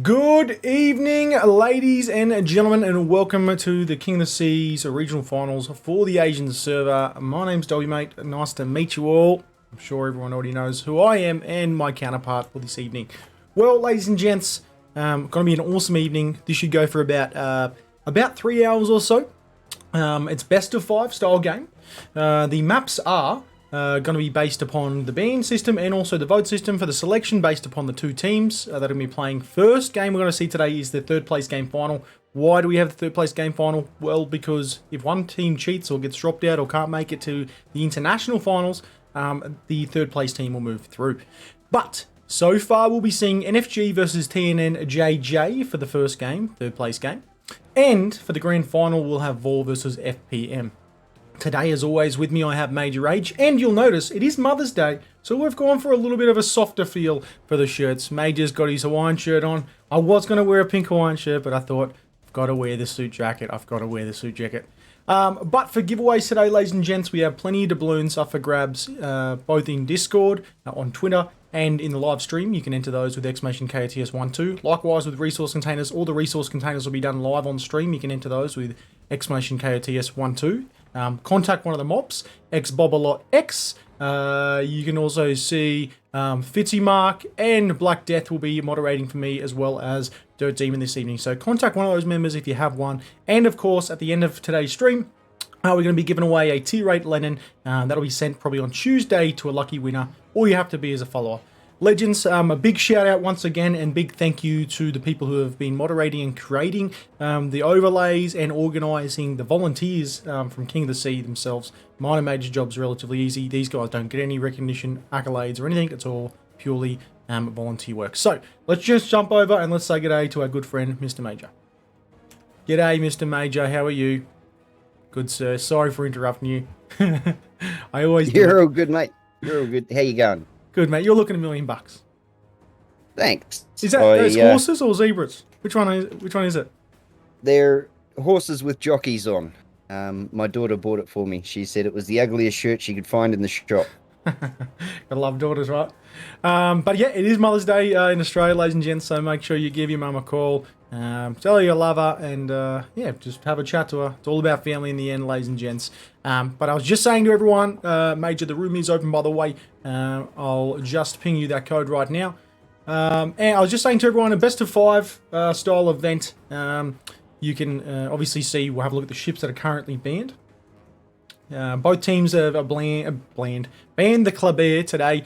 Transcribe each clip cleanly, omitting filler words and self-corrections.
Good evening, ladies and gentlemen, and welcome to the King of the Seas regional finals for the Asian server. My name's Dolby, mate. Nice to meet you all. I'm sure everyone already knows who I am and my counterpart for this evening. Well, ladies and gents, going to be an awesome evening. This should go for about 3 hours or so. It's best of 5 style game. The maps are going to be based upon the ban system and also the vote system for the selection based upon the two teams that are going to be playing. First game we're going to see today is the third place game final. Why do we have the third place game final? Well, because if one team cheats or gets dropped out or can't make it to the international finals, the third place team will move through. But so far we'll be seeing NFG versus TNNJJ for the first game, third place game. And for the grand final we'll have Vol versus FPM. Today, as always, with me I have Major Age, and you'll notice it is Mother's Day, so we've gone for a little bit of a softer feel for the shirts. Major's got his Hawaiian shirt on. I was going to wear a pink Hawaiian shirt, but I thought, I've got to wear the suit jacket. But for giveaways today, ladies and gents, we have plenty of doubloons up for grabs, both in Discord, on Twitter, and in the live stream. You can enter those with exclamation KOTS12. Likewise with resource containers, all the resource containers will be done live on stream. You can enter those with exclamation KOTS12. Contact one of the mobs, xbobalotx. You can also see Fitzy Mark and Black Death will be moderating for me, as well as Dirt Demon this evening. So contact one of those members if you have one. And of course, at the end of today's stream, we're going to be giving away a tier 8 Lennon. That'll be sent probably on Tuesday to a lucky winner. All you have to be is a follower. Legends, a big shout out once again and big thank you to the people who have been moderating and creating the overlays and organising the volunteers from King of the Sea themselves. Minor major jobs relatively easy. These guys don't get any recognition, accolades or anything. It's all purely volunteer work. So let's just jump over and let's say g'day to our good friend Mr. Major. G'day Mr. Major, how are you? Good sir, sorry for interrupting you. I always do. You're all good, mate. You're all good. How you going? Good, mate. You're looking $1 million. Thanks. Is that those horses or zebras? Which one is it? They're horses with jockeys on. My daughter bought it for me. She said it was the ugliest shirt she could find in the shop. Gotta love daughters, right? But yeah, it is Mother's Day in Australia, ladies and gents, so make sure you give your mum a call. Tell her you love her, and yeah, just have a chat to her. It's all about family in the end, ladies and gents. But I was just saying to everyone, Major, the room is open, by the way. I'll just ping you that code right now. And I was just saying to everyone, a best of 5 style event. You can obviously see, we'll have a look at the ships that are currently banned. Both teams have banned the Club Air today,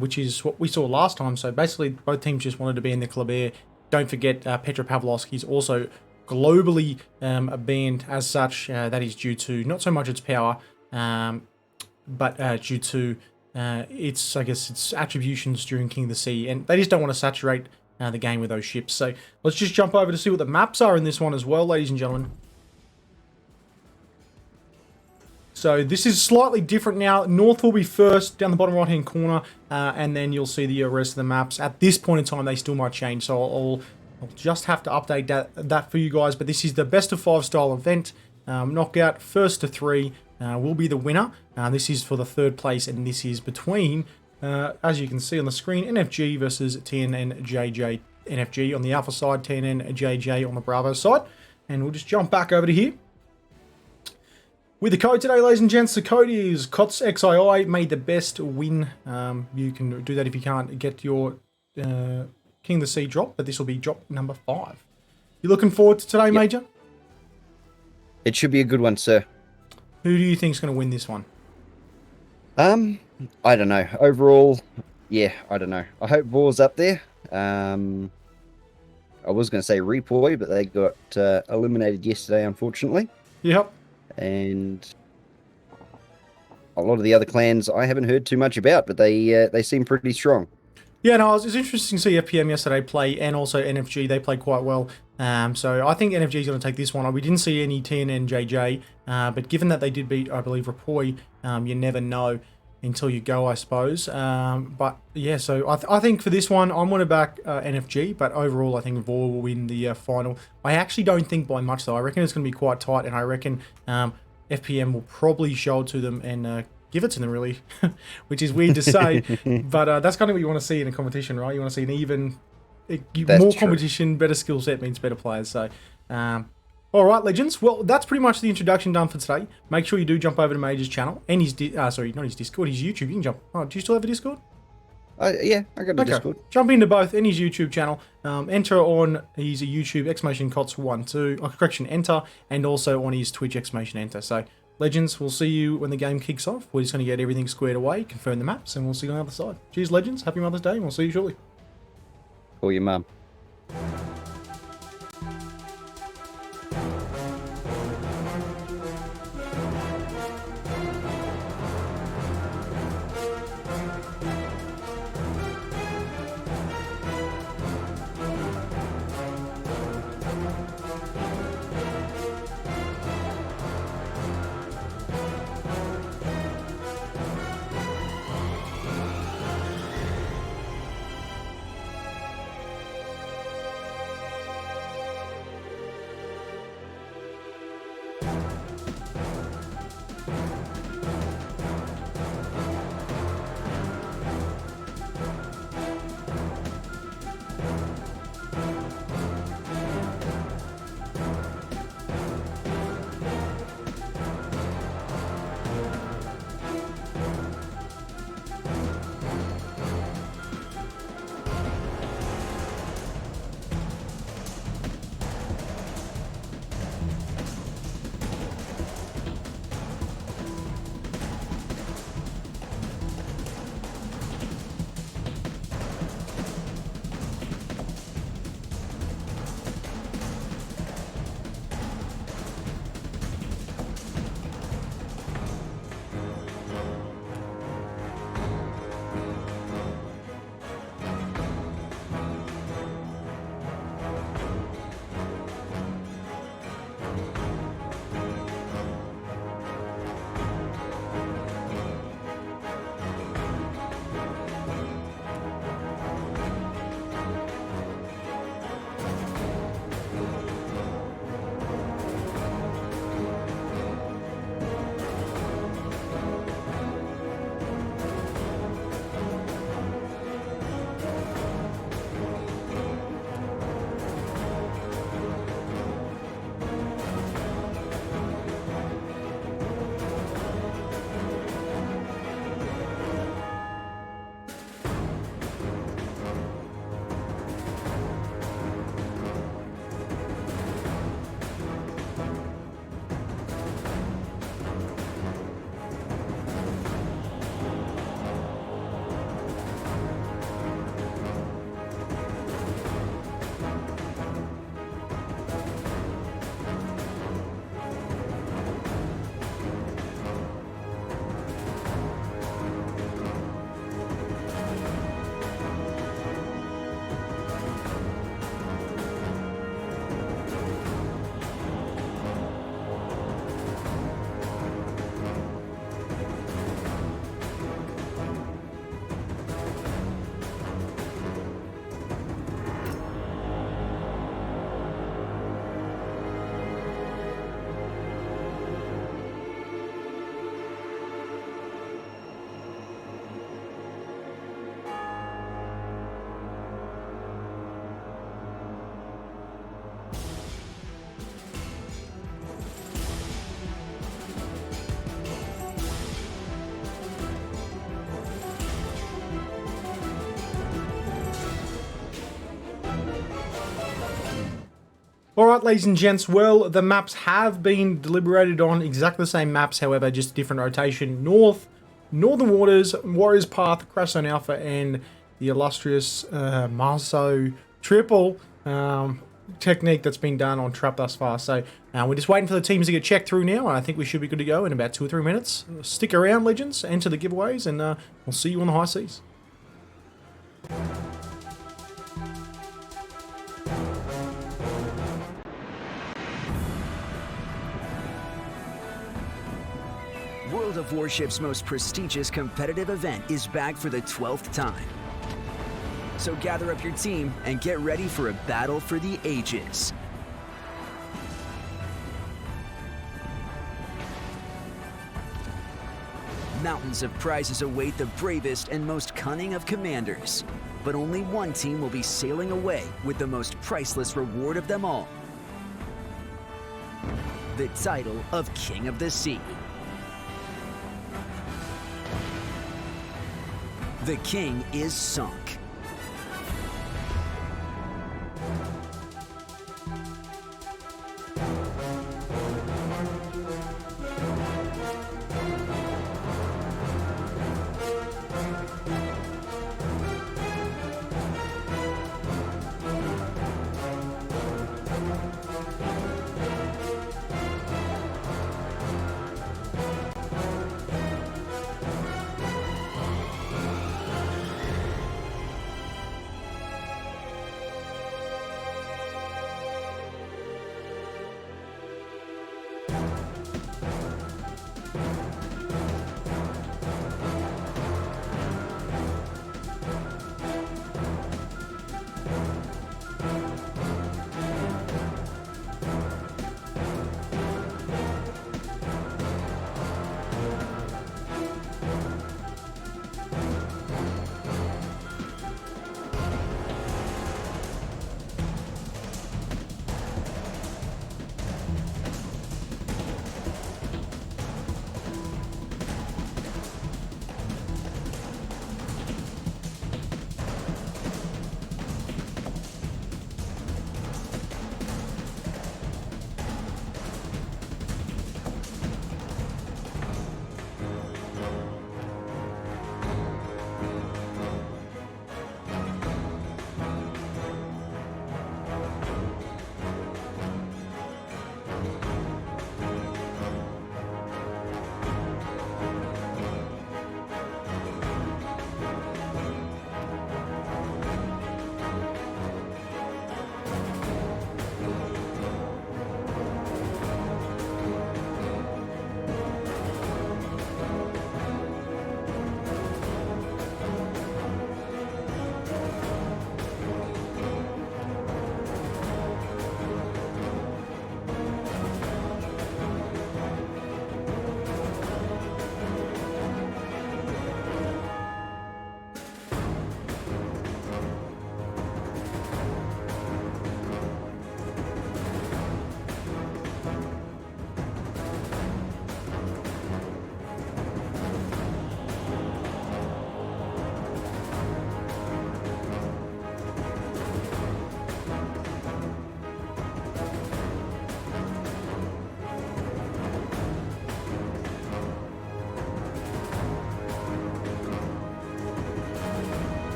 which is what we saw last time. So basically, both teams just wanted to ban the Club Air. Don't forget, Petropavlovsk is also globally banned as such. That is due to not so much its power, but due to its, I guess, its attributions during King of the Sea, and they just don't want to saturate the game with those ships. So let's just jump over to see what the maps are in this one as well, ladies and gentlemen. So this is slightly different now. North will be first down the bottom right hand corner, and then you'll see the rest of the maps. At this point in time, they still might change, so I'll just have to update that for you guys. But this is the best of 5 style event. Knockout first to 3 will be the winner. This is for the third place, and this is between, as you can see on the screen, NFG versus TNNJJ. NFG on the alpha side, TNNJJ on the Bravo side. And we'll just jump back over to here. With the code today, ladies and gents, the code is Kots XII. May the best win. You can do that if you can't get your King of the Sea drop, but this will be drop number 5. You looking forward to today, Major? It should be a good one, sir. Who do you think is going to win this one? I don't know. Overall, yeah, I don't know. I hope Vor's up there. I was going to say Repoy, but they got eliminated yesterday, unfortunately. Yep. And a lot of the other clans I haven't heard too much about, but they seem pretty strong. Yeah, no, it was interesting to see FPM yesterday play, and also NFG. They played quite well. So I think NFG is going to take this one. We didn't see any TNNJJ, but given that they did beat, I believe, Rapoi, you never know until you go, I suppose. But yeah, so I think for this one, I'm going to back NFG, but overall, I think Vor will win the final. I actually don't think by much, though. I reckon it's going to be quite tight, and I reckon FPM will probably show it to them and give it to them, really, which is weird to say, but that's kind of what you want to see in a competition, right? You want to see an That's more true. competition, better skill set means better players. So, all right, legends. Well, that's pretty much the introduction done for today. Make sure you do jump over to Major's channel and his sorry, not his Discord, his YouTube. You can jump. Oh, do you still have a Discord? Yeah, I got a Discord. Jump into both in his YouTube channel. Enter on his YouTube !Kots12. Correction, enter, and also on his Twitch !Enter. So, legends, we'll see you when the game kicks off. We're just going to get everything squared away, confirm the maps, and we'll see you on the other side. Cheers, legends. Happy Mother's Day, and we'll see you shortly. Call your mum. Alright, ladies and gents, well, the maps have been deliberated on, exactly the same maps, however, just different rotation. Northern Waters, Warriors Path, Crash Zone Alpha, and the illustrious Marso triple technique that's been done on Trap thus far. So we're just waiting for the teams to get checked through now, and I think we should be good to go in about 2 or 3 minutes. Stick around, legends, enter the giveaways, and we'll see you on the high seas. World of Warship's most prestigious competitive event is back for the 12th time. So gather up your team and get ready for a battle for the ages. Mountains of prizes await the bravest and most cunning of commanders. But only one team will be sailing away with the most priceless reward of them all. The title of King of the Sea. The king is sunk.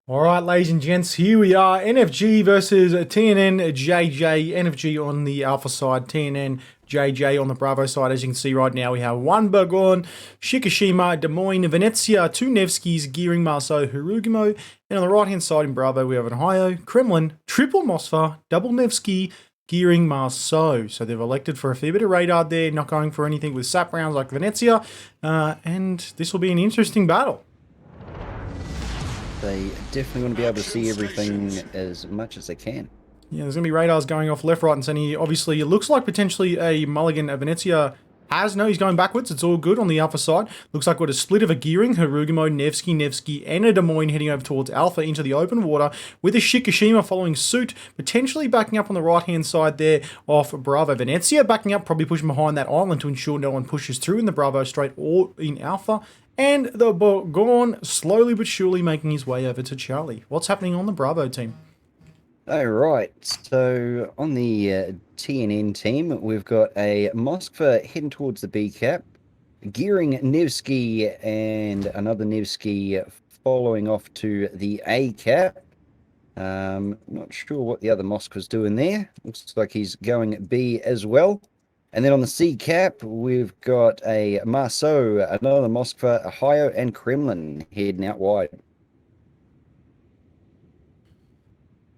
All right, ladies and gents, here we are. NFG versus TNN JJ. NFG on the Alpha side, TNN JJ on the Bravo side. As you can see right now, we have one Burgon, Shikishima, Des Moines, Venezia, two Nevskis, Gearing, Marceau, Hirugimo. And on the right-hand side in Bravo, we have an Ohio, Kremlin, triple Moskva, double Nevsky, Gearing, Marceau. So they've elected for a fair bit of radar there, not going for anything with sap rounds like Venezia. And this will be an interesting battle. They definitely want to be able to see everything as much as they can. Yeah, there's going to be radars going off left, right, and centre. Obviously, it looks like potentially a mulligan of Venezia has. No, he's going backwards. It's all good on the Alpha side. Looks like we've got a split of a Gearing, Hirugimo, Nevsky, and a Des Moines heading over towards Alpha into the open water, with a Shikishima following suit, potentially backing up on the right-hand side there off Bravo. Venezia backing up, probably pushing behind that island to ensure no one pushes through in the Bravo straight or in Alpha. And the Gorn slowly but surely making his way over to Charlie. What's happening on the Bravo team? All right, so on the TNN team, we've got a Moskva heading towards the B cap, Gearing, Nevsky, and another Nevsky following off to the A cap. Not sure what the other Moskva's doing there. Looks like he's going B as well. And then on the C cap, we've got a Marceau, another Moskva, Ohio, and Kremlin heading out wide.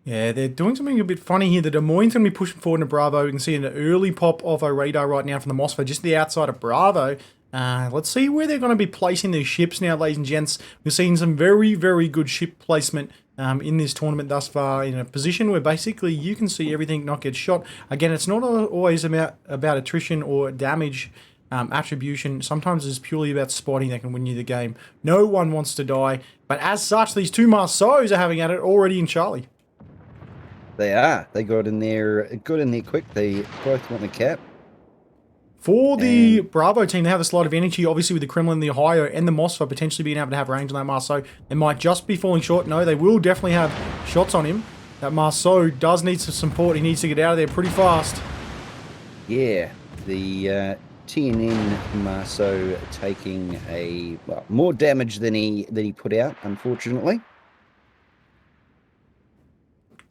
Yeah, they're doing something a bit funny here. The Des Moines going to be pushing forward into Bravo. You can see an early pop of a radar right now from the Moskva, just the outside of Bravo. Let's see where they're going to be placing their ships now, ladies and gents. We're seeing some very, very good ship placement in this tournament thus far, in a position where basically you can see everything not get shot. Again, it's not always about attrition or damage attribution. Sometimes it's purely about spotting that can win you the game. No one wants to die, but as such, these two Marceaus are having at it already in Charlie. They are. They got in there quick. They both want the cap. For the Bravo team, they have a slot of energy, obviously with the Kremlin, the Ohio, and the Moskva potentially being able to have range on that Marceau. They might just be falling short. No, they will definitely have shots on him. That Marceau does need some support. He needs to get out of there pretty fast. Yeah, the TNN Marceau taking more damage than he put out, unfortunately.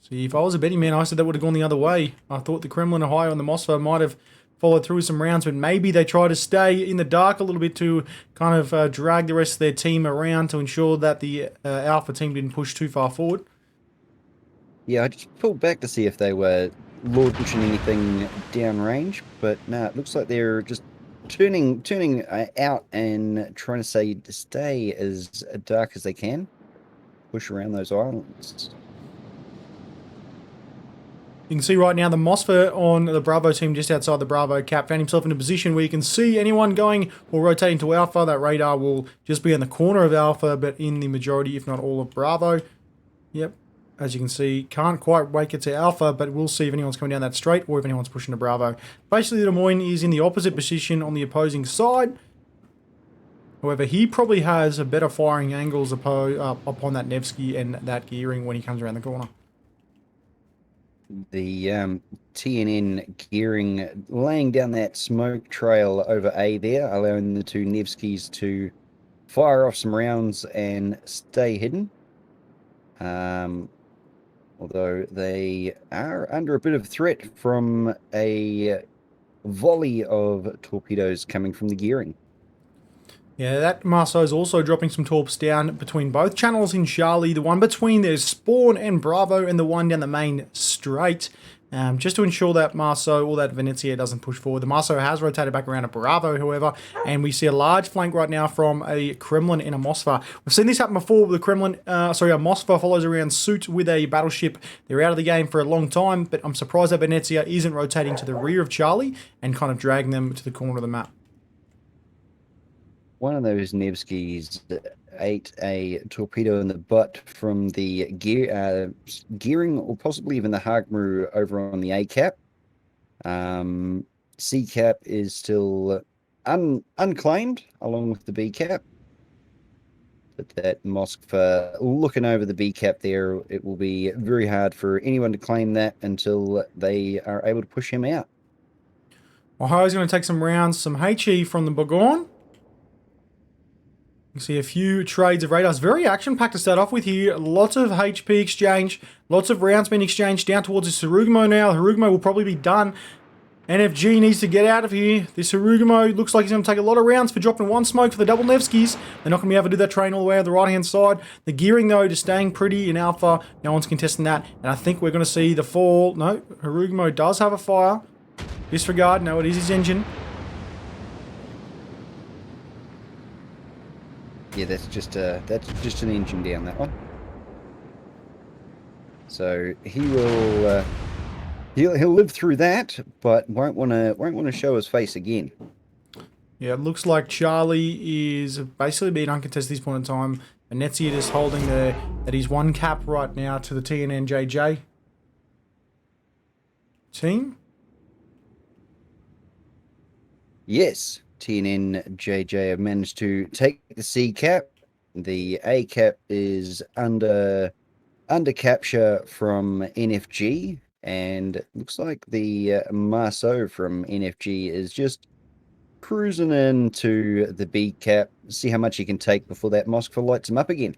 See, if I was a betting man, I said that would have gone the other way. I thought the Kremlin, Ohio, and the Moskva might have followed through some rounds, but maybe they try to stay in the dark a little bit to kind of drag the rest of their team around to ensure that the Alpha team didn't push too far forward. Yeah, I just pulled back to see if they were launching anything downrange, but no, it looks like they're just turning out and trying to stay as dark as they can, push around those islands. You can see right now the Moskva on the Bravo team just outside the Bravo cap found himself in a position where you can see anyone going or rotating to Alpha. That radar will just be in the corner of Alpha, but in the majority, if not all, of Bravo. Yep, as you can see, can't quite make it to Alpha, but we'll see if anyone's coming down that straight or if anyone's pushing to Bravo. Basically, Des Moines is in the opposite position on the opposing side. However, he probably has a better firing angles upon that Nevsky and that gearing when he comes around the corner. The TNN gearing, laying down that smoke trail over A there, allowing the two Nevskys to fire off some rounds and stay hidden. Although they are under a bit of threat from a volley of torpedoes coming from the gearing. Yeah, that Marceau is also dropping some torps down between both channels in Charlie. The one between there's Spawn and Bravo, and the one down the main straight. Just to ensure that Marceau or that Venezia doesn't push forward. The Marceau has rotated back around to Bravo, however, and we see a large flank right now from a Kremlin and a Moskva. We've seen this happen before with the Kremlin, a Moskva follows around suit with a battleship. They're out of the game for a long time, but I'm surprised that Venezia isn't rotating to the rear of Charlie and kind of dragging them to the corner of the map. One of those Nevskys ate a torpedo in the butt from the gearing, or possibly even the Hagmu over on the A cap. C cap is still unclaimed, along with the B cap. But that Moskva looking over the B cap there, it will be very hard for anyone to claim that until they are able to push him out. Ohio's going to take some rounds, some HE from the Bourgogne. You can see a few trades of radars. Very action-packed to start off with here. Lots of HP exchange. Lots of rounds being exchanged down towards this Harugumo now. Harugumo will probably be done. NFG needs to get out of here. This Harugumo looks like he's going to take a lot of rounds for dropping one smoke for the double Nevskys. They're not going to be able to do that train all the way on the right-hand side. The gearing, though, just staying pretty in Alpha. No one's contesting that. And I think we're going to see the fall. No, Harugumo does have a fire. Disregard. No, it is his engine. Yeah, that's just an engine down, that one. So he will he'll live through that, but won't want to show his face again. Yeah, it looks like Charlie is basically being uncontested at this point in time. Venezia just holding that he's one cap right now to the TNNJJ team. Yes, TNNJJ have managed to take the C cap. The A cap is under capture from NFG, and looks like the Marceau from NFG is just cruising into the B cap. See how much he can take before that Moskva lights him up again.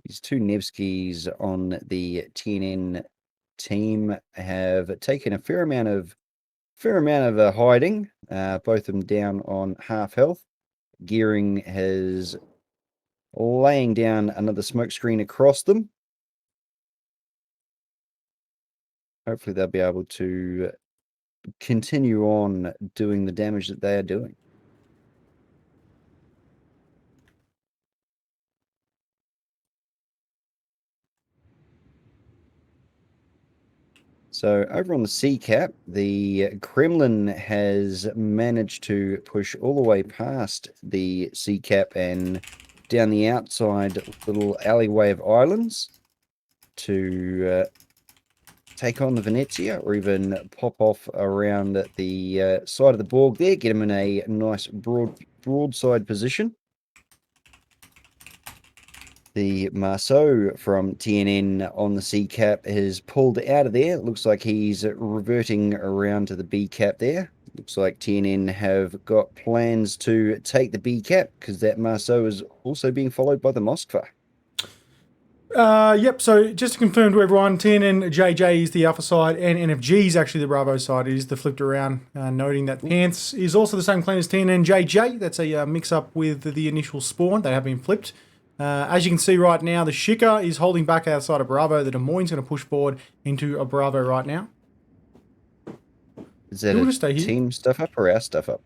These two Nevskys on the TNN team have taken a fair amount of hiding. Both of them down on half health. Gearing has laying down another smoke screen across them. Hopefully they'll be able to continue on doing the damage that they are doing. So over on the sea cap, the Kremlin has managed to push all the way past the sea cap and down the outside little alleyway of islands to take on the Venezia, or even pop off around the side of the Borg there, get them in a nice broadside position. The Marceau from TNN on the C cap has pulled out of there. It looks like he's reverting around to the B cap there. Looks like TNN have got plans to take the B cap because that Marceau is also being followed by the Moskva. Yep, so just to confirm to everyone, TNN JJ is the Alpha side and NFG is actually the Bravo side. It is the flipped around, noting that Pants is also the same clan as TNN JJ. That's a mix-up with the initial spawn. They have been flipped. As you can see right now, the Shika is holding back outside of Bravo. The Des Moines going to push forward into a Bravo right now. Is that a team stuff up or our stuff up?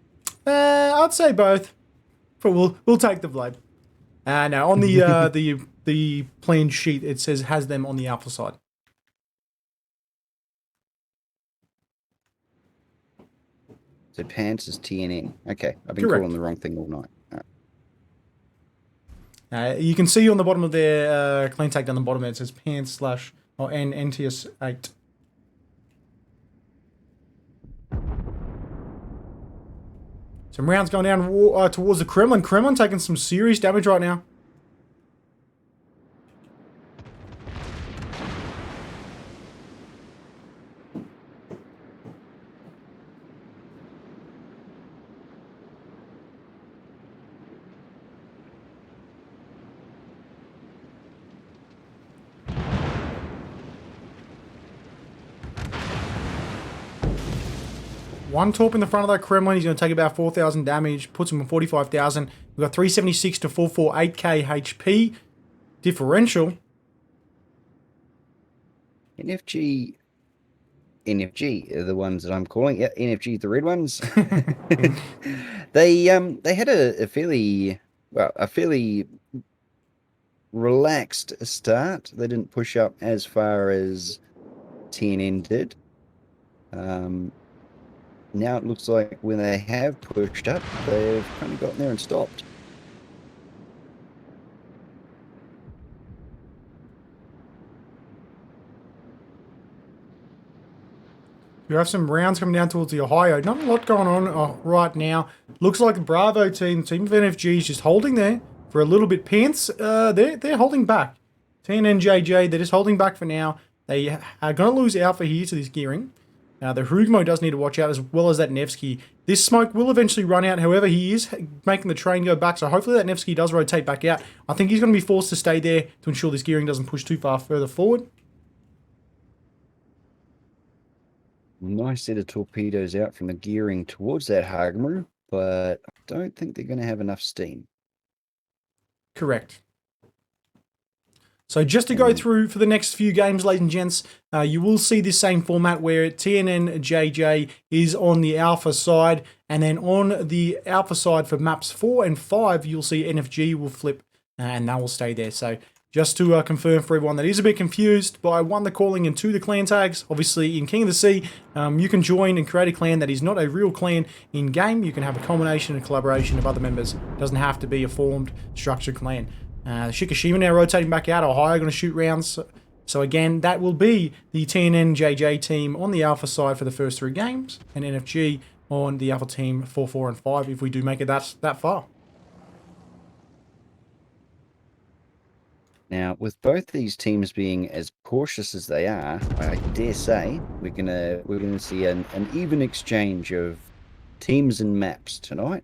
I'd say both, but we'll take the blame. No, on the the plan sheet, it says has them on the Alpha side. So Pants is TNN. Okay, I've been Correct. calling the wrong thing all night. You can see on the bottom of their clean tag down the bottom, it says Pants / or NTS 8. Some rounds going down towards the Kremlin. Kremlin taking some serious damage right now. One torp in the front of that Kremlin. He's going to take about 4,000 damage. Puts him on 45,000. We've got 376 to 448k HP differential. NFG are the ones that I'm calling. Yeah, NFG, the red ones. They had a fairly relaxed start. They didn't push up as far as TNN did. Now it looks like when they have pushed up, they've kind of gotten there and stopped. You have some rounds coming down towards the Ohio. Not a lot going on right now. Looks like the Bravo team of NFG is just holding there for a little bit. Pants, they're holding back. TNN JJ, they're just holding back for now. They are going to lose Alpha here to this gearing. The Hrugmo does need to watch out, as well as that Nevsky. This smoke will eventually run out. However, he is making the train go back, so hopefully that Nevsky does rotate back out. I think he's going to be forced to stay there to ensure this gearing doesn't push too far further forward. Nice set of torpedoes out from the gearing towards that Hagmu, but I don't think they're going to have enough steam. Correct. So just to go through for the next few games, ladies and gents, you will see this same format where TNN JJ is on the Alpha side, and then on the Alpha side for maps 4 and 5, you'll see NFG will flip, and that will stay there. So just to confirm for everyone that is a bit confused by 1, the calling, and 2, the clan tags. Obviously, in King of the Sea, you can join and create a clan that is not a real clan in-game. You can have a combination and collaboration of other members. It doesn't have to be a formed, structured clan. Shikishima now rotating back out. Ohio going to shoot rounds. So again, that will be the TNN JJ team on the Alpha side for the first 3 games, and NFG on the Alpha team 4, 4, and 5 if we do make it that far. Now, with both these teams being as cautious as they are, I dare say we're gonna see an even exchange of teams and maps tonight.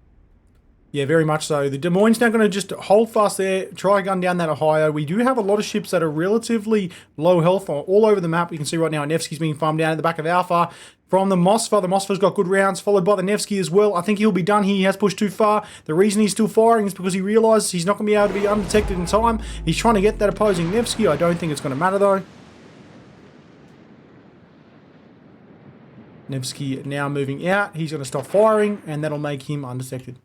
Yeah, very much so. The Des Moines now going to just hold fast there, try a gun down that Ohio. We do have a lot of ships that are relatively low health all over the map. You can see right now Nevsky's being farmed down at the back of Alpha. From the Moskva, the Moskva's got good rounds, followed by the Nevsky as well. I think he'll be done here. He has pushed too far. The reason he's still firing is because he realizes he's not going to be able to be undetected in time. He's trying to get that opposing Nevsky. I don't think it's going to matter though. Nevsky now moving out. He's going to stop firing, and that'll make him undetected.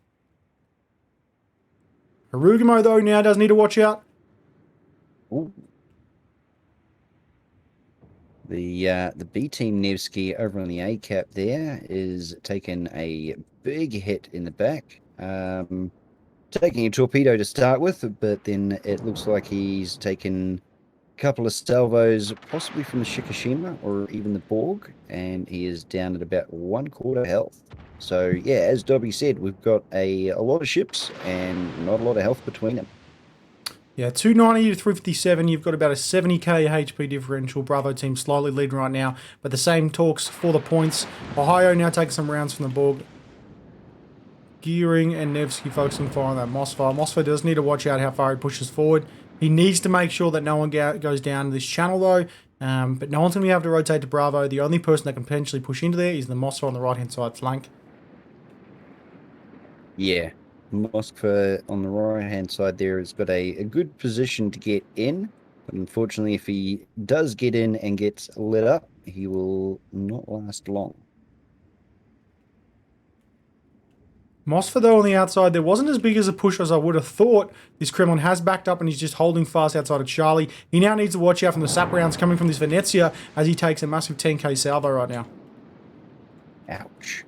Harugumo, though, now does need to watch out. Ooh. The B team Nevsky over on the A cap there is taking a big hit in the back. Taking a torpedo to start with, but then it looks like he's taken a couple of salvos, possibly from the Shikishima or even the Borg, and he is down at about 1/4 health. So yeah, as Dobby said, we've got a lot of ships and not a lot of health between them. Yeah, 290 to 357. You've got about a 70k HP differential. Bravo team slightly leading right now, but the same talks for the points. Ohio now takes some rounds from the Borg. Gearing and Nevsky focusing fire on that Mossfire. Mossfire does need to watch out how far he pushes forward. He needs to make sure that no one goes down this channel though. But no one's going to be able to rotate to Bravo. The only person that can potentially push into there is the Mossfire on the right hand side flank. Yeah, Moskva on the right hand side there has got a good position to get in. But unfortunately, if he does get in and gets lit up, he will not last long. Mossfire, though, on the outside, there wasn't as big as a push as I would have thought. This Kremlin has backed up and he's just holding fast outside of Charlie. He now needs to watch out from the sap rounds coming from this Venezia as he takes a massive 10k salvo right now. Ouch.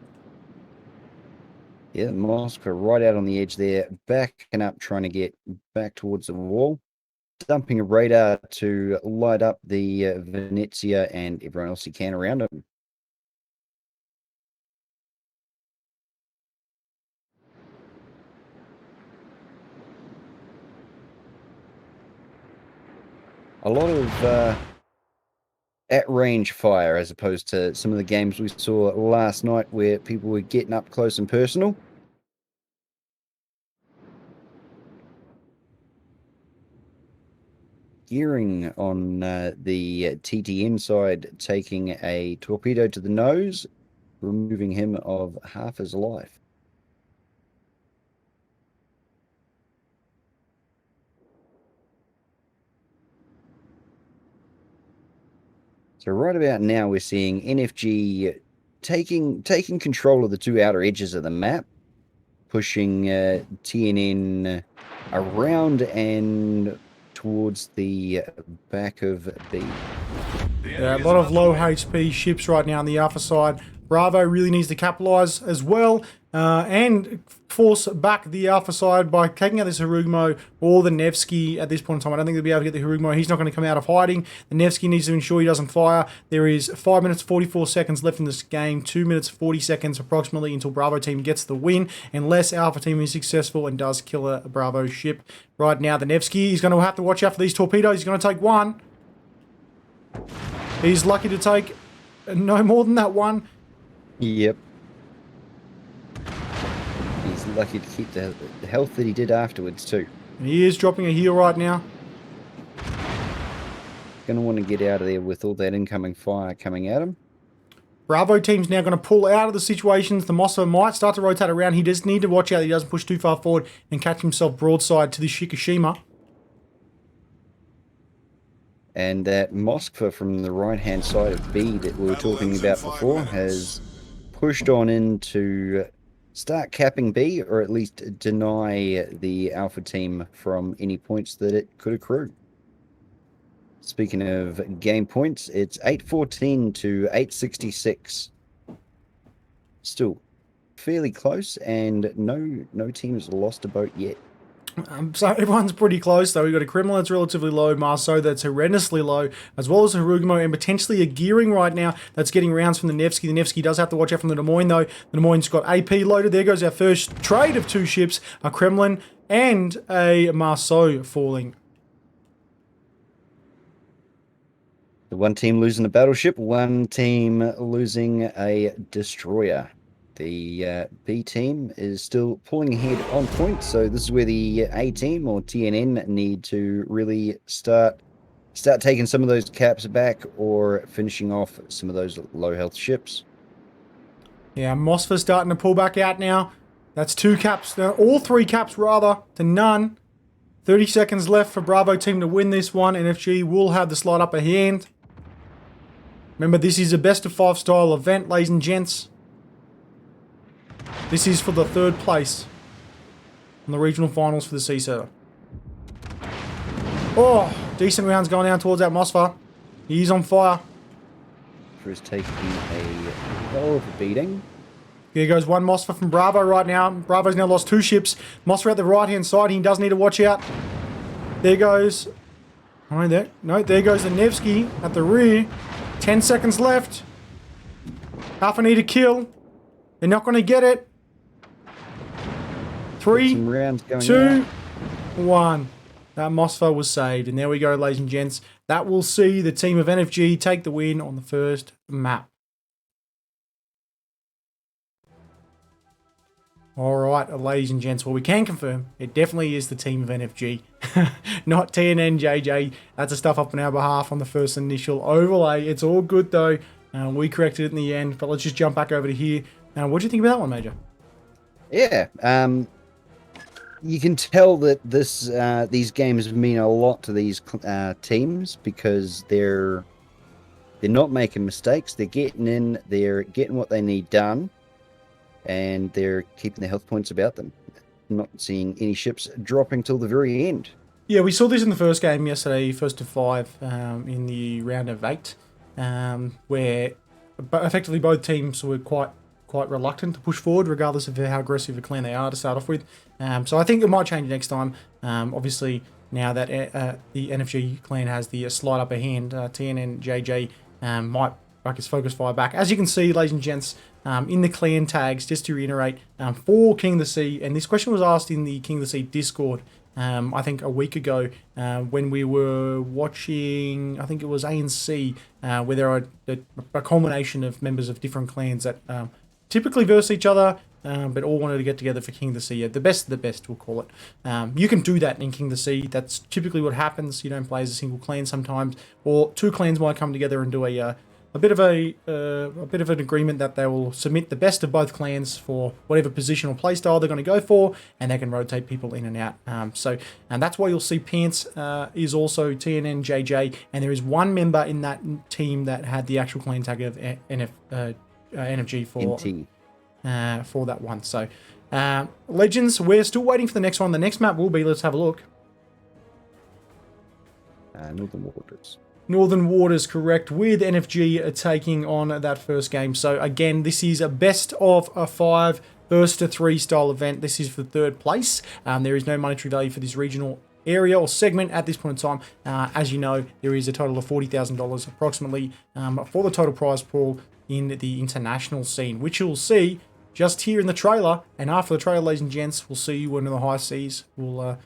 Yeah, Moskva right out on the edge there, backing up, trying to get back towards the wall. Dumping a radar to light up the Venezia and everyone else he can around him. A lot of at-range fire as opposed to some of the games we saw last night where people were getting up close and personal. Gearing on the TTN side, taking a torpedo to the nose, removing him of half his life. So right about now, we're seeing NFG taking control of the two outer edges of the map, pushing TNN around and towards the back of B. Yeah, a lot of low HP ships right now on the Alpha side. Bravo really needs to capitalise as well and force back the Alpha side by taking out this Harugumo or the Nevsky at this point in time. I don't think they'll be able to get the Harugumo. He's not going to come out of hiding. The Nevsky needs to ensure he doesn't fire. There is 5 minutes 44 seconds left in this game, 2 minutes 40 seconds approximately until Bravo team gets the win, unless Alpha team is successful and does kill a Bravo ship. Right now, the Nevsky is going to have to watch out for these torpedoes. He's going to take one. He's lucky to take no more than that one. Yep. He's lucky to keep the health that he did afterwards too. And he is dropping a heel right now. Going to want to get out of there with all that incoming fire coming at him. Bravo team's now going to pull out of the situations. The Mossfire might start to rotate around. He does need to watch out that he doesn't push too far forward and catch himself broadside to the Shikishima. And that Moskva from the right-hand side of B that we were talking about before has pushed on in to start capping B, or at least deny the Alpha team from any points that it could accrue. Speaking of game points, it's 814 to 866. Still fairly close, and no team has lost a boat yet. So everyone's pretty close though. We've got a Kremlin that's relatively low, Marceau that's horrendously low, as well as a Harugumo and potentially a Gearing right now that's getting rounds from the Nevsky. The Nevsky does have to watch out from the Des Moines though. The Des Moines got AP loaded. There goes our first trade of two ships, a Kremlin and a Marceau falling. The one team losing a battleship, one team losing a destroyer. The B team is still pulling ahead on points, so this is where the A team or TNN need to really start taking some of those caps back or finishing off some of those low health ships. Yeah, Mossfire's starting to pull back out now. That's two caps, all three caps rather, to none. 30 seconds left for Bravo team to win this one. NFG will have the slide upper hand. Remember, this is a best of 5 style event, ladies and gents. This is for the 3rd place in the regional finals for the sea server. Oh, decent rounds going down towards that Mosfa. He's on fire. Is taking a hell of a beating. Here goes one Mosfa from Bravo right now. Bravo's now lost 2 ships. Mosfa at the right-hand side. He does need to watch out. There goes... Oh, there. No, there goes the Nevsky at the rear. 10 seconds left. Alpha need a kill. They're not going to get it. 3, Some rounds going 2, out. 1. That Mosfa was saved. And there we go, ladies and gents. That will see the team of NFG take the win on the first map. All right, ladies and gents. Well, we can confirm it definitely is the team of NFG, not TNN JJ. That's a stuff up on our behalf on the first initial overlay. It's all good though. We corrected it in the end. But let's just jump back over to here. What do you think about that one, Major? Yeah, you can tell that these games mean a lot to these teams because they're not making mistakes. They're getting in. They're getting what they need done. And they're keeping their health points about them. Not seeing any ships dropping till the very end. Yeah, we saw this in the first game yesterday, first to 5 in the round of 8, where effectively both teams were quite reluctant to push forward, regardless of how aggressive a clan they are to start off with. So I think it might change next time. Obviously, now that the NFG clan has the slight upper hand, TNN JJ might focus fire back. As you can see, ladies and gents, in the clan tags, just to reiterate, for King of the Sea, and this question was asked in the King of the Sea Discord, I think a week ago, when we were watching, I think it was ANC, where there are a culmination of members of different clans that typically verse each other, but all wanted to get together for King of the Sea. The best of the best, we'll call it. You can do that in King of the Sea. That's typically what happens. You don't play as a single clan sometimes, or 2 clans might come together and do a bit of an agreement that they will submit the best of both clans for whatever position or play style they're going to go for, and they can rotate people in and out. And that's why you'll see Pants is also TNN JJ, and there is one member in that team that had the actual clan tag of NFG for that one. So Legends, we're still waiting for the next one. The next map will be, let's have a look. Northern Waters. Northern Waters, correct, with NFG taking on that first game. So again, this is a best of a 5 first to 3 style event. This is for 3rd place. There is no monetary value for this regional area or segment at this point in time. As you know, there is a total of $40,000 approximately for the total prize pool in the international scene, which you'll see just here in the trailer. And after the trailer, ladies and gents, we'll see you in the high seas. We'll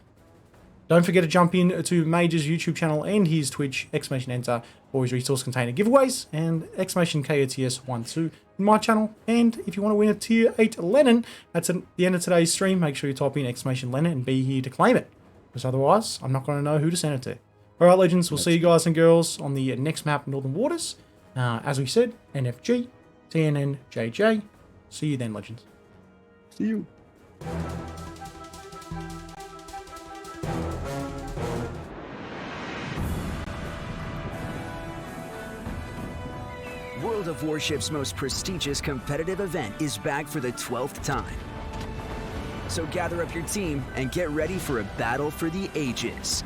don't forget to jump in to Major's YouTube channel and his Twitch, !enter, for his resource container giveaways, and !KOTS12 in my channel. And if you want to win a Tier 8 Lennon, that's at the end of today's stream, make sure you type in !Lennon and be here to claim it. Because otherwise, I'm not going to know who to send it to. Alright, Legends, we'll see you guys and girls on the next map, Northern Waters. As we said, NFG, TNN, JJ. See you then, Legends. See you. World of Warship's most prestigious competitive event is back for the 12th time. So gather up your team and get ready for a battle for the ages.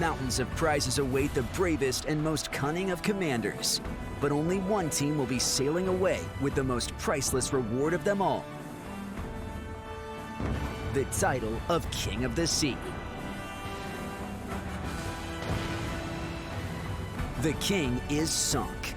Mountains of prizes await the bravest and most cunning of commanders. But only one team will be sailing away with the most priceless reward of them all. The title of King of the Sea. The king is sunk.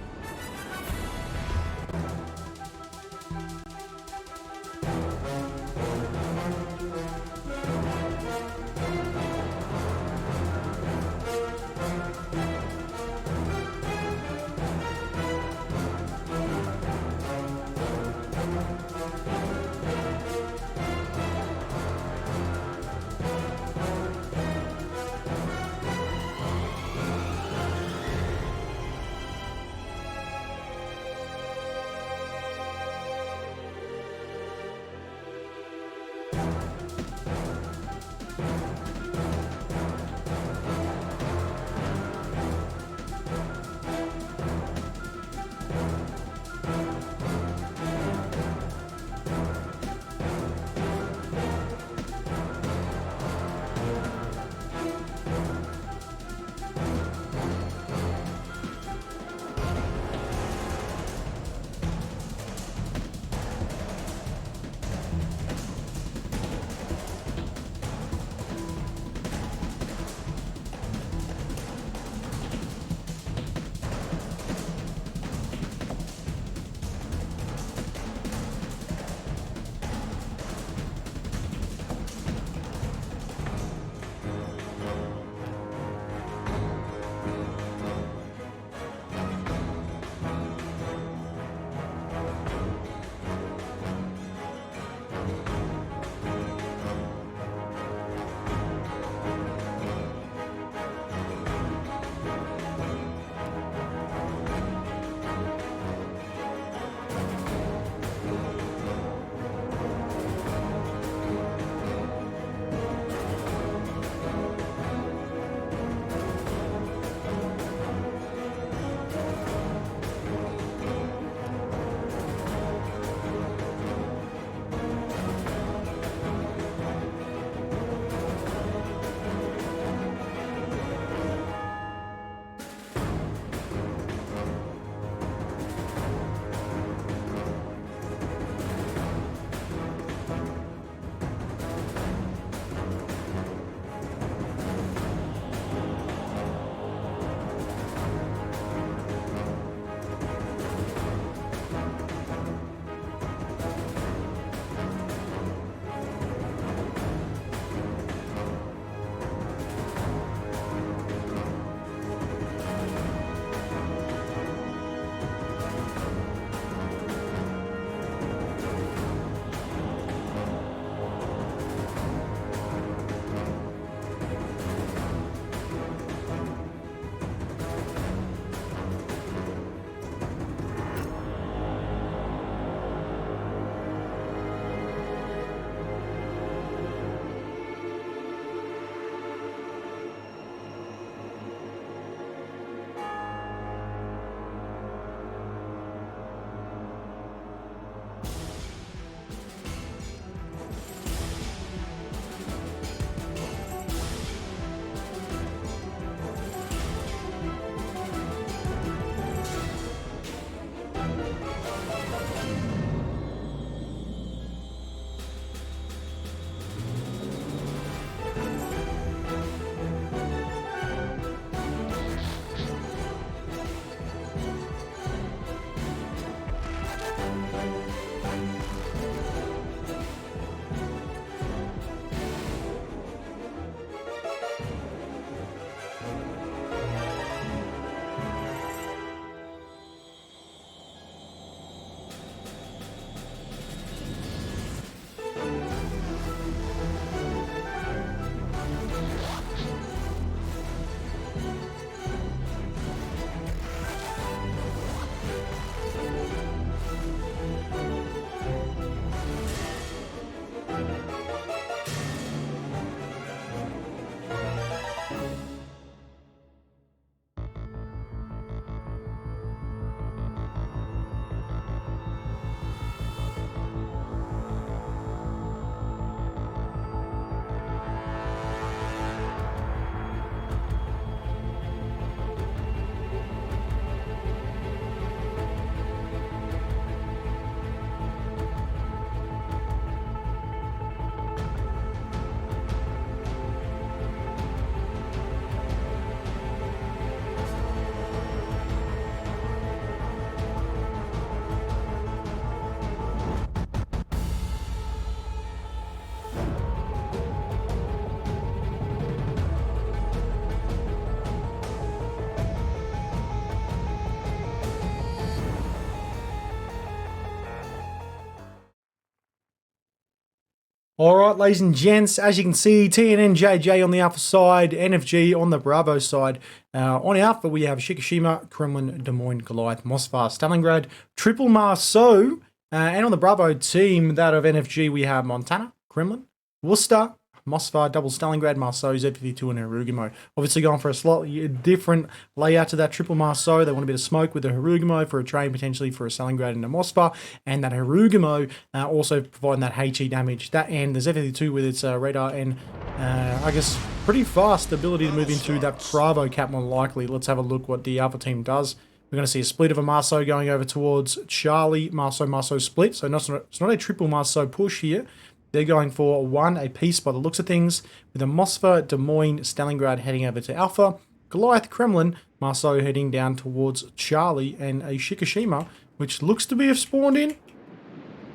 All right, ladies and gents, as you can see, TNNJJ on the Alpha side, NFG on the Bravo side. On Alpha, we have Shikishima, Kremlin, Des Moines, Goliath, Moskva, Stalingrad, Triple Marceau, and on the Bravo team, that of NFG, we have Montana, Kremlin, Worcester, Moskva, double Stalingrad, Marceau, Z52, and Hirugamo. Obviously going for a slightly different layout to that Triple Marceau. They want a bit of smoke with the Hirugamo for a train, potentially for a Stalingrad and a Moskva, and that Hirugamo also providing that HE damage. That and the Z52 with its radar and, I guess, pretty fast ability to move into that Bravo cap more likely. Let's have a look what the Alpha team does. We're going to see a split of a Marceau going over towards Charlie, Marceau split. So it's not a Triple Marceau push here. They're going for one a piece by the looks of things, with a Moskva, Des Moines, Stalingrad heading over to Alpha, Goliath, Kremlin, Marceau heading down towards Charlie, and a Shikishima, which looks to be have spawned in.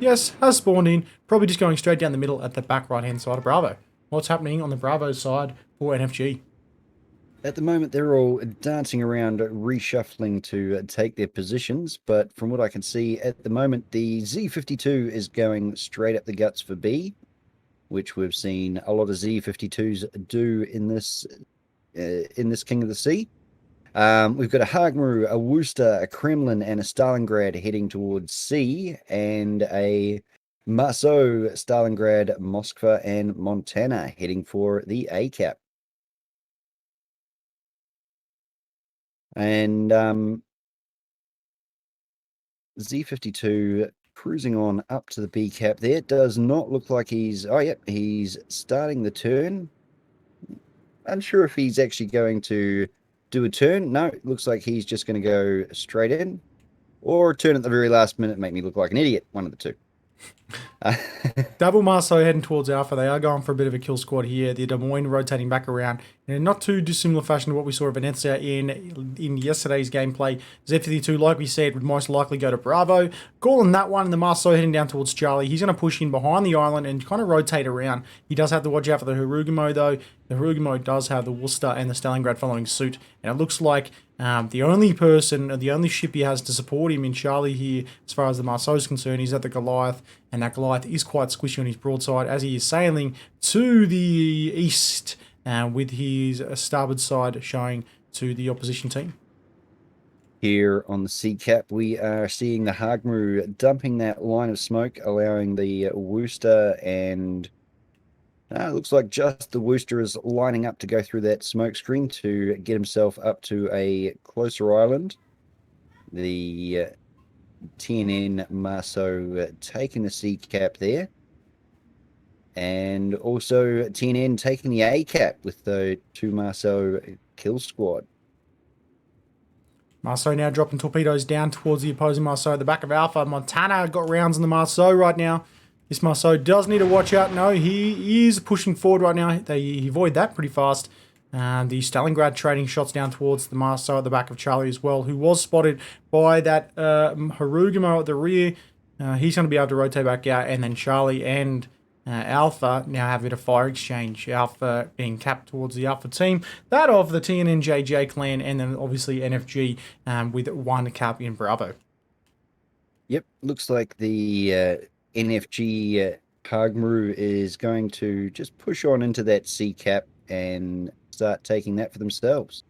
Yes, has spawned in. Probably just going straight down the middle at the back right-hand side of Bravo. What's happening on the Bravo side for NFG? At the moment, they're all dancing around, reshuffling to take their positions. But from what I can see at the moment, the Z52 is going straight up the guts for B, which we've seen a lot of Z52s do in this King of the Sea. We've got a Hagmaru, a Worcester, a Kremlin, and a Stalingrad heading towards C, and a Marceau, Stalingrad, Moskva, and Montana heading for the A cap. And Z52 cruising on up to the B cap there. It does not look like he's... Oh, yep, he's starting the turn. Unsure if he's actually going to do a turn. No, it looks like he's just going to go straight in. Or turn at the very last minute, make me look like an idiot. One of the two. Double Marceau heading towards Alpha. They are going for a bit of a kill squad here. The Des Moines rotating back around in a not too dissimilar fashion to what we saw of Venezia in yesterday's gameplay. Z52, like we said, would most likely go to Bravo. Calling that one, the Marceau heading down towards Charlie. He's going to push in behind the island and kind of rotate around. He does have to watch out for the Hirugamo, though. The Hirugamo does have the Worcester and the Stalingrad following suit. And it looks like the only ship he has to support him in Charlie here, as far as the Marceau is concerned, is at the Goliath. And that Goliath is quite squishy on his broadside as he is sailing to the east with his starboard side showing to the opposition team. Here on the C cap, we are seeing the Hagmaru dumping that line of smoke, allowing the Worcester and... it looks like just the Worcester is lining up to go through that smoke screen to get himself up to a closer island. The TNN Marceau taking the C cap there. And also TNN taking the A cap with the two Marceau kill squad. Marceau now dropping torpedoes down towards the opposing Marceau at the back of Alpha. Montana got rounds on the Marceau right now. This Marceau does need to watch out. No, he is pushing forward right now. They avoid that pretty fast. The Stalingrad trading shots down towards the Marceau at the back of Charlie as well, who was spotted by that Hirugamo at the rear. He's going to be able to rotate back out, and then Charlie and Alpha now have a bit of fire exchange. Alpha being capped towards the Alpha team, that of the TNNJJ clan, and then obviously NFG with one cap in Bravo. Yep, looks like the NFG Hagmaru is going to just push on into that C cap and start taking that for themselves.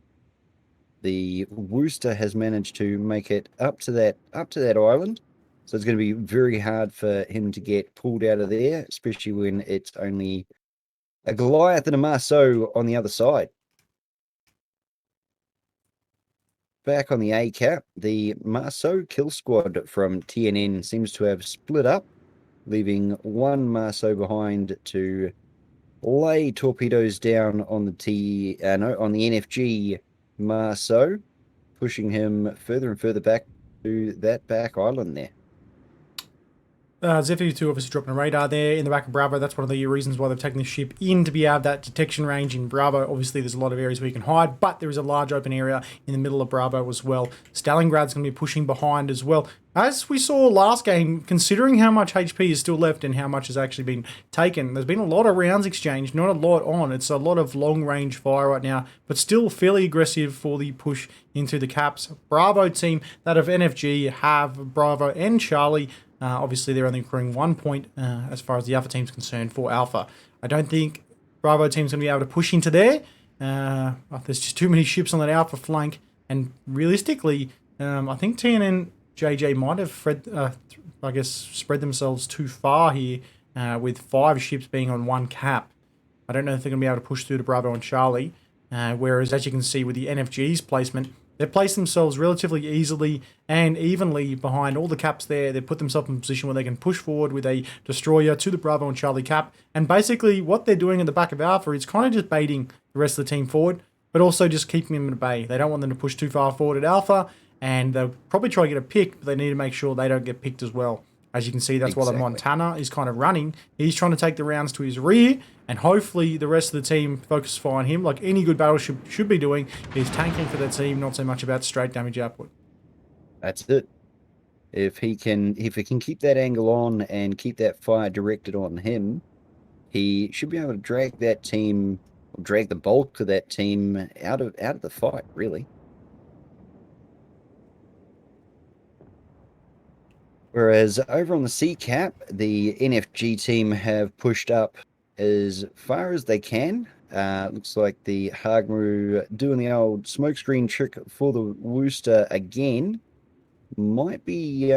The Worcester has managed to make it up to that island, so it's going to be very hard for him to get pulled out of there, especially when it's only a Goliath and a Marceau on the other side. Back on the A cap, the Marceau kill squad from TNN seems to have split up, leaving one Marceau behind to lay torpedoes down on the NFG Marceau, pushing him further and further back to that back island there. Z52 obviously dropping a radar there in the back of Bravo. That's one of the reasons why they've taken this ship in, to be out of that detection range in Bravo. Obviously, there's a lot of areas where you can hide, but there is a large open area in the middle of Bravo as well. Stalingrad's going to be pushing behind as well. As we saw last game, considering how much HP is still left and how much has actually been taken, there's been a lot of rounds exchanged, not a lot on. It's a lot of long-range fire right now, but still fairly aggressive for the push into the caps. Bravo team, that of NFG, have Bravo and Charlie Obviously, they're only accruing 1 point as far as the Alpha team's concerned for Alpha. I don't think Bravo team's going to be able to push into there. There's just too many ships on that Alpha flank. And realistically, I think TNN JJ might have spread themselves too far here with 5 ships being on 1 cap. I don't know if they're going to be able to push through to Bravo and Charlie. Whereas, as you can see with the NFG's placement, they've placed themselves relatively easily and evenly behind all the caps there. They've put themselves in a position where they can push forward with a destroyer to the Bravo and Charlie cap. And basically, what they're doing at the back of Alpha is kind of just baiting the rest of the team forward, but also just keeping them at bay. They don't want them to push too far forward at Alpha, and they'll probably try to get a pick, but they need to make sure they don't get picked as well. As you can see, that's why the Montana is kind of running. He's trying to take the rounds to his rear, and hopefully the rest of the team focus on him, like any good battleship should be doing, is tanking for their team, not so much about straight damage output. That's it. If he can keep that angle on and keep that fire directed on him, he should be able to drag that team, drag the bulk of that team out of the fight, really. Whereas over on the C cap, the NFG team have pushed up as far as they can. Looks like the Hagmu doing the old smokescreen trick for the Worcester again. Might be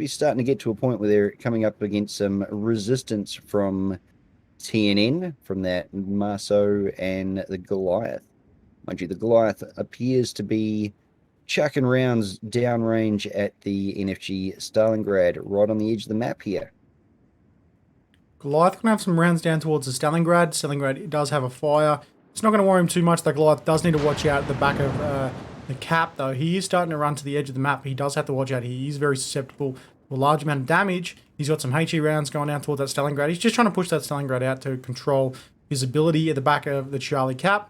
starting to get to a point where they're coming up against some resistance from TNN, from that Marceau and the Goliath. Mind you, the Goliath appears to be chucking rounds downrange at the NFG Stalingrad, right on the edge of the map here. Goliath can have some rounds down towards the Stalingrad. Stalingrad does have a fire. It's not going to worry him too much. The Goliath does need to watch out at the back of the cap, though. He is starting to run to the edge of the map. He does have to watch out. He is very susceptible to a large amount of damage. He's got some HE rounds going down towards that Stalingrad. He's just trying to push that Stalingrad out to control visibility at the back of the Charlie cap.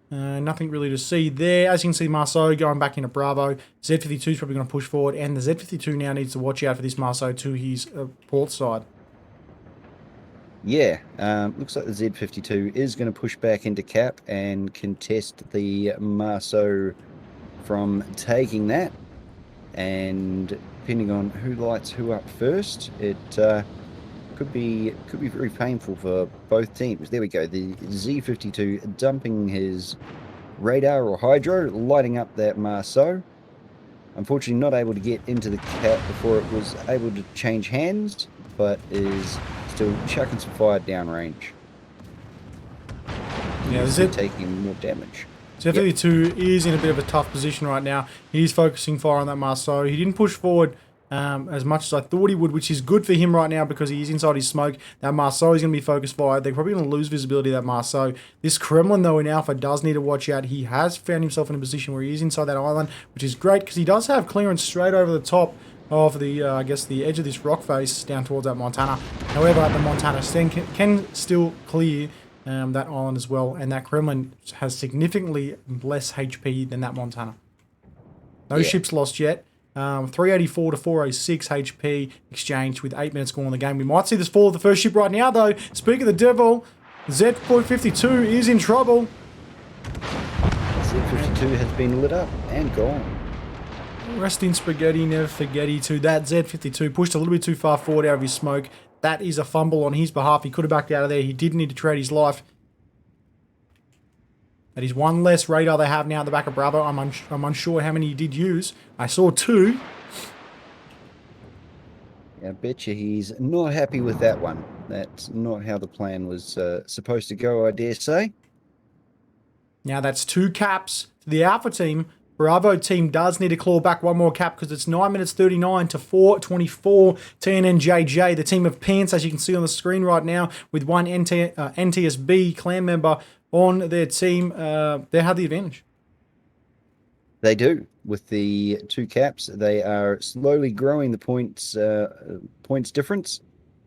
Nothing really to see there. As you can see, Marceau going back into Bravo. Z52 is probably going to push forward, and the Z52 now needs to watch out for this Marceau to his port side. Yeah, looks like the Z52 is going to push back into cap and contest the Marceau from taking that. And depending on who lights who up first, it could be very painful for both teams. There we go. The Z52 dumping his radar or hydro, lighting up that Marceau. Unfortunately, not able to get into the cap before it was able to change hands, but is still chucking some fire downrange. Yeah, is it taking more damage? Z52 is in a bit of a tough position right now. He's focusing fire on that Marceau. He didn't push forward as much as I thought he would, which is good for him right now because he is inside his smoke. That Marceau is going to be focused fire. They're probably going to lose visibility of that Marceau. This Kremlin, though, in Alpha does need to watch out. He has found himself in a position where he is inside that island, which is great because he does have clearance straight over the top of the, I guess, the edge of this rock face down towards that Montana. However, the Montana can still clear that island as well, and that Kremlin has significantly less HP than that Montana. No ships lost yet. 384 to 406 HP exchanged with 8 minutes gone in the game. We might see this fall of the first ship right now, though. Speaking of the devil, Z52 is in trouble. Z52 has been lit up and gone. Rest in spaghetti, never forgetty to that Z52. Pushed a little bit too far forward out of his smoke. That is a fumble on his behalf. He could have backed out of there. He did need to trade his life. That is one less radar they have now at the back of Bravo. I'm unsure how many he did use. I saw 2. I bet you he's not happy with that one. That's not how the plan was supposed to go, I dare say. Now that's 2 caps to the Alpha team. Bravo team does need to claw back one more cap because it's 9 minutes 39 to 4:24. TNNJJ, the team of Pants, as you can see on the screen right now, with one NTSB clan member on their team. They have the advantage. They do. With the 2 caps, they are slowly growing the points difference,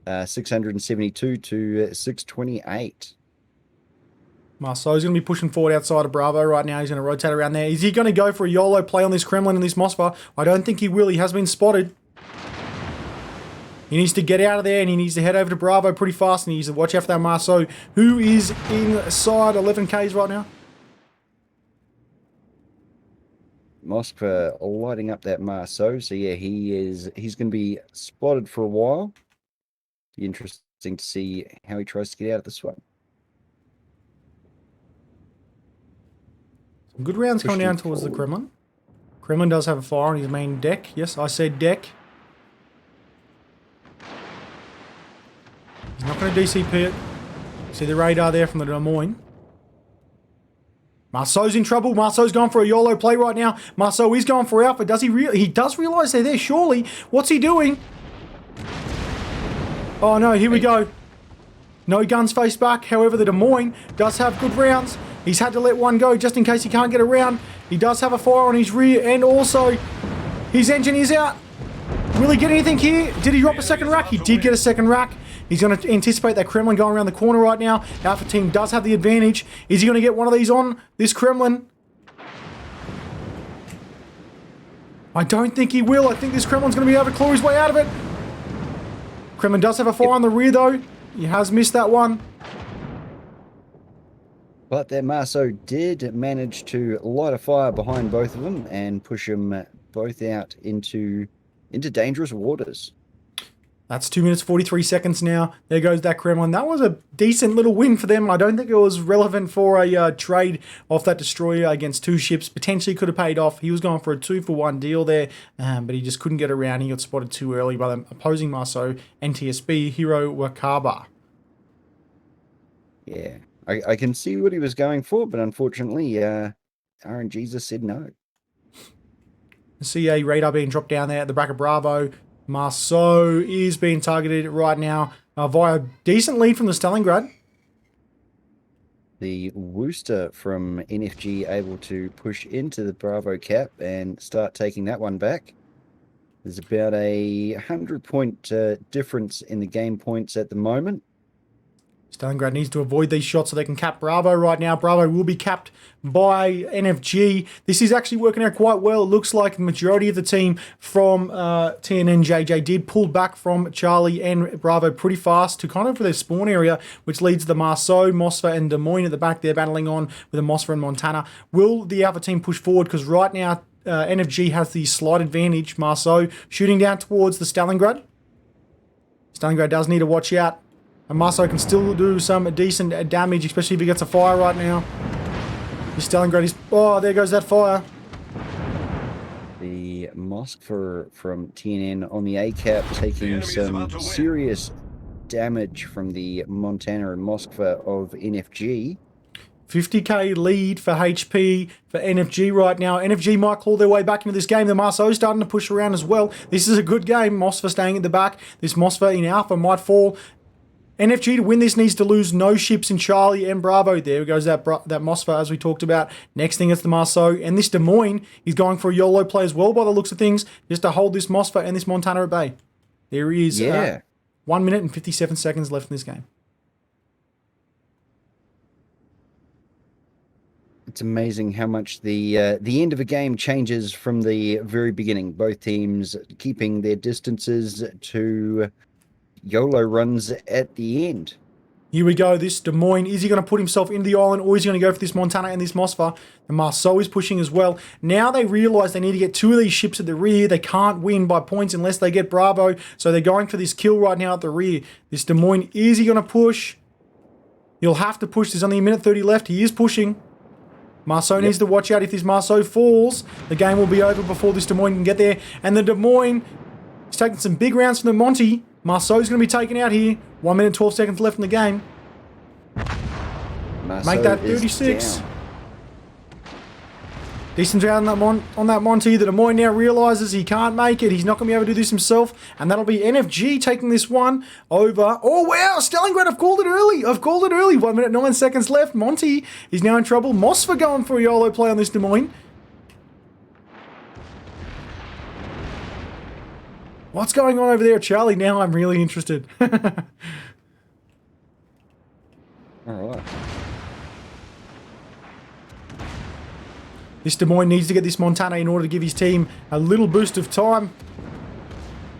672 to 628. Marceau's going to be pushing forward outside of Bravo right now. He's going to rotate around there. Is he going to go for a YOLO play on this Kremlin and this Moskva? I don't think he will. He has been spotted. He needs to get out of there and he needs to head over to Bravo pretty fast, and he needs to watch out for that Marceau, who is inside 11Ks right now. Moskva lighting up that Marceau. So yeah, he's going to be spotted for a while. Be interesting to see how he tries to get out of this one. Some good rounds coming down towards the Kremlin. Kremlin does have a fire on his main deck. Yes, I said deck. He's not going to DCP it. See the radar there from the Des Moines. Marceau's in trouble. Marceau's going for a YOLO play right now. Marceau is going for Alpha. Does he does realise they're there, surely. What's he doing? Oh no, here we go. No guns face back. However, the Des Moines does have good rounds. He's had to let one go just in case he can't get around. He does have a fire on his rear, and also his engine is out. Will he get anything here? Did he drop a second rack? He did get a second rack. He's going to anticipate that Kremlin going around the corner right now. Alpha team does have the advantage. Is he going to get one of these on this Kremlin? I don't think he will. I think this Kremlin's going to be able to claw his way out of it. Kremlin does have a fire on the rear, though. He has missed that one. But that Marceau did manage to light a fire behind both of them and push them both out into dangerous waters. That's 2 minutes 43 seconds now. There goes that Kremlin. That was a decent little win for them. I don't think it was relevant for a trade off that destroyer against two ships. Potentially could have paid off. He was going for a 2-for-1 deal there, but he just couldn't get around. He got spotted too early by the opposing Marceau NTSB Hero Wakaba. Yeah, I can see what he was going for, but unfortunately, RNG just said no. CA radar being dropped down there at the back of Bravo. Marceau is being targeted right now via a decent lead from the Stalingrad. The Worcester from NFG able to push into the Bravo cap and start taking that one back. There's about a 100-point difference in the game points at the moment. Stalingrad needs to avoid these shots so they can cap Bravo right now. Bravo will be capped by NFG. This is actually working out quite well. It looks like the majority of the team from TNN JJ did pull back from Charlie and Bravo pretty fast to kind of their spawn area, which leads the Marceau, Mosfa, and Des Moines at the back. They're battling on with the Mosfa and Montana. Will the other team push forward? Because right now, NFG has the slight advantage. Marceau shooting down towards the Stalingrad. Stalingrad does need to watch out. And Marceau can still do some decent damage, especially if he gets a fire right now. He's Stalingrad is... Oh, there goes that fire. The Moskva from TNN on the A-cap taking some serious damage from the Montana and Moskva of NFG. 50k lead for HP for NFG right now. NFG might claw their way back into this game. The Marceau's starting to push around as well. This is a good game. Mosfa staying at the back. This Mosfa in Alpha might fall. NFG to win this needs to lose no ships in Charlie and Bravo. There goes that Mosfa as we talked about. Next thing it's the Marceau. And this Des Moines is going for a YOLO play as well by the looks of things, just to hold this Mosfa and this Montana at bay. There is 1 minute and 57 seconds left in this game. It's amazing how much the end of a game changes from the very beginning. Both teams keeping their distances to YOLO runs at the end. Here we go, this Des Moines. Is he going to put himself into the island, or is he going to go for this Montana and this Mosfa? The Marceau is pushing as well. Now they realise they need to get two of these ships at the rear. They can't win by points unless they get Bravo. So they're going for this kill right now at the rear. This Des Moines, is he going to push? He'll have to push. There's only a minute 30 left. He is pushing. Marceau needs to watch out. If this Marceau falls, the game will be over before this Des Moines can get there. And the Des Moines is taking some big rounds from the Monty. Marceau's going to be taken out here. 1 minute, 12 seconds left in the game. Marceau make that 36. Decent round on that Monty. The Des Moines now realises he can't make it. He's not going to be able to do this himself. And that'll be NFG taking this one over. Oh, wow. Stalingrad, I've called it early. 1 minute, 9 seconds left. Monty is now in trouble. Mosfa going for a YOLO play on this Des Moines. What's going on over there, Charlie? Now I'm really interested. All right. This Des Moines needs to get this Montana in order to give his team a little boost of time.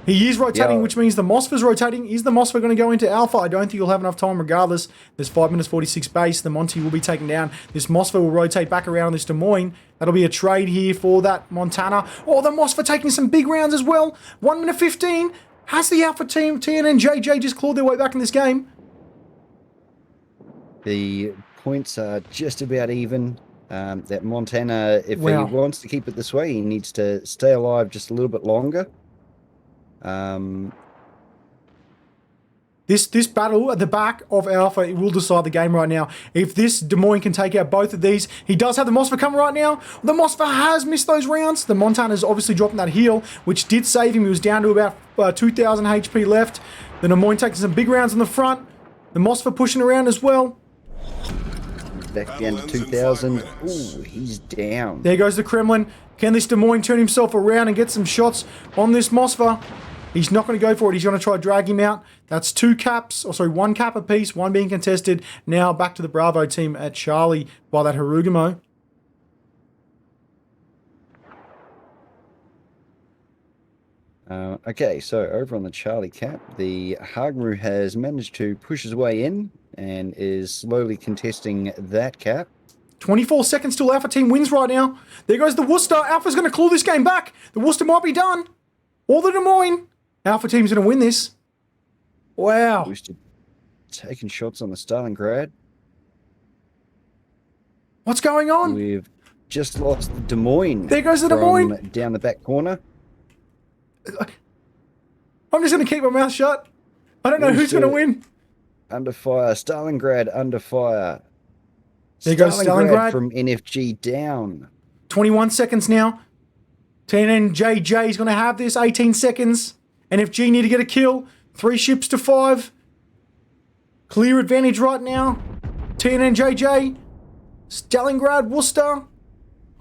He is rotating, Yeah. which means the Mossfer's rotating. Is the Mossfer going to go into Alpha? I don't think he'll have enough time regardless. There's 5 minutes 46 base. The Monty will be taken down. This Mossfer will rotate back around this Des Moines. That'll be a trade here for that Montana. Oh, the Mossfer taking some big rounds as well. 1 minute 15. Has the Alpha team, TN and JJ, just clawed their way back in this game? The points are just about even. That Montana, if he wants to keep it this way, he needs to stay alive just a little bit longer. This battle at the back of Alpha, it will decide the game right now. If this Des Moines can take out both of these, he does have the Mossfer coming right now. The Mossfer has missed those rounds. The Montana's obviously dropping that heal, which did save him. He was down to about 2,000 HP left. The Des Moines taking some big rounds in the front. The Mossfer pushing around as well. Back down to 2,000. Ooh, he's down. There goes the Kremlin. Can this Des Moines turn himself around and get some shots on this Mossfer? He's not going to go for it. He's going to try to drag him out. That's 2 caps, or sorry, 1 cap apiece, 1 being contested. Now back to the Bravo team at Charlie by that Harugamo. Okay, so over on the Charlie cap, the Hagmu has managed to push his way in and is slowly contesting that cap. 24 seconds till Alpha team wins right now. There goes the Worcester. Alpha's going to claw this game back. The Worcester might be done. Or the Des Moines. Alpha team's going to win this. Wow. Worcester taking shots on the Stalingrad. What's going on? We've just lost the Des Moines. There goes the Des Moines. Down the back corner. I'm just going to keep my mouth shut. I don't know who's going to win. Under fire. Stalingrad under fire. There goes Stalingrad. From NFG down. 21 seconds now. TNNJJ is going to have this. 18 seconds. NFG need to get a kill. 3 ships to 5. Clear advantage right now. TNNJJ. Stalingrad, Worcester.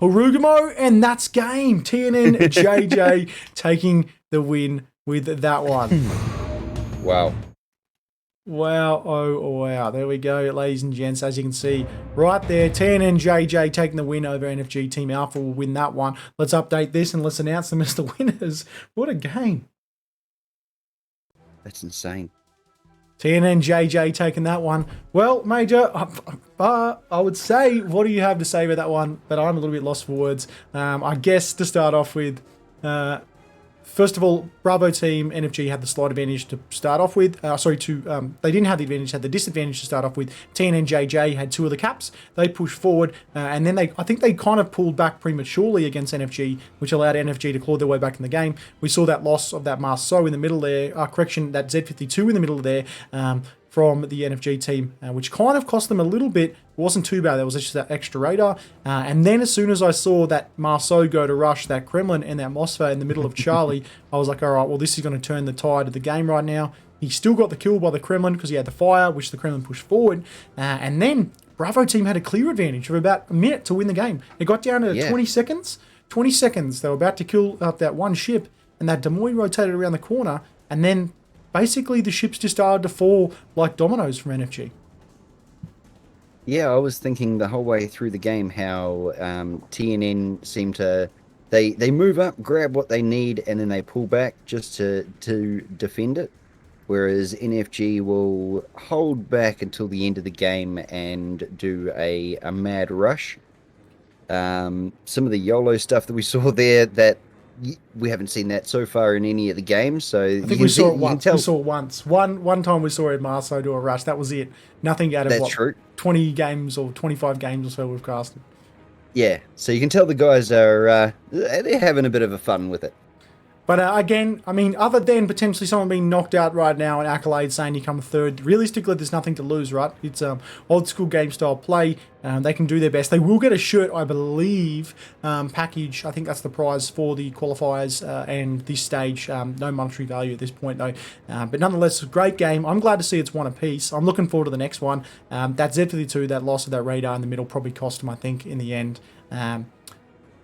Harugamo, and that's game. TNNJJ taking the win with that one. Wow. Wow, oh wow. There we go, ladies and gents. As you can see, right there, TNNJJ taking the win over NFG. Team Alpha will win that one. Let's update this and let's announce them as the winners. What a game. That's insane. TNNJJ taking that one. Well, Major, I would say, what do you have to say about that one? But I'm a little bit lost for words. I guess to start off with, first of all, Bravo team, NFG had the slight advantage to start off with. They didn't have the advantage, had the disadvantage to start off with. TNNJJ had 2 of the caps. They pushed forward, and then I think they kind of pulled back prematurely against NFG, which allowed NFG to claw their way back in the game. We saw that loss of that Marceau in the middle there, that Z52 in the middle there, from the NFG team, which kind of cost them a little bit. It wasn't too bad. There was just that extra radar. And then as soon as I saw that Marceau go to rush that Kremlin and that Mossfer in the middle of Charlie, I was like, all right, well, this is going to turn the tide of the game right now. He still got the kill by the Kremlin because he had the fire, which the Kremlin pushed forward. And then Bravo team had a clear advantage of about a minute to win the game. It got down to 20 seconds. 20 seconds. They were about to kill up that one ship, and that Des Moines rotated around the corner, and then basically the ships just started to fall like dominoes from NFG. Yeah, I was thinking the whole way through the game how TNN seem to they move up, grab what they need, and then they pull back just to defend it. Whereas NFG will hold back until the end of the game and do a mad rush. Some of the YOLO stuff that we saw there, that we haven't seen that so far in any of the games. So I think we saw it once. We saw it once. One time we saw Ed Marceau do a rush. That was it. Nothing out of 20 games or 25 games or so we've casted. Yeah, so you can tell the guys are they're having a bit of a fun with it. But again, I mean, other than potentially someone being knocked out right now and Accolade saying you come third, realistically, there's nothing to lose, right? It's old school game style play. They can do their best. They will get a shirt, I believe, package. I think that's the prize for the qualifiers and this stage. No monetary value at this point, though. But nonetheless, a great game. I'm glad to see it's one apiece. I'm looking forward to the next one. That Z52, that loss of that radar in the middle probably cost them, I think, in the end.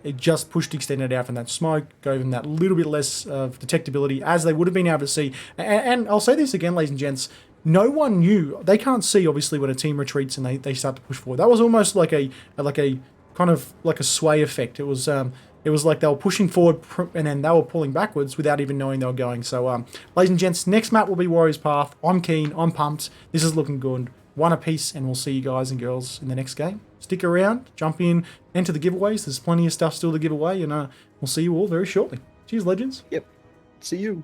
It just pushed extended out from that smoke, gave them that little bit less of detectability as they would have been able to see. And I'll say this again, ladies and gents, no one knew. They can't see, obviously, when a team retreats and they start to push forward. That was almost like a kind of like a sway effect. It was it was like they were pushing forward and then they were pulling backwards without even knowing they were going. So, ladies and gents, next map will be Warriors Path. I'm keen. I'm pumped. This is looking good. One apiece, and we'll see you guys and girls in the next game. Stick around, jump in, enter the giveaways. There's plenty of stuff still to give away, and we'll see you all very shortly. Cheers, legends. Yep. See you.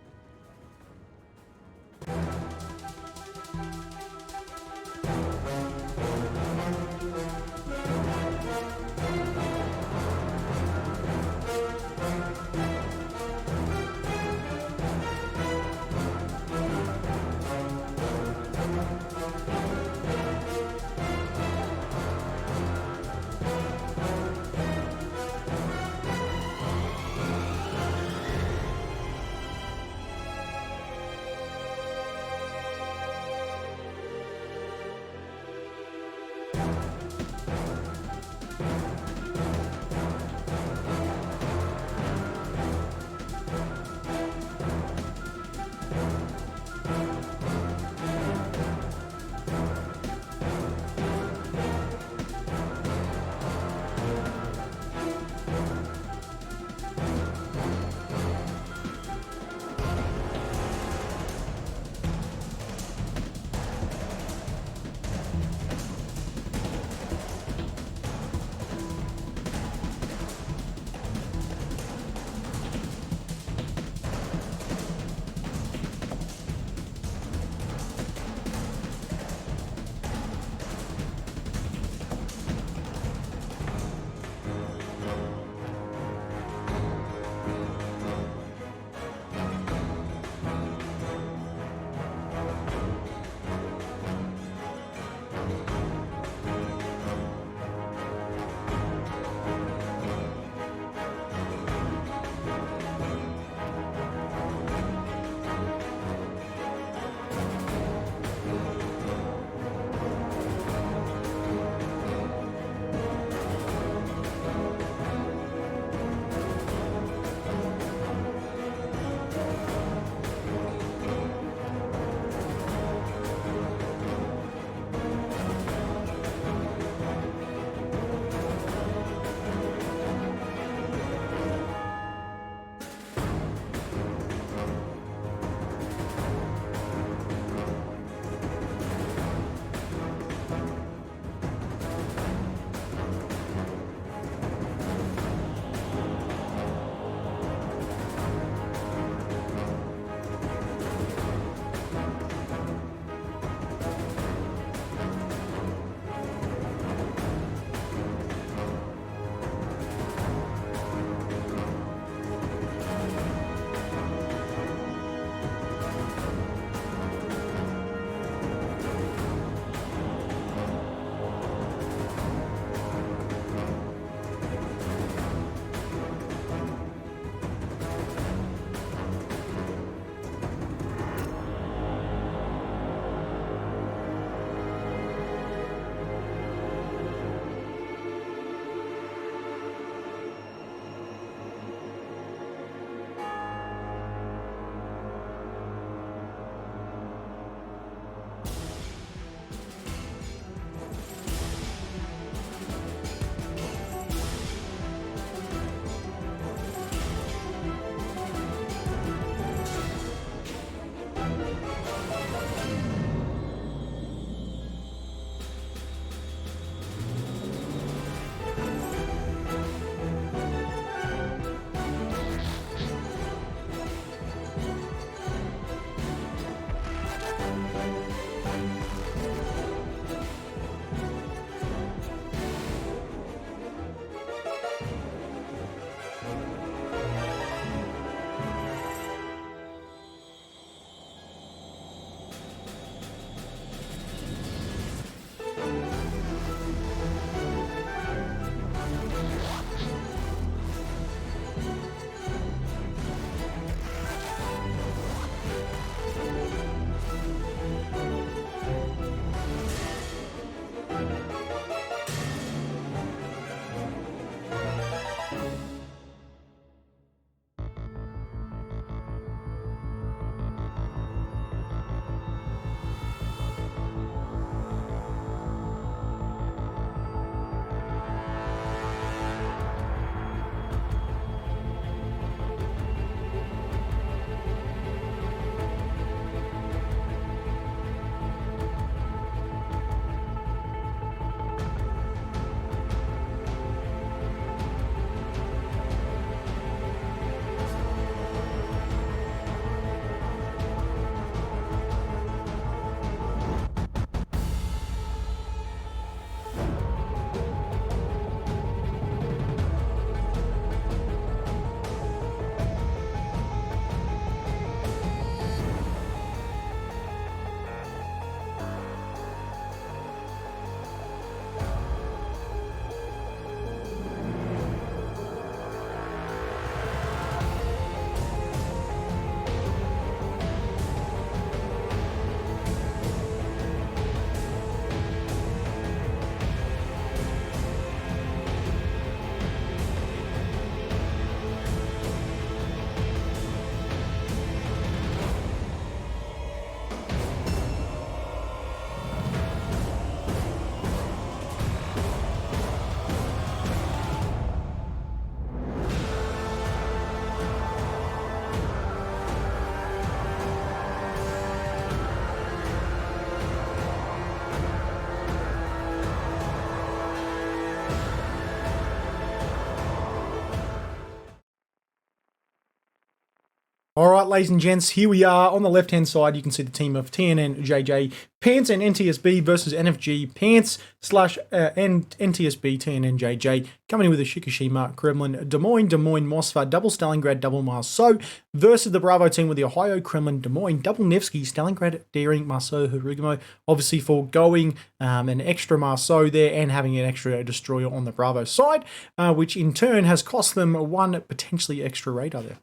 ladies and gents, here we are. On the left-hand side, you can see the team of TNN, JJ, Pants, and NTSB versus NFG, Pants and NTSB, TNN, JJ, coming in with a Shikishima, Kremlin, Des Moines, Moskva, double Stalingrad, double Marceau, versus the Bravo team with the Ohio, Kremlin, Des Moines, double Nevsky, Stalingrad, Daring, Marceau, Hirugamo, obviously for going an extra Marceau there and having an extra destroyer on the Bravo side, which in turn has cost them one potentially extra radar there.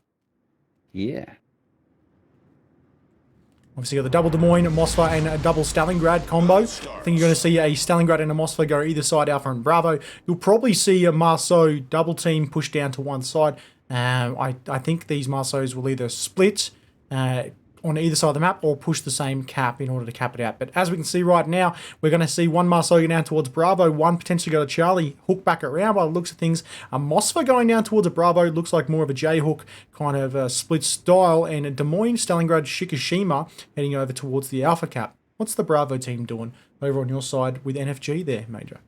Yeah. Obviously, you got the double Des Moines, Moskva, and a double Stalingrad combo. I think you're going to see a Stalingrad and a Moskva go either side, Alpha and Bravo. You'll probably see a Marceau double team push down to one side. I think these Marceaus will either split on either side of the map or push the same cap in order to cap it out. But as we can see right now, we're going to see one Marceau go down towards Bravo, one potentially go to Charlie, hook back around by the looks of things. A Moskva going down towards a Bravo, looks like more of a J-hook kind of split style, and a Des Moines, Stalingrad, Shikishima heading over towards the Alpha cap. What's the Bravo team doing over on your side with NFG there, Major?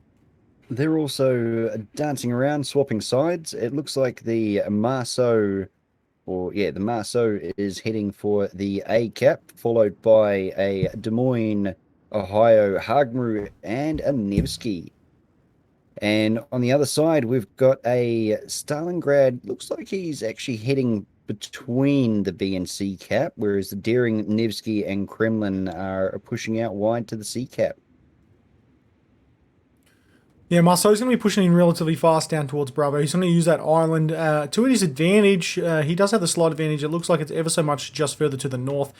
They're also dancing around, swapping sides. It looks like the Marceau... the Marceau is heading for the A cap, followed by a Des Moines, Ohio, Hagmu, and a Nevsky. And on the other side, we've got a Stalingrad. Looks like he's actually heading between the B and C cap, whereas the Daring, Nevsky, and Kremlin are pushing out wide to the C cap. Yeah, Marceau's going to be pushing in relatively fast down towards Bravo. He's going to use that island to his advantage. He does have the slight advantage. It looks like it's ever so much just further to the north,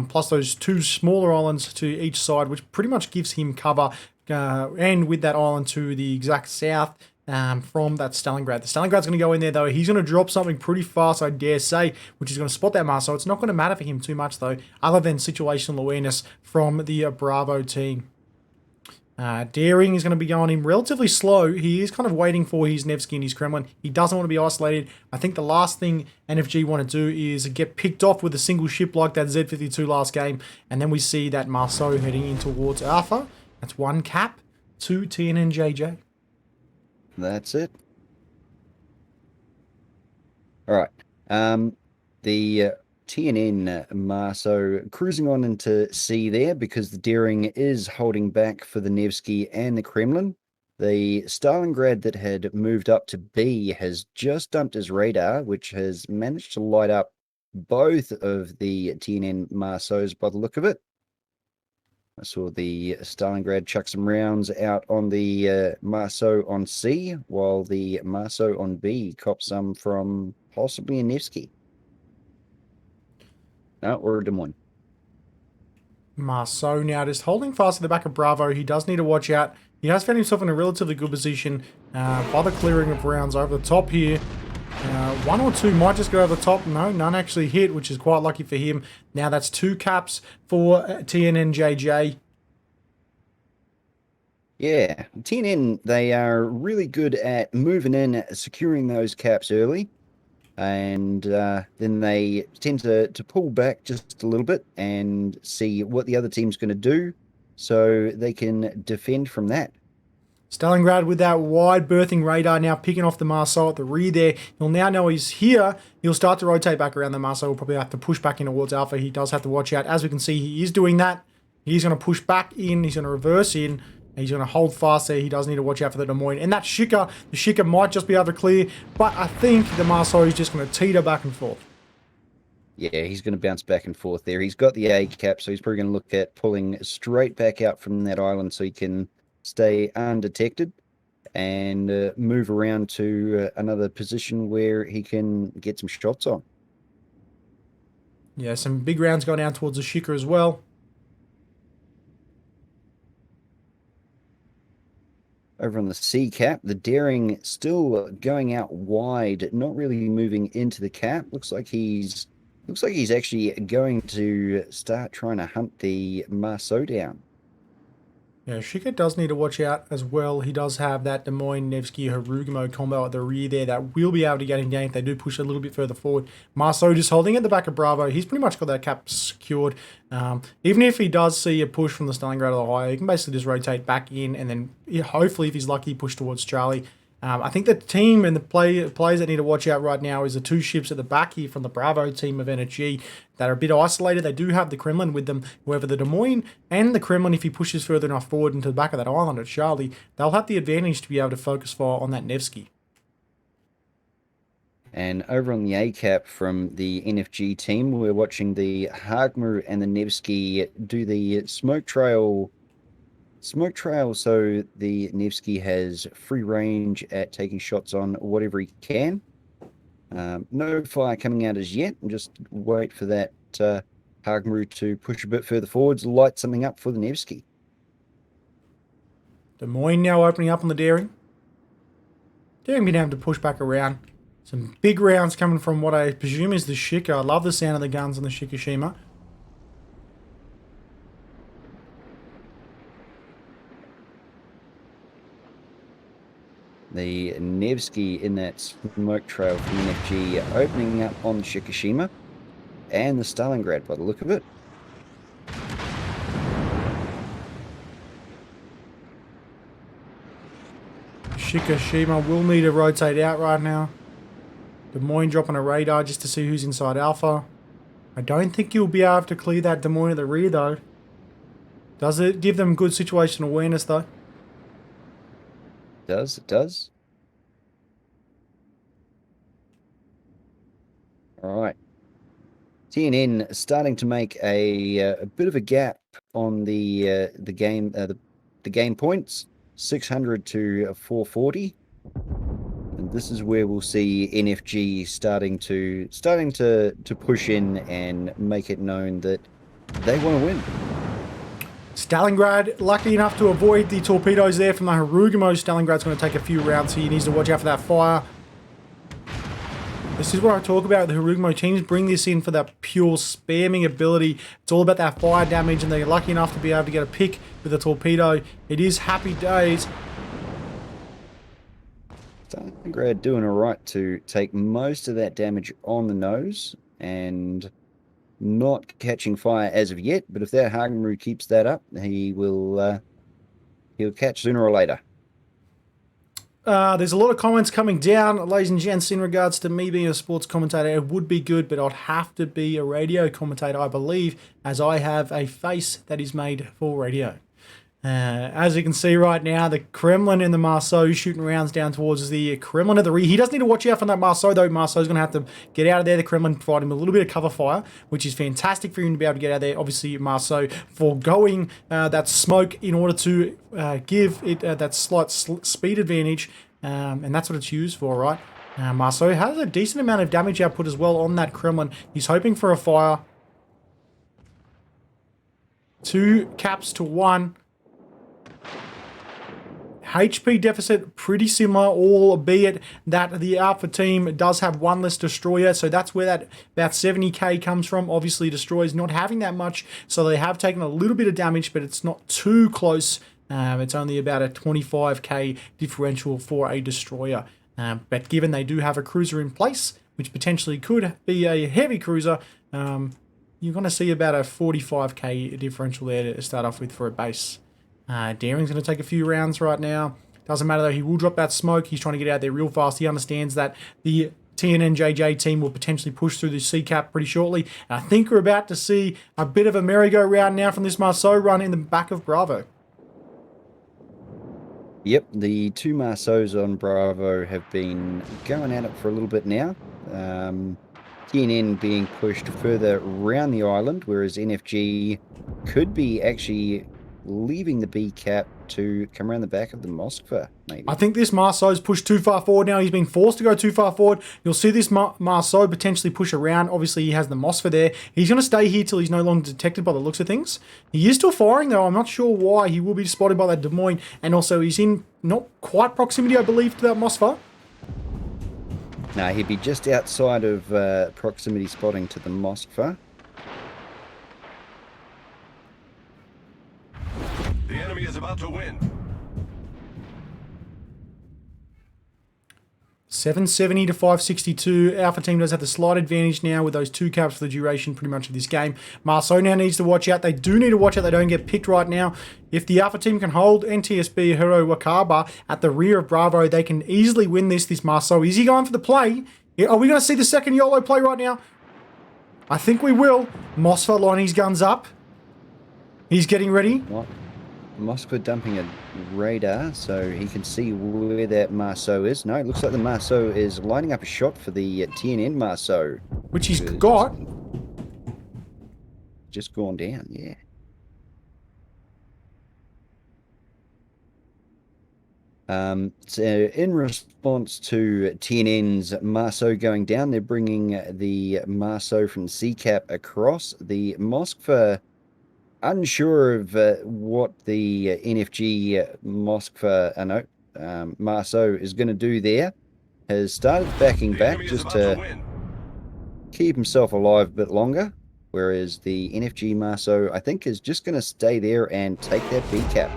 plus those two smaller islands to each side, which pretty much gives him cover. And with that island to the exact south from that Stalingrad. The Stalingrad's going to go in there, though. He's going to drop something pretty fast, I dare say, which is going to spot that Marceau. It's not going to matter for him too much, though, other than situational awareness from the Bravo team. Daring is going to be going in relatively slow. He is kind of waiting for his Nevsky and his Kremlin. He doesn't want to be isolated. I think the last thing NFG want to do is get picked off with a single ship like that Z-52 last game. And then we see that Marceau heading in towards Alpha. That's one cap, two TNNJJ. That's it. All right. The TNN Marceau cruising on into C there because the Daring is holding back for the Nevsky and the Kremlin. The Stalingrad that had moved up to B has just dumped his radar, which has managed to light up both of the TNN Marceaus by the look of it. I saw the Stalingrad chuck some rounds out on the Marceau on C, while the Marceau on B copped some from possibly a Nevsky. Or Des Moines. Marceau now just holding fast at the back of Bravo. He does need to watch out. He has found himself in a relatively good position by the clearing of rounds over the top here. One or two might just go over the top. No, none actually hit, which is quite lucky for him. Now that's two caps for TNNJJ. Yeah, TNN, they are really good at moving in, securing those caps early. And then they tend to pull back just a little bit and see what the other team's going to do so they can defend from that. Stalingrad with that wide berthing radar now picking off the Marceau at the rear there. He'll now know he's here. He'll start to rotate back around the Marceau. He'll probably have to push back in towards Alpha. He does have to watch out. As we can see, he is doing that. He's going to push back in. He's going to reverse in. He's going to hold fast there. He does need to watch out for the Des Moines. And that Shika, the Shika might just be able to clear, but I think the Marceau is just going to teeter back and forth. Yeah, he's going to bounce back and forth there. He's got the A cap, so he's probably going to look at pulling straight back out from that island so he can stay undetected and move around to another position where he can get some shots on. Yeah, some big rounds going down towards the Shika as well. Over on the C cap, the Daring still going out wide, not really moving into the cap. Looks like he's actually going to start trying to hunt the Marceau down. Yeah, Shika does need to watch out as well. He does have that Des Moines, Nevsky, Hirugamo combo at the rear there that will be able to get him down if they do push a little bit further forward. Marceau just holding at the back of Bravo. He's pretty much got that cap secured. Even if he does see a push from the Stalingrad or the Ohio, he can basically just rotate back in and then hopefully, if he's lucky, push towards Charlie I think the team and the players that need to watch out right now is the two ships at the back here from the Bravo team of NHG that are a bit isolated. They do have the Kremlin with them. However, the Des Moines and the Kremlin, if he pushes further enough forward into the back of that island at Charlie, they'll have the advantage to be able to focus fire on that Nevsky. And over on the ACAP from the NFG team, we're watching the Hagmu and the Nevsky do the smoke trail. So the Nevsky has free range at taking shots on whatever he can. No fire coming out as yet. Just wait for that Hagmu to push a bit further forwards, light something up for the Nevsky. Des Moines now opening up on the Daring. Daring being able to push back around. Some big rounds coming from what I presume is the Shika. I love the sound of the guns on the Shikishima. The Nevsky in that smoke trail from NFG opening up on Shikishima and the Stalingrad by the look of it. Shikishima will need to rotate out right now. Des Moines dropping a radar just to see who's inside Alpha. I don't think you'll be able to clear that Des Moines at the rear though. Does it give them good situational awareness though? It does. All right. TNN starting to make a bit of a gap on the game points, 600 to 440. And this is where we'll see NFG starting to push in and make it known that they want to win. Stalingrad, lucky enough to avoid the torpedoes there from the Harugamo. Stalingrad's going to take a few rounds here. He needs to watch out for that fire. This is what I talk about. The Harugamo teams bring this in for that pure spamming ability. It's all about that fire damage, and they're lucky enough to be able to get a pick with a torpedo. It is happy days. Stalingrad doing all right to take most of that damage on the nose and not catching fire as of yet, but if that Hagenru keeps that up, he'll catch sooner or later. There's a lot of comments coming down, ladies and gents, in regards to me being a sports commentator. It would be good, but I'd have to be a radio commentator, I believe, as I have a face that is made for radio. As you can see right now, the Kremlin and the Marceau shooting rounds down towards the Kremlin at the rear. He does need to watch out for that Marceau, though. Marceau's going to have to get out of there. The Kremlin provide him a little bit of cover fire, which is fantastic for him to be able to get out of there. Obviously, Marceau foregoing that smoke in order to give it that slight speed advantage, and that's what it's used for, right? Marceau has a decent amount of damage output as well on that Kremlin. He's hoping for a fire. 2 caps to 1. HP deficit pretty similar, albeit that the Alpha team does have one less destroyer, so that's where that about 70k comes from. Obviously, destroyers not having that much, so they have taken a little bit of damage, but it's not too close. It's only about a 25k differential for a destroyer. But given they do have a cruiser in place, which potentially could be a heavy cruiser, you're going to see about a 45k differential there to start off with for a base. Daring's going to take a few rounds right now. Doesn't matter though, he will drop that smoke. He's trying to get out there real fast. He understands that the TNNJJ team will potentially push through the C-cap pretty shortly. And I think we're about to see a bit of a merry-go-round now from this Marceau run in the back of Bravo. Yep, the 2 Marceaus on Bravo have been going at it for a little bit now. TNN being pushed further around the island, whereas NFG could be actually leaving the B cap to come around the back of the Moskva, maybe. I think this Marceau's pushed too far forward now. He's been forced to go too far forward. You'll see this Marceau potentially push around. Obviously, he has the Moskva there. He's going to stay here till he's no longer detected by the looks of things. He is still firing, though. I'm not sure why. He will be spotted by that Des Moines. And also, he's in not quite proximity, I believe, to that Moskva. No, he'd be just outside of proximity spotting to the Moskva. The enemy is about to win. 770 to 562. Alpha team does have the slight advantage now with those 2 caps for the duration pretty much of this game. Marceau now needs to watch out. They do need to watch out they don't get picked right now. If the Alpha team can hold NTSB Hiro Wakaba at the rear of Bravo, they can easily win this Marceau. Is he going for the play? Are we going to see the second YOLO play right now? I think we will. Mosfa lining his guns up. He's getting ready. What? Mosca dumping a radar so he can see where that Marceau is. No, it looks like the Marceau is lining up a shot for the TNN Marceau. Which he's got. Just gone down, yeah. So in response to TNN's Marceau going down, they're bringing the Marceau from CCAP across. The Moskva, unsure of what the NFG Moskva, Marceau is going to do there, has started backing back just to keep himself alive a bit longer, whereas the NFG Marceau, I think, is just going to stay there and take that B cap.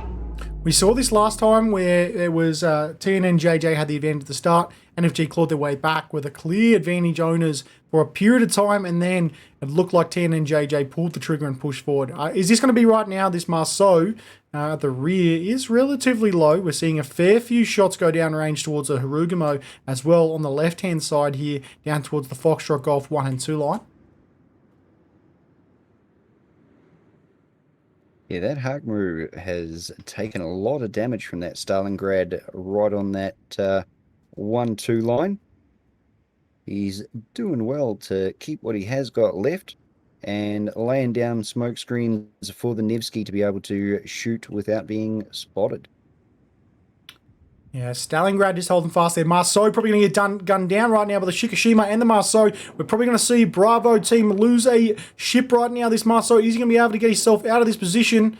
We saw this last time where it was TNN JJ had the advantage at the start. NFG clawed their way back with a clear advantage owners for a period of time, and then it looked like TNN JJ pulled the trigger and pushed forward. Is this going to be right now? This Marceau at the rear is relatively low. We're seeing a fair few shots go down range towards the Harugamo as well on the left-hand side here, down towards the Foxtrot Golf 1 and 2 line. Yeah, that Hagmu has taken a lot of damage from that Stalingrad right on that 1-2 line. He's doing well to keep what he has got left and laying down smoke screens for the Nevsky to be able to shoot without being spotted. Yeah, Stalingrad just holding fast there. Marceau probably going to get gunned down right now by the Shikishima and the Marceau. We're probably going to see Bravo team lose a ship right now. This Marceau, is he going to be able to get himself out of this position?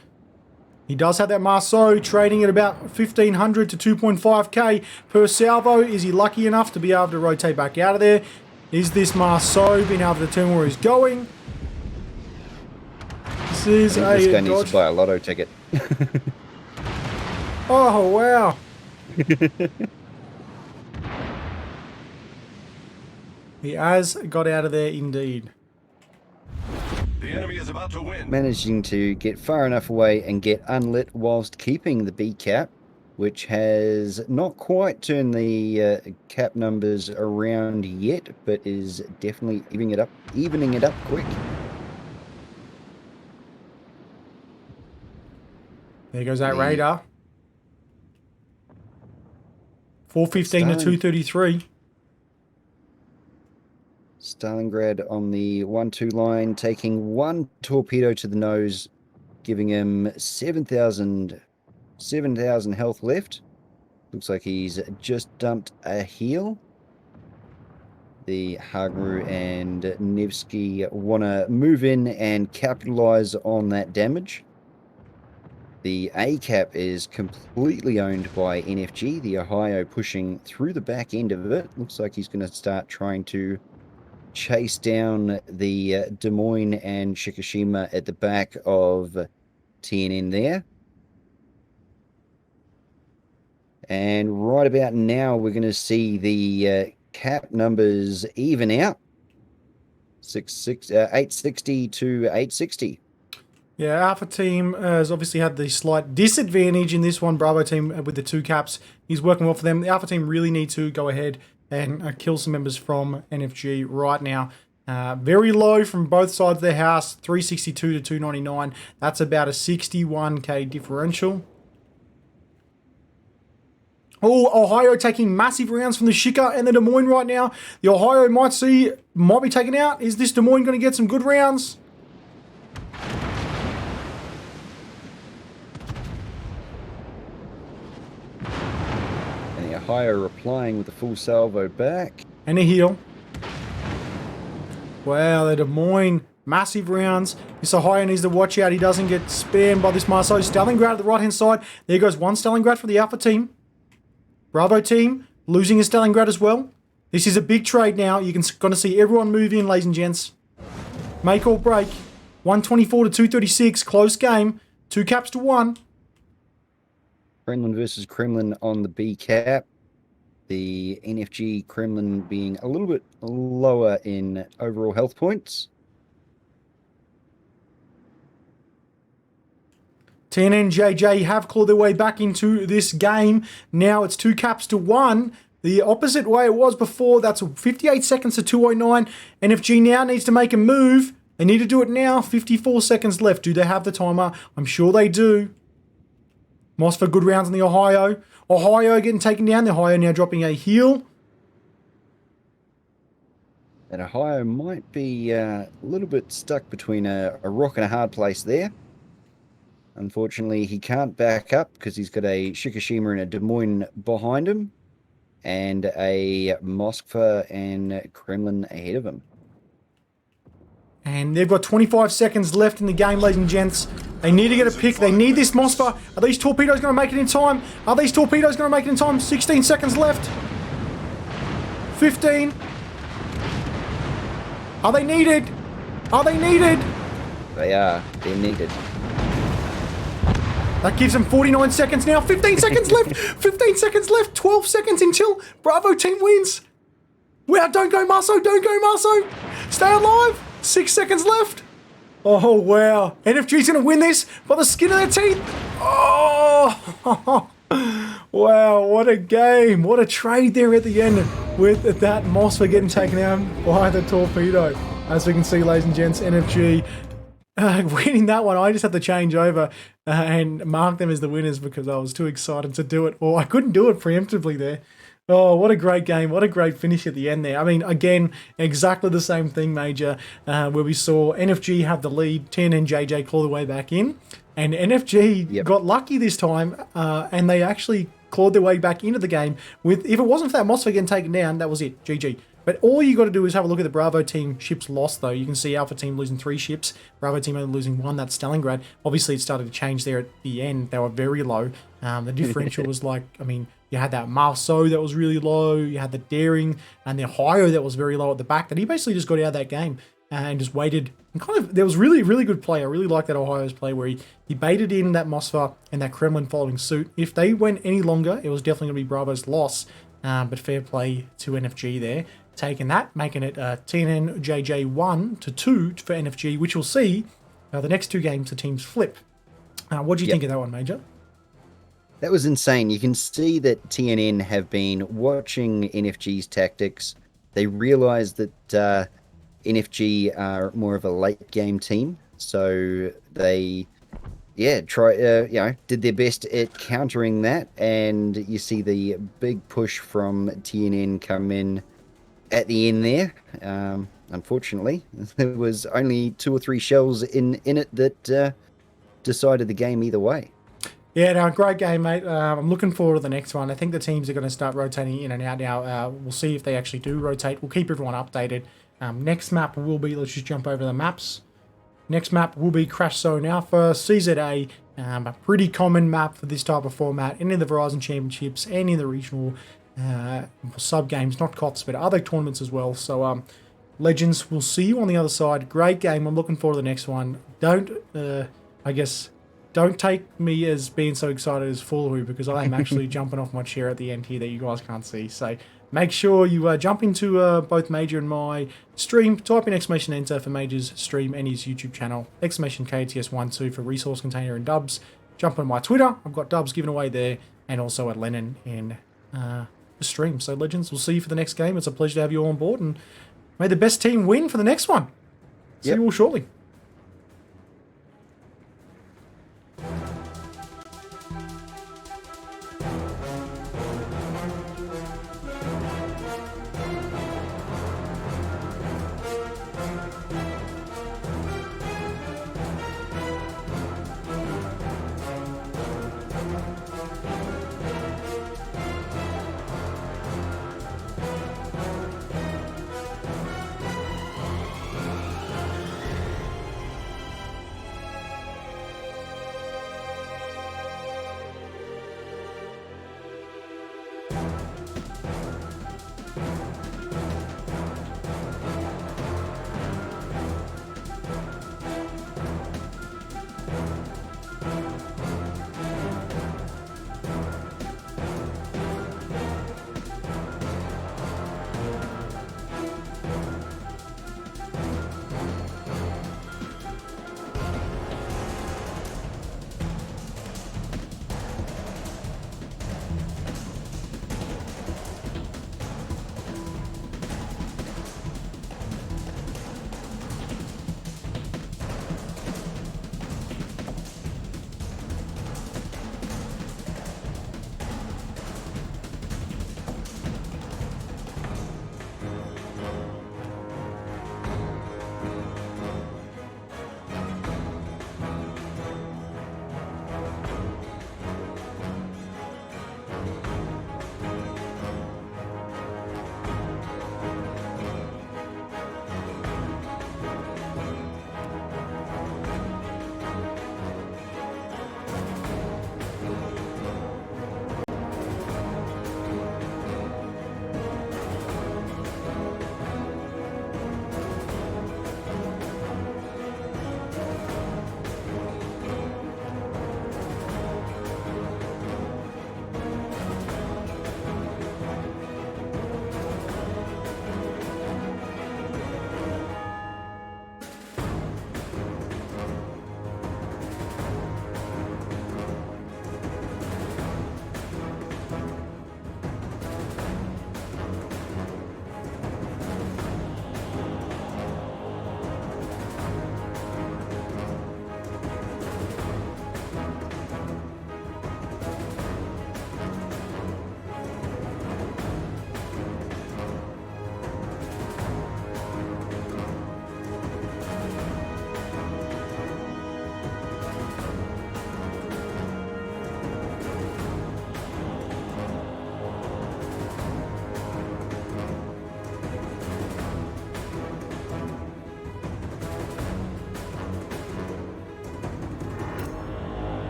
He does have that Marceau trading at about 1,500 to 2.5k per salvo. Is he lucky enough to be able to rotate back out of there? Is this Marceau being able to determine where he's going? This is this guy needs to buy a lotto ticket. Oh, wow. He has got out of there indeed. The enemy is about to win. Managing to get far enough away and get unlit whilst keeping the B cap, which has not quite turned the cap numbers around yet, but is definitely evening it up quick. There goes that radar. 415 to 233. Stalingrad on the 1-2 line, taking one torpedo to the nose, giving him 7,000 health left. Looks like he's just dumped a heal. The Hagru and Nevsky want to move in and capitalize on that damage. The A cap is completely owned by NFG. The Ohio pushing through the back end of it. Looks like he's going to start trying to chase down the Des Moines and Shikishima at the back of TNN there. And right about now, we're going to see the cap numbers even out. 860 to 860. Yeah, Alpha team has obviously had the slight disadvantage in this one. Bravo team with the 2 caps. He's working well for them. The Alpha team really need to go ahead and kill some members from NFG right now. Very low from both sides of their house, 362 to 299. That's about a 61k differential. Oh, Ohio taking massive rounds from the Shika and the Des Moines right now. The Ohio might be taken out. Is this Des Moines going to get some good rounds? Ohio replying with a full salvo back. And a heal. Wow, the Des Moines, massive rounds. This Ohio needs to watch out. He doesn't get spammed by this Marceau. Stalingrad at the right-hand side. There goes one Stalingrad for the Alpha team. Bravo team losing a Stalingrad as well. This is a big trade now. You're going to see everyone move in, ladies and gents. Make or break. 124 to 236. Close game. 2 caps to 1. Kremlin versus Kremlin on the B cap. the NFG Kremlin being a little bit lower in overall health points. TNN JJ have clawed their way back into this game. Now it's 2 caps to 1. The opposite way it was before. That's 58 seconds to 209. NFG now needs to make a move. They need to do it now. 54 seconds left. Do they have the timer? I'm sure they do. Moss for good rounds on the Ohio. Ohio getting taken down. The Ohio now dropping a heel. And Ohio might be a little bit stuck between a rock and a hard place there. Unfortunately, he can't back up because he's got a Shikishima and a Des Moines behind him, and a Moskva and Kremlin ahead of him. And they've got 25 seconds left in the game, ladies and gents. They need to get a pick. They need this Moskva. Are these torpedoes going to make it in time? Are these torpedoes going to make it in time? 16 seconds left. 15. Are they needed? Are they needed? They are. They're needed. That gives them 49 seconds now. 15 seconds left. 15 seconds left. 12 seconds until Bravo team wins. Wow, don't go Marso. Don't go Marso. Stay alive. 6 seconds left. Oh, wow. NFG's going to win this by the skin of their teeth. Oh, wow. What a game. What a trade there at the end with that Moskva getting taken out by the torpedo. As we can see, ladies and gents, NFG winning that one. I just had to change over and mark them as the winners because I was too excited to do it. Or I couldn't do it preemptively there. Oh, what a great game. What a great finish at the end there. I mean, again, exactly the same thing, Major, where we saw NFG have the lead, 10 and JJ claw the way back in. And NFG got lucky this time, and they actually clawed their way back into the game. With if it wasn't for that Moskva getting taken down, that was it. GG. But all you got to do is have a look at the Bravo team ships lost, though. You can see Alpha team losing 3 ships, Bravo team only losing 1. That's Stalingrad. Obviously, it started to change there at the end. They were very low. The differential was like, I mean, you had that Marceau that was really low. You had the Daring and the Ohio that was very low at the back. That he basically just got out of that game and just waited. And kind of, there was really, really good play. I really like that Ohio's play where he baited in that Moskva and that Kremlin following suit. If they went any longer, it was definitely going to be Bravo's loss. But fair play to NFG there. Taking that, making it TNN JJ 1 to 2 for NFG, which we'll see the next 2 games the teams flip. What do you think of that one, Major? That was insane. You can see that TNN have been watching NFG's tactics. They realize that NFG are more of a late game team, so they did their best at countering that, and you see the big push from TNN come in at the end there. Unfortunately, there was only 2 or 3 shells in it that decided the game either way. Yeah, no, great game, mate. I'm looking forward to the next one. I think the teams are going to start rotating in and out now. We'll see if they actually do rotate. We'll keep everyone updated. Next map will be, let's just jump over the maps. Next map will be Crash Zone Alpha, CZA, a pretty common map for this type of format, any of the Verizon Championships, any of the regional sub-games, not Kots, but other tournaments as well. So, Legends, we'll see you on the other side. Great game. I'm looking forward to the next one. Don't take me as being so excited as foolery because I am actually jumping off my chair at the end here that you guys can't see. So make sure you jump into both Major and my stream. Type in exclamation enter for Major's stream and his YouTube channel. Exclamation KTS12 for Resource Container and Dubs. Jump on my Twitter. I've got Dubs given away there and also at Lennon in the stream. So Legends, we'll see you for the next game. It's a pleasure to have you all on board and may the best team win for the next one. See you all shortly.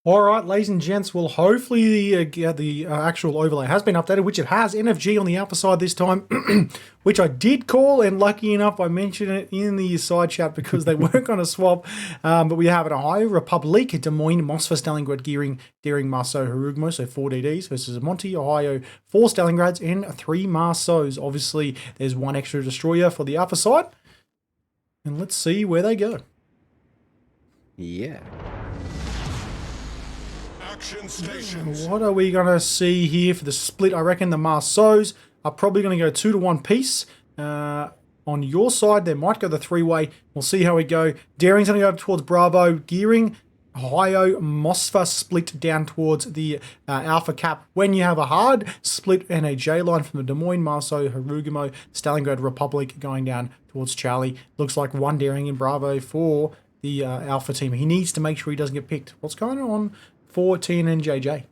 All right, ladies and gents, well, hopefully the actual overlay has been updated, which it has. NFG on the alpha side this time, which I did call, and lucky enough, I mentioned it in the side chat because they weren't going to swap. But we have an Ohio Republic, Des Moines, Mosfet, Stalingrad, Gearing, Daring, Marceau, Harugmo, so 4 DDs versus Monty, Ohio, 4 Stalingrads, and 3 Marceaus. Obviously, there's 1 extra destroyer for the alpha side. And let's see where they go. Yeah. Action stations. What are we going to see here for the split? I reckon the Marceaus are probably going to go 2-to-1 piece. On your side, they might go the 3-way. We'll see how we go. Daring's going to go up towards Bravo. Gearing, Ohio, Mosfa split down towards the Alpha Cap. When you have a hard split and a J line from the Des Moines, Marceau, Harugamo, Stalingrad, Republic going down towards Charlie. Looks like 1 Daring in Bravo for the Alpha team. He needs to make sure he doesn't get picked. What's going on for TNN JJ?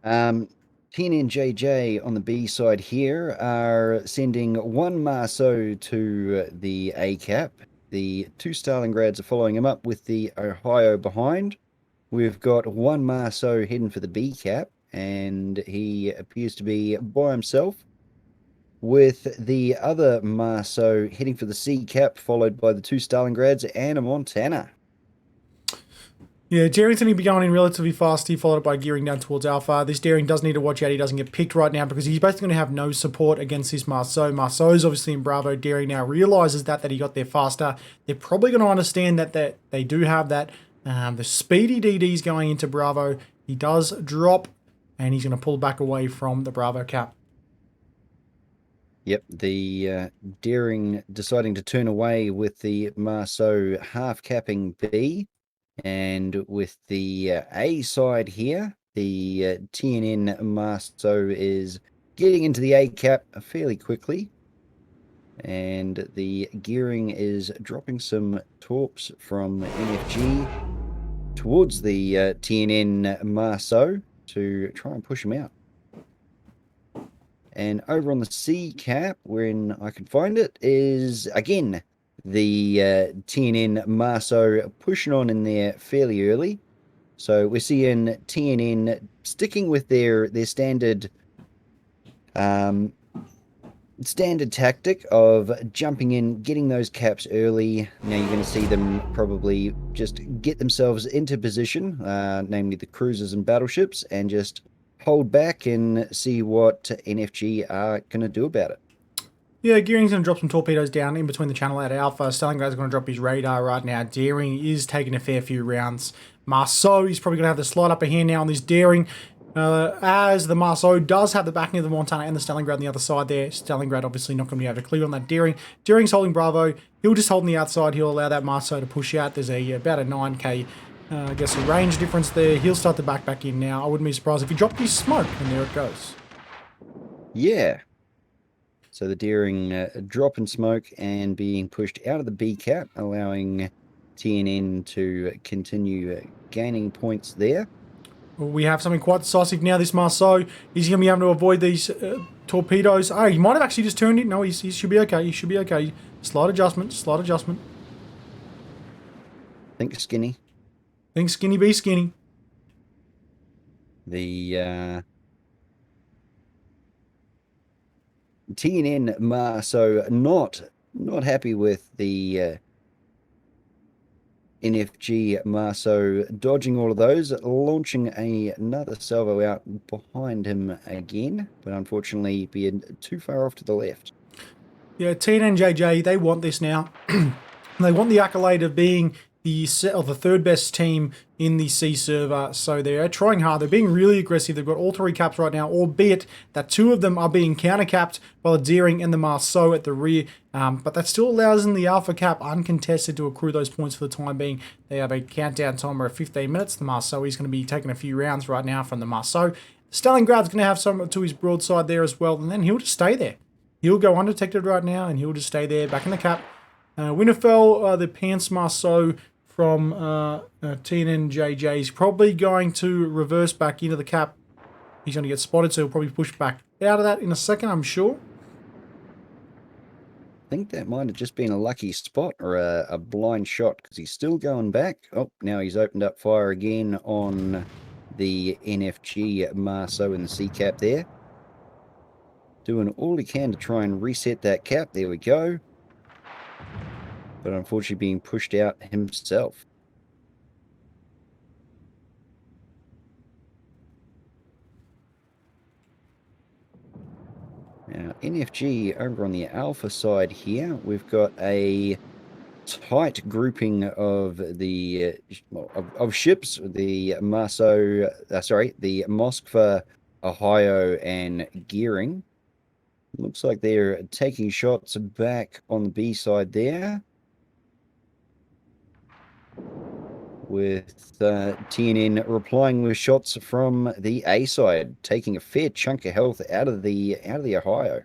TNN JJ on the B side here are sending 1 Marceau to the A cap. The 2 Stalingrads are following him up with the Ohio behind. We've got 1 Marceau heading for the B cap, and he appears to be by himself, with the other Marceau heading for the C cap, followed by the 2 Stalingrads and a Montana. Yeah, Daring's going to be going in relatively fast here, followed by Gearing down towards Alpha. This Daring does need to watch out he doesn't get picked right now because he's basically going to have no support against this Marceau. Marceau's obviously in Bravo. Daring now realizes that he got there faster. They're probably going to understand that they do have that. The speedy DD's going into Bravo. He does drop, and he's going to pull back away from the Bravo cap. Yep, the Daring deciding to turn away with the Marceau half capping B. And with the A side here, the TNN Marceau is getting into the A cap fairly quickly. And the Gearing is dropping some torps from NFG towards the TNN Marceau to try and push him out. And over on the C cap, when I can find it, is again the TNN Marceau pushing on in there fairly early. So we're seeing TNN sticking with their standard standard tactic of jumping in, getting those caps early. Now you're going to see them probably just get themselves into position, namely the cruisers and battleships, and just hold back and see what NFG are going to do about it. Yeah, Gearing's going to drop some torpedoes down in between the channel at Alpha. Stalingrad's going to drop his radar right now. Daring is taking a fair few rounds. Marceau is probably going to have the slight upper hand now on this Daring. As the Marceau does have the backing of the Montana and the Stalingrad on the other side there. Stalingrad obviously not going to be able to clear on that Daring. Daring's holding Bravo. He'll just hold on the outside. He'll allow that Marceau to push out. There's about a 9k, I guess, a range difference there. He'll start to back in now. I wouldn't be surprised if he dropped his smoke, and there it goes. Yeah. So the Daring dropping smoke and being pushed out of the B cap, allowing TNN to continue gaining points there. We have something quite decisive now. This Marceau, is he going to be able to avoid these torpedoes? Oh, he might have actually just turned it. No, he should be okay. He should be okay. Slight adjustment, slight adjustment. Think skinny. Think skinny be skinny. The TNN Marceau not happy with the NFG Marceau dodging all of those, launching another salvo out behind him again, but unfortunately being too far off to the left. Yeah, TNN JJ, they want this now. They want the accolade of being the third best team in the C server, so they're trying hard. They're being really aggressive. They've got all 3 caps right now, albeit that 2 of them are being counter-capped by the Deering and the Marceau at the rear, but that still allows them the Alpha cap uncontested to accrue those points for the time being. They have a countdown timer of 15 minutes. The Marceau is going to be taking a few rounds right now from the Marceau. Stalingrad's going to have some to his broadside there as well, and then he'll just stay there. He'll go undetected right now, and he'll just stay there, back in the cap. Winterfell, the Pants Marceau from TNNJJ is probably going to reverse back into the cap. He's going to get spotted, so he'll probably push back out of that in a second, I'm sure. I think that might have just been a lucky spot or a blind shot, because he's still going back. Oh, now he's opened up fire again on the NFG Marceau in the C cap there. Doing all he can to try and reset that cap. There we go. But unfortunately being pushed out himself. Now, NFG over on the Alpha side here, we've got a tight grouping of the of ships. The Marceau, the Moskva, Ohio, and Gearing. Looks like they're taking shots back on the B side there, with TNN replying with shots from the A side, taking a fair chunk of health out of the Ohio.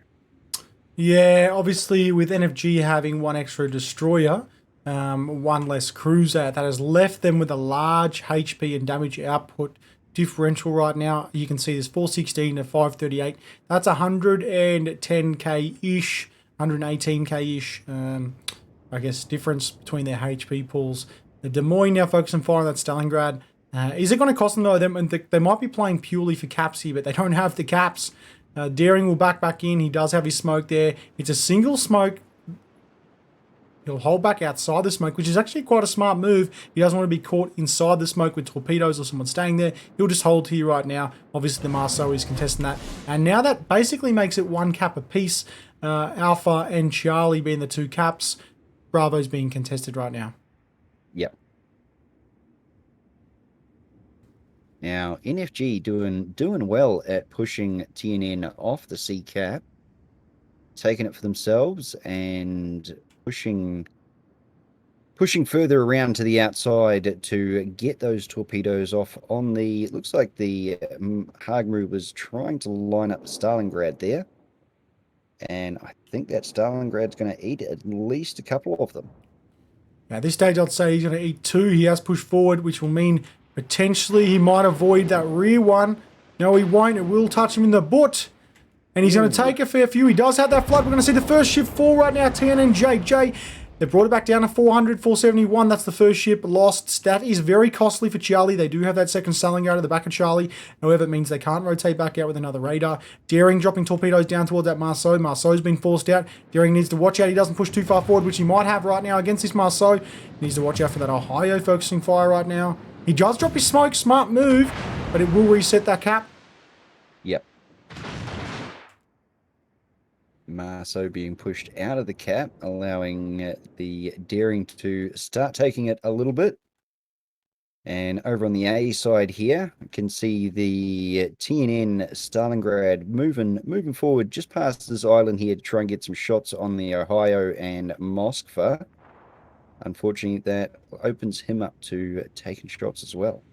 Yeah, obviously with NFG having 1 extra destroyer, 1 less cruiser, that has left them with a large HP and damage output differential right now. You can see there's 416 to 538. That's 110k-ish, 118k-ish, I guess, difference between their HP pools. The Des Moines now focusing fire on that Stalingrad. Is it going to cost them, though? They might be playing purely for caps here, but they don't have the caps. Deering will back in. He does have his smoke there. It's a single smoke. He'll hold back outside the smoke, which is actually quite a smart move. He doesn't want to be caught inside the smoke with torpedoes or someone staying there. He'll just hold here right now. Obviously, the Marceau is contesting that. And now that basically makes it 1 cap apiece. Alpha and Charlie being the 2 caps. Bravo's being contested right now. Yep. Now, NFG doing well at pushing TNN off the C cap, taking it for themselves and pushing further around to the outside to get those torpedoes off on the... Looks like the Hagmu was trying to line up Stalingrad there. And I think that Stalingrad's going to eat at least a couple of them. At this stage, I'd say he's going to eat 2. He has pushed forward, which will mean potentially he might avoid that rear one. No, he won't. It will touch him in the butt. And he's going to take a fair few. He does have that flood. We're going to see the first ship fall right now. TNNJJ. They brought it back down to 400, 471. That's the first ship lost. That is very costly for Charlie. They do have that second Stalingrad at the back of Charlie. However, it means they can't rotate back out with another radar. Deering dropping torpedoes down towards that Marceau. Marceau's been forced out. Deering needs to watch out. He doesn't push too far forward, which he might have right now against this Marceau. He needs to watch out for that Ohio focusing fire right now. He does drop his smoke. Smart move, but it will reset that cap. Yep. Marceau being pushed out of the cap, allowing the Deering to start taking it a little bit. And over on the A side here, you can see the TNN Stalingrad moving forward just past this island here to try and get some shots on the Ohio and Moskva. Unfortunately, that opens him up to taking shots as well.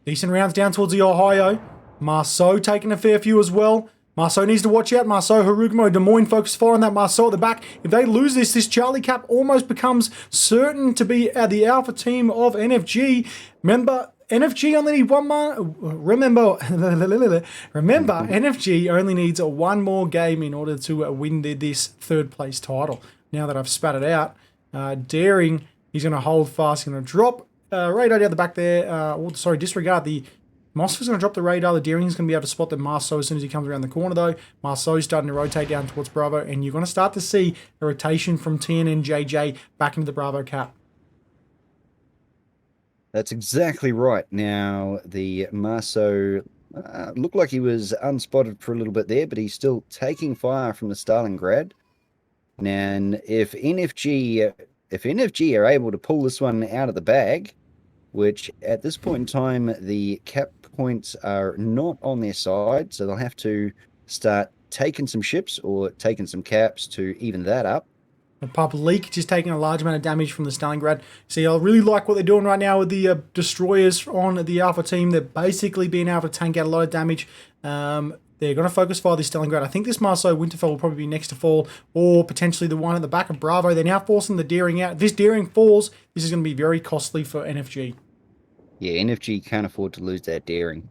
Decent rounds down towards the Ohio. Marceau taking a fair few as well. Marceau needs to watch out. Marceau, Harugumo, Des Moines focus fire on that Marceau at the back. If they lose this Charlie cap almost becomes certain to be the alpha team of NFG. Remember, NFG only need one more. Remember, NFG only needs 1 more game in order to win this 3rd place title. Now that I've spat it out, Deering, he's going to hold fast. He's going to drop radar down the back there. Disregard the... Moskva's going to drop the radar. The Deering's going to be able to spot the Marceau as soon as he comes around the corner, though. Marceau's starting to rotate down towards Bravo, and you're going to start to see a rotation from TNNJJ back into the Bravo cap. That's exactly right. Now, the Marceau looked like he was unspotted for a little bit there, but he's still taking fire from the Stalingrad. And if NFG if NFG are able to pull this one out of the bag, which at this point in time, the cap points are not on their side, so they'll have to start taking some ships or taking some caps to even that up. The Pub Leak just taking a large amount of damage from the Stalingrad. See, I really like what they're doing right now with the destroyers on the Alpha team. They're basically being able to tank out a lot of damage. They're going to focus fire this Stalingrad. I think this Marceau Winterfell will probably be next to fall, or potentially the one at the back of Bravo. They're now forcing the Daring out. If this Daring falls, this is going to be very costly for NFG. Yeah, NFG can't afford to lose that Daring.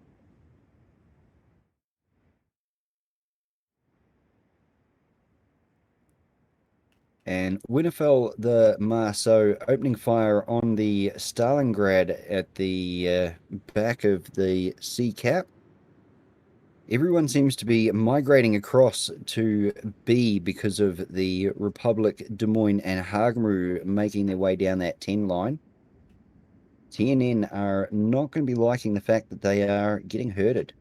And Winterfell, the Marceau, opening fire on the Stalingrad at the back of the sea cap. Everyone seems to be migrating across to B because of the Republic, Des Moines, and Hagamaru making their way down that 10 line. TNN are not going to be liking the fact that they are getting herded.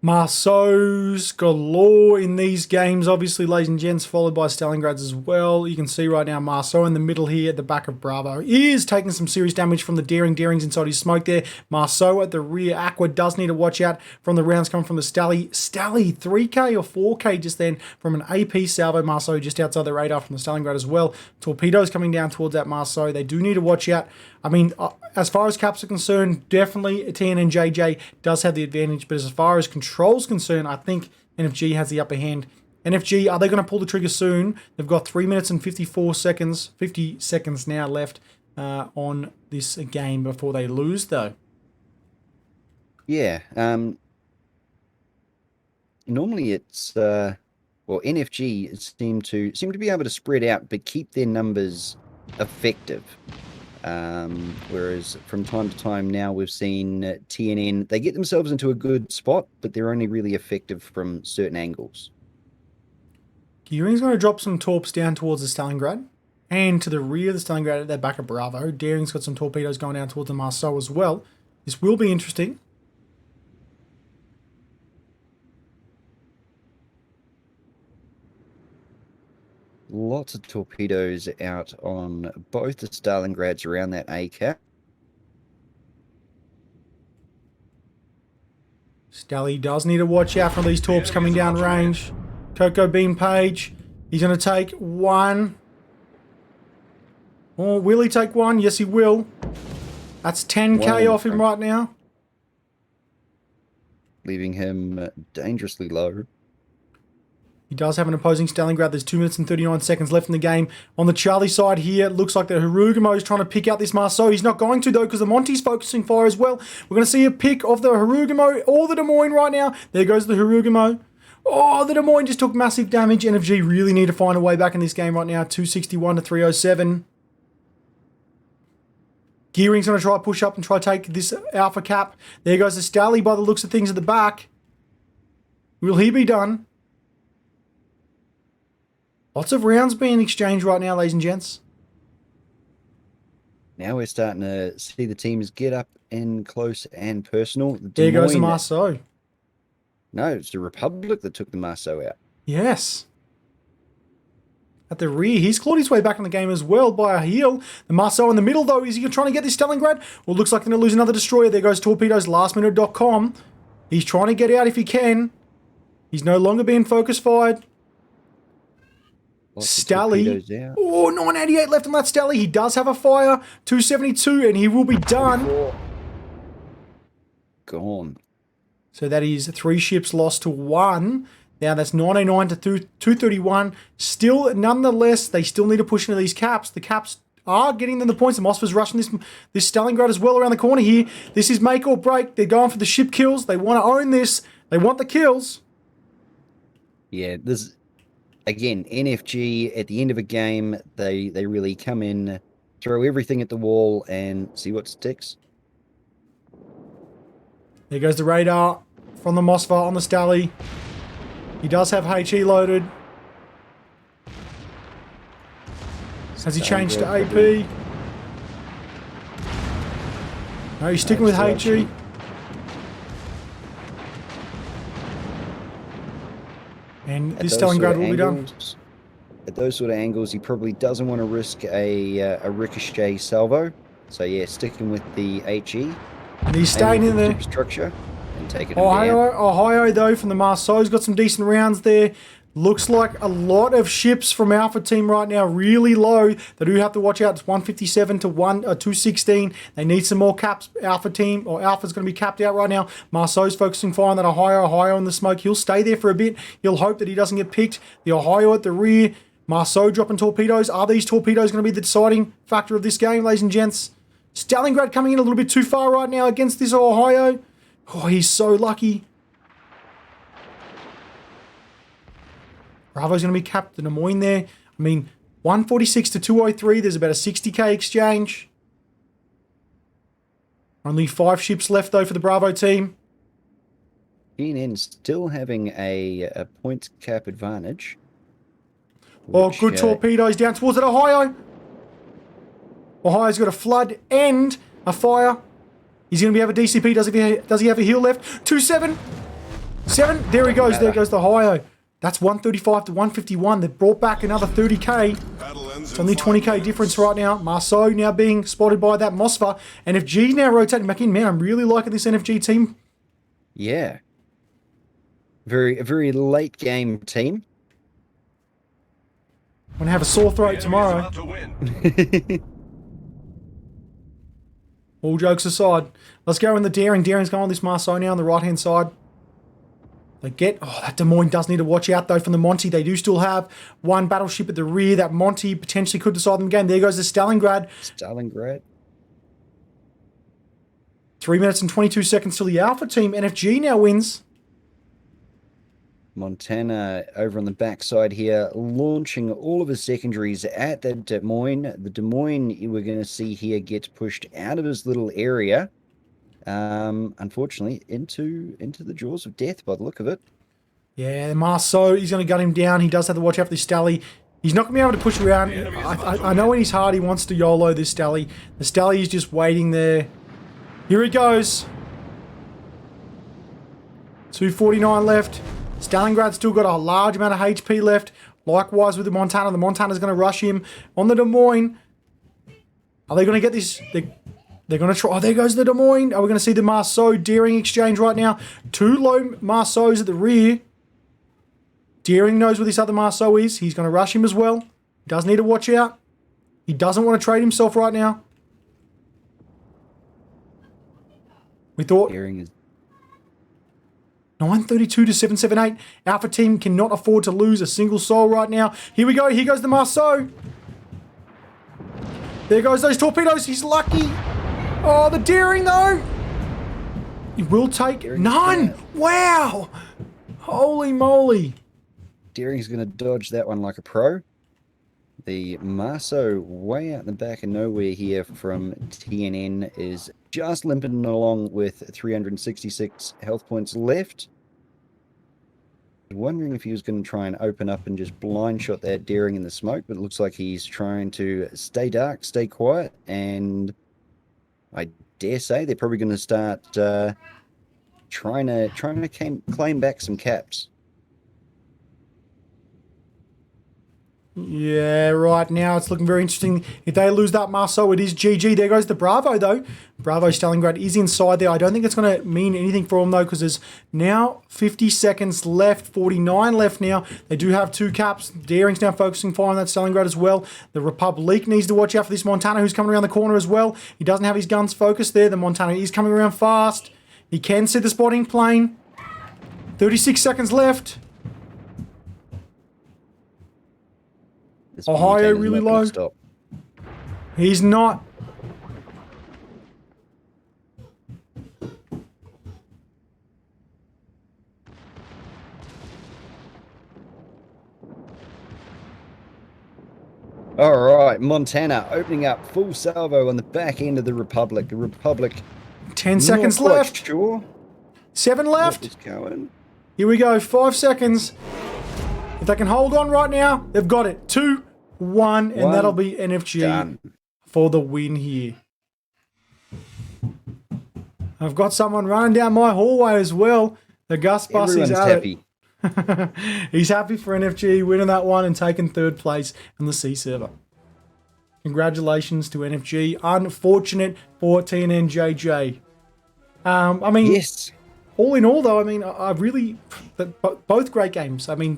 Marceau's galore in these games, obviously, ladies and gents, followed by Stalingrads as well. You can see right now Marceau in the middle here at the back of Bravo is taking some serious damage from the Daring. Daring's inside his smoke there. Marceau at the rear. Aqua does need to watch out from the rounds coming from the Stally. Stally, 3k or 4k just then from an AP salvo. Marceau just outside the radar from the Stalingrad as well. Torpedoes coming down towards that Marceau. They do need to watch out. I mean, as far as caps are concerned, definitely TNN JJ does have the advantage. But as far as control's concerned, I think NFG has the upper hand. NFG, are they going to pull the trigger soon? They've got 3 minutes and 50 seconds now left on this game before they lose, though. Yeah. Normally it's NFG seem to be able to spread out but keep their numbers effective. Whereas from time to time now we've seen TNN, they get themselves into a good spot, but they're only really effective from certain angles. Gearing's going to drop some torps down towards the Stalingrad and to the rear of the Stalingrad at their back of Bravo. Daring's got some torpedoes going down towards the Marceau as well. This will be interesting. Lots of torpedoes out on both the Stalingrads around that A cap. Stally does need to watch out for these torps coming down range. Cocoa Bean Page, he's going to take one. Oh, will he take one? Yes, he will. That's 10k off him right now. Leaving him dangerously low. He does have an opposing Stalingrad. There's 2 minutes and 39 seconds left in the game. On the Charlie side here, it looks like the Harugumo is trying to pick out this Marceau. He's not going to, though, because the Monty's focusing fire as well. We're going to see a pick of the Harugumo or the Des Moines right now. There goes the Harugumo. Oh, the Des Moines just took massive damage. NFG really need to find a way back in this game right now. 261 to 307. Gearing's going to try to push up and try to take this Alpha cap. There goes the Stally by the looks of things at the back. Will he be done? Lots of rounds being exchanged right now, ladies and gents. Now we're starting to see the teams get up and close and personal. There goes the Marceau. No, it's the Republic that took the Marceau out. Yes. At the rear, he's clawed his way back in the game as well by a heel. The Marceau in the middle, though, is he trying to get this Stalingrad? Well, looks like they're going to lose another destroyer. There goes Torpedoes, lastminute.com. He's trying to get out if he can. He's no longer being focus fired. Stally. Oh, 988 left on that Stally. He does have a fire. 272, and he will be done. Gone. So that is 3 ships lost to 1. Now that's 909 to 231. Still, nonetheless, they still need to push into these caps. The caps are getting them the points. The Mossber's rushing this Stalingrad as well around the corner here. This is make or break. They're going for the ship kills. They want to own this. They want the kills. Yeah, this... Again, NFG, at the end of a game, they really come in, throw everything at the wall, and see what sticks. There goes the radar from the Mossvar on the Stally. He does have HE loaded. Has he changed to AP? No, he's sticking with HE. And this Stalingrad will be done. at those sort of angles, he probably doesn't want to risk a ricochet salvo. So yeah, sticking with the HE. And he's staying in there. Structure and taking him down. Ohio, though, from the Marceau's got some decent rounds there. Looks like a lot of ships from Alpha Team right now really low. They do have to watch out. It's 157 to 216. They need some more caps. Alpha Team, or Alpha's going to be capped out right now. Marceau's focusing fire on that Ohio in the smoke. He'll stay there for a bit. He'll hope that he doesn't get picked. The Ohio at the rear. Marceau dropping torpedoes. Are these torpedoes going to be the deciding factor of this game, ladies and gents? Stalingrad coming in a little bit too far right now against this Ohio. Oh, he's so lucky. Bravo's going to be capped. The Des Moines there. I mean, 146 to 203. There's about a 60k exchange. Only 5 ships left, though, for the Bravo team. ENN still having a point cap advantage. Oh, good torpedoes down towards it. Ohio. Ohio's got a flood and a fire. He's going to have a DCP. Does he have a heal left? 7. There he goes. There goes the Ohio. That's 135 to 151. They've brought back another 30k. It's only 20k difference right now. Marceau now being spotted by that Mosfa. NFG now rotating back in. Man, I'm really liking this NFG team. Yeah. Very late game team. I'm going to have a sore throat tomorrow. All jokes aside. Let's go in the Daring. Daring's going on this Marceau now on the right-hand side. They get... Oh, that Des Moines does need to watch out, though, from the Monty. They do still have one battleship at the rear. That Monty potentially could decide the game. There goes the Stalingrad. 3 minutes and 22 seconds till the Alpha team. NFG now wins. Montana over on the backside here, launching all of his secondaries at the Des Moines. The Des Moines we're going to see here gets pushed out of his little area. Unfortunately, into the jaws of death by the look of it. Yeah, Marceau, he's going to gun him down. He does have to watch out for this Stally. He's not going to be able to push around. I know in his heart he wants to YOLO this Stally. The Stally is just waiting there. Here he goes. 249 left. Stalingrad's still got a large amount of HP left. Likewise with the Montana. The Montana's going to rush him on the Des Moines. Are they going to get this? They're going to try. Oh, there goes the Des Moines. Are we going to see the Marceau Daring exchange right now? 2 low Marceaus at the rear. Daring knows where this other Marceau is. He's going to rush him as well. He does need to watch out. He doesn't want to trade himself right now. We thought... Daring is 932 to 778. Alpha team cannot afford to lose a single soul right now. Here we go. Here goes the Marceau. There goes those torpedoes. He's lucky. Oh, the Daring, though. He will take none. Wow. Holy moly. Daring's going to dodge that one like a pro. The Marceau way out in the back of nowhere here from TNN is just limping along with 366 health points left. Wondering if he was going to try and open up and just blind shot that Daring in the smoke, but it looks like he's trying to stay dark, stay quiet, and I dare say they're probably going to start trying to claim back some caps. Yeah, right now it's looking very interesting. If they lose that Marceau, it is GG. There goes the Bravo, though. Bravo Stalingrad is inside there. I don't think it's going to mean anything for them, though, because there's now 50 seconds left, 49 left now. They do have 2 caps. Daring's now focusing fire on that Stalingrad as well. The Republic needs to watch out for this Montana, who's coming around the corner as well. He doesn't have his guns focused there. The Montana is coming around fast. He can see the spotting plane. 36 seconds left. Ohio really low. He's not. All right, Montana opening up full salvo on the back end of the Republic. The Republic. 10 seconds left. Sure. 7 left. What is going? Here we go. 5 seconds. If they can hold on right now, they've got it. 2, 1, and that'll be NFG done for the win here. I've got someone running down my hallway as well. The Gus Bus is Everyone's at happy. it. He's happy for NFG winning that one and taking third place in the C server. Congratulations to NFG. Unfortunate for TNNJJ. I mean, Yes. all in all, though, I mean, I really both great games. I mean,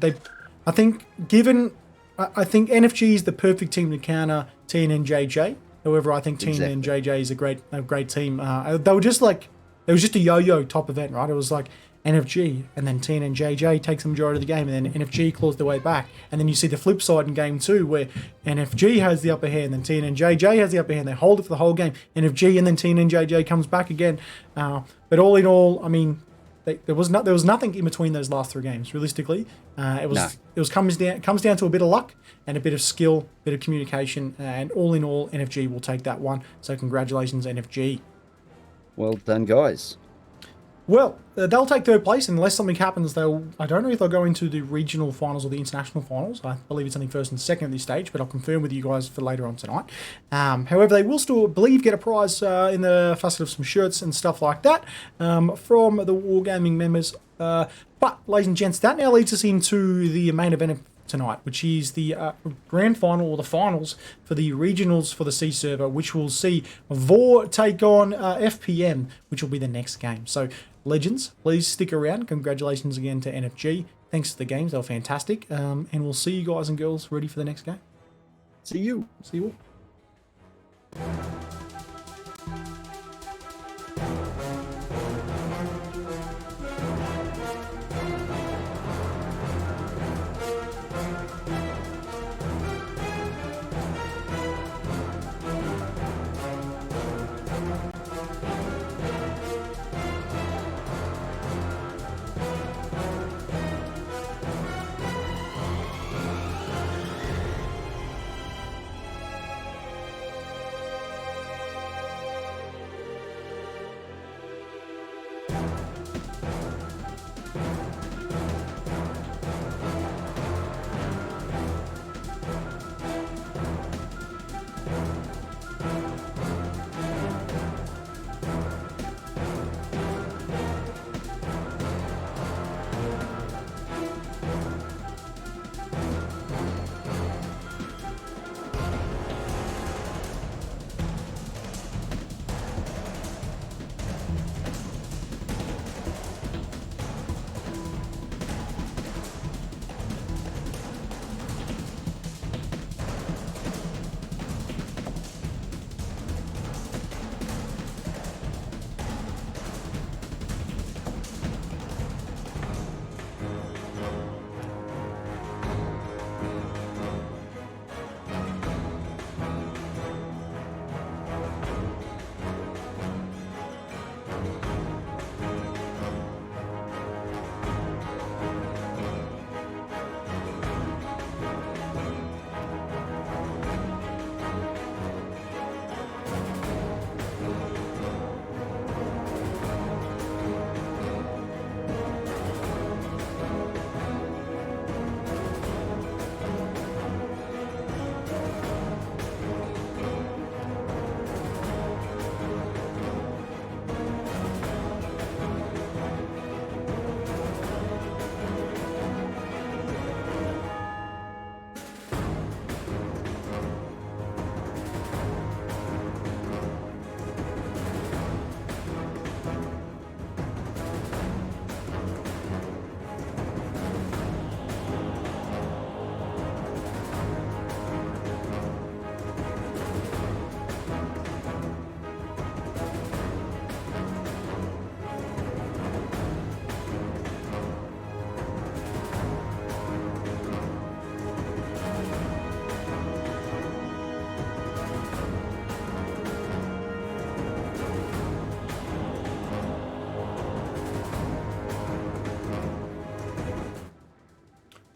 I think NFG is the perfect team to counter TNNJJ. However, I think TNNJJ is a great team. They were just like it was just a yo-yo top event, right? It was like NFG and then TNNJJ takes the majority of the game, and then NFG claws their way back. And then you see the flip side in game 2 where NFG has the upper hand, then TNNJJ has the upper hand. They hold it for the whole game. NFG and then TNNJJ comes back again. But all in all, I mean, there was nothing in between those last 3 games. Realistically, it comes down to a bit of luck and a bit of skill, bit of communication, and all in all, NFG will take that one. So congratulations, NFG. Well done, guys. Well, they'll take third place unless something happens. I don't know if they'll go into the regional finals or the international finals. I believe it's only first and second at this stage, but I'll confirm with you guys for later on tonight. However, they will still, get a prize in the facet of some shirts and stuff like that from the Wargaming members. But, ladies and gents, that now leads us into the main event of tonight, which is the grand final or the finals for the regionals for the C server, which will see Vor take on FPM, which will be the next game. So, legends, please stick around. Congratulations again to NFG. Thanks to the games, they were fantastic. And we'll see you guys and girls ready for the next game. See you. See you all.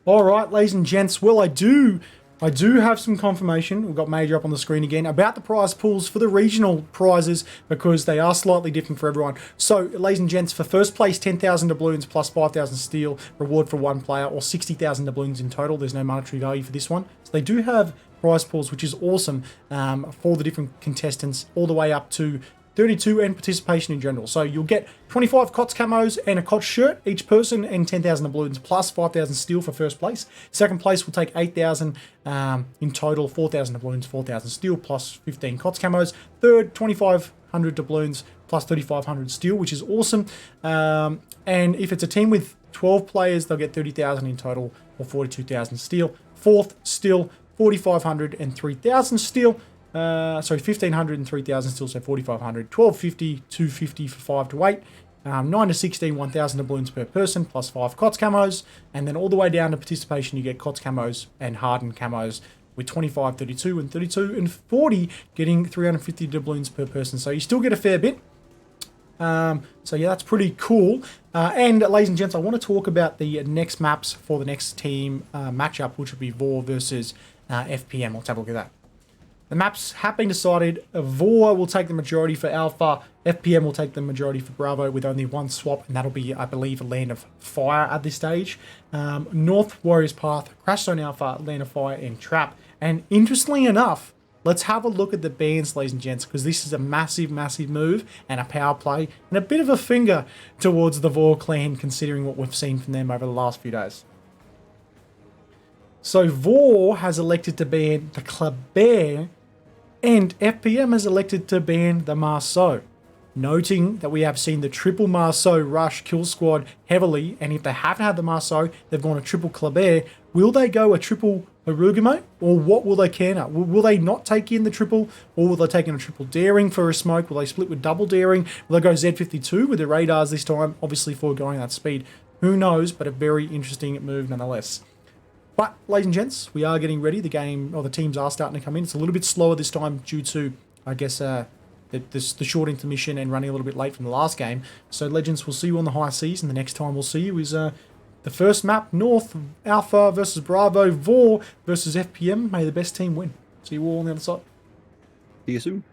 All right, ladies and gents. Well, I do have some confirmation. We've got Major up on the screen again about the prize pools for the regional prizes because they are slightly different for everyone. So, ladies and gents, for first place, 10,000 doubloons plus 5,000 steel reward for one player, or 60,000 doubloons in total. There's no monetary value for this one. So they do have prize pools, which is awesome for the different contestants, all the way up to 32, and participation in general. So you'll get 25 Kots camos and a Kots shirt each person, and 10,000 doubloons plus 5,000 steel for first place. Second place will take 8,000 in total, 4,000 doubloons, 4,000 steel plus 15 Kots camos. Third, 2,500 doubloons plus 3,500 steel, which is awesome. And if it's a team with 12 players, they'll get 30,000 in total or 42,000 steel. Fourth, still 4,500 and 3,000 steel. 1,500 and 3,000 steel, so 4,500. 1250, 250 for 5 to 8. 9 to 16, 1,000 doubloons per person, plus 5 Kots camos. And then all the way down to participation, you get Kots camos and hardened camos with 25, 32, and 32, and 40 getting 350 doubloons per person. So you still get a fair bit. So yeah, that's pretty cool. And ladies and gents, I want to talk about the next maps for the next team matchup, which will be Vor versus FPM. Let's have a look at that. The maps have been decided. Vor will take the majority for Alpha. FPM will take the majority for Bravo with only one swap, and that'll be, I believe, a Land of Fire at this stage. North, Warriors Path, Crash Zone Alpha, Land of Fire, and Trap. And interestingly enough, let's have a look at the bans, ladies and gents, because this is a massive, massive move and a power play and a bit of a finger towards the Vor clan, considering what we've seen from them over the last few days. So Vor has elected to ban the Kleber, and FPM has elected to ban the Marceau. Noting that we have seen the triple Marceau rush kill squad heavily, and if they haven't had the Marceau, they've gone a triple Kleber. Will they go a triple Harugumo, or what will they counter? Will they not take in the triple, or will they take in a triple daring for a smoke? Will they split with double daring? Will they go Z52 with the radars this time, obviously foregoing that speed? Who knows, but a very interesting move nonetheless. But, ladies and gents, we are getting ready. The game, or the teams are starting to come in. It's a little bit slower this time due to, I guess, the short intermission and running a little bit late from the last game. So, Legends, we'll see you on the high seas, and the next time we'll see you is the first map, North, Alpha versus Bravo, Vor versus FPM. May the best team win. See you all on the other side. See you soon.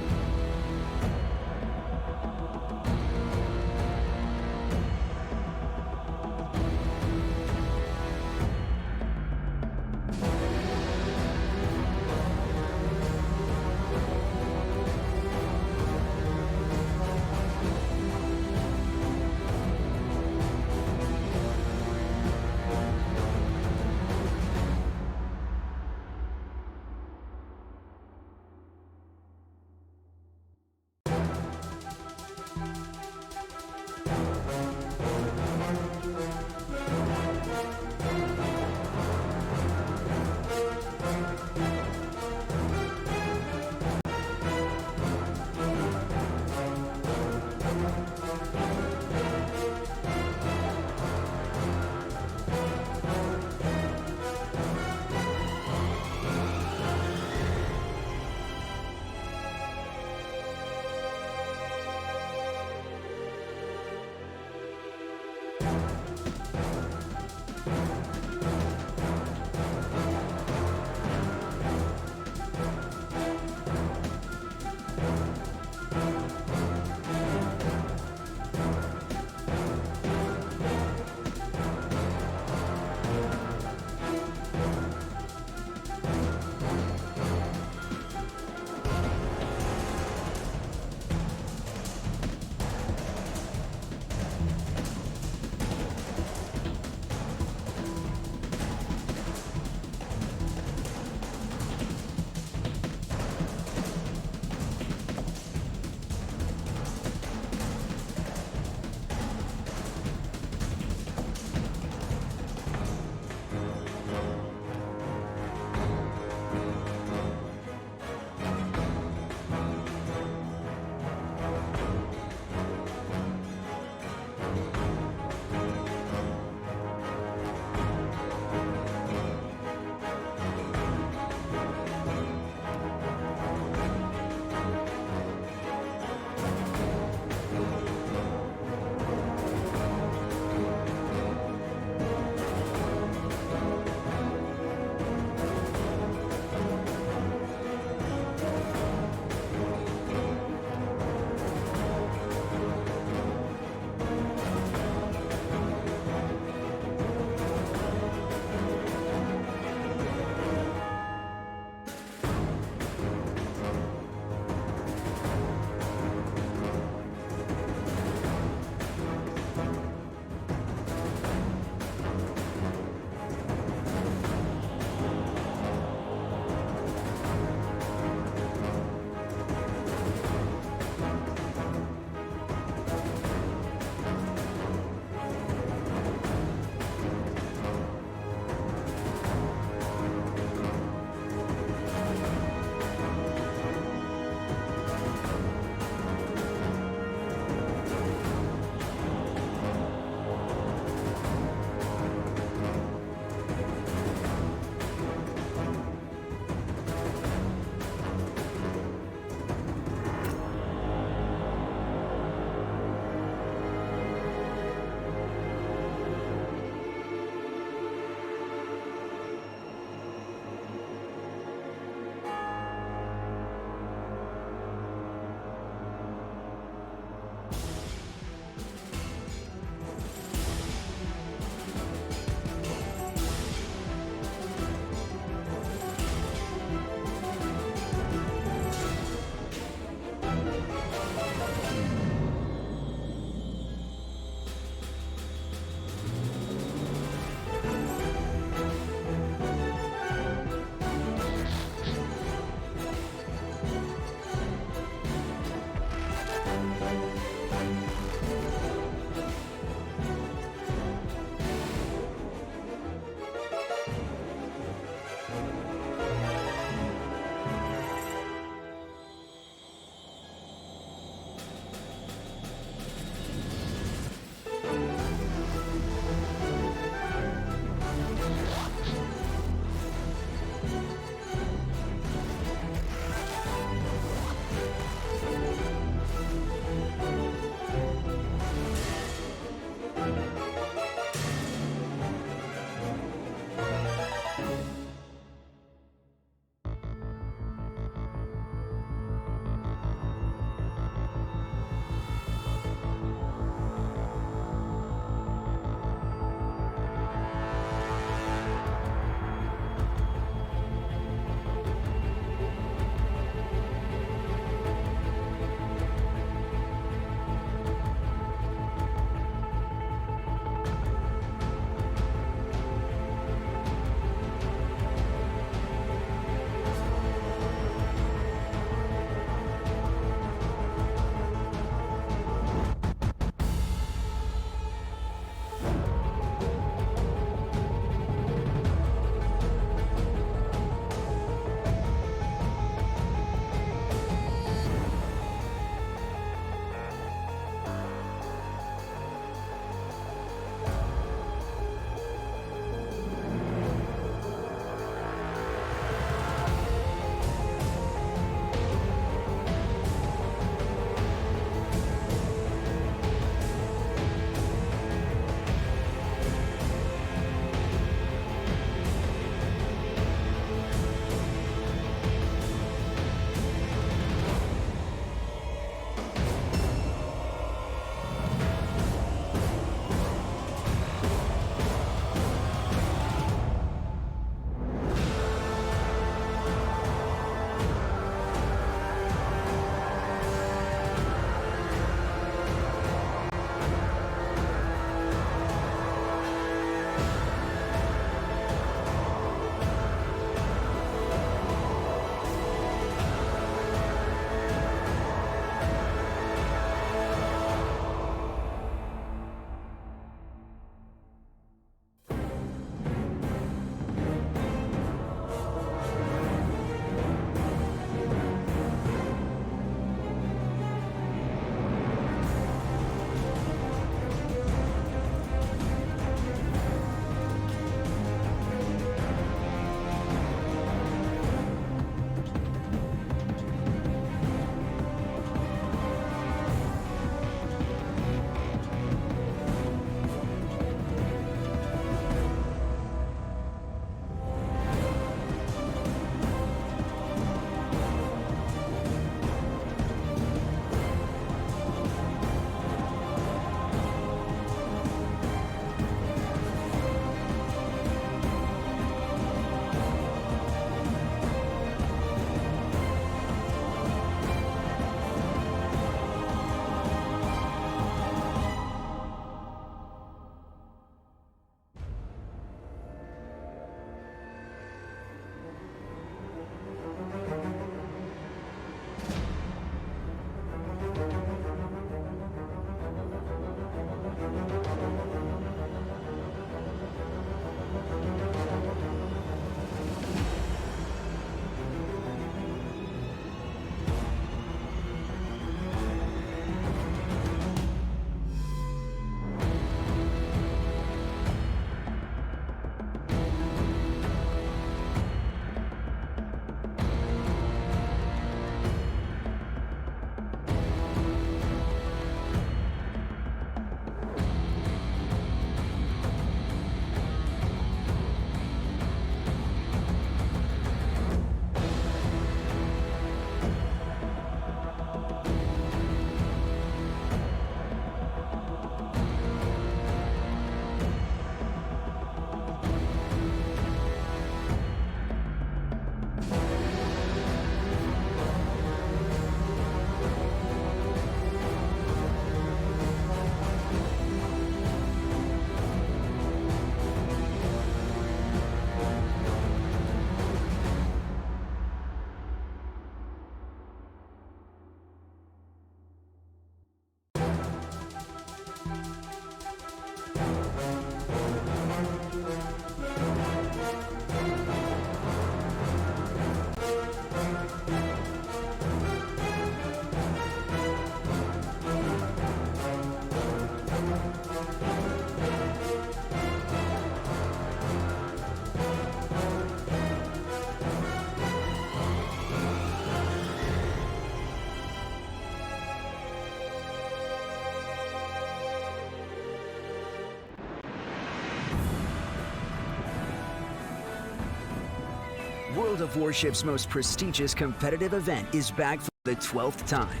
World of Warship's most prestigious competitive event is back for the 12th time.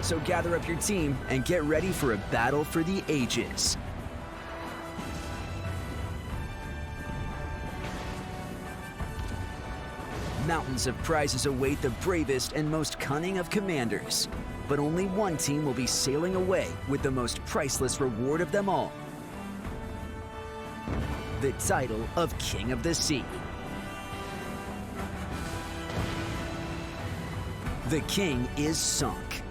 So gather up your team and get ready for a battle for the ages. Mountains of prizes await the bravest and most cunning of commanders. But only one team will be sailing away with the most priceless reward of them all. The title of King of the Sea. The king is sunk.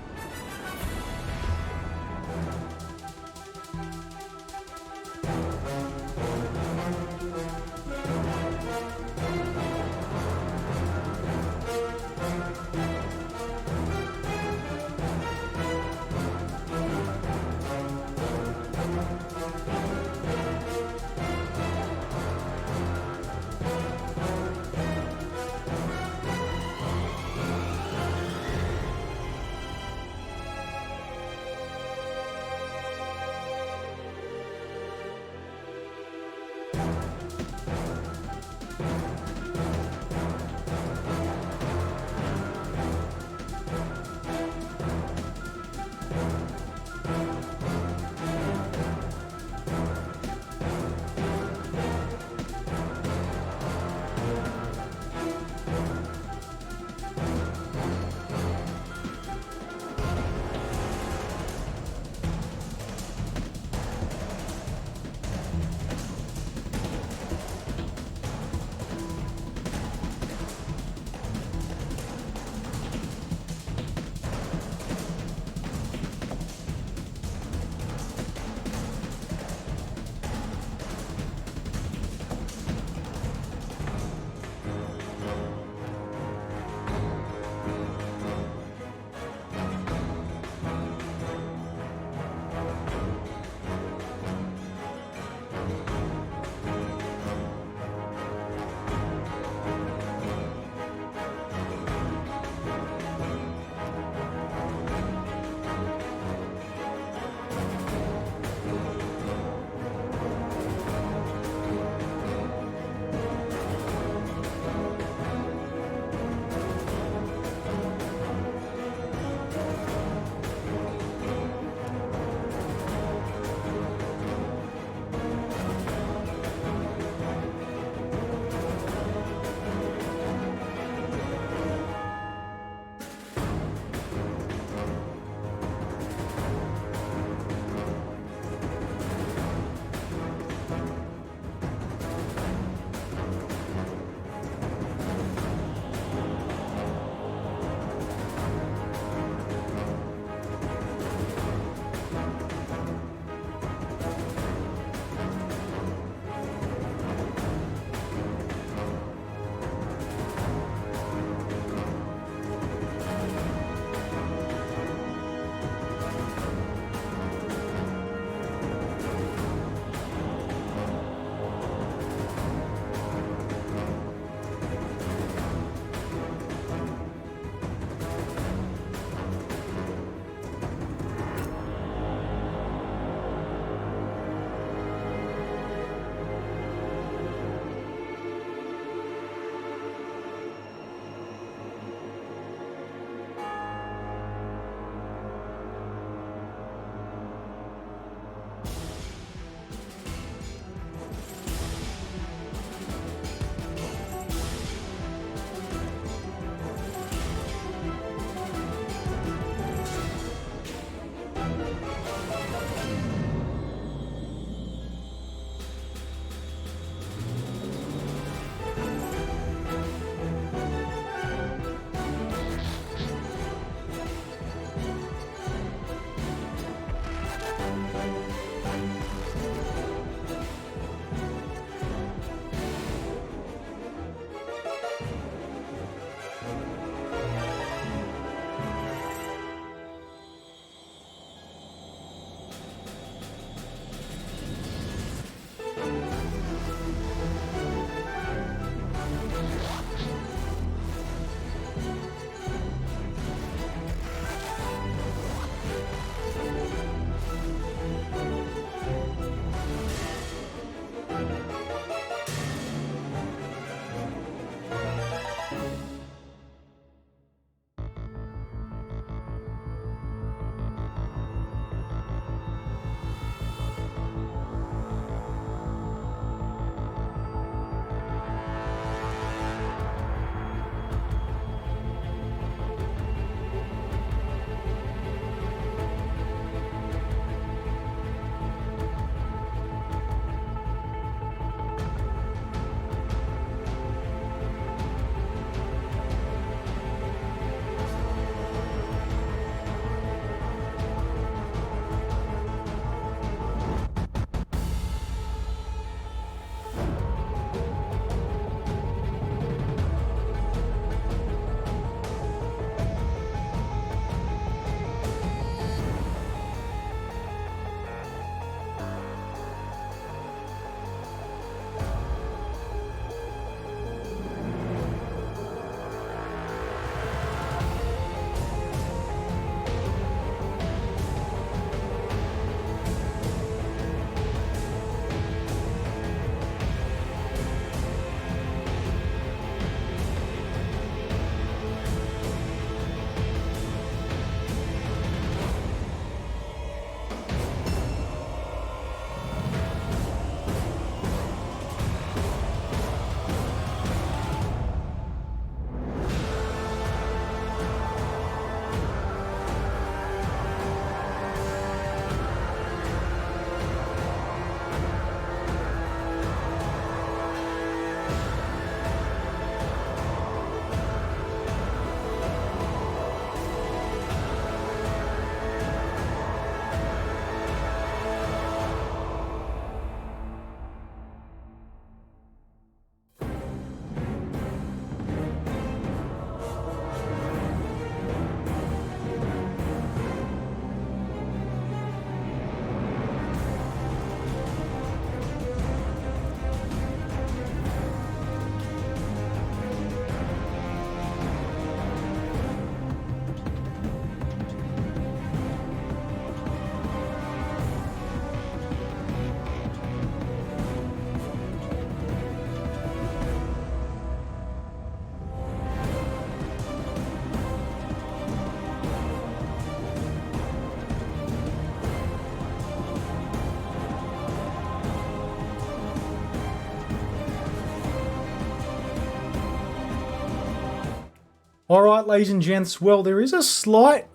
All right, ladies and gents. Well, there is a slight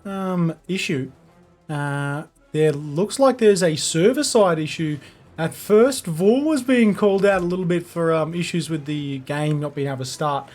issue. There looks like there's a server-side issue. At first, Vor was being called out a little bit for issues with the game not being able to start.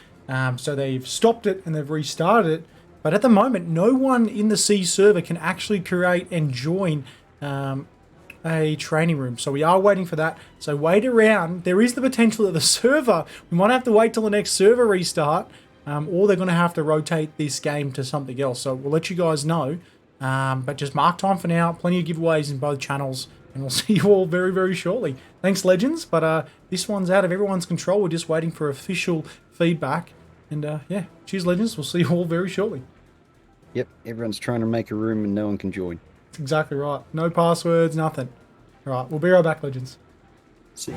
So they've stopped it and they've restarted it. But at the moment, no one in the C server can actually create and join a training room. So we are waiting for that. So wait around. There is the potential that the server, we might have to wait till the next server restart, or they're going to have to rotate this game to something else. So we'll let you guys know. But just mark time for now. Plenty of giveaways in both channels. And we'll see you all very, very shortly. Thanks, Legends. But this one's out of everyone's control. We're just waiting for official feedback. And yeah, cheers, Legends. We'll see you all very shortly. Yep, everyone's trying to make a room and no one can join. That's exactly right. No passwords, nothing. All right, we'll be right back, Legends. See.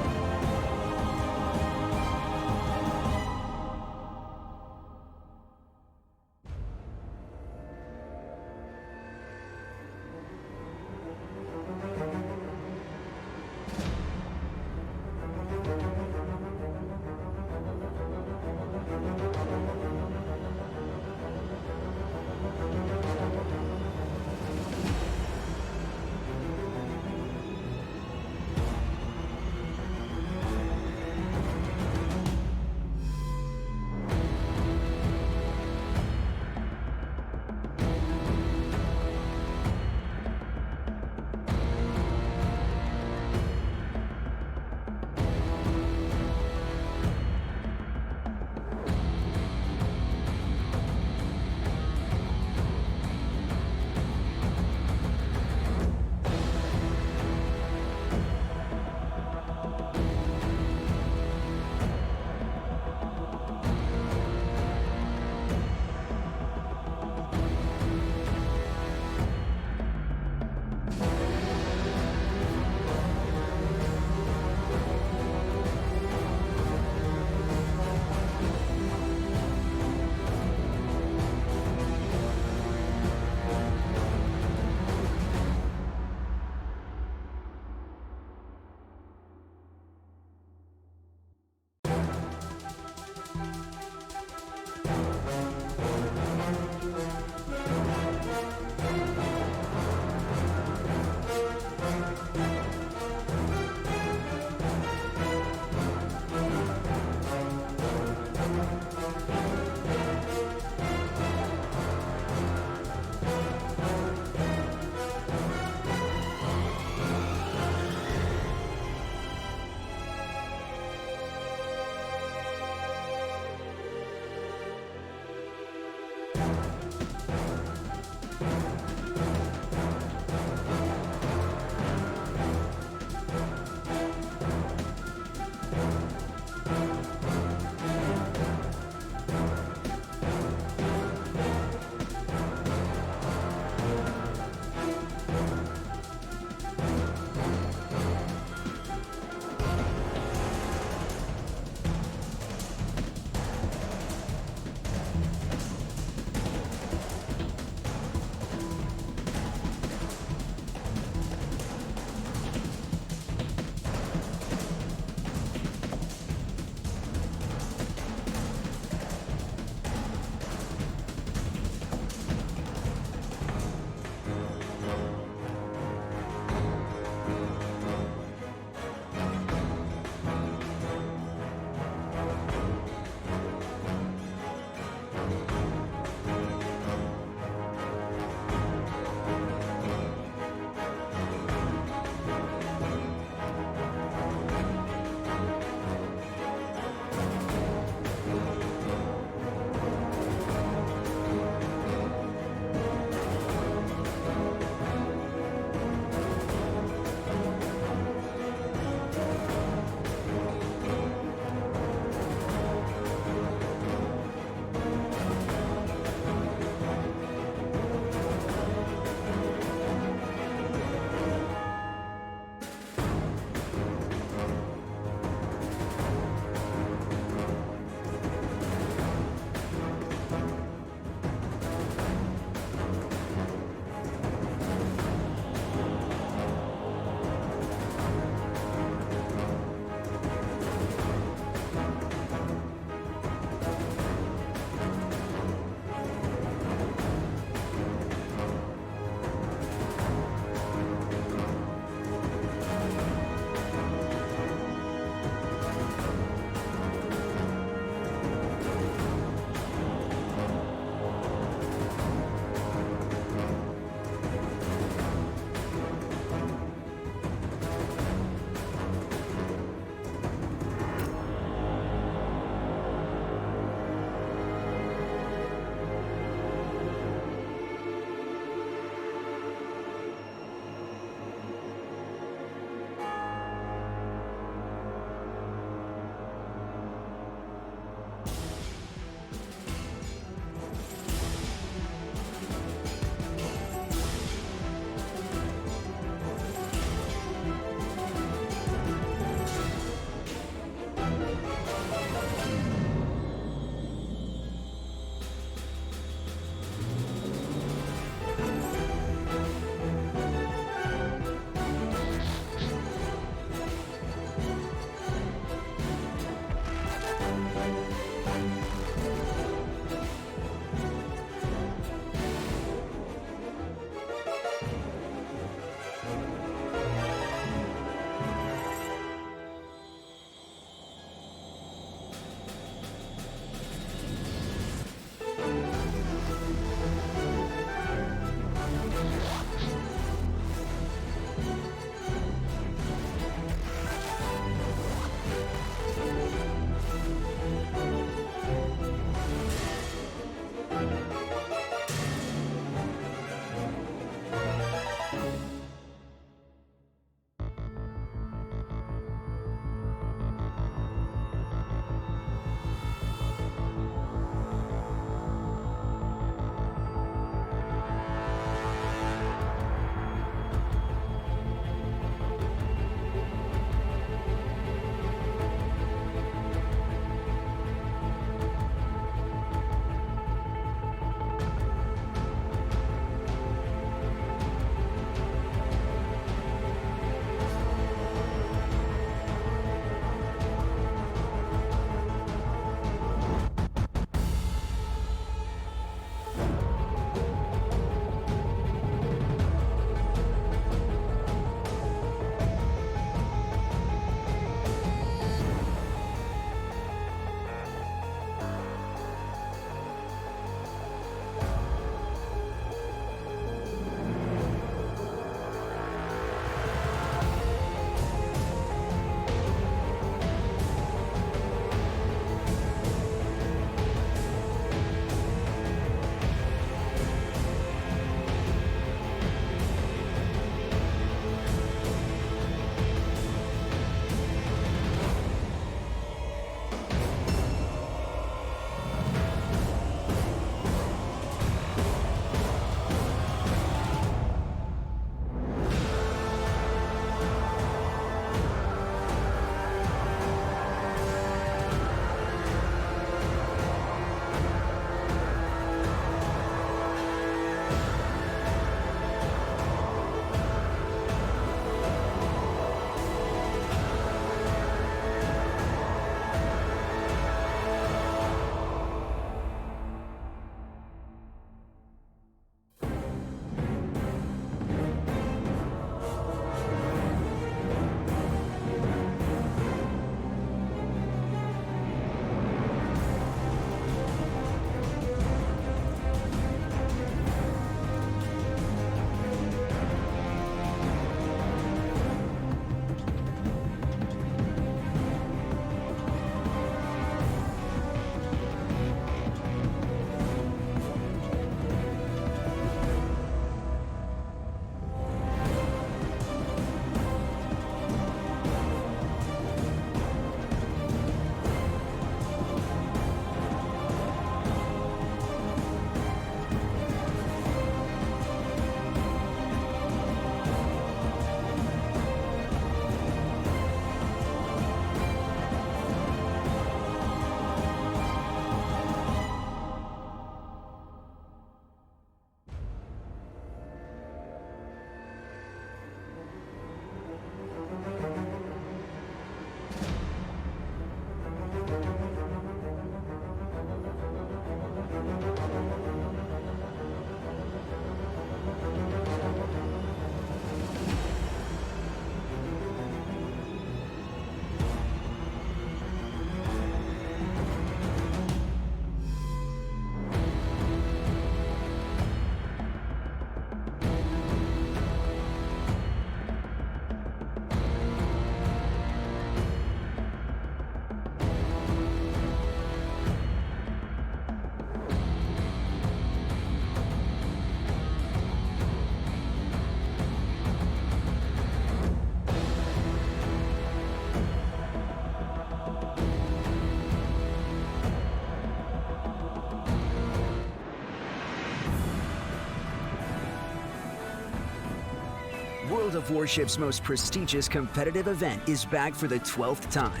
World of Warship's most prestigious competitive event is back for the 12th time.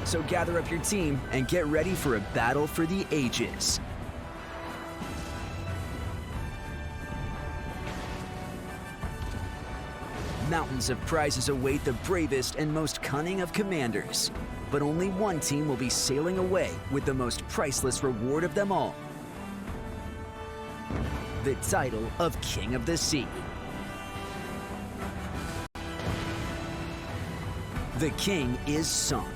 So gather up your team and get ready for a battle for the ages. Mountains of prizes await the bravest and most cunning of commanders. But only one team will be sailing away with the most priceless reward of them all. The title of King of the Sea. The king is sunk.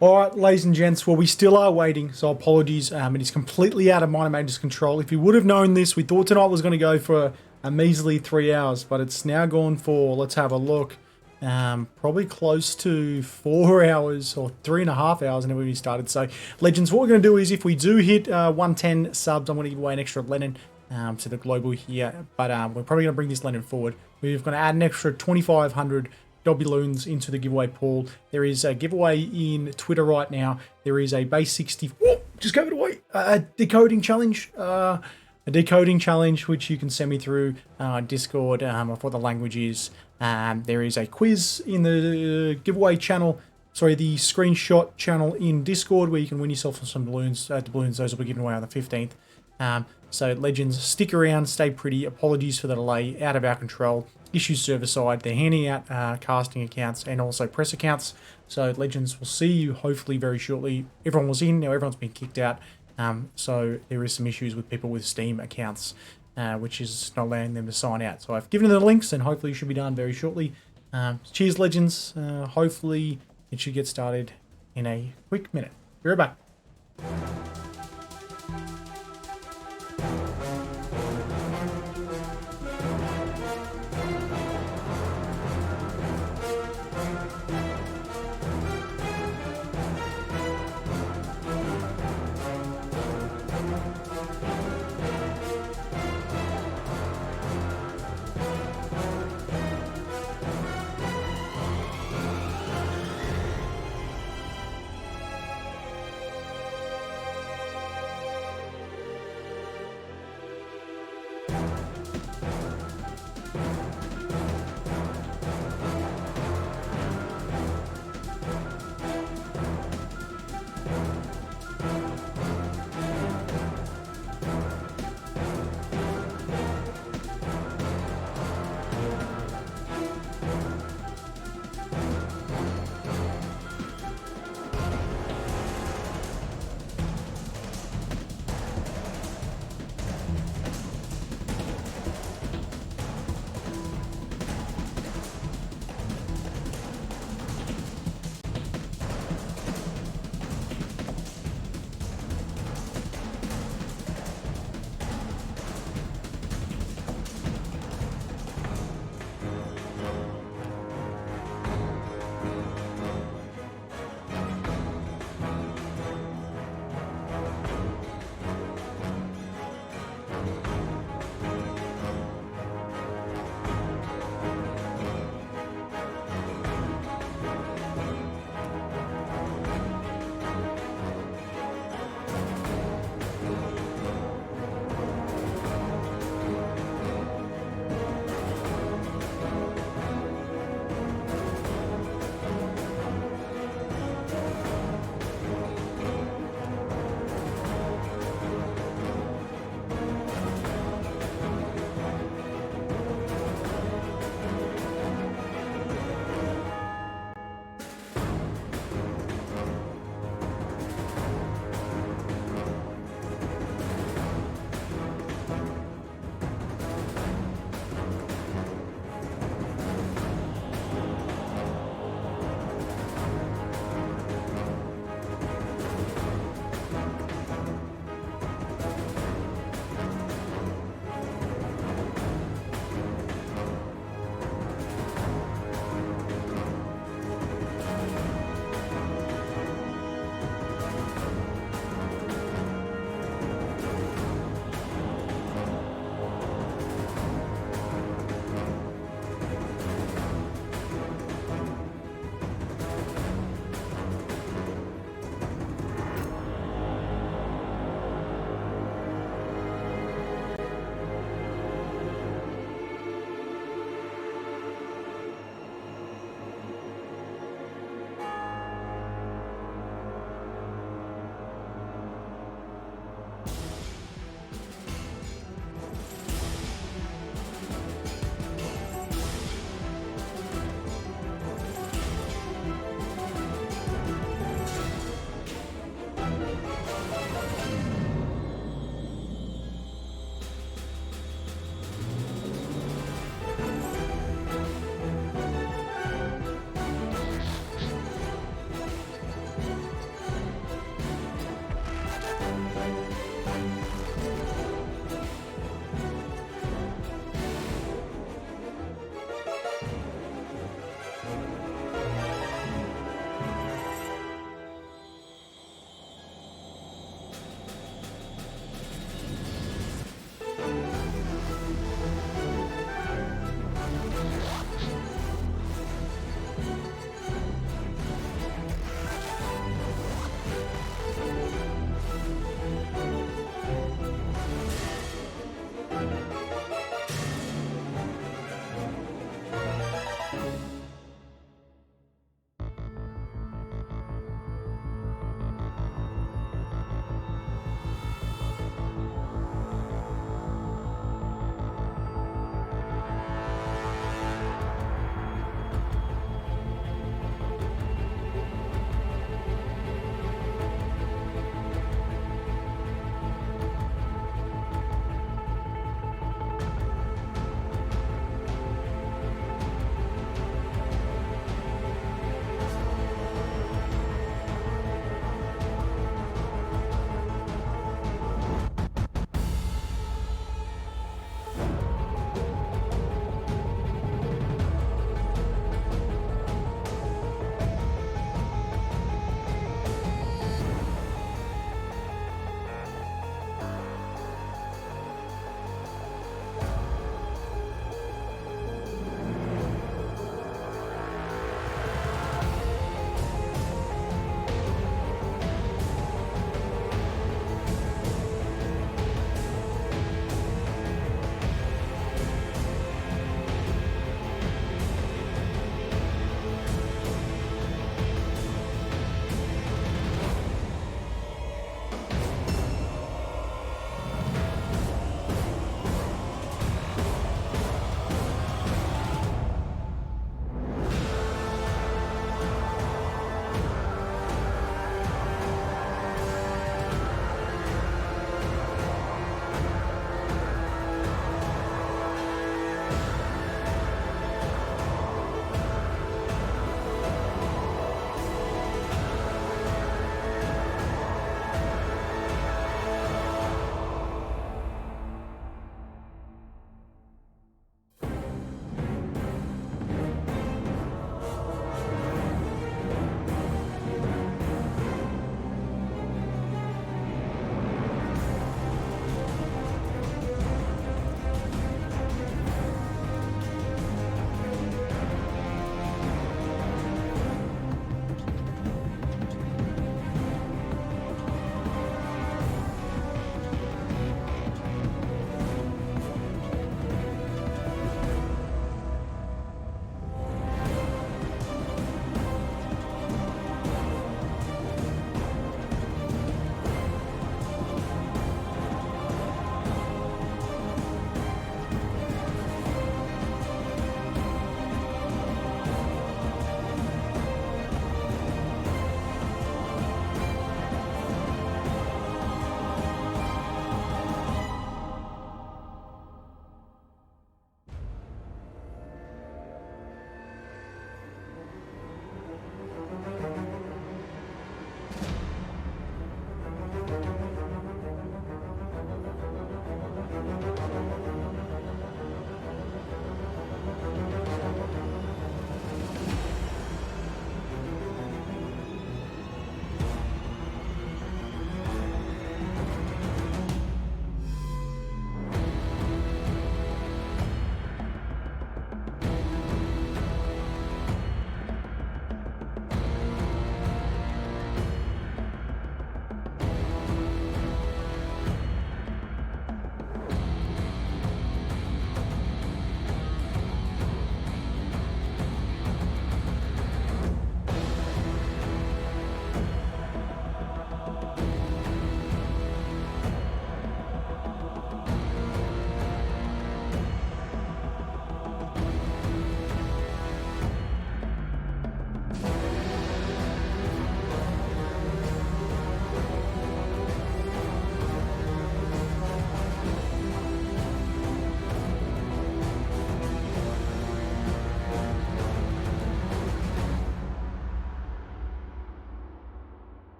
All right, ladies and gents, well, we still are waiting, so apologies. It is completely out of Minor Mage's control. If you would have known this, we thought tonight was going to go for a measly 3 hours, but it's now gone for, let's have a look, probably close to 4 hours or 3.5 hours whenever we started. So, Legends, what we're going to do is if we do hit 110 subs, I'm going to give away an extra Lennon to the global here, but we're probably going to bring this Lennon forward. We're going to add an extra 2,500 Dobuloons into the giveaway pool. There is a giveaway in Twitter right now. There is a base 60. Whoop, just gave it away. A decoding challenge. A decoding challenge, which you can send me through Discord of what the language is. There is a quiz in the giveaway channel. Sorry, the screenshot channel in Discord where you can win yourself some balloons. Doubloons, those will be given away on the 15th. So, Legends, stick around, stay pretty. Apologies for the delay, out of our control. Issues server side. They're handing out casting accounts and also press accounts. So, Legends, we'll see you hopefully very shortly. Everyone was in, now everyone's been kicked out. So, there is some issues with people with Steam accounts, which is not allowing them to sign out. So, I've given them the links and hopefully it should be done very shortly. Cheers, Legends. Hopefully, it should get started in a quick minute. Be right back.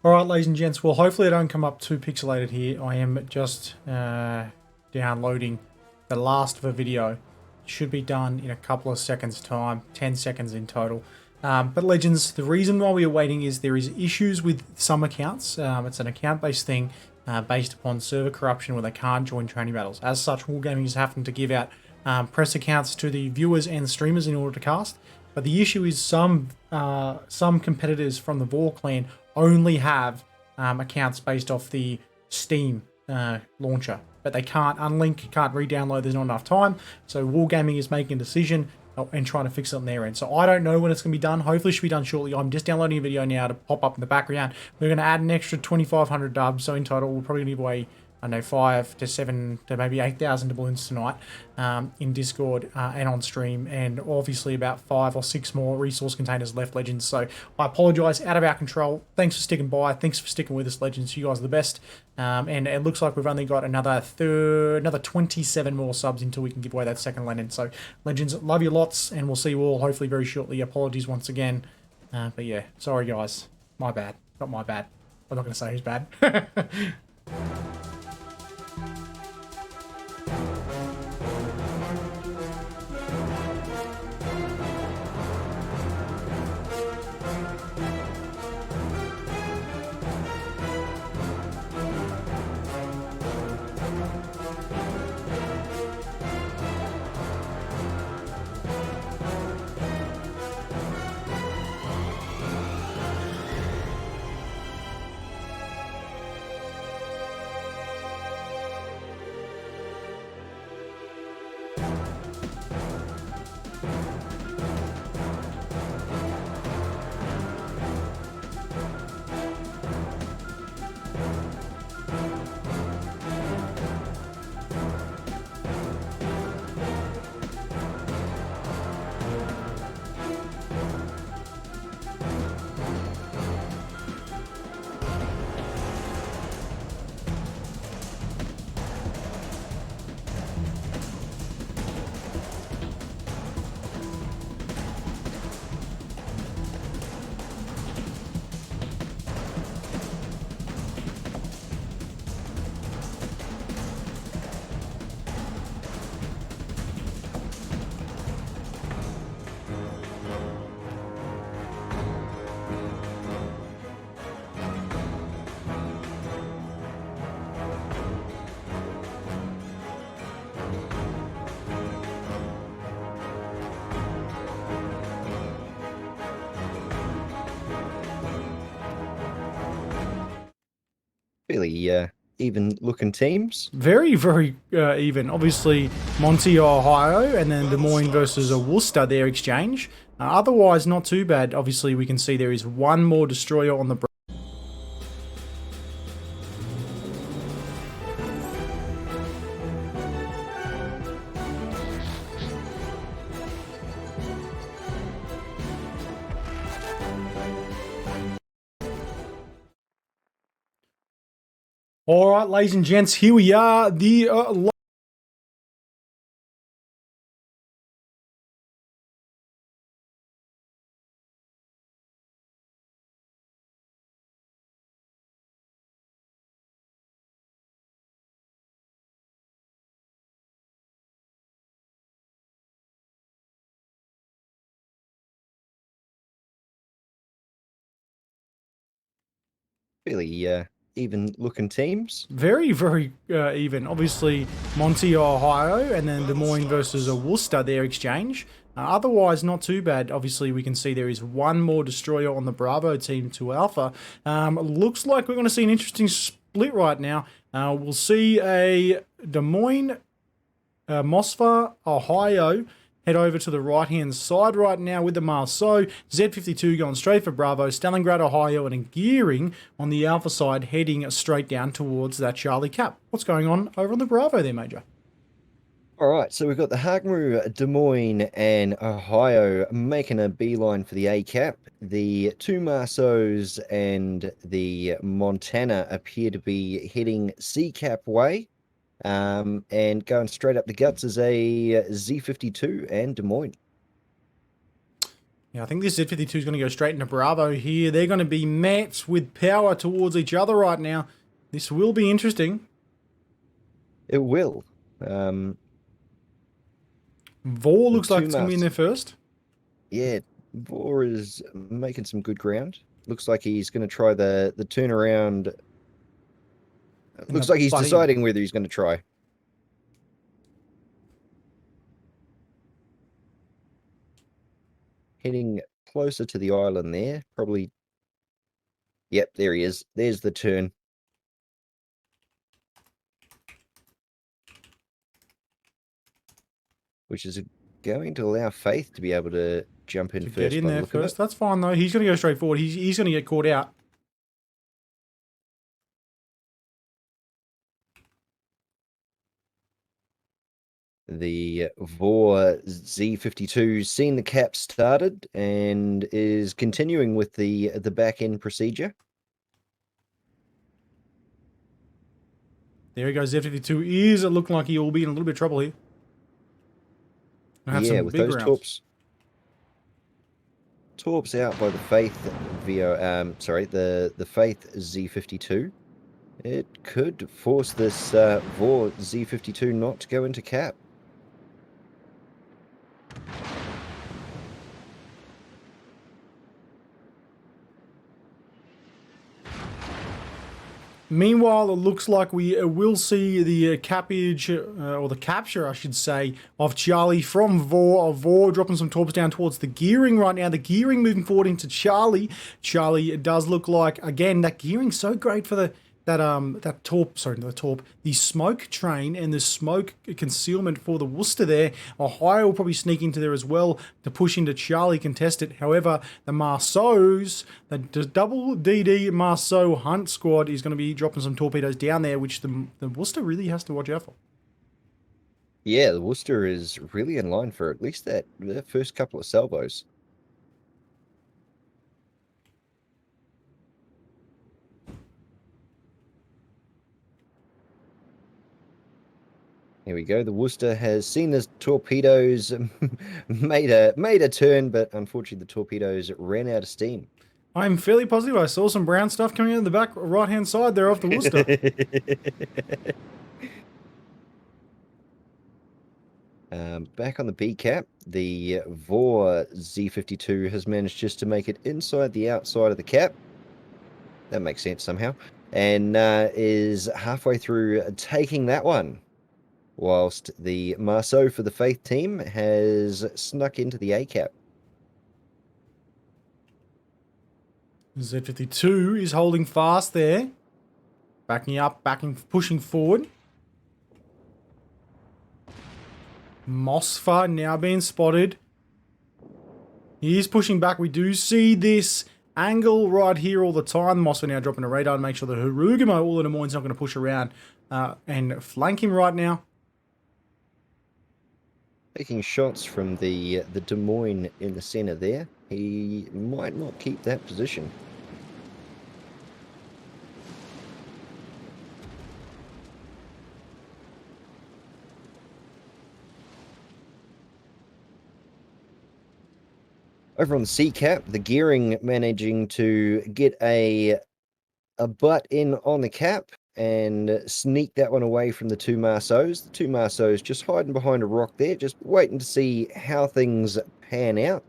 All right, ladies and gents. Well, hopefully I don't come up too pixelated here. I am just downloading the last of a video. Should be done in a couple of seconds time, 10 seconds in total. But Legends, the reason why we are waiting is there is issues with some accounts. It's an account-based thing based upon server corruption where they can't join training battles. As such, Wargaming is having to give out press accounts to the viewers and streamers in order to cast. But the issue is some competitors from the Vor clan only have accounts based off the Steam launcher, but they can't unlink, can't re-download, there's not enough time. So Wargaming is making a decision and trying to fix it on their end. So I don't know when it's going to be done. Hopefully it should be done shortly. I'm just downloading a video now to pop up in the background. We're going to add an extra 2,500 dubs, so in total we're probably going to give away, I don't know, 5 to 7 to maybe 8,000 doubloons tonight in Discord and on stream, and obviously about 5 or 6 more resource containers left, Legends. So I apologise, out of our control. Thanks for sticking by. Thanks for sticking with us, Legends. You guys are the best. And it looks like we've only got another 27 more subs until we can give away that second Lennon. So Legends, love you lots, and we'll see you all hopefully very shortly. Apologies once again. But yeah, sorry guys. My bad. Not my bad. I'm not going to say who's bad. Really even looking teams. Very, very even. Obviously, Monty, Ohio, and then Des Moines versus Worcester, their exchange. Otherwise, not too bad. Obviously, we can see there is one more destroyer on the All right, ladies and gents, here we are. The fairly even looking teams. Very, very even. Obviously, Monty, Ohio, and then Des Moines versus Worcester, their exchange. Otherwise, not too bad. Obviously, we can see there is one more destroyer on the Bravo team to Alpha. Looks like we're going to see an interesting split right now. We'll see a Des Moines, Mosfa, Ohio, head over to the right-hand side right now with the Marceau. Z52 going straight for Bravo. Stalingrad, Ohio, and Gearing on the Alpha side heading straight down towards that Charlie Cap. What's going on over on the Bravo there, Major? All right, so we've got the Hagmu, Des Moines, and Ohio making a beeline for the A cap. The two Marceaus and the Montana appear to be heading C cap way. And going straight up the guts is a Z52 and Des Moines. Yeah, I think this Z52 is going to go straight into Bravo here. They're going to be met with power towards each other right now. This will be interesting. It will. Vor looks like it's going to be in there first. Yeah, Vor is making some good ground. Looks like he's going to try the turnaround. Looks like he's deciding whether he's going to try. Heading closer to the island there. Probably. Yep, there he is. There's the turn. Which is going to allow Faith to be able to jump in first. Get in there first. That's fine, though. He's going to go straight forward. He's going to get caught out. The Vor Z52 seen the cap started and is continuing with the back end procedure. There he goes. Z52 is looking like he will be in a little bit of trouble here. Yeah, with those torps out by the Faith the Faith Z52. It could force this Vor Z52 not to go into cap. Meanwhile, it looks like we will see the cappage, or the capture, I should say, of Charlie from Vor. Vor dropping some torps down towards the Gearing right now. The Gearing moving forward into Charlie. Charlie, it does look like, again, that Gearing's so great for the the smoke train and the smoke concealment for the Worcester there. Ohio will probably sneak into there as well to push into Charlie, contest it. However, the Marceaus, the double DD Marceau hunt squad is going to be dropping some torpedoes down there, which the Worcester really has to watch out for. Yeah, the Worcester is really in line for at least that first couple of salvos. Here we go. The Worcester has seen the torpedoes, made a turn, but unfortunately the torpedoes ran out of steam. I'm fairly positive I saw some brown stuff coming out of the back right-hand side there of the Worcester. Back on the B cap, the Vor Z52 has managed just to make it inside the outside of the cap. That makes sense somehow. And is halfway through taking that one. Whilst the Marceau for the Faith team has snuck into the A cap. Z52 is holding fast there. Backing up, pushing forward. Mosfa now being spotted. He is pushing back. We do see this angle right here all the time. Mosfa now dropping a radar to make sure that Harugamo, all the Des Moines, not going to push around and flank him right now. Taking shots from the Des Moines in the center there. He might not keep that position. Over on the C cap, the Gearing managing to get a butt in on the cap and sneak that one away from the two Marceaus. The two Marceaus just hiding behind a rock there, just waiting to see how things pan out.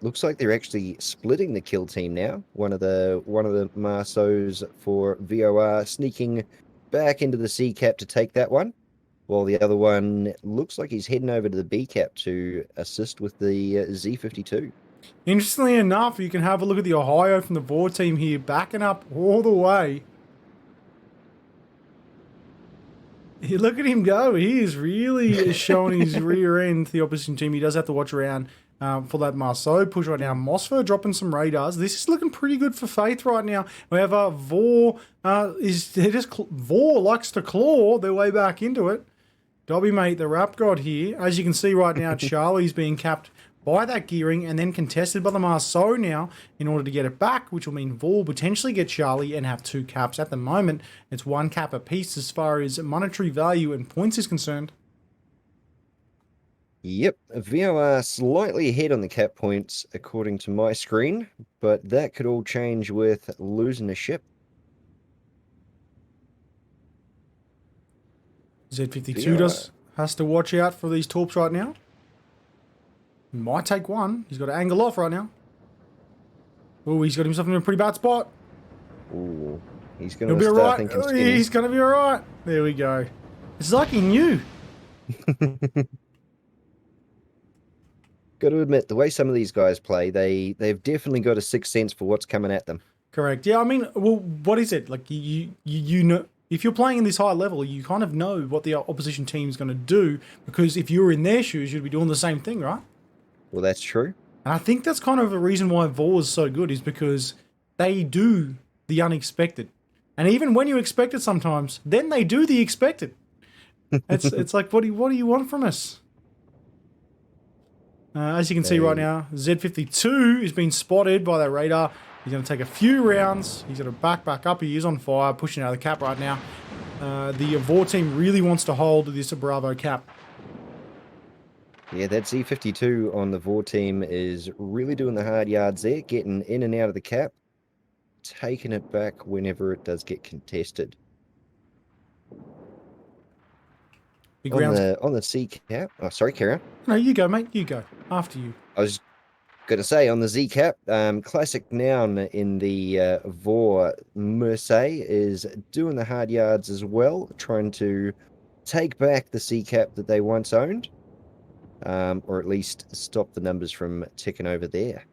looks like they're actually splitting the kill team now. One of the Marceaus for VOR sneaking back into the C cap to take that one, while the other one looks like he's heading over to the B cap to assist with the Z52. Interestingly enough, you can have a look at the Ohio from the VOR team here, backing up all the way. Look at him go. He is really showing his rear end to the opposition team. He does have to watch around for that Marceau push right now. Mosfer dropping some radars. This is looking pretty good for Faith right now. However, VOR VOR likes to claw their way back into it. Dobby, mate, the rap god here. As you can see right now, Charlie's being capped by that gearing and then contested by the Marceau now in order to get it back, which will mean VOR potentially get Charlie and have 2 caps. At the moment, it's 1 cap apiece as far as monetary value and points is concerned. Yep, VOR slightly ahead on the cap points according to my screen, but that could all change with losing a ship. Z52 has to watch out for these torps right now. Might take one. He's got to angle off right now. Oh, he's got himself in a pretty bad spot. Ooh, he's going to be start alright. thinking skinny. He's going to be alright. There we go. It's like he knew. Got to admit, the way some of these guys play, they've definitely got a sixth sense for what's coming at them. Correct. Yeah, I mean, well, what is it? Like, you know, if you're playing in this high level, you kind of know what the opposition team's going to do, because if you were in their shoes, you'd be doing the same thing, right? Well, that's true. And I think that's kind of the reason why VOR is so good, is because they do the unexpected. And even when you expect it sometimes, then they do the expected. It's like, what do you want from us? As you can see right now, Z52 is being spotted by that radar. He's going to take a few rounds. He's going to back up. He is on fire, pushing out of the cap right now. The VOR team really wants to hold this Bravo cap. Yeah, that Z52 on the VOR team is really doing the hard yards there, getting in and out of the cap, taking it back whenever it does get contested. Big on rounds. the C cap. Oh, sorry, carry on. No, you go, mate. You go. After you. I was going to say on the Z cap, classic noun in the VOR Mercedes is doing the hard yards as well, trying to take back the C cap that they once owned. Or at least stop the numbers from ticking over there.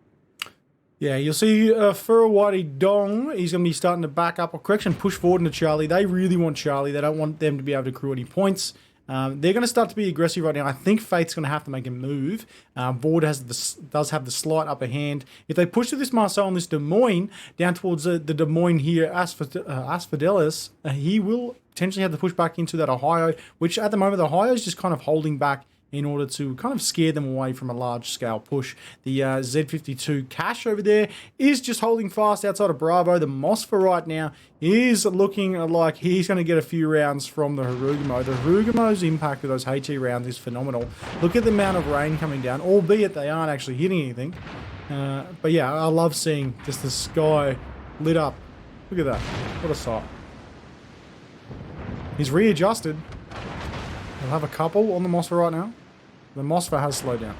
Yeah, you'll see Furawadi Dong, he's going to be starting to back up, or correction, push forward into Charlie. They really want Charlie. They don't want them to be able to accrue any points. They're going to start to be aggressive right now. I think Faith's going to have to make a move. Board does have the slight upper hand. If they push to this Marceau on this Des Moines, down towards the Des Moines here, Asphodelis, he will potentially have to push back into that Ohio, which at the moment, the Ohio is just kind of holding back in order to kind of scare them away from a large-scale push. The Z52 Cash over there is just holding fast outside of Bravo. The Mosfer right now is looking like he's going to get a few rounds from the Harugamo. The Harugamo's impact of those HE rounds is phenomenal. Look at the amount of rain coming down, albeit they aren't actually hitting anything. But yeah, I love seeing just the sky lit up. Look at that. What a sight. He's readjusted. We'll have a couple on the Mosfer right now. The Mosfer has slowed down.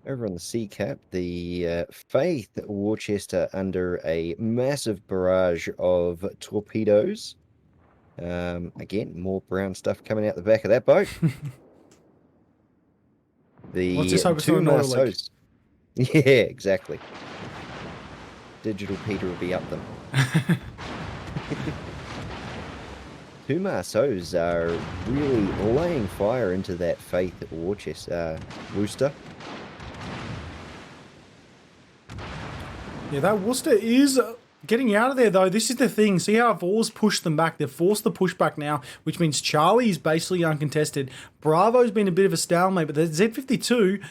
Over on the C cap, the Faith Worcester under a massive barrage of torpedoes. Again, more brown stuff coming out the back of that boat. The Let's just hope it's two not another leak. Marceaus. Yeah, exactly. Digital Peter will be up them. Two Marceaus are really laying fire into that Faith Worcester. Yeah, that Worcester is getting out of there, though. This is the thing. See how VOR's pushed them back? They've forced the pushback now, which means Charlie is basically uncontested. Bravo's been a bit of a stalemate, but the Z52,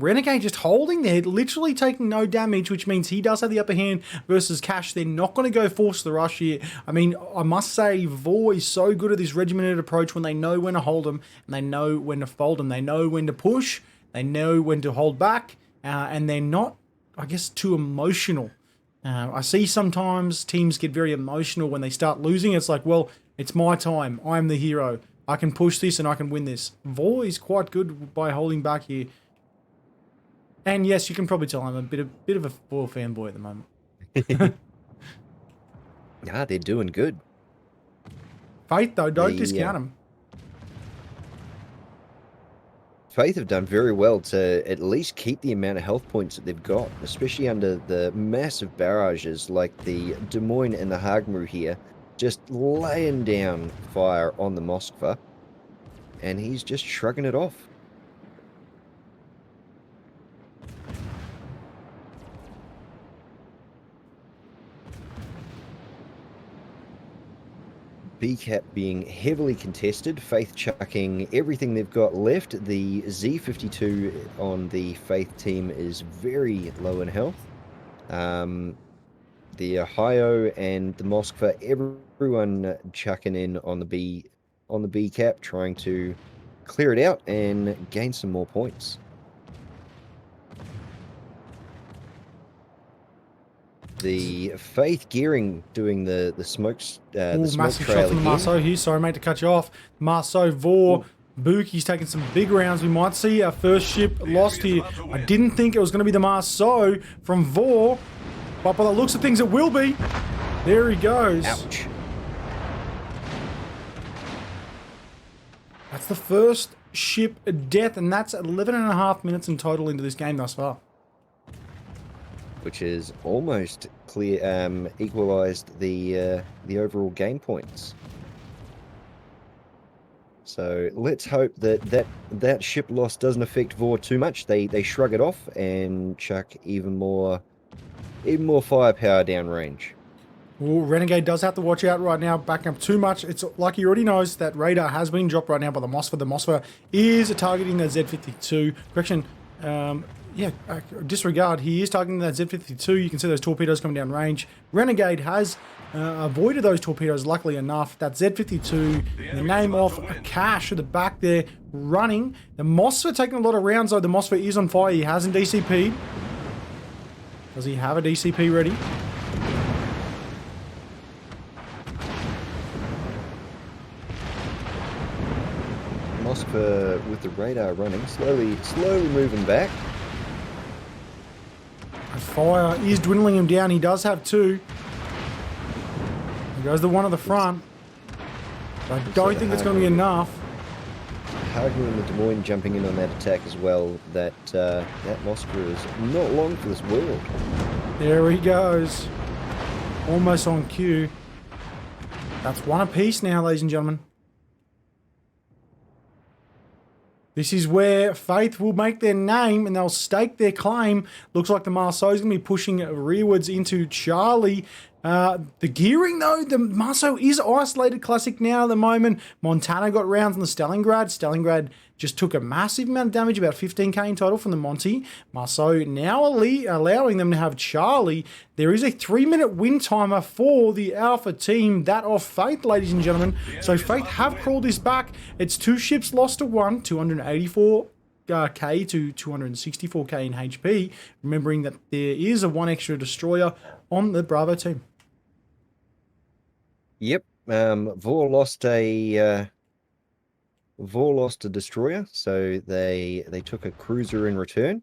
Renegade just holding there, literally taking no damage, which means he does have the upper hand versus Cash. They're not going to go force the rush here. I mean, I must say, VOR is so good at this regimented approach when they know when to hold them, and they know when to fold them. They know when to push, they know when to hold back, and they're not, I guess, too emotional. I see sometimes teams get very emotional when they start losing. It's like, well, it's my time. I'm the hero. I can push this and I can win this. Vor is quite good by holding back here. And yes, you can probably tell I'm a bit of a Vor fanboy at the moment. Yeah, they're doing good. Faith, though, don't discount them. Faith have done very well to at least keep the amount of health points that they've got, especially under the massive barrages like the Des Moines and the Hagmu here, just laying down fire on the Moskva, and he's just shrugging it off. B-cap being heavily contested, Faith chucking everything they've got left. The Z52 on the Faith team is very low in health. The Ohio and the Moskva, everyone chucking in on the B-cap, trying to clear it out and gain some more points. The Faith gearing doing the smokes the smoke Massive trail shot from again. Marceau here. Sorry, mate, to cut you off. Marceau, Vor, Book, he's taking some big rounds. We might see our first ship lost here. I didn't think it was going to be the Marceau from Vor, but by the looks of things, it will be. There he goes. Ouch. That's the first ship death, and that's 11.5 minutes in total into this game thus far. Which is almost clear, equalized the overall game points. So let's hope that ship loss doesn't affect Vor too much. They shrug it off and chuck even more firepower downrange. Ooh, Renegade does have to watch out right now, backing up too much. It's like he already knows that radar has been dropped right now by the Moskva. The Moskva is targeting that Z52. Correction, disregard. He is targeting that Z52. You can see those torpedoes coming down range. Renegade has avoided those torpedoes, luckily enough. That Z52, the name off a cache at the back there, running. The Moskva taking a lot of rounds, though. The Moskva is on fire. He hasn't DCP'd. Does he have a DCP ready? Moskva with the radar running, slowly moving back. The fire is dwindling him down. He does have two. There goes the one at the front. I don't think it's going to be enough. Hagner and the Des Moines jumping in on that attack as well. That Moskva is not long for this world. There he goes. Almost on cue. That's one apiece now, ladies and gentlemen. This is where Faith will make their name and they'll stake their claim. Looks like the Marceau is going to be pushing rearwards into Charlie. The gearing, though, the Marceau is isolated classic now at the moment. Montana got rounds on the Stalingrad. Stalingrad just took a massive amount of damage, about 15k in total from the Monty. Marceau now allowing them to have Charlie. There is a 3-minute win timer for the Alpha team, that of Faith, ladies and gentlemen. So Faith have crawled this back. It's 2 ships lost to 1, 284 K to 264k in HP. Remembering that there is a 1 extra destroyer on the Bravo team. Yep. Vor lost a destroyer, so they took a cruiser in return.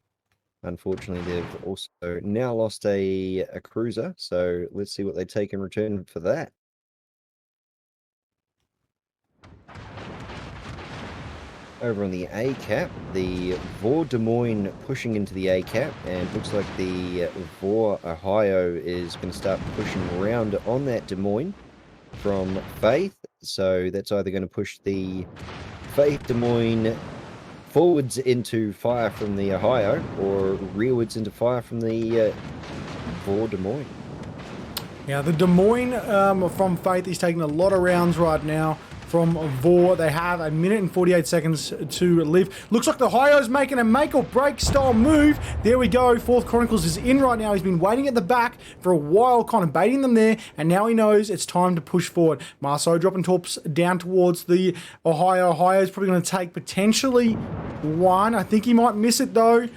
Unfortunately, they've also now lost a cruiser, so let's see what they take in return for that. Over on the A-cap, the Vor Des Moines pushing into the A-cap, and looks like the Vor Ohio is going to start pushing around on that Des Moines from Faith, so that's either going to push the Faith Des Moines forwards into fire from the Ohio, or rearwards into fire from the Vor Des Moines. Yeah, the Des Moines from Faith is taking a lot of rounds right now from Vor. They have 1 minute and 48 seconds to live. Looks like the Ohio's making a make or break style move. There we go. Fourth Chronicles is in right now. He's been waiting at the back for a while, kind of baiting them there, and now he knows it's time to push forward. Marceau dropping torps down towards the Ohio. Ohio's probably going to take potentially 1. I think he might miss it though.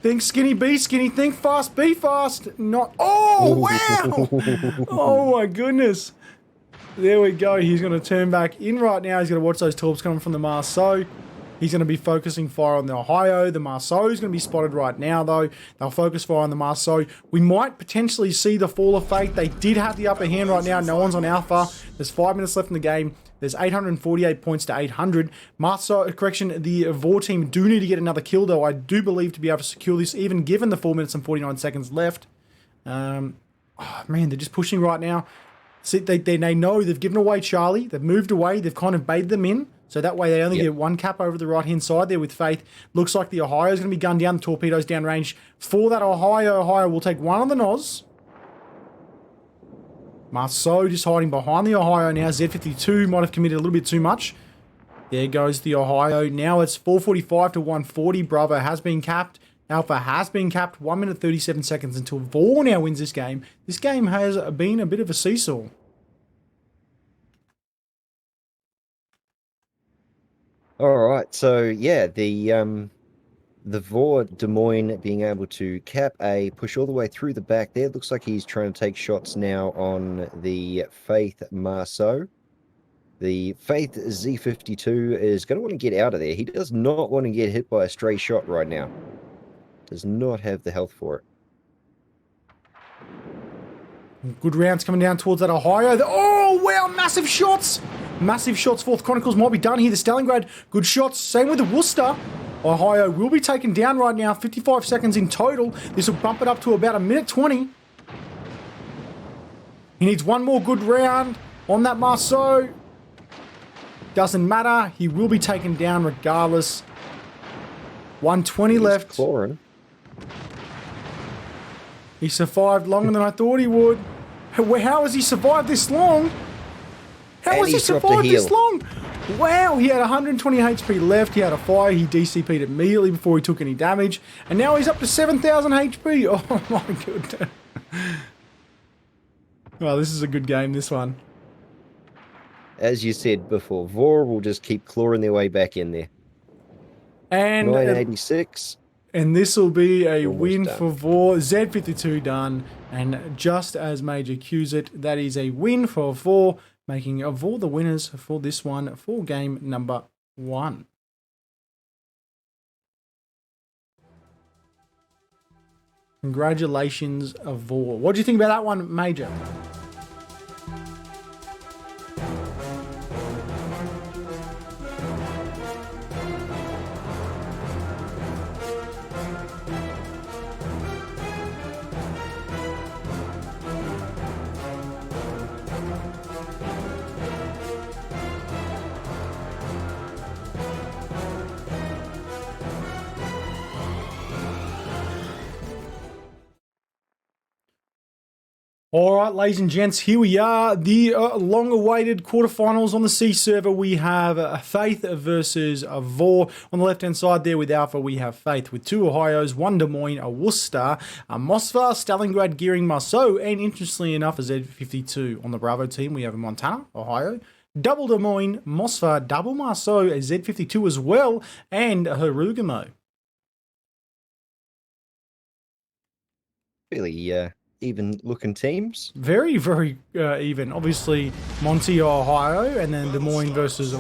Think skinny, be skinny. Think fast, be fast. Not. Oh, wow. Oh, my goodness. There we go. He's going to turn back in right now. He's going to watch those torps coming from the Marceau. He's going to be focusing fire on the Ohio. The Marceau is going to be spotted right now, though. They'll focus fire on the Marceau. We might potentially see the Fall of Faith. They did have the upper hand right now. No one's on Alpha. There's 5 minutes left in the game. There's 848 points to 800. Marceau, correction, the Vor team do need to get another kill, though. I do believe to be able to secure this, even given the 4 minutes and 49 seconds left. Oh, man, they're just pushing right now. See, they know they've given away Charlie. They've moved away. They've kind of baited them in. So that way they only get one cap over the right-hand side there with Faith. Looks like the Ohio is going to be gunned down. The torpedoes downrange for that Ohio. Ohio will take one on the nose. Marceau just hiding behind the Ohio now. Z52 might have committed a little bit too much. There goes the Ohio. Now it's 445 to 140. Bravo has been capped. Alpha has been capped. 1 minute 37 seconds until Vor now wins this game. This game has been a bit of a seesaw. All right, so yeah, the Vor Des Moines being able to cap A, push all the way through the back there. Looks like he's trying to take shots now on the Faith Marceau. The Faith Z52 is going to want to get out of there. He does not want to get hit by a stray shot right now. Does not have the health for it. Good rounds coming down towards that Ohio. Oh, wow, massive shots. Massive shots. Fourth Chronicles might be done here. The Stalingrad, good shots. Same with the Worcester. Ohio will be taken down right now. 55 seconds in total. This will bump it up to about 1:20. He needs one more good round on that Marceau. Doesn't matter. He will be taken down regardless. 1:20 left. Clawing. He survived longer than I thought he would. How has he survived this long? How has he survived this long? Wow, he had 120 HP left. He had a fire. He DCP'd immediately before he took any damage. And now he's up to 7,000 HP. Oh my goodness. Well, this is a good game, this one. As you said before, Vor will just keep clawing their way back in there. And 986. And this will be a Almost win done. for Vor. Z52 done. And just as Major cues it, that is a win for Vor, making Vor the winners for this one for game number 1. Congratulations, Vor. What do you think about that one, Major? All right, ladies and gents, here we are. The long-awaited quarterfinals on the C server. We have Faith versus Vor. On the left-hand side there with Alpha, we have Faith with 2 Ohios, 1 Des Moines, a Worcester, a Mosfar, Stalingrad, Gearing, Marceau, and interestingly enough, a Z52. On the Bravo team, we have a Montana, Ohio, double Des Moines, Mosfar, double Marceau, a Z52 as well, and a Herugamo. Really, even looking teams. Very, very even. Obviously, Monty, Ohio, and then Des Moines versus...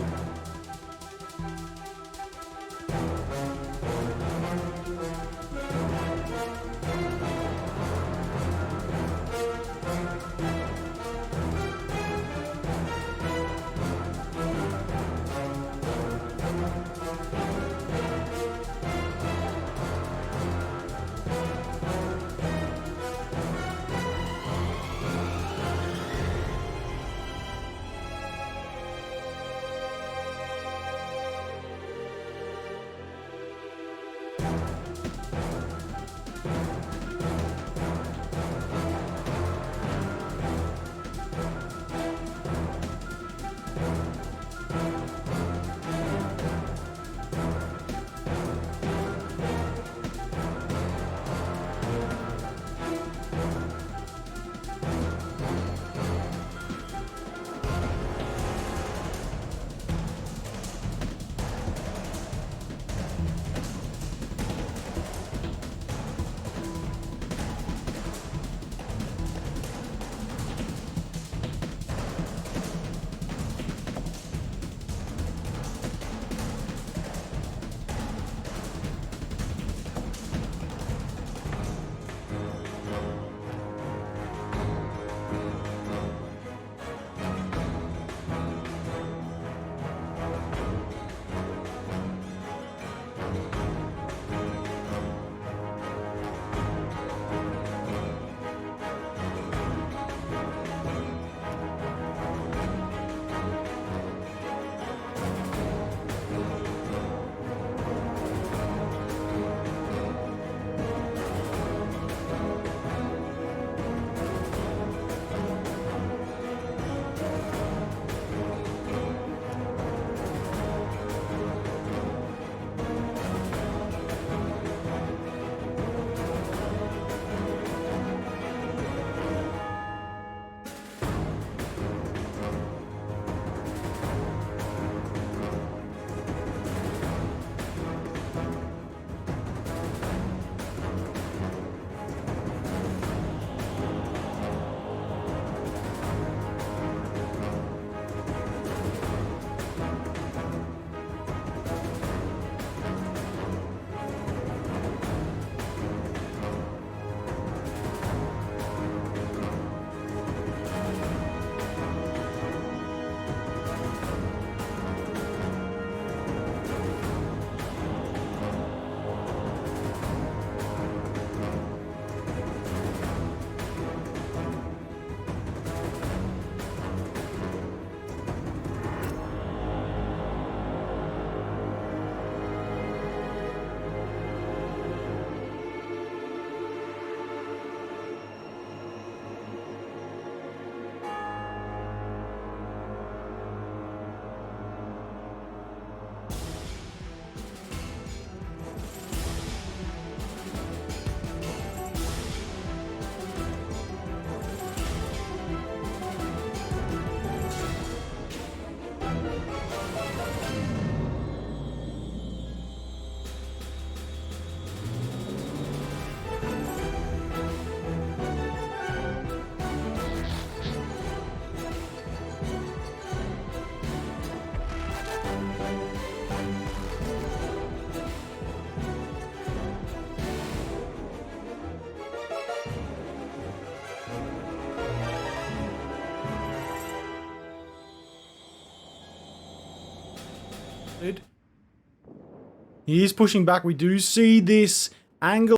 He is pushing back. We do see this angle.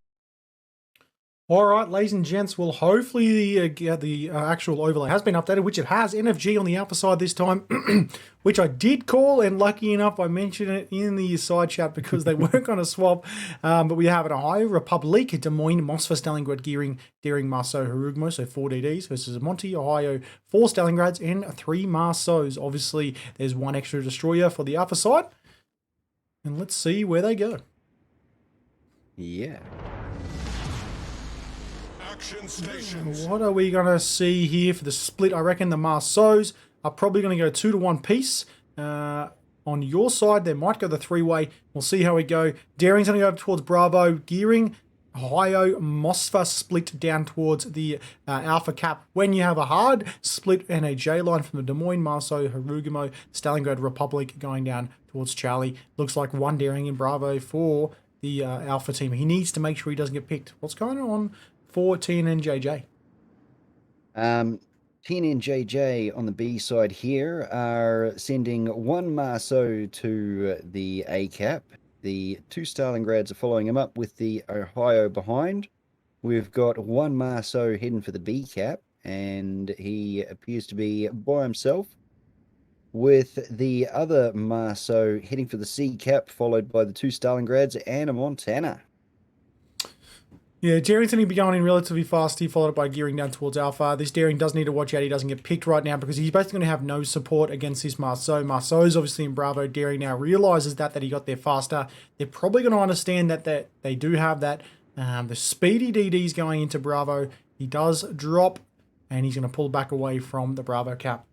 All right, ladies and gents, well, hopefully the actual overlay has been updated, which it has. NFG on the alpha side this time, which I did call, and lucky enough, I mentioned it in the side chat because they weren't going to swap. But we have an Ohio Republic, Des Moines, Mosfa, Stalingrad, Gearing, Daring, Marceau, Harugmo, so 4 DDs versus Monty, Ohio, 4 Stalingrads, and 3 Marceaus. Obviously, there's 1 extra destroyer for the alpha side. And let's see where they go. Yeah. Action stations. What are we going to see here for the split? I reckon the Marceaus are probably going to go 2-to-1 piece. On your side, they might go the 3-way. We'll see how we go. Daring's going to go up towards Bravo. Gearing, Ohio, Mosfa split down towards the Alpha Cap. When you have a hard split and a J line from the Des Moines, Marceau, Harugamo, Stalingrad, Republic going down towards Charlie. Looks like 1 Daring and Bravo for the Alpha team. He needs to make sure he doesn't get picked. What's going on for TNN JJ? TNN JJ on the B side here are sending 1 Marceau to the A cap. The 2 Stalingrads are following him up with the Ohio behind. We've got 1 Marceau heading for the B cap, and he appears to be by himself, with the other Marceau heading for the C cap, followed by the 2 Stalingrads and a Montana. Yeah, Daring's going to be going in relatively fast. He followed by Gearing down towards Alpha. This Daring does need to watch out he doesn't get picked right now because he's basically going to have no support against his Marceau. Marceau's obviously in Bravo. Daring now realizes that he got there faster. They're probably going to understand that they do have that. The speedy DD's going into Bravo. He does drop, and he's going to pull back away from the Bravo cap.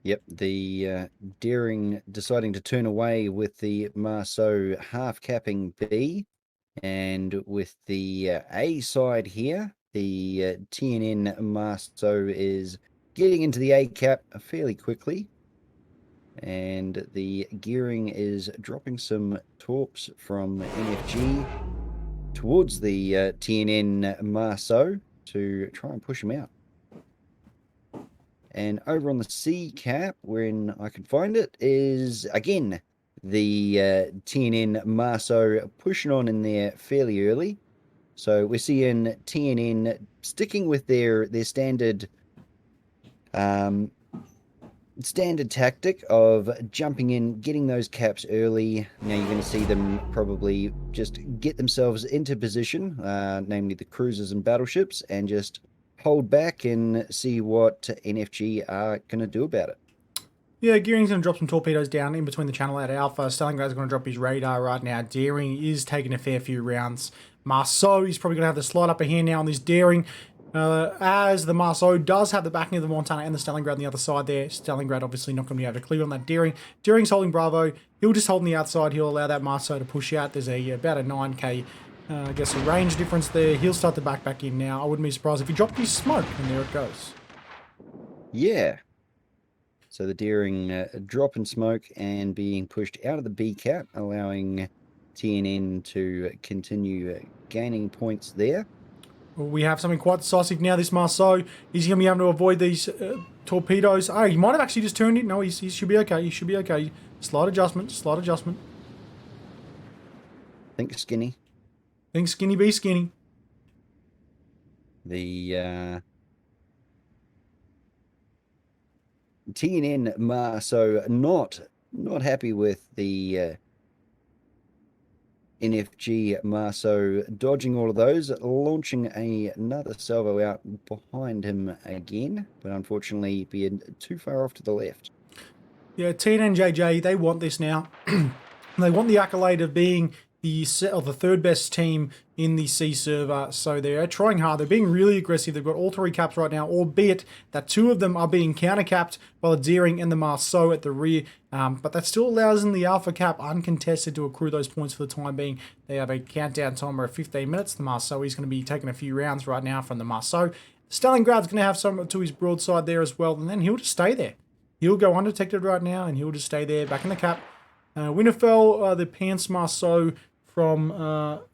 Yep, the Daring deciding to turn away with the Marceau half capping B. And with the A side here, the TNN Marceau is getting into the A cap fairly quickly. And the Gearing is dropping some torps from NFG towards the TNN Marceau to try and push him out. And over on the C cap, when I can find it, is again the TNN Marceau pushing on in there fairly early. So we're seeing TNN sticking with their standard standard tactic of jumping in, getting those caps early. Now you're going to see them probably just get themselves into position, namely the cruisers and battleships, and just hold back and see what NFG are going to do about it. Yeah, Gearing's going to drop some torpedoes down in between the channel at Alpha. Stalingrad's going to drop his radar right now. Daring is taking a fair few rounds. Marceau is probably going to have the slight upper hand now on this Daring. As the Marceau does have the backing of the Montana and the Stalingrad on the other side there. Stalingrad obviously not going to be able to clear on that Daring. Daring's holding Bravo. He'll just hold on the outside. He'll allow that Marceau to push out. There's about a 9k, I guess, a range difference there. He'll start to back in now. I wouldn't be surprised if he dropped his smoke, and there it goes. Yeah. So the Daring dropping smoke and being pushed out of the B cap, allowing TNN to continue gaining points there. We have something quite decisive now. This Marceau, is he going to be able to avoid these torpedoes? Oh, he might have actually just turned it. No, he should be okay. He should be okay. Slight adjustment, slight adjustment. Think skinny. Think skinny be skinny. The TNN Marceau not happy with the NFG Marceau dodging all of those, launching another salvo out behind him again, but unfortunately being too far off to the left. Yeah, TNN JJ, they want this now. They want the accolade of being the third best team in the C server, so they're trying hard. They're being really aggressive. They've got all 3 caps right now, albeit that 2 of them are being counter-capped by the Daring and the Marceau at the rear, but that still allows them the Alpha cap uncontested to accrue those points for the time being. They have a countdown timer of 15 minutes. The Marceau is going to be taking a few rounds right now from the Marceau. Stalingrad's going to have some to his broadside there as well, and then he'll just stay there. He'll go undetected right now, and he'll just stay there, back in the cap. Winterfell, the Pants Marceau from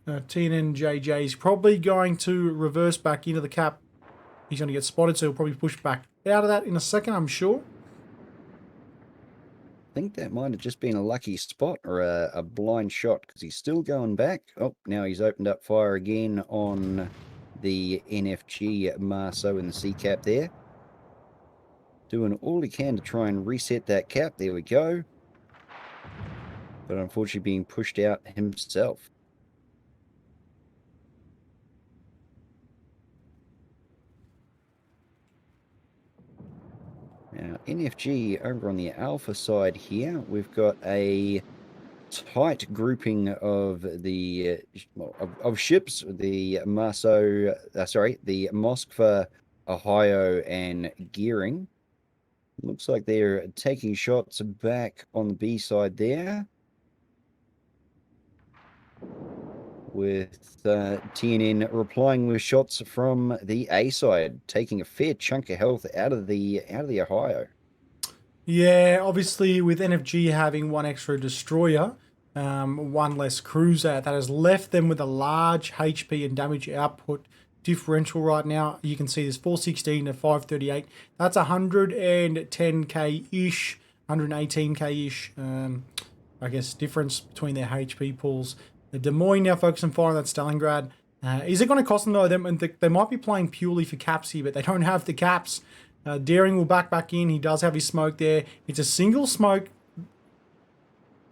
TNN JJ is probably going to reverse back into the cap. He's going to get spotted, so he'll probably push back out of that in a second, I'm sure. think that might have just been a lucky spot or a blind shot because he's still going back. Oh, now he's opened up fire again on the NFG Marceau in the C cap there. Doing all he can to try and reset that cap. There we go. But unfortunately being pushed out himself. Now, NFG over on the Alpha side here, we've got a tight grouping of the of ships. The Marceau, the Moskva, Ohio, and Gearing. Looks like they're taking shots back on the B side there. With TNN replying with shots from the A side, taking a fair chunk of health out of the Ohio. Yeah, obviously with NFG having one extra destroyer, one less cruiser, that has left them with a large HP and damage output differential right now. You can see this 416 to 538. That's 110k-ish, 118k-ish, I guess, difference between their HP pools. The Des Moines now focusing fire on that Stalingrad. Is it going to cost them though? They might be playing purely for caps here, but they don't have the caps. Daring will back in. He does have his smoke there. It's a single smoke.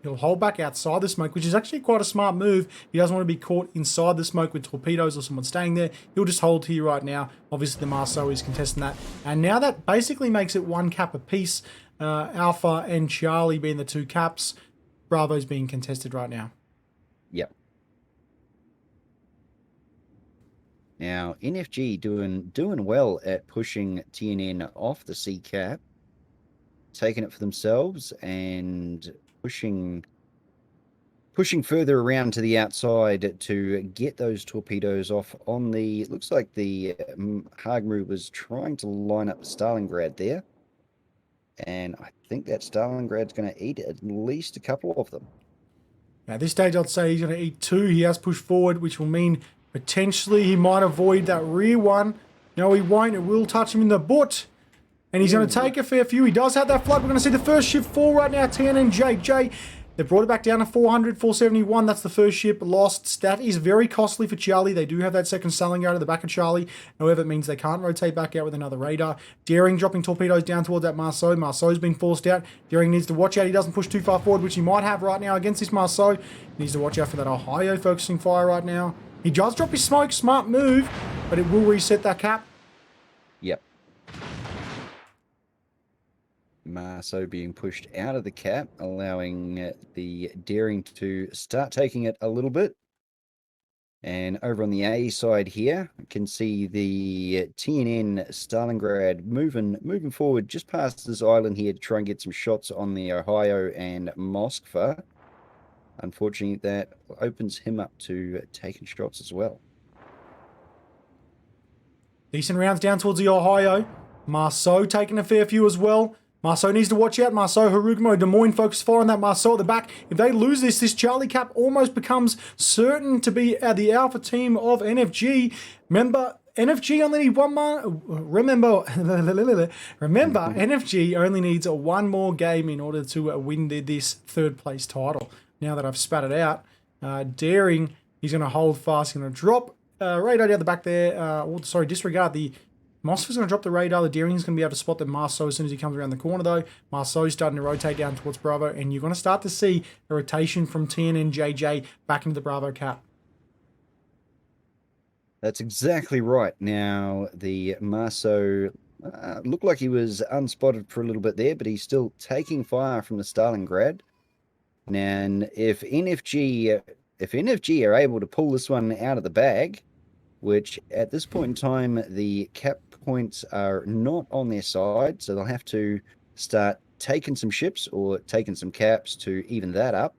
He'll hold back outside the smoke, which is actually quite a smart move. He doesn't want to be caught inside the smoke with torpedoes or someone staying there. He'll just hold here right now. Obviously, the Marceau is contesting that. And now that basically makes it one cap apiece. Alpha and Charlie being the two caps. Bravo's being contested right now. Yep. Now, NFG doing well at pushing TNN off the C cap, taking it for themselves and pushing further around to the outside to get those torpedoes off on the, looks like the Hagmu was trying to line up Stalingrad there. And I think that Stalingrad's going to eat at least a couple of them. Now, at this stage, I'd say he's going to eat two. He has pushed forward, which will mean potentially he might avoid that rear one. No, he won't. It will touch him in the butt. And he's going to take a fair few. He does have that flood. We're going to see the first ship fall right now. TNN JJ. They brought it back down to 400, 471. That's the first ship lost. That is very costly for Charlie. They do have that second Stalingrad at the back of Charlie. However, it means they can't rotate back out with another radar. Daring dropping torpedoes down towards that Marceau. Marceau's been forced out. Daring needs to watch out. He doesn't push too far forward, which he might have right now against this Marceau. He needs to watch out for that Ohio focusing fire right now. He does drop his smoke. Smart move, but it will reset that cap. Yep. Marceau being pushed out of the cap, allowing the Daring to start taking it a little bit. And over on the A side here, you can see the TNN Stalingrad moving forward just past this island here to try and get some shots on the Ohio and Moskva. Unfortunately, that opens him up to taking shots as well. Decent rounds down towards the Ohio. Marceau taking a fair few as well. Marceau needs to watch out. Marceau, Harugumo, Des Moines focus fire on that Marceau at the back. If they lose this Charlie cap almost becomes certain to be the alpha team of NFG. Remember, NFG only need one more. Remember, NFG only needs one more game in order to win this third place title. Now that I've spat it out, Daring, he's going to hold fast. He's going to drop radar down the back there. Disregard the Moskva's going to drop the radar. The Daring's going to be able to spot the Marceau as soon as he comes around the corner, though. Marceau's starting to rotate down towards Bravo, and you're going to start to see a rotation from TNN JJ back into the Bravo cap. That's exactly right. Now, the Marceau looked like he was unspotted for a little bit there, but he's still taking fire from the Stalingrad. And if NFG are able to pull this one out of the bag, which at this point in time, the cap points are not on their side, so they'll have to start taking some ships or taking some caps to even that up.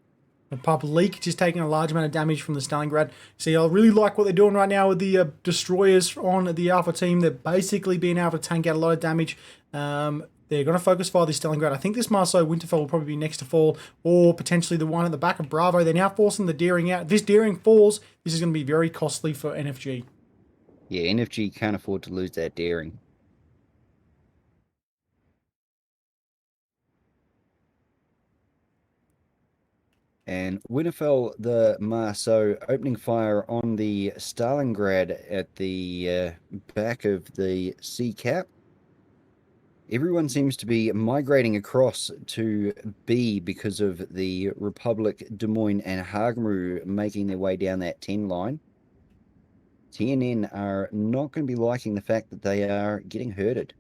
The Public just taking a large amount of damage from the Stalingrad. See, I really like what they're doing right now with the destroyers on the Alpha team. They're basically being able to tank out a lot of damage. They're going to focus fire this Stalingrad. I think this Marceau Winterfell will probably be next to fall, or potentially the one at the back of Bravo. They're now forcing the Daring out. If this Daring falls, this is going to be very costly for NFG. Yeah, NFG can't afford to lose that Daring. And Winterfell the Marceau opening fire on the Stalingrad at the back of the sea cap. Everyone seems to be migrating across to B because of the Republic, Des Moines, and Hagmaru making their way down that 10 line. TNN are not going to be liking the fact that they are getting herded.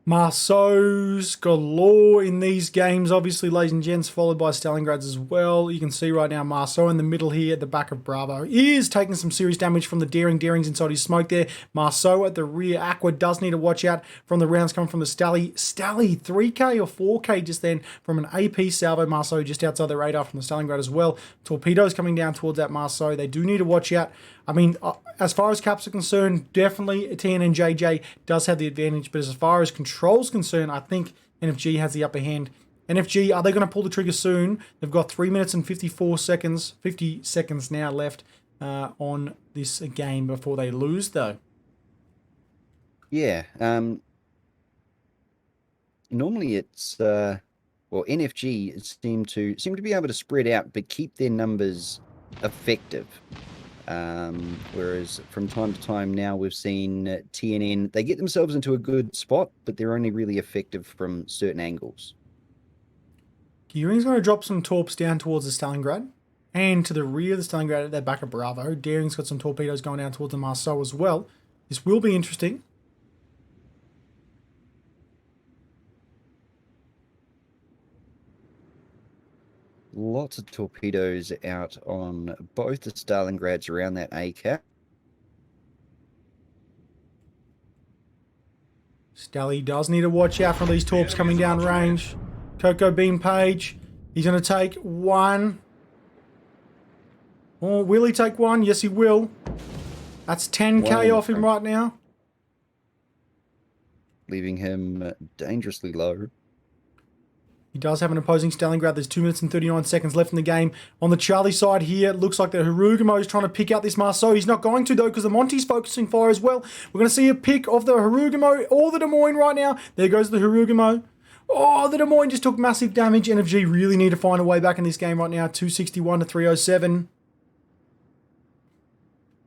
Marceau's galore in these games, obviously, ladies and gents, followed by Stalingrads as well. You can see right now Marceau in the middle here at the back of Bravo is taking some serious damage from the Daring. Daring's inside his smoke there. Marceau at the rear. Aqua does need to watch out from the rounds coming from the Stally. Stally, 3K or 4K just then from an AP salvo. Marceau just outside the radar from the Stalingrad as well. Torpedoes coming down towards that Marceau. They do need to watch out. I mean, as far as caps are concerned, definitely TNN JJ does have the advantage. But as far as control's concerned, I think NFG has the upper hand. NFG, are they going to pull the trigger soon? They've got 3 minutes and 50 seconds now left on this game before they lose, though. Yeah. Normally it's NFG seem to be able to spread out but keep their numbers effective. Whereas from time to time now we've seen TNN, they get themselves into a good spot, but they're only really effective from certain angles. Gearing's going to drop some torps down towards the Stalingrad and to the rear of the Stalingrad at their back of Bravo. Daring's got some torpedoes going down towards the Marceau as well. This will be interesting. Lots of torpedoes out on both the Stalingrads around that A cap. Stally does need to watch out for these torps coming down range. Cocoa Bean Page, he's going to take one. Oh, will he take one? Yes, he will. That's 10K off him right now. Leaving him dangerously low. He does have an opposing Stalingrad. There's 2 minutes and 39 seconds left in the game. On the Charlie side here, it looks like the Harugumo is trying to pick out this Marceau. He's not going to, though, because the Monty's focusing fire as well. We're going to see a pick of the Harugumo or the Des Moines right now. There goes the Harugumo. Oh, the Des Moines just took massive damage. NFG really need to find a way back in this game right now. 261 to 307.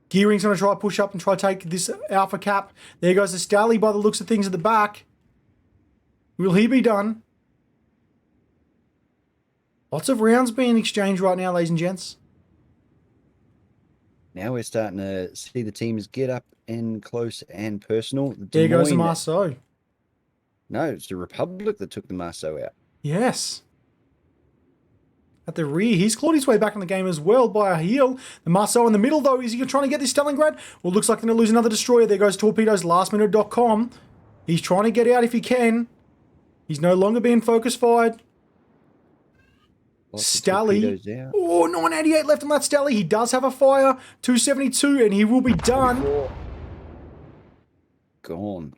Gearing's going to try to push up and try to take this Alpha cap. There goes the Stally by the looks of things at the back. Will he be done? Lots of rounds being exchanged right now, ladies and gents. Now we're starting to see the teams get up and close and personal. There goes the Marceau. No, it's the Republic that took the Marceau out. Yes. At the rear, he's clawed his way back in the game as well by a heel. The Marceau in the middle, though, is he trying to get this Stalingrad? Well, looks like they're going to lose another destroyer. There goes Torpedoes, lastminute.com. He's trying to get out if he can. He's no longer being focus fired. Stally. Oh, 988 left on that Stally. He does have a fire. 272, and he will be done. Gone.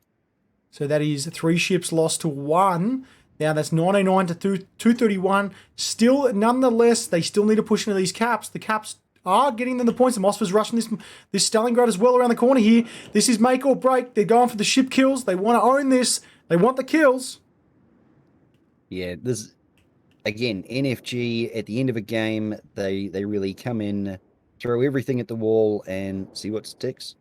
So that is 3 ships lost to 1. Now that's 909 to 231. Still, nonetheless, they still need to push into these caps. The caps are getting them the points. The Mossberg's rushing this Stalingrad as well around the corner here. This is make or break. They're going for the ship kills. They want to own this. They want the kills. Yeah, this... Again, NFG, at the end of a game, they really come in, throw everything at the wall, and see what sticks.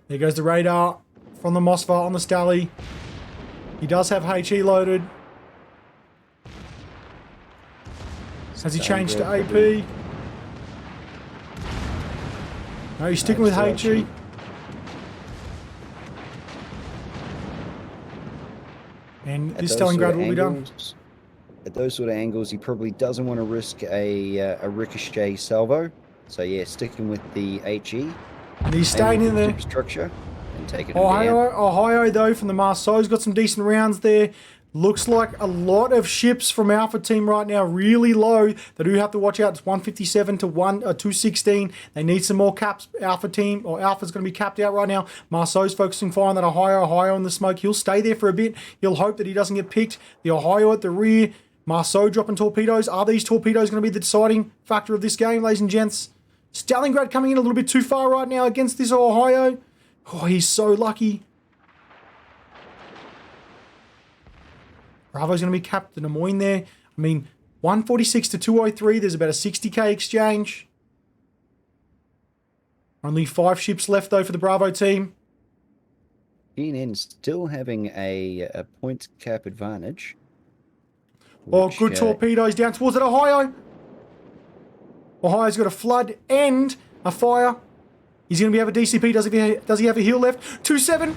There goes the radar from the Mossvar on the Stally. He does have HE loaded. Has he changed to AP? No, he's sticking with HE. And this Stalingrad will be done. At those sort of angles, he probably doesn't want to risk a ricochet salvo. So yeah, sticking with the HE. And he's staying in there. Structure and taking it Ohio, though, from the Marceau's got some decent rounds there. Looks like a lot of ships from Alpha Team right now really low. They do have to watch out. It's 157 to 216. They need some more caps. Alpha Team, or Alpha's going to be capped out right now. Marceau's focusing fire on that Ohio in the smoke. He'll stay there for a bit. He'll hope that he doesn't get picked. The Ohio at the rear. Marceau dropping torpedoes. Are these torpedoes going to be the deciding factor of this game, ladies and gents? Stalingrad coming in a little bit too far right now against this Ohio. Oh, he's so lucky. Bravo's going to be capped. The Des Moines there. I mean, 146 to 203. There's about a 60k exchange. Only 5 ships left, though, for the Bravo team. TNN still having a point cap advantage. Oh, which, good torpedoes down towards it. Ohio. Ohio's got a flood and a fire. He's going to have a DCP. Does he have a heal left? 2-7.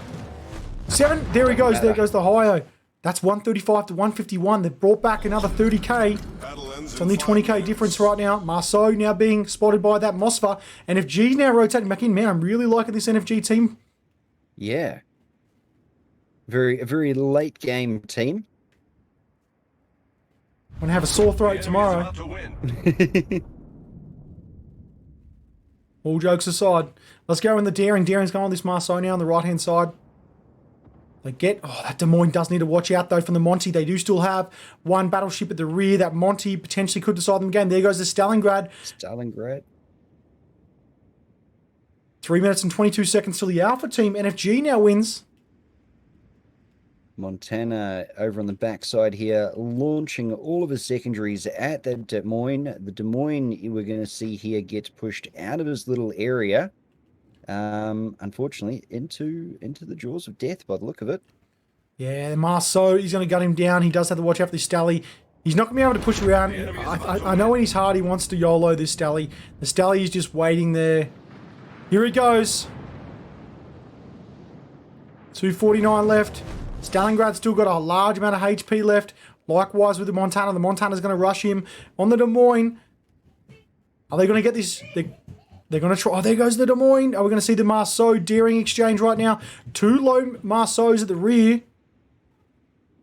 7. There he goes. There goes the Ohio. That's 135 to 151. They've brought back another 30k. It's only 20k difference right now. Marceau now being spotted by that Mosfa. NFG now rotating back in. Man, I'm really liking this NFG team. Yeah. A very late game team. I'm going to have a sore throat tomorrow. All jokes aside. Let's go in the Daring. Daring's going on this Marceau now on the right-hand side. They get... Oh, that Des Moines does need to watch out, though, from the Monty. They do still have one battleship at the rear. That Monty potentially could decide them game. There goes the Stalingrad. 3 minutes and 22 seconds till the Alpha team. NFG now wins. Montana over on the backside here, launching all of his secondaries at the Des Moines. The Des Moines we're going to see here gets pushed out of his little area. Unfortunately, into the jaws of death by the look of it. Yeah, Marceau, he's going to gun him down. He does have to watch out for this Stally. He's not going to be able to push around. I know in his heart he wants to YOLO this Stally. The Stally is just waiting there. Here he goes. 249 left. Stalingrad's still got a large amount of HP left. Likewise with the Montana. The Montana's going to rush him on the Des Moines. Are they going to get this? They're going to try. Oh, there goes the Des Moines. Are we going to see the Marceau Daring exchange right now? 2 low Marceaus at the rear.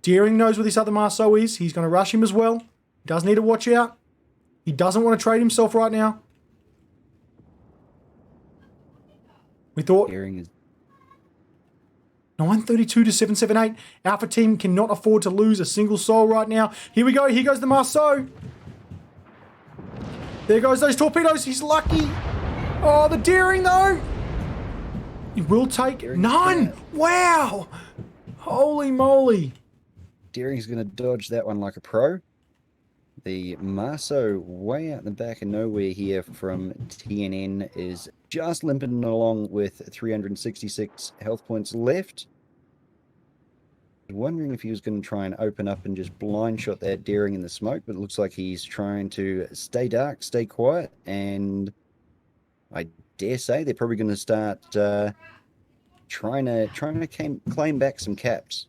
Daring knows where this other Marceau is. He's going to rush him as well. He does need to watch out. He doesn't want to trade himself right now. We thought... Daring is 932 to 778. Alpha team cannot afford to lose a single soul right now. Here we go. Here goes the Marceau. There goes those torpedoes. He's lucky. Oh, the Daring, though. He will take none. Wow. Holy moly. Daring's going to dodge that one like a pro. The Marceau way out in the back of nowhere here from TNN is just limping along with 366 health points left. Wondering if he was going to try and open up and just blind shot that Daring in the smoke, but it looks like he's trying to stay dark, stay quiet, and I dare say they're probably going to start trying to claim back some caps.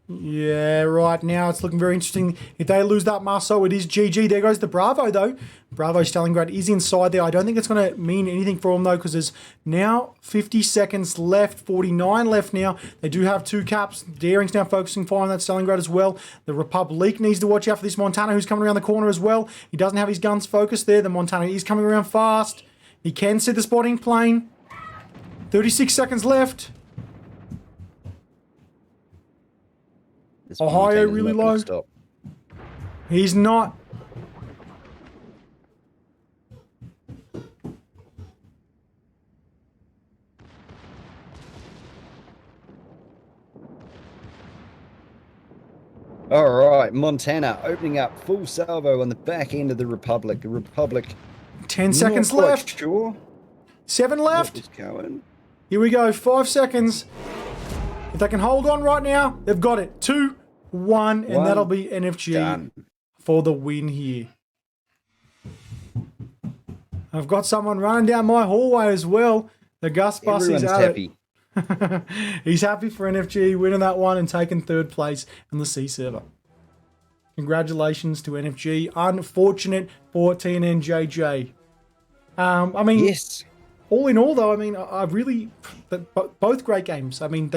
Yeah, right now it's looking very interesting. If they lose that Marceau, it is GG. There goes the Bravo, though. Bravo Stalingrad is inside there. I don't think it's going to mean anything for them, though, because there's now 50 seconds left, 49 left now. They do have 2 caps. Daring's now focusing fire on that Stalingrad as well. The Republic needs to watch out for this Montana, who's coming around the corner as well. He doesn't have his guns focused there. The Montana is coming around fast. He can see the spotting plane. 36 seconds left. This Ohio Montana's really not gonna low. stop. He's not. All right, Montana opening up full salvo on the back end of the Republic. The Republic 10 seconds not quite left. Sure. 7 left. What is going? Here we go. 5 seconds. If they can hold on right now, they've got it. 2, 1, and that'll be NFG Done. for the win here. I've got someone running down my hallway as well. The Gus Bus is Everyone's at happy. it. He's happy for NFG winning that one and taking 3rd place on the C server. Congratulations to NFG. Unfortunate for TNNJJ. I mean, Yes. all in all, though, I mean, I really both great games. I mean,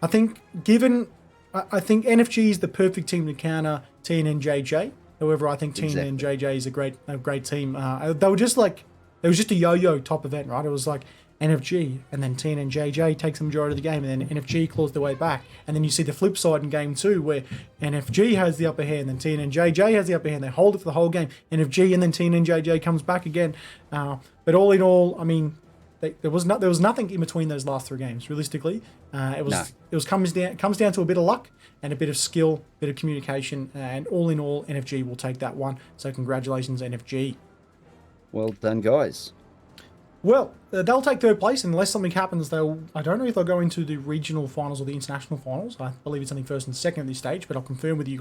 I think NFG is the perfect team to counter TNNJJ. However, I think TNNJJ is a great team. They were just like, it was just a yo-yo top event, right? It was like NFG and then TNNJJ takes the majority of the game, and then NFG claws their way back. And then you see the flip side in game 2 where NFG has the upper hand, then TNNJJ has the upper hand. They hold it for the whole game. NFG and then TNNJJ comes back again. But all in all, I mean, there was nothing in between those last 3 games. Realistically, No. comes down to a bit of luck and a bit of skill, bit of communication, and all in all, NFG will take that one. So congratulations, NFG. Well done, guys. Well, they'll take 3rd place unless something happens. I don't know if they'll go into the regional finals or the international finals. I believe it's only 1st and 2nd at this stage, but I'll confirm with you.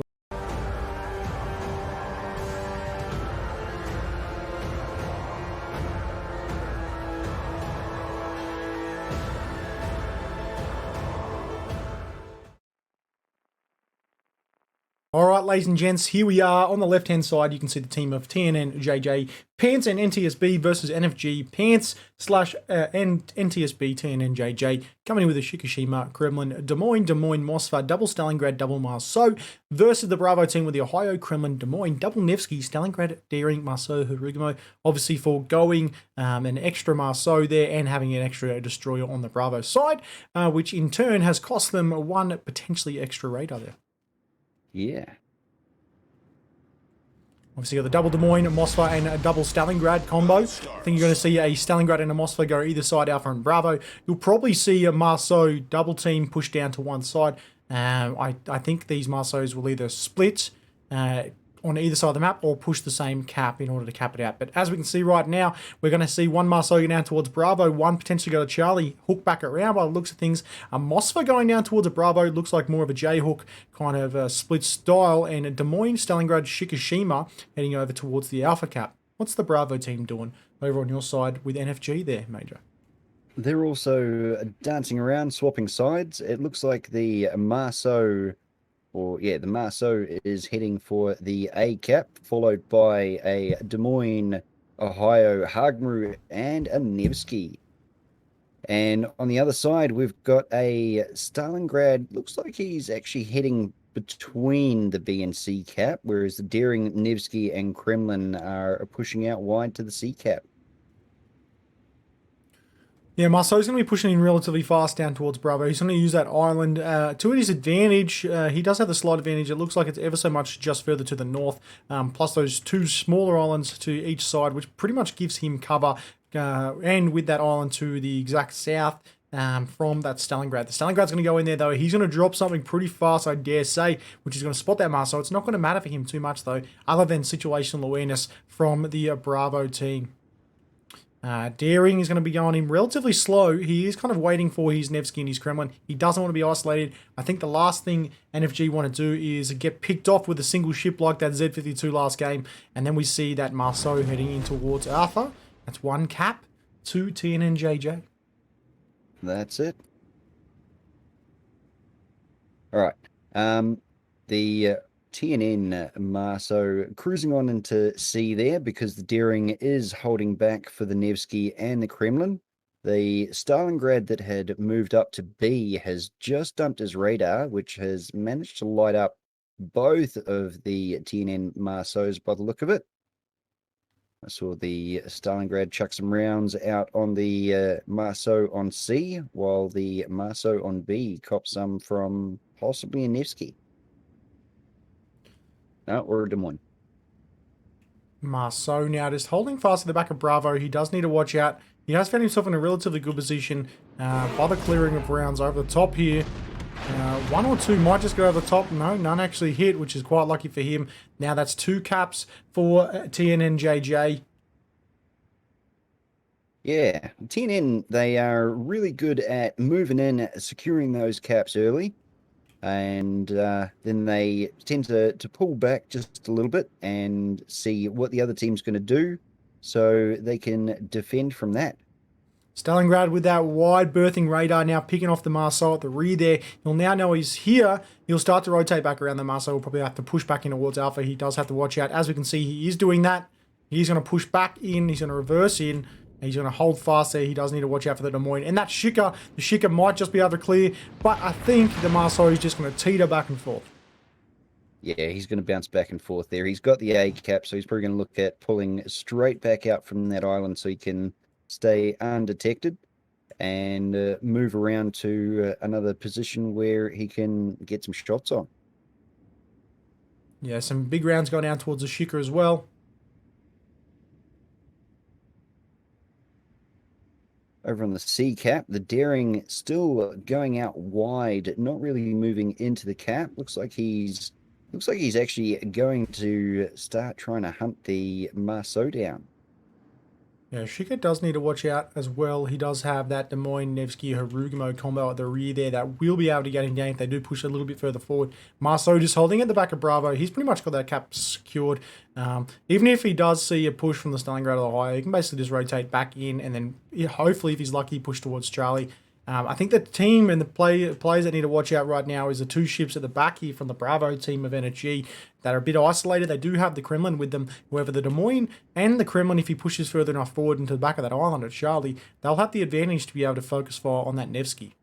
All right, ladies and gents, here we are. On the left-hand side, you can see the team of TNN, JJ, Pants, and NTSB versus NFG, Pants / NTSB, TNN, JJ, coming in with a Shikishima, Kremlin, Des Moines, Moskva, double Stalingrad, double Marceau, versus the Bravo team with the Ohio, Kremlin, Des Moines, double Nevsky, Stalingrad, Daring, Marceau, Hirugamo, obviously for going an extra Marceau there and having an extra destroyer on the Bravo side, which in turn has cost them 1 potentially extra radar there. Yeah. Obviously, you got the double Des Moines, Moskva, and a double Stalingrad combo. I think you're going to see a Stalingrad and a Moskva go either side, Alpha and Bravo. You'll probably see a Marceau double team push down to one side. I think these Marceaus will either split on either side of the map or push the same cap in order to cap it out. But as we can see right now, we're going to see one Marceau go down towards Bravo, one potentially go to Charlie, hook back around by the looks of things. A Moskva going down towards a Bravo, looks like more of a J-hook kind of split style, and a Des Moines, Stalingrad, Shikishima heading over towards the Alpha cap. What's the Bravo team doing over on your side with NFG there, Major? They're also dancing around, swapping sides. It looks like the Marceau... the Marceau is heading for the A cap, followed by a Des Moines, Ohio, Hagmu, and a Nevsky. And on the other side, we've got a Stalingrad. Looks like he's actually heading between the B and C cap, whereas the Daring, Nevsky, and Kremlin are pushing out wide to the C cap. Yeah, Marceau's going to be pushing in relatively fast down towards Bravo. He's going to use that island to his advantage. He does have the slight advantage. It looks like it's ever so much just further to the north, plus those 2 smaller islands to each side, which pretty much gives him cover. And with that island to the exact south from that Stalingrad. The Stalingrad's going to go in there, though. He's going to drop something pretty fast, I dare say, which is going to spot that Marceau. It's not going to matter for him too much, though, other than situational awareness from the Bravo team. Daring is going to be going in relatively slow. He is kind of waiting for his Nevsky and his Kremlin. He doesn't want to be isolated. I think the last thing NFG want to do is get picked off with a single ship like that Z-52 last game. And then we see that Marceau heading in towards Alpha. That's 1 cap, 2 TNNJJ. That's it. All right. The TNN Marceau cruising on into C there because the Daring is holding back for the Nevsky and the Kremlin. The Stalingrad that had moved up to B has just dumped his radar, which has managed to light up both of the TNN Marceaus by the look of it. I saw the Stalingrad chuck some rounds out on the Marceau on C, while the Marceau on B copped some from possibly a Nevsky. No, or a Des Moines. Marceau now just holding fast at the back of Bravo. He does need to watch out. He has found himself in a relatively good position by the clearing of rounds over the top here. 1 or 2 might just go over the top. No, none actually hit, which is quite lucky for him. Now that's 2 caps for TNNJJ. Yeah, TNN, they are really good at moving in, securing those caps early. And then they tend to pull back just a little bit and see what the other team's going to do so they can defend from that. Stalingrad with that wide berthing radar now picking off the Marceau at the rear there. He'll now know he's here. He'll start to rotate back around the Marceau. He'll probably have to push back in towards Alpha. He does have to watch out. As we can see, he is doing that. He's going to push back in. He's going to reverse in. He's going to hold fast there. He does need to watch out for the Des Moines. And that Shika, the Shika might just be able to clear, but I think the Marceau is just going to teeter back and forth. Yeah, he's going to bounce back and forth there. He's got the A cap, so he's probably going to look at pulling straight back out from that island so he can stay undetected and move around to another position where he can get some shots on. Yeah, some big rounds going down towards the Shika as well. Over on the C cap, the Daring still going out wide, not really moving into the cap. Looks like he's actually going to start trying to hunt the Marceau down. Yeah, Shika does need to watch out as well. He does have that Des Moines, Nevsky, Harugumo combo at the rear there that will be able to get him down if they do push a little bit further forward. Marceau just holding at the back of Bravo. He's pretty much got that cap secured. Even if he does see a push from the Stalingrad or the higher, he can basically just rotate back in and then hopefully, if he's lucky, push towards Charlie. I think the team and the players that need to watch out right now is the two ships at the back here from the Bravo team of NHG that are a bit isolated. They do have the Kremlin with them. However, the Des Moines and the Kremlin, if he pushes further enough forward into the back of that island at Charlie, they'll have the advantage to be able to focus fire on that Nevsky.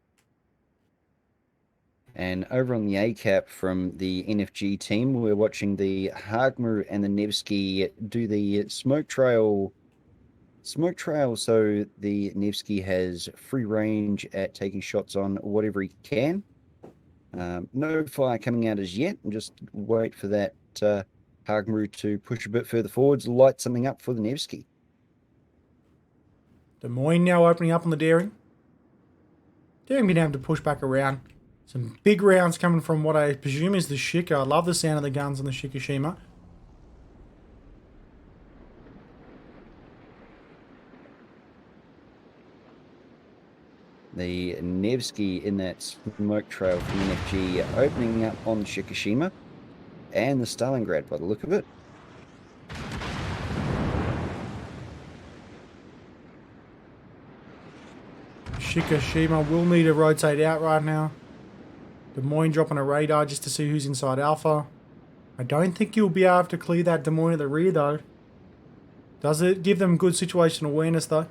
And over on the A cap from the NFG team, we're watching the Hagmu and the Nevsky do the smoke trail. So the Nevsky has free range at taking shots on whatever he can. No fire coming out as yet. Just wait for that Hagmu to push a bit further forwards, light something up for the Nevsky. Des Moines now opening up on the Daring. Daring being able to push back around. Some big rounds coming from what I presume is the Shika. I love the sound of the guns on the Shikishima. The Nevsky in that smoke trail from NFG opening up on Shikishima and the Stalingrad by the look of it. Shikishima will need to rotate out right now. Des Moines dropping a radar just to see who's inside Alpha. I don't think you'll be able to clear that Des Moines at the rear though. Does it give them good situational awareness though?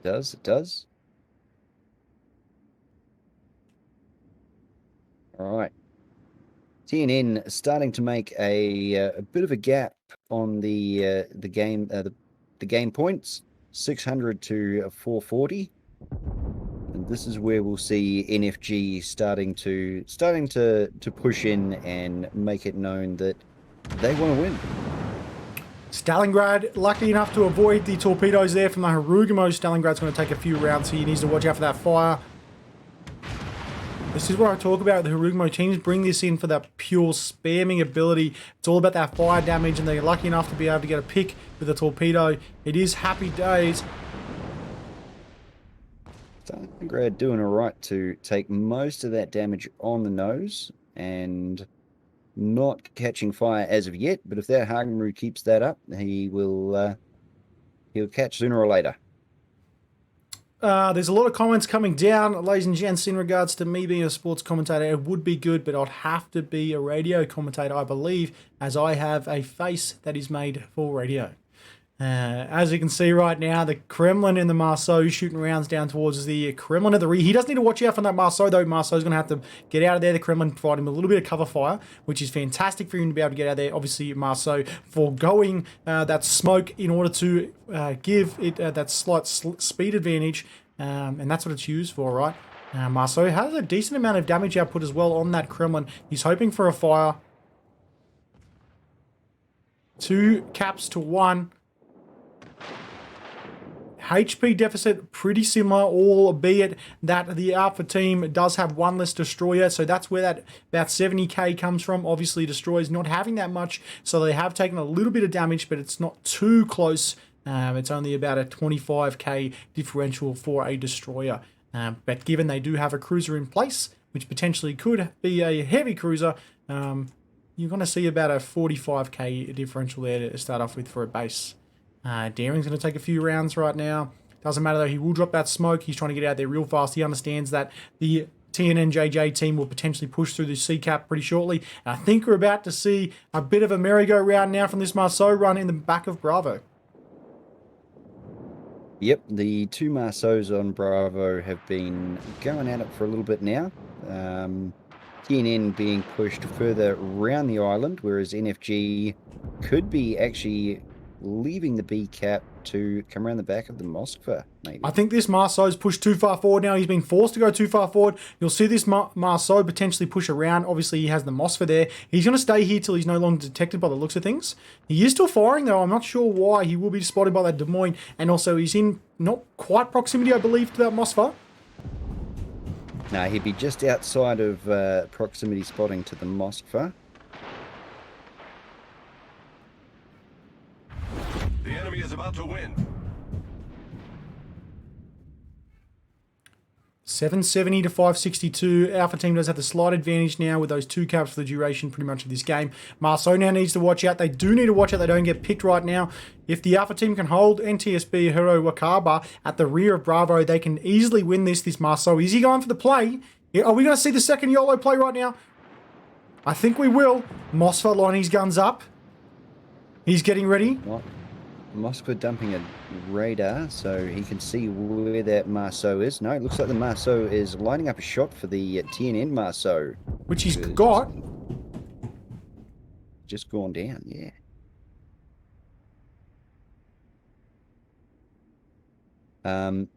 It does. All right. TNN starting to make a bit of a gap on the game points, 600 to 440, and this is where we'll see NFG starting to push in and make it known that they want to win. Stalingrad, lucky enough to avoid the torpedoes there from the Harugumo. Stalingrad's going to take a few rounds here. He needs to watch out for that fire. This is what I talk about. The Harugumo teams bring this in for that pure spamming ability. It's all about that fire damage, and they're lucky enough to be able to get a pick with a torpedo. It is happy days. Stalingrad doing all right to take most of that damage on the nose and not catching fire as of yet, but if that Hagenru keeps that up, he'll catch sooner or later. There's a lot of comments coming down, ladies and gents, in regards to me being a sports commentator. It would be good, but I'd have to be a radio commentator, I believe, as I have a face that is made for radio. As you can see right now, the Kremlin and the Marceau shooting rounds down towards the Kremlin at the rear. He does need to watch out from that Marceau, though. Marceau's going to have to get out of there. The Kremlin provide him a little bit of cover fire, which is fantastic for him to be able to get out of there. Obviously, Marceau foregoing that smoke in order to give it that slight speed advantage, and that's what it's used for, right? Marceau has a decent amount of damage output as well on that Kremlin. He's hoping for a fire. 2 caps to 1. HP deficit pretty similar, albeit that the Alpha team does have 1 less destroyer, so that's where that about 70k comes from. Obviously, destroyers not having that much, so they have taken a little bit of damage, but it's not too close. It's only about a 25k differential for a destroyer. But given they do have a cruiser in place, which potentially could be a heavy cruiser, you're going to see about a 45k differential there to start off with for a base. Daring's going to take a few rounds right now. Doesn't matter though, he will drop that smoke. He's trying to get out there real fast. He understands that the TNNJJ team will potentially push through the C-cap pretty shortly. And I think we're about to see a bit of a merry-go-round now from this Marceau run in the back of Bravo. Yep, the 2 Marceaus on Bravo have been going at it for a little bit now. TNN being pushed further around the island, whereas NFG could be actually leaving the B cap to come around the back of the Moskva, maybe. I think this Marceau's pushed too far forward now. He's been forced to go too far forward. You'll see this Marceau potentially push around. Obviously, he has the Moskva there. He's going to stay here till he's no longer detected by the looks of things. He is still firing, though. I'm not sure why. He will be spotted by that Des Moines. And also, he's in not quite proximity, I believe, to that Moskva. No, he'd be just outside of proximity spotting to the Moskva. The enemy is about to win. 770 to 562. Alpha team does have the slight advantage now with those 2 caps for the duration pretty much of this game. Marceau now needs to watch out. They do need to watch out they don't get picked right now. If the Alpha team can hold NTSB Hiro Wakaba at the rear of Bravo, they can easily win this Marceau. Is he going for the play? Are we going to see the second YOLO play right now? I think we will. Moskva lining his guns up. He's getting ready. What? Moskva dumping a radar so he can see where that Marceau is. No, it looks like the Marceau is lining up a shot for the TNN Marceau. Which he's got. Just gone down, yeah.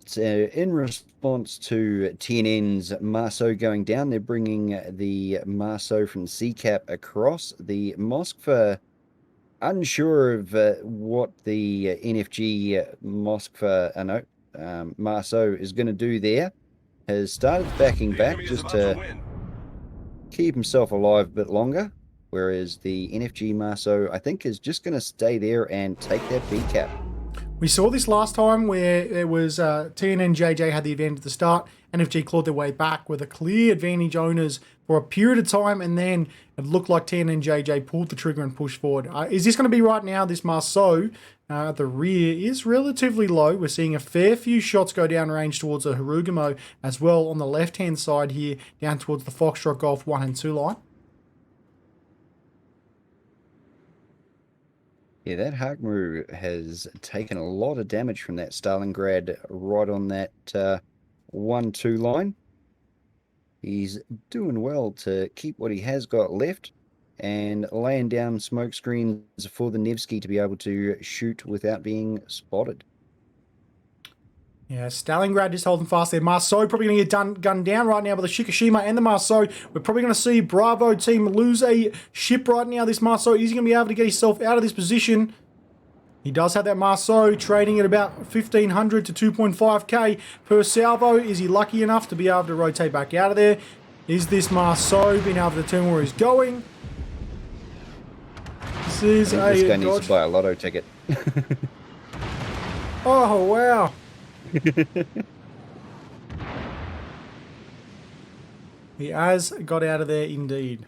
So in response to TNN's Marceau going down, they're bringing the Marceau from CCAP across. The Moskva, unsure of what the NFG Moskva, Marceau is going to do there, has started backing back just to keep himself alive a bit longer, whereas the NFG Marceau, I think, is just going to stay there and take that B cap. We saw this last time where it was TNN JJ had the advantage at the start. NFG clawed their way back with a clear advantage owners for a period of time, and then it looked like TNN JJ pulled the trigger and pushed forward. Is this going to be right now? This Marceau at the rear is relatively low. We're seeing a fair few shots go down range towards the Harugamo as well on the left-hand side here, down towards the Foxtrot Golf 1 and 2 line. Yeah, that Hagmu has taken a lot of damage from that Stalingrad right on that 1-2 line. He's doing well to keep what he has got left and laying down smoke screens for the Nevsky to be able to shoot without being spotted. Yeah, Stalingrad just holding fast there. Marceau probably going to get gunned down right now by the Shikishima and the Marceau. We're probably going to see Bravo team lose a ship right now. This Marceau, is he going to be able to get himself out of this position? He does have that Marceau trading at about 1,500 to 2.5k per salvo. Is he lucky enough to be able to rotate back out of there? Is this Marceau being able to determine where he's going? This is this guy needs to buy a lotto ticket. Oh, wow. He has got out of there indeed.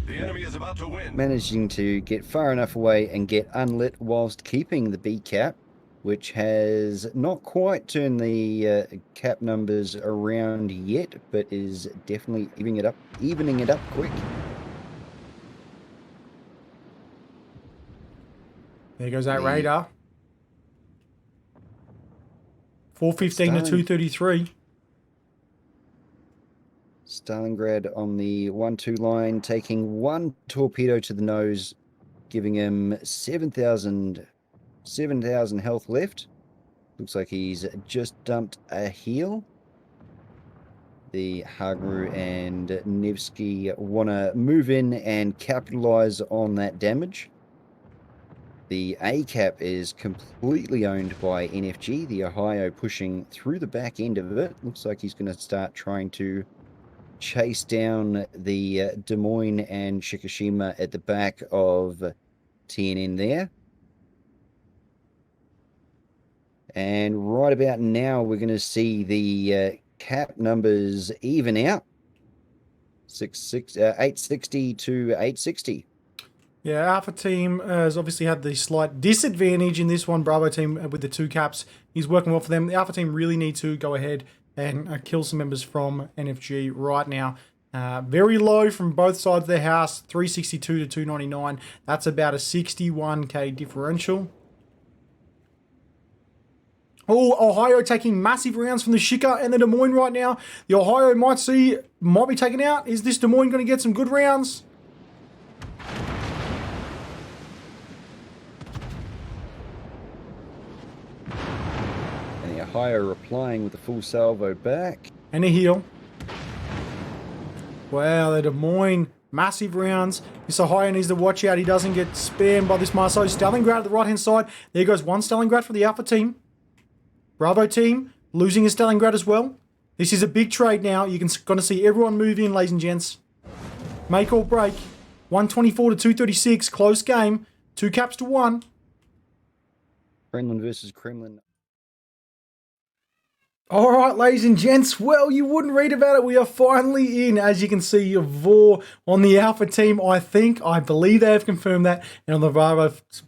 The enemy is about to win. Managing to get far enough away and get unlit whilst keeping the B cap, which has not quite turned the cap numbers around yet, but is definitely evening it up quick. There goes that radar. 415 to 233. Stalingrad on the 1-2 line, taking one torpedo to the nose, giving him 7,000 health left. Looks like he's just dumped a heal. The Hagru and Nevsky want to move in and capitalize on that damage. The A cap is completely owned by NFG. The Ohio pushing through the back end of it. Looks like he's going to start trying to chase down the Des Moines and Shikishima at the back of TNN there. And right about now, we're going to see the cap numbers even out. 860 to 860. Yeah, Alpha team has obviously had the slight disadvantage in this one. Bravo team with the 2 caps is working well for them. The Alpha team really need to go ahead and kill some members from NFG right now. Very low from both sides of their house, 362 to 299. That's about a 61k differential. Oh, Ohio taking massive rounds from the Shika and the Des Moines right now. The Ohio might be taken out. Is this Des Moines going to get some good rounds? Higher replying with a full salvo back. And a heal. Wow, the Des Moines, massive rounds. Mr. Hire needs to watch out he doesn't get spammed by this Marceau. Stalingrad at the right-hand side. There goes one Stalingrad for the Alpha team. Bravo team, losing a Stalingrad as well. This is a big trade now. You're going to see everyone move in, ladies and gents. Make or break. 124 to 236, close game. 2 caps to 1. Kremlin versus Kremlin. All right, ladies and gents. Well, you wouldn't read about it. We are finally in. As you can see, Vor on the Alpha team. I believe they have confirmed that. And on the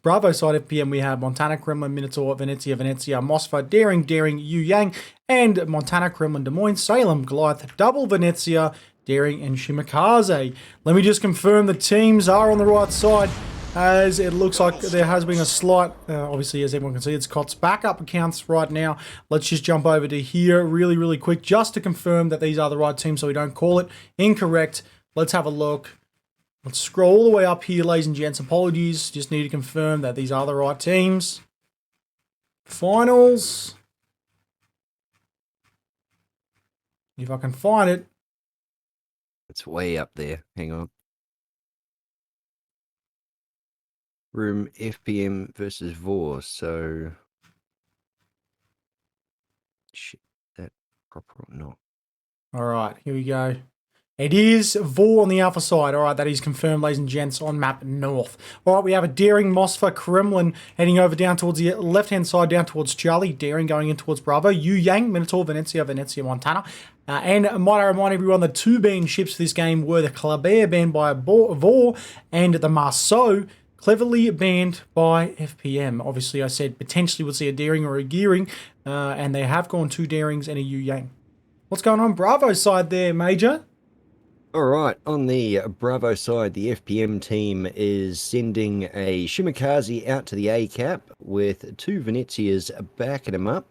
Bravo side of PM, we have Montana, Kremlin, Minotaur, Venezia, Mosfa, Daring, Yu Yang, and Montana, Kremlin, Des Moines, Salem, Goliath, double Venezia, Daring, and Shimakaze. Let me just confirm the teams are on the right side, as it looks like there has been a slight, obviously, as everyone can see, it's Kots backup accounts right now. Let's just jump over to here really quick, just to confirm that these are the right teams so we don't call it incorrect. Let's have a look. Let's scroll all the way up here, ladies and gents. Apologies, just need to confirm that these are the right teams. Finals. If I can find it. It's way up there. Hang on. Room FPM versus Vor, so shit, that proper or not. All right, here we go. It is Vor on the Alpha side. All right, that is confirmed, ladies and gents, on map north. All right, we have a Daring, Mosfa, Kremlin heading over down towards the left-hand side, down towards Charlie. Daring going in towards Bravo. Yu Yang, Minotaur, Venezia, Montana. And might I remind everyone, the 2 banned ships for this game were the Clabert banned by Vor and the Marceau cleverly banned by FPM. Obviously, I said potentially we'll see a Daring or a Gearing, and they have gone 2 Darings and a Yu Yang. What's going on Bravo side there, Major? All right, on the Bravo side, the FPM team is sending a Shimakaze out to the A cap with 2 Venezias backing him up.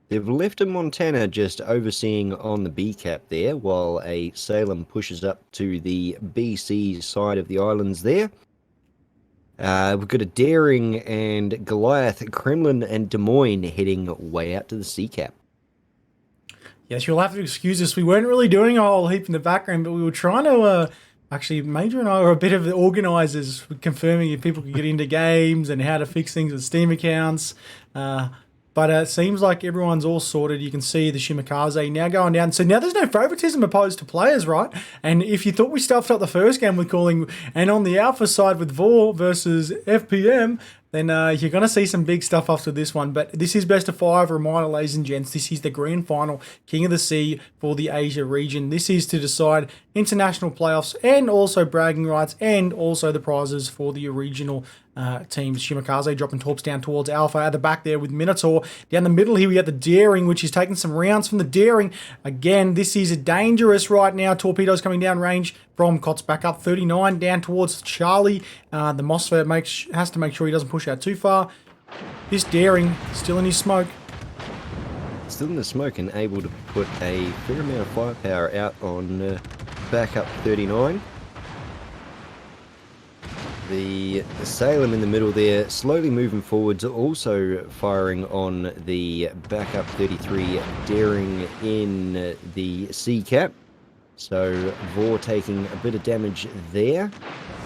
They've left a Montana just overseeing on the B cap there, while a Salem pushes up to the BC side of the islands there. We've got a Daring and Goliath, Kremlin and Des Moines heading way out to the C cap. Yes, you'll have to excuse us. We weren't really doing a whole heap in the background, but we were trying to, actually, Major and I were a bit of the organisers, confirming if people could get into games and how to fix things with Steam accounts. But it seems like everyone's all sorted. You can see the Shimakaze now going down. So now there's no favoritism opposed to players, right? And if you thought we stuffed up the first game with calling, and on the Alpha side with Vor versus FPM, then you're going to see some big stuff after this one. But this is best of 5. Reminder, ladies and gents, this is the grand final, King of the Sea for the Asia region. This is to decide international playoffs and also bragging rights and also the prizes for the regional teams. Shimakaze dropping torps down towards Alpha at the back there with Minotaur. Down the middle here we got the Daring, which is taking some rounds from the Daring. Again, this is dangerous right now. Torpedoes coming down range from Kots back up 39 down towards Charlie. The Mosfet has to make sure he doesn't push out too far. This Daring still in his smoke. Still in the smoke and able to put a fair amount of firepower out on backup 39. The Salem in the middle there, slowly moving forwards, also firing on the backup 33, Daring in the C cap. So Vor taking a bit of damage there.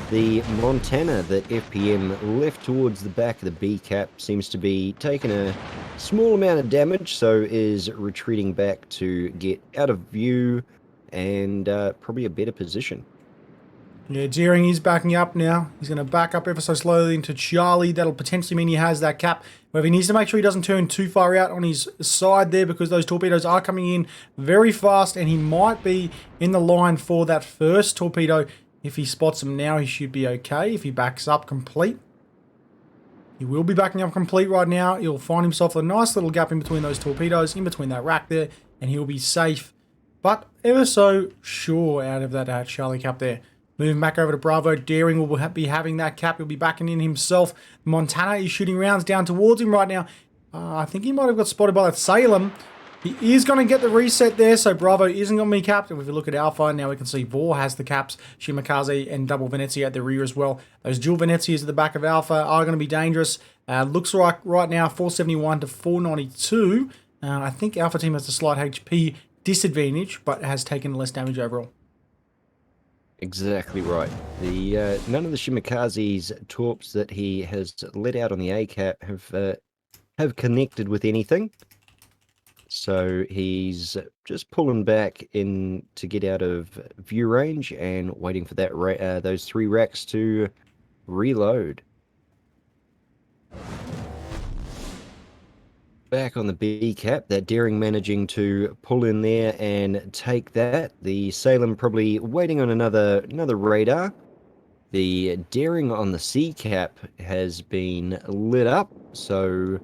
The Montana that FPM left towards the back of the B cap seems to be taking a small amount of damage, so is retreating back to get out of view and probably a better position. Yeah, Daring is backing up now. He's going to back up ever so slowly into Charlie. That'll potentially mean he has that cap. However, he needs to make sure he doesn't turn too far out on his side there, because those torpedoes are coming in very fast, and he might be in the line for that first torpedo. If he spots them now, he should be okay. If he backs up complete, he will be backing up complete right now. He'll find himself a nice little gap in between those torpedoes, in between that rack there, and he'll be safe, but ever so sure out of that Charlie cap there. Moving back over to Bravo, Daring will be having that cap. He'll be backing in himself. Montana is shooting rounds down towards him right now. I think he might have got spotted by that Salem. He is going to get the reset there, so Bravo isn't going to be capped. If we look at Alpha, now we can see Vor has the caps, Shimakaze and double Venezia at the rear as well. Those dual Venezias at the back of Alpha are going to be dangerous. Looks like right now 471 to 492. I think Alpha Team has a slight HP disadvantage, but has taken less damage overall. Exactly right. The none of the Shimikaze's torps that he has let out on the ACAP have connected with anything. So he's just pulling back in to get out of view range and waiting for that those 3 racks to reload. Back on the B cap, that Daring managing to pull in there and take that. The Salem probably waiting on another radar. The Daring on the C cap has been lit up, so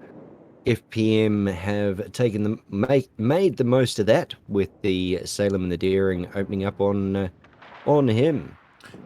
FPM have taken the made the most of that with the Salem and the Daring opening up on him.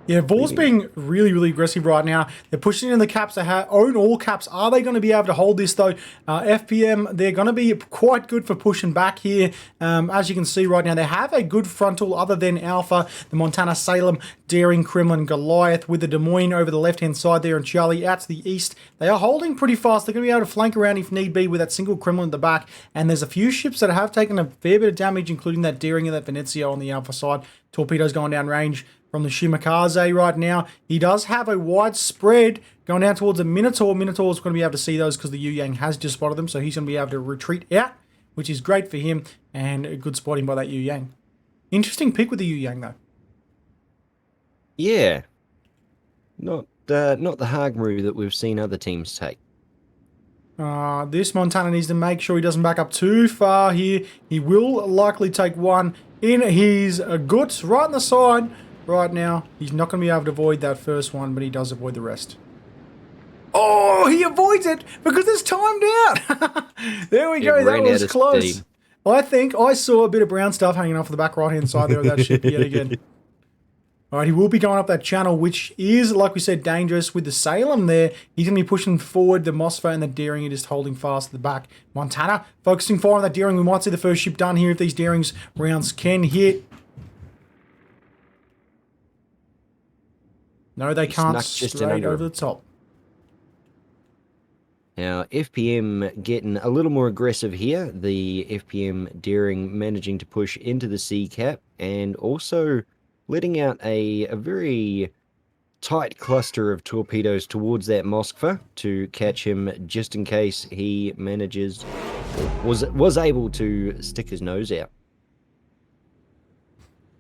Yeah, Vor's being really, really aggressive right now. They're pushing in the caps. They own all caps. Are they going to be able to hold this, though? FPM, they're going to be quite good for pushing back here. As you can see right now, they have a good frontal other than Alpha, the Montana, Salem, Daring, Kremlin, Goliath, with the Des Moines over the left-hand side there and Charlie out to the east. They are holding pretty fast. They're going to be able to flank around if need be with that single Kremlin at the back. And there's a few ships that have taken a fair bit of damage, including that Daring and that Venezia on the Alpha side. Torpedoes going down range from the Shimakaze right now. He does have a wide spread going down towards the Minotaur. Minotaur's going to be able to see those because the Yu Yang has just spotted them, so he's going to be able to retreat out, which is great for him, and a good spotting by that Yu Yang. Interesting pick with the Yu Yang, though. Yeah. Not the Hagmaru that we've seen other teams take. This Montana needs to make sure he doesn't back up too far here. He will likely take one in his guts right on the side. Right now, he's not going to be able to avoid that first one, but he does avoid the rest. Oh, he avoids it because it's timed out. There we go. That was close. I think I saw a bit of brown stuff hanging off the back right-hand side there of that ship yet again. All right, he will be going up that channel, which is, like we said, dangerous with the Salem there. He's going to be pushing forward. The Mosfa and the Daring are just holding fast at the back. Montana focusing fire on that Daring. We might see the first ship done here if these Darings rounds can hit. No, they can't. Straight over the top. Now, FPM getting a little more aggressive here. The FPM Daring managing to push into the C cap and also letting out a very tight cluster of torpedoes towards that Moskva to catch him just in case he manages, was able to stick his nose out.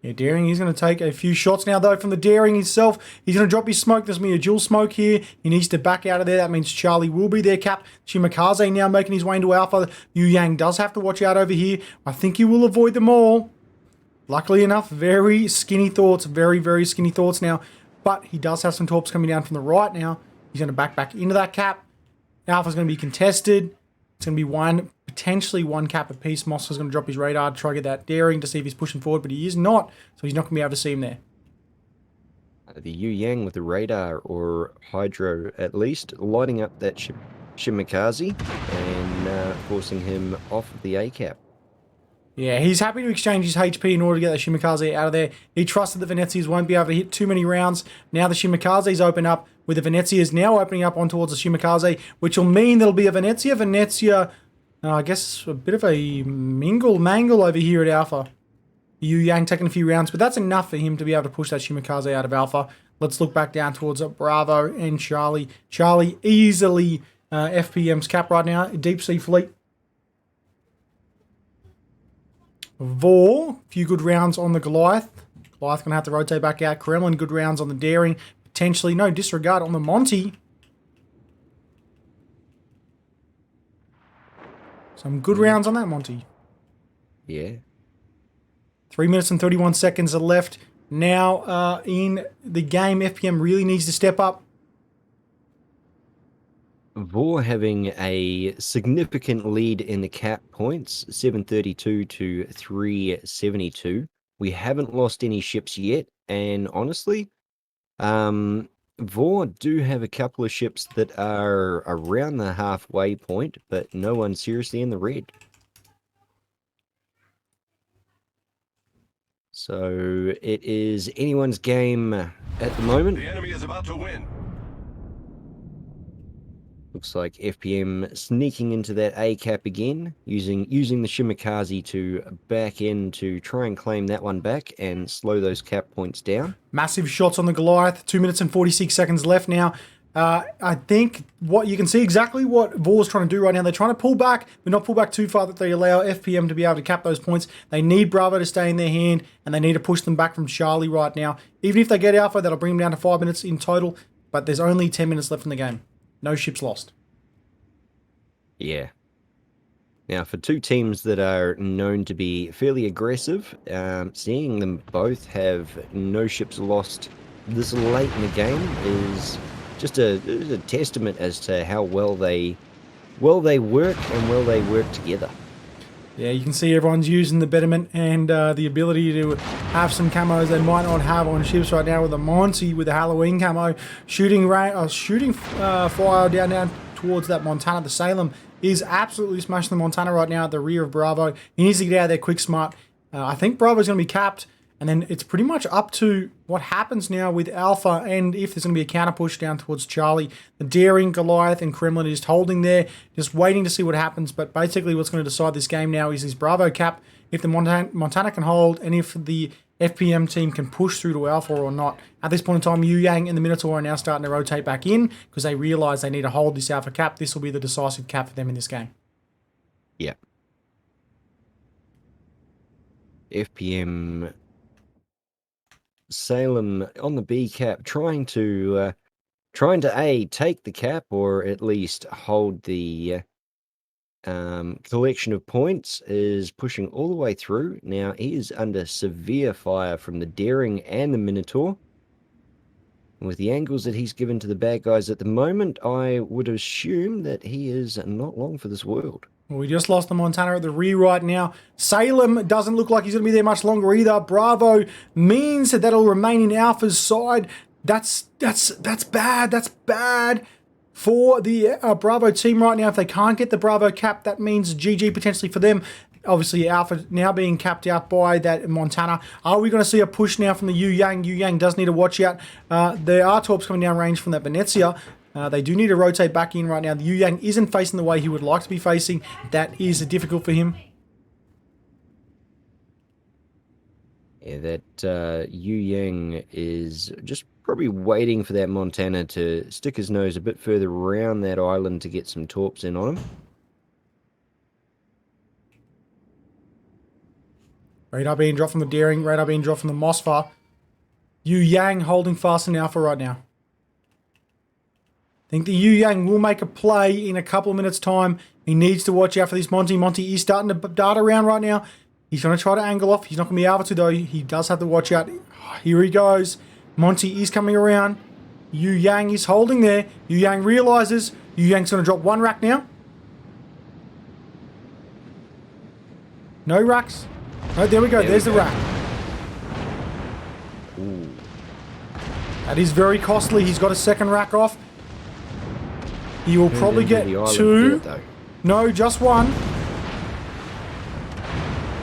Yeah, Daring, he's going to take a few shots now, though, from the Daring himself. He's going to drop his smoke. There's going to be a dual smoke here. He needs to back out of there. That means Charlie will be there, capped. Shimakaze now making his way into Alpha. Yu Yang does have to watch out over here. I think he will avoid them all. Luckily enough, very skinny thoughts. Very, very skinny thoughts now. But he does have some torps coming down from the right now. He's going to back into that cap. Alpha's going to be contested. It's going to be potentially one cap apiece. Moska's going to drop his radar to try to get that Daring to see if he's pushing forward, but he is not, so he's not going to be able to see him there. The Yu Yang with the radar, or Hydro at least, lighting up that Shimakaze and forcing him off of the A-cap. Yeah, he's happy to exchange his HP in order to get the Shimakaze out of there. He trusted the Venezias won't be able to hit too many rounds. Now the Shimakaze's open up, with the Venezias now opening up on towards the Shimakaze, which will mean there'll be a Venezia, I guess a bit of a mangle over here at Alpha. Yu Yang taking a few rounds, but that's enough for him to be able to push that Shimakaze out of Alpha. Let's look back down towards Bravo and Charlie. Charlie easily FPM's cap right now, Deep Sea Fleet. Vor, a few good rounds on the Goliath. Goliath going to have to rotate back out. Kremlin, good rounds on the Daring. Potentially, no disregard on the Monty. Some good rounds on that Monty. Yeah. 3 minutes and 31 seconds are left. Now in the game, FPM really needs to step up. Vor having a significant lead in the cap points, 732 to 372. We haven't lost any ships yet, and honestly, Vor do have a couple of ships that are around the halfway point, but no one seriously in the red. So it is anyone's game at the moment. The enemy is about to win. Looks like FPM sneaking into that A cap again, using the Shimakaze to back in to try and claim that one back and slow those cap points down. Massive shots on the Goliath. 2 minutes and 46 seconds left now. I think what you can see exactly what Vor's trying to do right now. They're trying to pull back, but not pull back too far that they allow FPM to be able to cap those points. They need Bravo to stay in their hand, and they need to push them back from Charlie right now. Even if they get Alpha, that'll bring them down to 5 minutes in total, but there's only 10 minutes left in the game. No ships lost. Yeah. Now, for two teams that are known to be fairly aggressive, seeing them both have no ships lost this late in the game is just a testament as to how well they work and well they work together. Yeah, you can see everyone's using the betterment and the ability to have some camos they might not have on ships right now, with the Monty with the Halloween camo shooting fire down towards that Montana. The Salem is absolutely smashing the Montana right now at the rear of Bravo. He needs to get out of there quick, smart. I think Bravo's going to be capped, and then it's pretty much up to what happens now with Alpha and if there's going to be a counter push down towards Charlie. The Daring, Goliath, and Kremlin are just holding there, just waiting to see what happens. But basically what's going to decide this game now is this Bravo cap, if the Montana can hold, and if the FPM team can push through to Alpha or not. At this point in time, Yu Yang and the Minotaur are now starting to rotate back in because they realise they need to hold this Alpha cap. This will be the decisive cap for them in this game. Yeah. FPM Salem on the B cap, trying to take the cap or at least hold the collection of points, is pushing all the way through. Now he is under severe fire from the Daring and the Minotaur. And with the angles that he's given to the bad guys at the moment, I would assume that he is not long for this world. Well, we just lost the Montana at the rear right now. Salem doesn't look like he's going to be there much longer either. Bravo means that that'll remain in Alpha's side. That's bad. That's bad for the Bravo team right now. If they can't get the Bravo cap, that means GG potentially for them. Obviously, Alpha now being capped out by that Montana. Are we going to see a push now from the Yu Yang? Yu Yang does need to watch out. There are torps coming down range from that Venezia. They do need to rotate back in right now. The Yu Yang isn't facing the way he would like to be facing. That is difficult for him. Yeah, that Yu Yang is just probably waiting for that Montana to stick his nose a bit further around that island to get some torps in on him. Radar being dropped from the Daring. Radar being dropped from the Mosfar. Yu Yang holding fast in Alpha right now. I think the Yu Yang will make a play in a couple of minutes' time. He needs to watch out for this Monty. Monty is starting to dart around right now. He's going to try to angle off. He's not going to be able to, though. He does have to watch out. Here he goes. Monty is coming around. Yu Yang is holding there. Yu Yang realizes. Yu Yang's going to drop one rack now. No racks. Oh, there we go. There's the rack. Ooh. That is very costly. He's got a second rack off. He will probably get two. No, just one.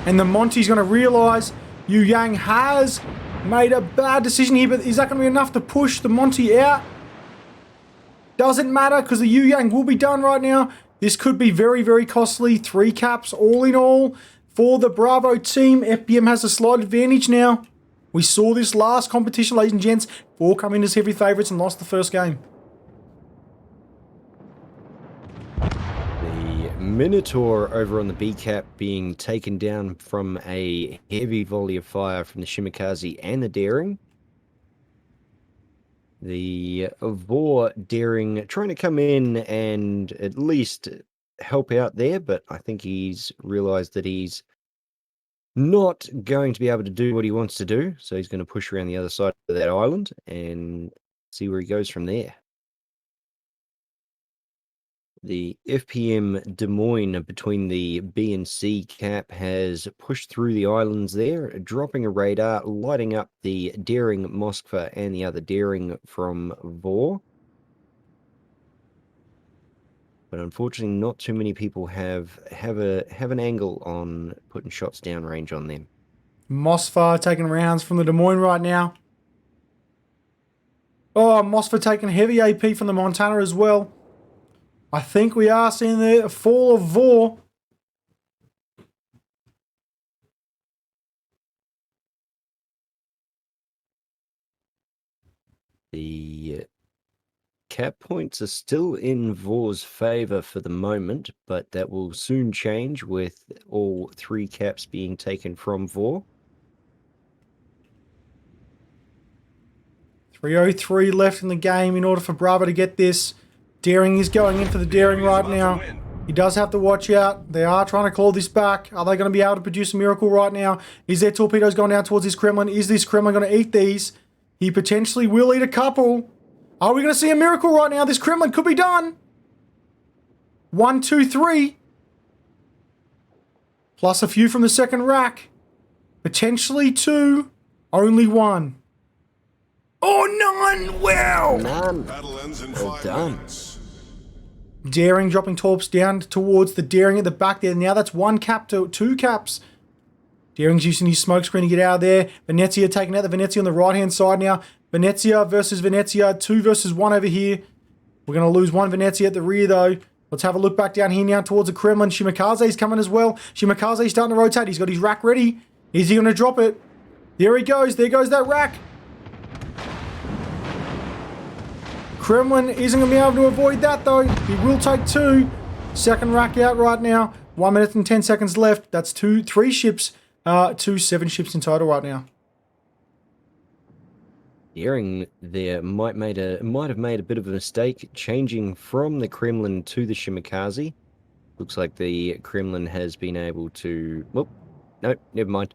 And the Monty's going to realise Yu Yang has made a bad decision here, but is that going to be enough to push the Monty out? Doesn't matter, because the Yu Yang will be done right now. This could be very, very costly. 3 caps all in all for the Bravo team. FPM has a slight advantage now. We saw this last competition, ladies and gents. 4 come in as heavy favourites and lost the first game. Minotaur over on the B cap being taken down from a heavy volley of fire from the Shimakaze and the Daring. The Vor Daring trying to come in and at least help out there, but I think he's realized that he's not going to be able to do what he wants to do, so he's going to push around the other side of that island and see where he goes from there. The FPM Des Moines between the B and C cap has pushed through the islands there, dropping a radar, lighting up the Daring Moskva and the other Daring from Vor. But unfortunately, not too many people have an angle on putting shots downrange on them. Moskva taking rounds from the Des Moines right now. Oh, Moskva taking heavy AP from the Montana as well. I think we are seeing the fall of Vor. The cap points are still in Vor's favour for the moment, but that will soon change with all 3 caps being taken from Vor. 3:03 left in the game in order for Bravo to get this. Daring is going in for the Daring right now. He does have to watch out. They are trying to claw this back. Are they going to be able to produce a miracle right now? Is their torpedoes going down towards this Kremlin? Is this Kremlin going to eat these? He potentially will eat a couple. Are we going to see a miracle right now? This Kremlin could be done. 1, 2, 3. Plus a few from the second rack. Potentially 2. Only 1. Oh, none! Wow! None. Battle ends in Well 5 done. minutes. Daring dropping torps down towards the Daring at the back there. Now that's 1 cap to 2 caps. Daring's using his smoke screen to get out of there. Venezia taking out the Venezia on the right-hand side now. Venezia versus Venezia. 2 versus 1 over here. We're going to lose 1 Venezia at the rear, though. Let's have a look back down here now towards the Kremlin. Shimakaze's coming as well. Shimakaze's starting to rotate. He's got his rack ready. Is he going to drop it? There he goes. There goes that rack. Kremlin isn't going to be able to avoid that, though. He will take 2. Second rack out right now. 1 minute and 10 seconds left. That's 3 ships. 7 ships in total right now. Daring there might have made a bit of a mistake changing from the Kremlin to the Shimakaze. Looks like the Kremlin has been able to. Whoop, no, never mind.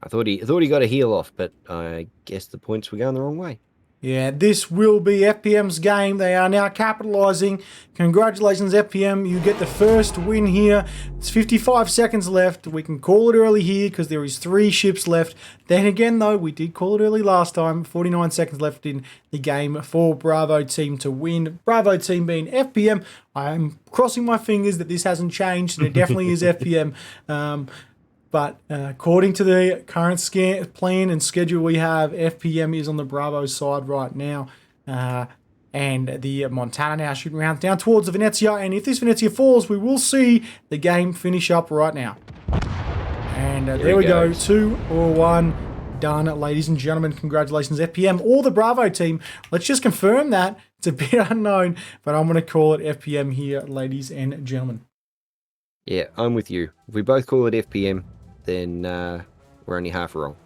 I thought he got a heal off, but I guess the points were going the wrong way. Yeah, this will be FPM's game. They are now capitalizing. Congratulations, FPM. You get the first win here. It's 55 seconds left. We can call it early here because there is 3 ships left. Then again, though, we did call it early last time. 49 seconds left in the game for Bravo team to win. Bravo team being FPM. I'm crossing my fingers that this hasn't changed, and it definitely is FPM. But according to the current plan and schedule we have, FPM is on the Bravo side right now. And the Montana now shooting rounds down towards the Venezia. And if this Venezia falls, we will see the game finish up right now. And there we go. 2 or 1. Done, ladies and gentlemen. Congratulations, FPM or the Bravo team. Let's just confirm that. It's a bit unknown, but I'm going to call it FPM here, ladies and gentlemen. Yeah, I'm with you. If we both call it FPM, then we're only half wrong.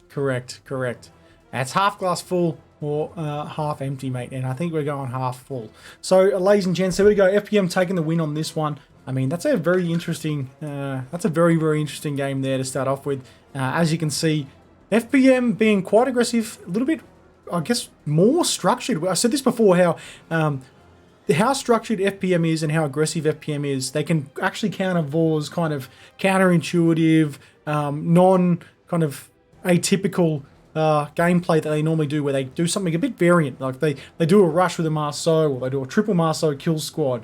Correct. That's half glass full or half empty, mate. And I think we're going half full. So, ladies and gents, there we go. FPM taking the win on this one. I mean, that's a very interesting, very interesting game there to start off with. As you can see, FPM being quite aggressive, a little bit, I guess, more structured. I said this before, how structured FPM is and how aggressive FPM is. They can actually counter Vor's kind of counterintuitive, kind of atypical gameplay that they normally do, where they do something a bit variant. Like they do a rush with a Marceau, or they do a triple Marceau kill squad.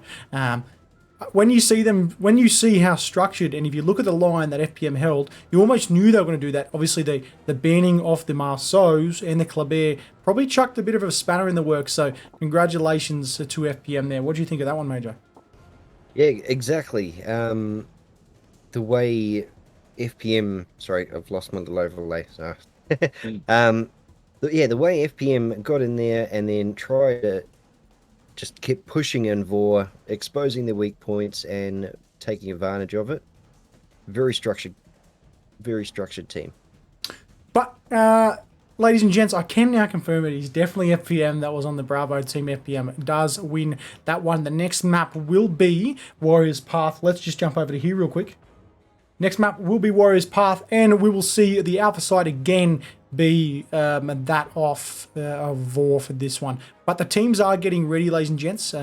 When you see how structured, and if you look at the line that FPM held, you almost knew they were going to do that. Obviously, the banning off the Marceaus and the Kleber probably chucked a bit of a spanner in the works. So, congratulations to FPM there. What do you think of that one, Major? Yeah, exactly. The way FPM... Sorry, I've lost my little overlay. So. The way FPM got in there and then tried to just keep pushing in Vor, exposing their weak points and taking advantage of it. Very structured team. But, ladies and gents, I can now confirm it is definitely FPM that was on the Bravo team. FPM does win that one. The next map will be Warriors Path. Let's just jump over to here real quick. Next map will be Warriors Path, and we will see the Alpha side again be that off of Vor for this one. But the teams are getting ready, ladies and gents.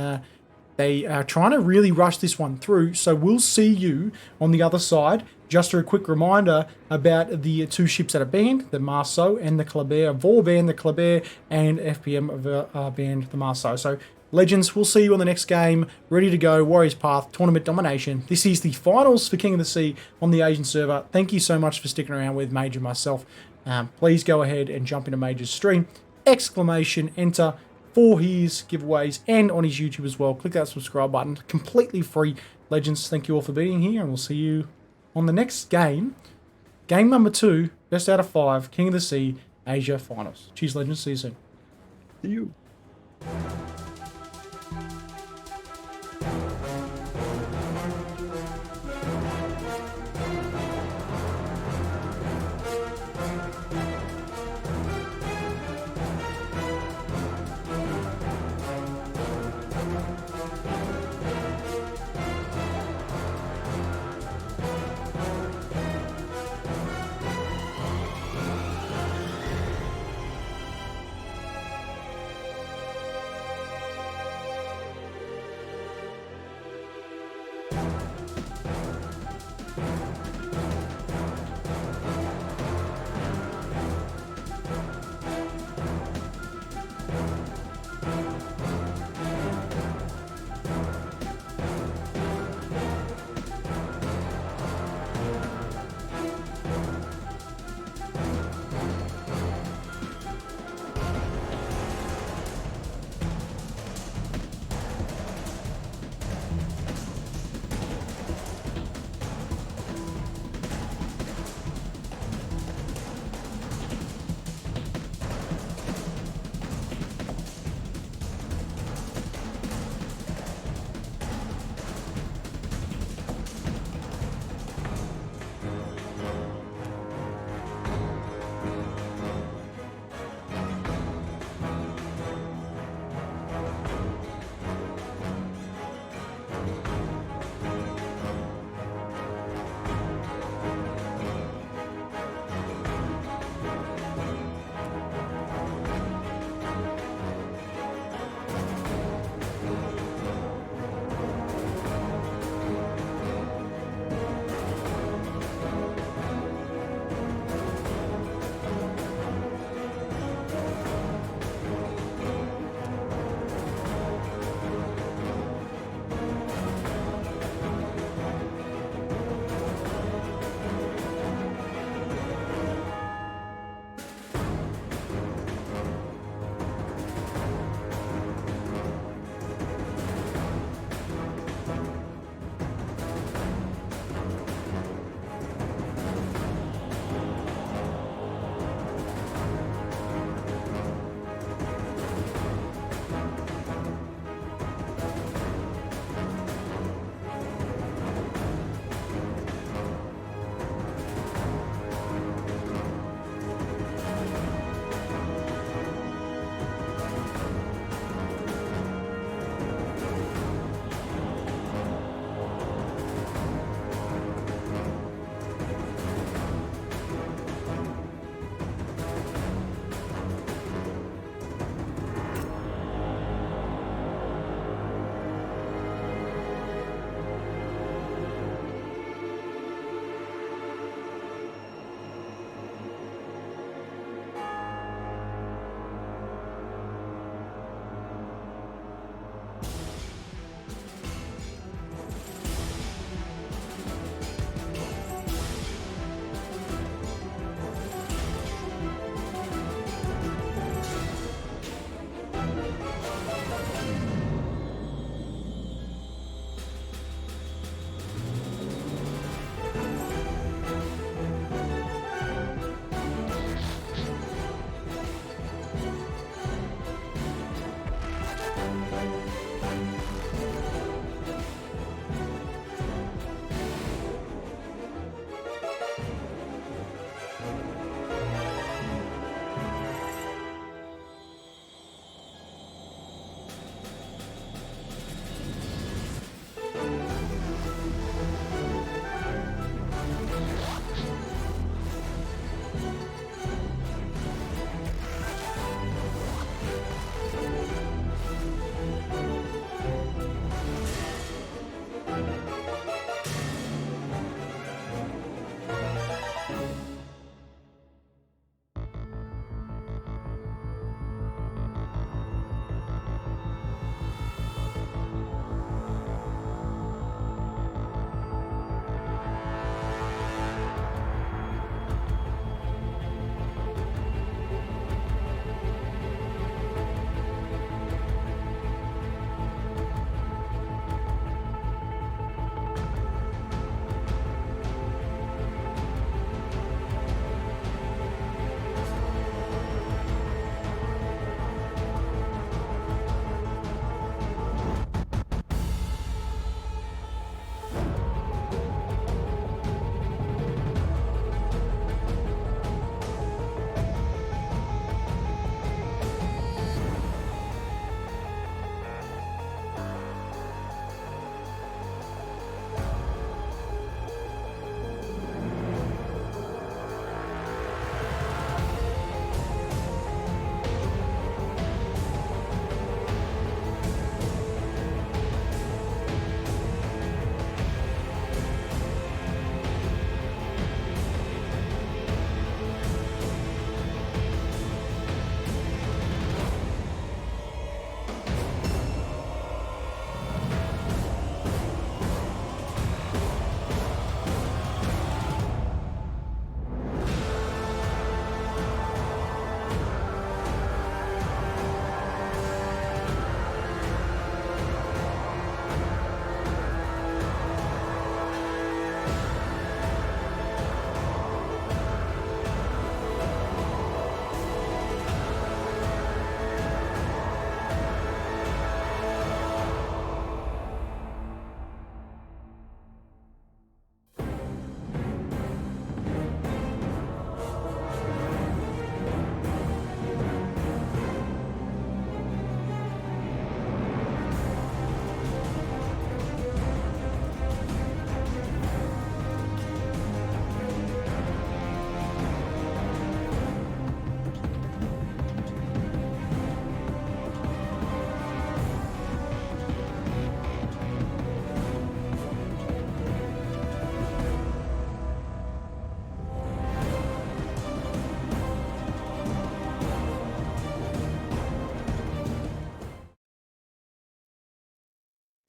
They are trying to really rush this one through, so we'll see you on the other side. Just a quick reminder about the 2 ships that are banned, the Marceau and the Kleber. Vor banned the Kleber, and FPM banned the Marceau. So, legends, we'll see you on the next game. Ready to go. Warriors Path, tournament domination. This is the finals for King of the Sea on the Asian server. Thank you so much for sticking around with Major and myself. Please go ahead and jump into Major's stream. ! Enter. for his giveaways and on his YouTube as well. Click that subscribe button. Completely free. Legends, thank you all for being here, and we'll see you on the next game. Game number 2, best out of 5, King of the Sea, Asia Finals. Cheers, Legends. See you soon. See you.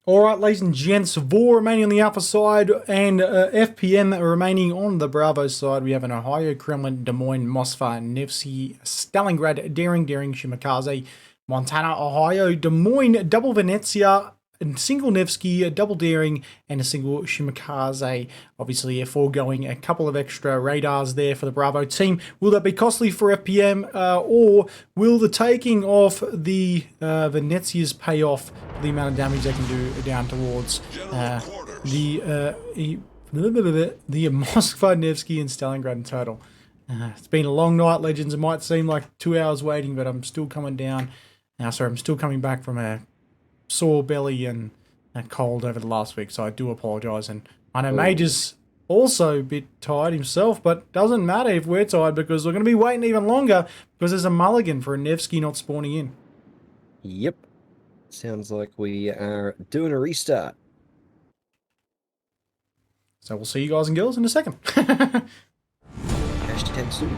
All right, ladies and gents, VOR remaining on the Alpha side and FPM remaining on the Bravo side. We have an Ohio, Kremlin, Des Moines, Moskva, Nevsky, Stalingrad, Daring, Shimakaze, Montana, Ohio, Des Moines, double Venezia, a single Nevsky, a double Daring, and a single Shimakaze. Obviously, foregoing a couple of extra radars there for the Bravo team. Will that be costly for FPM, or will the taking of the Venezias pay off the amount of damage they can do down towards the Moskva, Nevsky, and Stalingrad in total? It's been a long night, legends. It might seem like 2 hours waiting, but I'm still coming down. I'm still coming back from a sore belly and a cold over the last week, so I do apologise. And I know Major's also a bit tired himself, but doesn't matter if we're tired because we're going to be waiting even longer because there's a mulligan for a Nevsky not spawning in. Yep. Sounds like we are doing a restart. So we'll see you guys and girls in a second. Hashtag soon.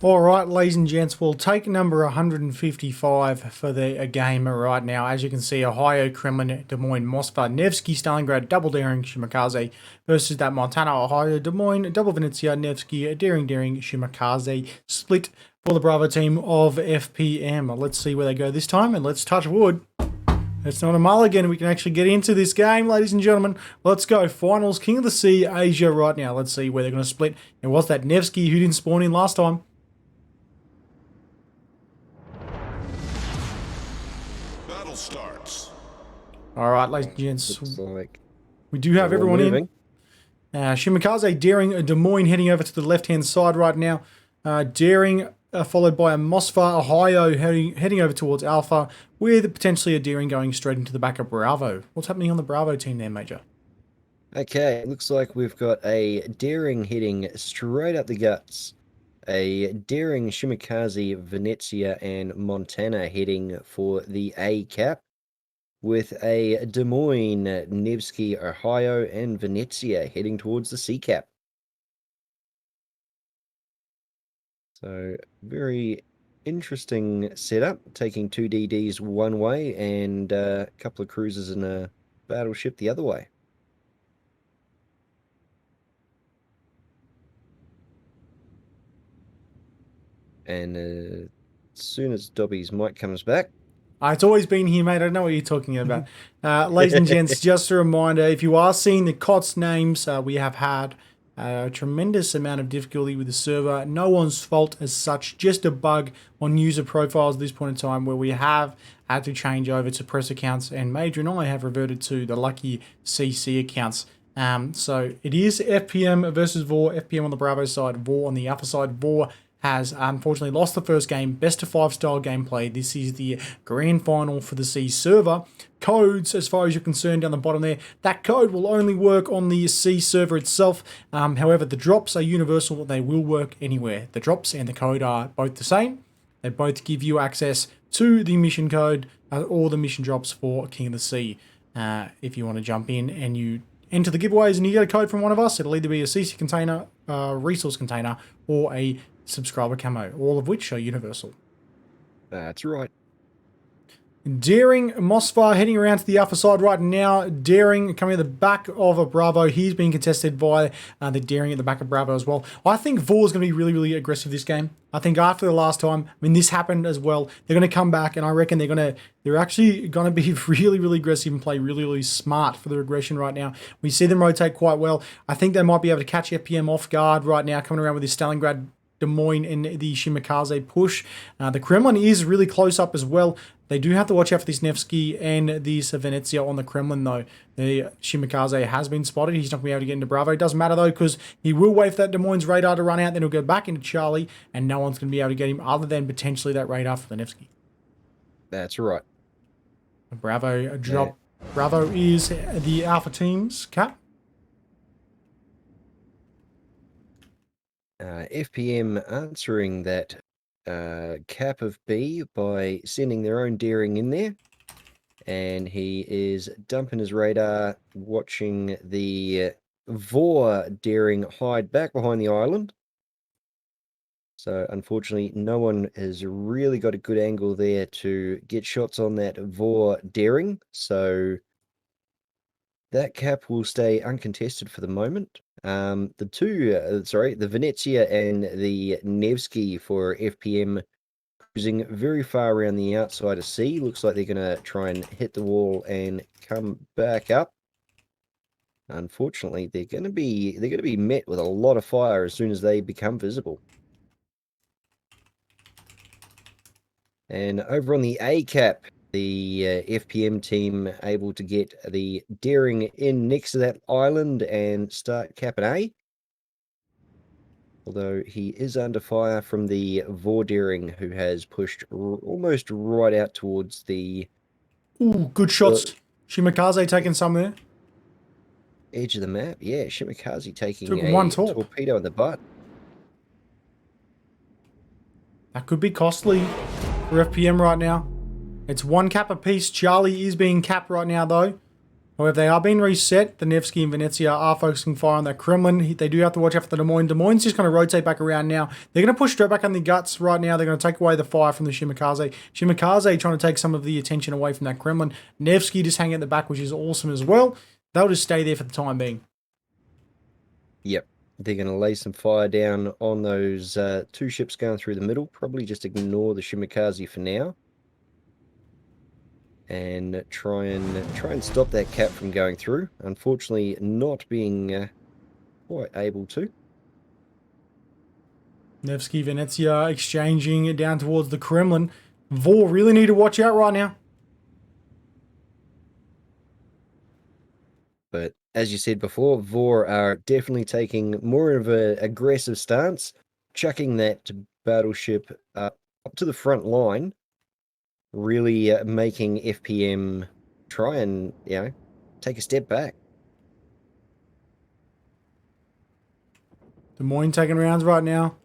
All right, ladies and gents, we'll take number 155 for the game right now. As you can see, Ohio, Kremlin, Des Moines, Moskva, Nevsky, Stalingrad, double daring, Shimakaze versus that Montana, Ohio, Des Moines, double Venezia, Nevsky, daring, Shimakaze split for the Bravo team of FPM. Let's see where they go this time, and let's touch wood. It's not a mulligan. We can actually get into this game, ladies and gentlemen. Let's go. Finals, King of the Sea, Asia right now. Let's see where they're going to split. And was that Nevsky who didn't spawn in last time? Battle starts. All right, ladies and gents. Looks like We do have everyone moving. in. Shimakaze, Daring, Des Moines heading over to the left-hand side right now. Daring followed by a Moskva, Ohio heading over towards Alpha, with potentially a Daring going straight into the back of Bravo. What's happening on the Bravo team there, Major? Okay, looks like we've got a Daring heading straight up the guts. A Daring, Shimakaze, Venezia, and Montana heading for the A cap, with a Des Moines, Nevsky, Ohio, and Venezia heading towards the C cap. So, very interesting setup, taking two DDs one way and a couple of cruisers and a battleship the other way. And as soon as Dobby's mic comes back, It's always been here, mate. I know what you're talking about. Ladies and gents, just a reminder, if you are seeing the Kots names, we have had a tremendous amount of difficulty with the server. No one's fault as such, just a bug on user profiles at this point in time where we have had to change over to press accounts, and Major and I have reverted to the lucky CC accounts. So it is FPM versus VOR, FPM on the Bravo side, VOR on the Alpha side. VOR has unfortunately lost the first game, best of 5 style gameplay. This is the grand final for the C server. Codes, as far as you're concerned, down the bottom there, that code will only work on the C server itself. However, the drops are universal. They will work anywhere. The drops and the code are both the same. They both give you access to the mission code or the mission drops for King of the Sea. If you want to jump in and you enter the giveaways and you get a code from one of us, it'll either be a CC container, resource container, or a subscriber camo, all of which are universal. that's right. Daring, Moskva heading around to the Alpha side right now. Daring coming at the back of a Bravo. He's being contested by the Daring at the back of Bravo as well. I think VOR is going to be really, really aggressive this game. I think after the last time, I mean, this happened as well. They're going to come back, and I reckon they're actually going to be really, really aggressive and play really, really smart for their aggression right now. We see them rotate quite well. I think they might be able to catch FPM off guard right now, coming around with this Stalingrad, Des Moines, and the Shimakaze push. The Kremlin is really close up as well. They do have to watch out for this Nevsky and this Venezia on the Kremlin, though. The Shimakaze has been spotted. He's not going to be able to get into Bravo. It doesn't matter, though, because he will wait for that Des Moines radar to run out. Then he'll go back into Charlie, and no one's going to be able to get him other than potentially that radar for the Nevsky. That's right. Bravo drop. Yeah. Bravo is the Alpha team's cap. FPM answering that cap of B by sending their own Daring in there, and he is dumping his radar, watching the VOR Daring hide back behind the island. So unfortunately, no one has really got a good angle there to get shots on that VOR Daring, so that cap will stay uncontested for the moment. The Venezia and the Nevsky for FPM cruising very far around the outside of C. Looks like they're going to try and hit the wall and come back up. Unfortunately, they're going to be met with a lot of fire as soon as they become visible. And over on the A cap, the FPM team able to get the Daring in next to that island and start capping A. Although he is under fire from the VOR Daring, who has pushed almost right out towards the... Ooh, good shots. Shimakaze taking some there. Edge of the map. Yeah, Shimakaze taking Took a one torp. torpedo in the butt. That could be costly for FPM right now. It's one cap apiece. Charlie is being capped right now, though. However, they are being reset. The Nevsky and Venezia are focusing fire on that Kremlin. They do have to watch out for the Des Moines. Des Moines just going to rotate back around now. They're going to push straight back on the guts right now. They're going to take away the fire from the Shimakaze. Shimakaze trying to take some of the attention away from that Kremlin. Nevsky just hanging at the back, which is awesome as well. They'll just stay there for the time being. Yep. They're going to lay some fire down on those two ships going through the middle. Probably just ignore the Shimakaze for now. And try and stop that cap from going through. Unfortunately, not being quite able to. Nevsky, Venezia exchanging it down towards the Kremlin. Vor really need to watch out right now. But as you said before, Vor are definitely taking more of an aggressive stance, chucking that battleship up to the front line, really making FPM try and, take a step back. Des Moines taking rounds right now.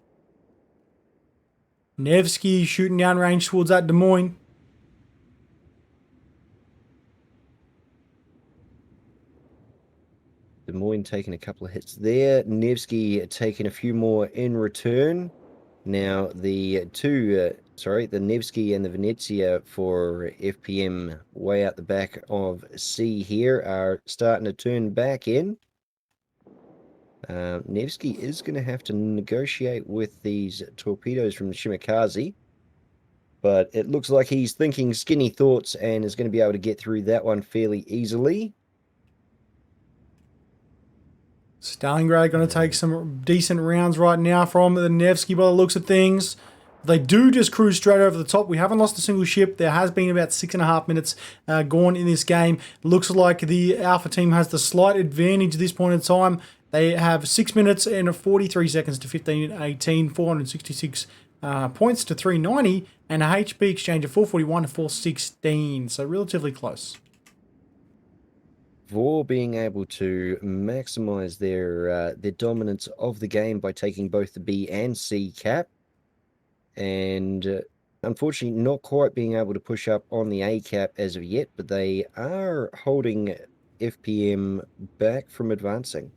Nevsky shooting down range towards that Des Moines. Des Moines taking a couple of hits there. Nevsky taking a few more in return. Now the the Nevsky and the Venezia for FPM way out the back of C here are starting to turn back in. Nevsky is going to have to negotiate with these torpedoes from the Shimakaze, but it looks like he's thinking skinny thoughts and is going to be able to get through that one fairly easily. Stalingrad going to take some decent rounds right now from the Nevsky by the looks of things. They do just cruise straight over the top. We haven't lost a single ship. There has been about 6.5 minutes gone in this game. Looks like the Alpha team has the slight advantage at this point in time. They have 6 minutes and 43 seconds to 15:18, 466 points to 390, and a HP exchange of 441 to 416. So relatively close. Vor being able to maximize their dominance of the game by taking both the B and C cap, and unfortunately not quite being able to push up on the A cap as of yet, but they are holding FPM back from advancing.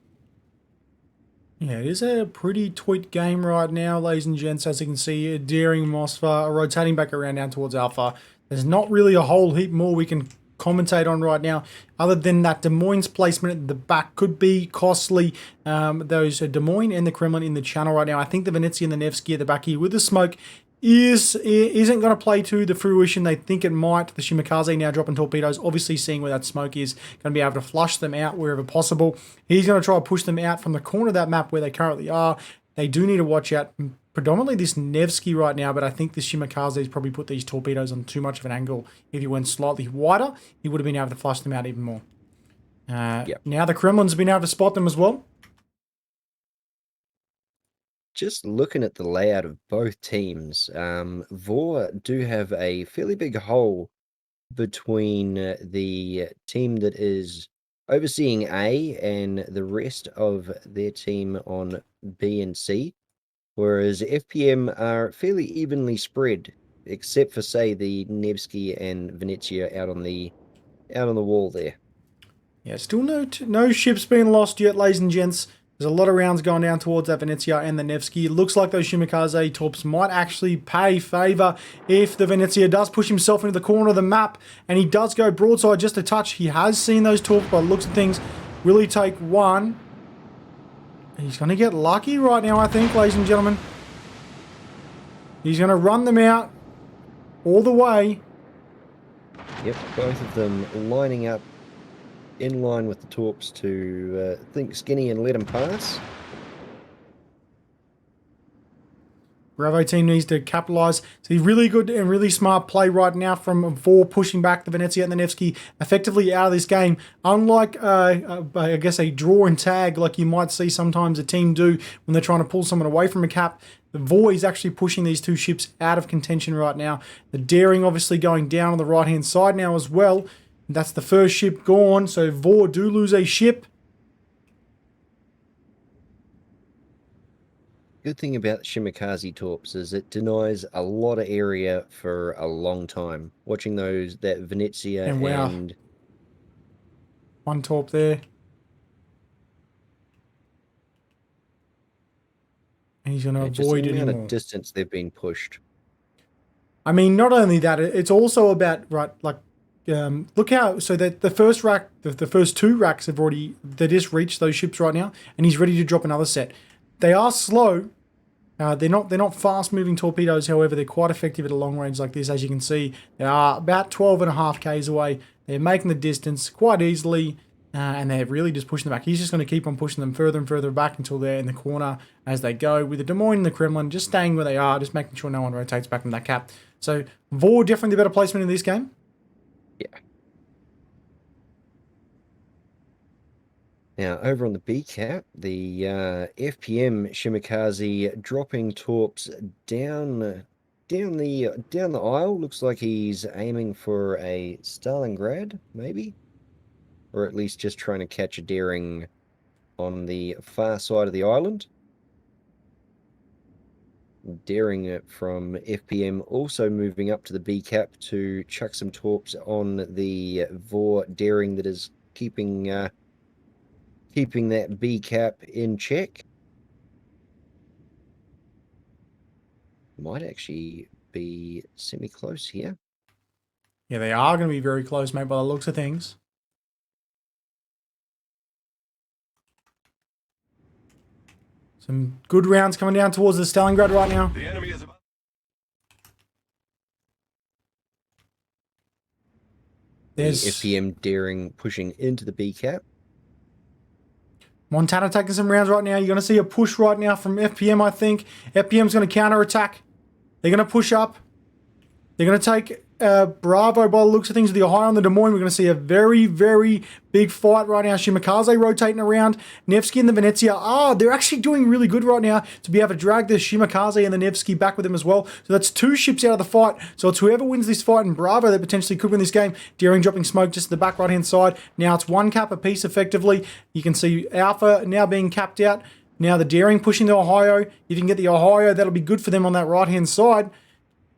Yeah, it is a pretty tweaked game right now, ladies and gents. As you can see, Daring Moskva are rotating back around down towards Alpha. There's not really a whole heap more we can commentate on right now, other than that Des Moines placement at the back could be costly. Those Des Moines and the Kremlin in the channel right now. I think the Venezia and the Nevsky at the back here with the smoke isn't going to play to the fruition they think it might. The Shimakaze now dropping torpedoes, obviously seeing where that smoke is, going to be able to flush them out wherever possible. He's going to try to push them out from the corner of that map where they currently are. They do need to watch out predominantly this Nevsky right now, but I think the Shimakaze has probably put these torpedoes on too much of an angle. If he went slightly wider, he would have been able to flush them out even more. Now the Kremlin's been able to spot them as well. Just looking at the layout of both teams, Vor do have a fairly big hole between the team that is overseeing A and the rest of their team on B and C, whereas FPM are fairly evenly spread, except for, say, the Nevsky and Venezia out on the wall there. Yeah, still no ships being lost yet, ladies and gents. There's a lot of rounds going down towards that Venezia and the Nevsky. It looks like those Shimakaze torps might actually pay favour if the Venezia does push himself into the corner of the map, and he does go broadside just a touch. He has seen those torps by the looks of things. Will he take one? He's going to get lucky right now, I think, ladies and gentlemen. He's going to run them out all the way. Yep, both of them lining up in line with the torps to think skinny and let him pass. Bravo team needs to capitalise. So really good and really smart play right now from Vor pushing back the Venezia and the Nevsky effectively out of this game. Unlike, I guess, a draw and tag like you might see sometimes a team do when they're trying to pull someone away from a cap. The Vor is actually pushing these two ships out of contention right now. The Daring obviously going down on the right-hand side now as well. That's the first ship gone, so Vor do lose a ship. Good thing about the Shimakaze torps is it denies a lot of area for a long time. Watching that Venezia And wow. and One torp there. And he's going to Just avoid the any amount more. of distance they've been pushed. I mean, not only that, it's also about, right, like, look how, so that the first rack, the first 2 racks have already, they just reached those ships right now, and he's ready to drop another set. They are slow. They're not fast moving torpedoes, however, they're quite effective at a long range like this. As you can see, they are about 12.5 Ks away. They're making the distance quite easily, and they're really just pushing them back. He's just going to keep on pushing them further and further back until they're in the corner as they go, with the Des Moines and the Kremlin just staying where they are, just making sure no one rotates back from that cap. So, Vor definitely the better placement in this game. Yeah. Now, over on the B cap, the FPM Shimakaze dropping torps down the aisle. Looks like he's aiming for a Stalingrad, maybe, or at least just trying to catch a daring on the far side of the island. Daring it from FPM also moving up to the B cap to chuck some torps on the Vor daring that is keeping that B cap in check. Might actually be semi-close here. Yeah, they are going to be very close, mate, by the looks of things. Some good rounds coming down towards the Stalingrad right now. The enemy is about. There's The FPM daring pushing into the B cap. Montana taking some rounds right now. You're going to see a push right now from FPM, I think. FPM's going to counter-attack. They're going to push up. They're going to take Bravo by the looks of things with the Ohio and the Des Moines. We're going to see a very, very big fight right now. Shimakaze rotating around. Nevsky and the Venezia. They're actually doing really good right now to be able to drag the Shimakaze and the Nevsky back with them as well. So that's 2 ships out of the fight. So it's whoever wins this fight in Bravo that potentially could win this game. Daring dropping smoke just at the back right-hand side. Now it's 1 cap apiece effectively. You can see Alpha now being capped out. Now the Daring pushing the Ohio. If you can get the Ohio, that'll be good for them on that right-hand side.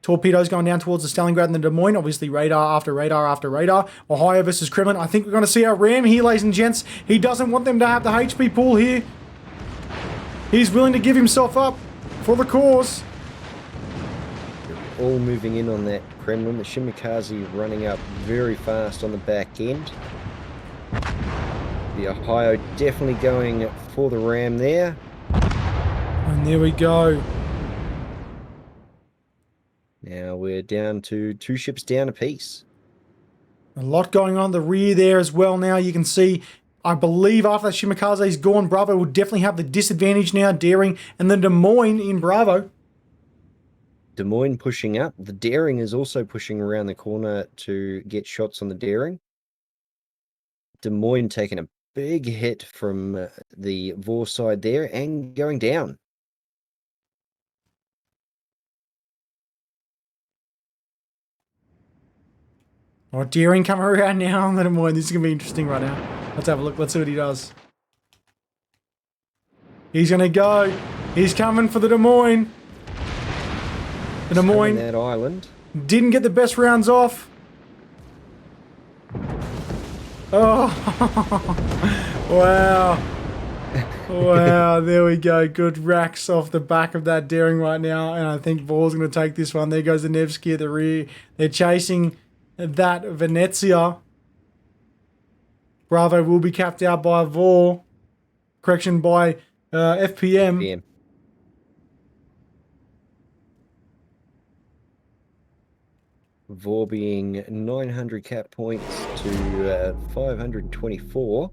Torpedoes going down towards the Stalingrad and the Des Moines. Obviously, radar after radar after radar. Ohio versus Kremlin. I think we're going to see our Ram here, ladies and gents. He doesn't want them to have the HP pool here. He's willing to give himself up for the cause. All moving in on that Kremlin. The Shimakaze running up very fast on the back end. The Ohio definitely going for the Ram there. And there we go. Now we're down to 2 ships down apiece. A lot going on the rear there as well now. You can see, I believe after that Shimakaze is gone, Bravo will definitely have the disadvantage now, Daring, and then Des Moines in Bravo. Des Moines pushing up. The Daring is also pushing around the corner to get shots on the Daring. Des Moines taking a big hit from the Vor side there and going down. Oh, Daring coming around now on the Des Moines. This is going to be interesting right now. Let's have a look. Let's see what he does. He's going to go. He's coming for the Des Moines. The Des Moines that island. didn't get the best rounds off. Oh, wow. Wow, there we go. Good racks off the back of that Daring right now. And I think Vor's going to take this one. There goes the Nevsky at the rear. They're chasing that Venezia. Bravo will be capped out by Vor. Correction, by FPM. Yeah. Vor being 900 cap points to 524.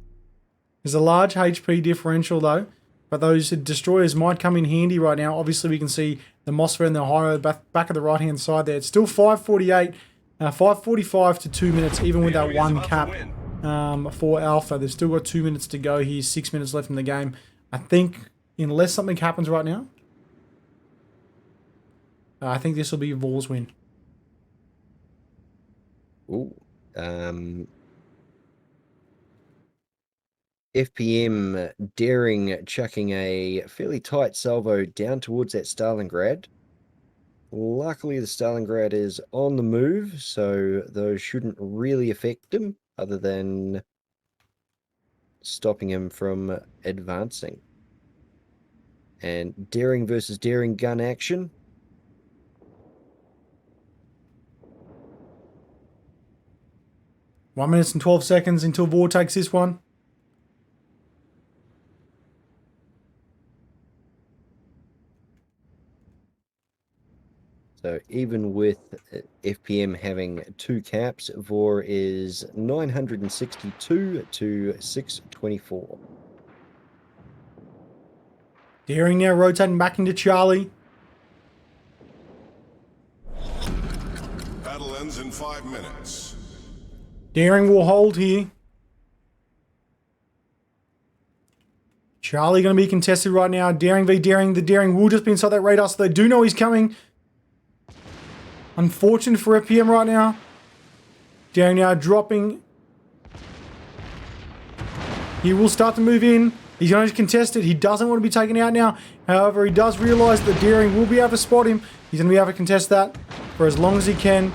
There's a large HP differential though, but those destroyers might come in handy right now. Obviously, we can see the Mossfer and the Ohio back of the right-hand side there. It's still 548, 545 to 2 minutes, even with that 1 cap for Alpha. They've still got 2 minutes to go here, 6 minutes left in the game. I think, unless something happens right now, I think this will be Vor's win. Ooh. FPM Daring chucking a fairly tight salvo down towards that Stalingrad. Luckily, the Stalingrad is on the move, so those shouldn't really affect him, other than stopping him from advancing. And daring versus daring gun action. One minute and 12 seconds until Vor takes this one. So even with FPM having 2 caps, Vor is 962 to 624. Daring now rotating back into Charlie. Battle ends in 5 minutes. Daring will hold here. Charlie going to be contested right now. Daring v Daring. The Daring will just be inside that radar, so they do know he's coming. Unfortunate for FPM right now. Daring now dropping. He will start to move in. He's going to contest it. He doesn't want to be taken out now. However, he does realise that Daring will be able to spot him. He's going to be able to contest that for as long as he can.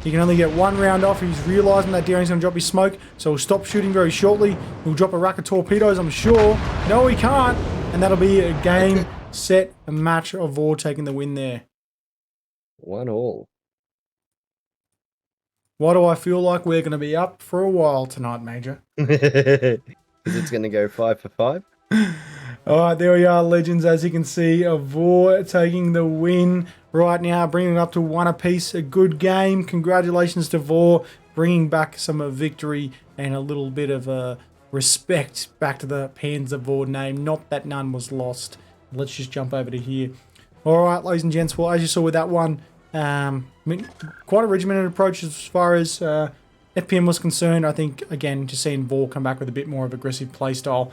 He can only get 1 round off. He's realising that Daring's going to drop his smoke, so he'll stop shooting very shortly. He'll drop a rack of torpedoes, I'm sure. No, he can't. And that'll be a game, set, a match of Vor taking the win there. 1-1. Why do I feel like we're going to be up for a while tonight, Major? Because it's going to go 5 for 5. Alright, there we are, legends. As you can see, Vor taking the win right now, bringing it up to 1 apiece. A good game. Congratulations to Vor, bringing back some victory and a little bit of respect back to the Panzer Vor name. Not that none was lost. Let's just jump over to here. Alright, ladies and gents, well, as you saw with that one, quite a regimented approach as far as FPM was concerned. I think, again, just seeing Vor come back with a bit more of aggressive playstyle.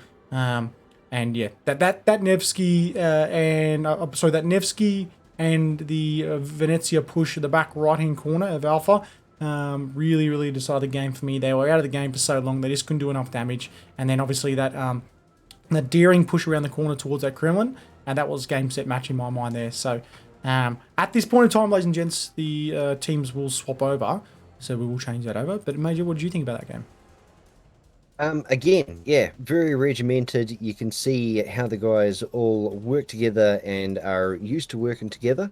And yeah, that Nevsky that Nevsky and the Venezia push at the back right-hand corner of Alpha really decided the game for me. They were out of the game for so long, they just couldn't do enough damage. And then obviously that Daring push around the corner towards that Kremlin, and that was game, set, match in my mind there. So at this point in time, ladies and gents, the teams will swap over, so we will change that over. But Major, what did you think about that game? Again, yeah, very regimented. You can see how the guys all work together and are used to working together.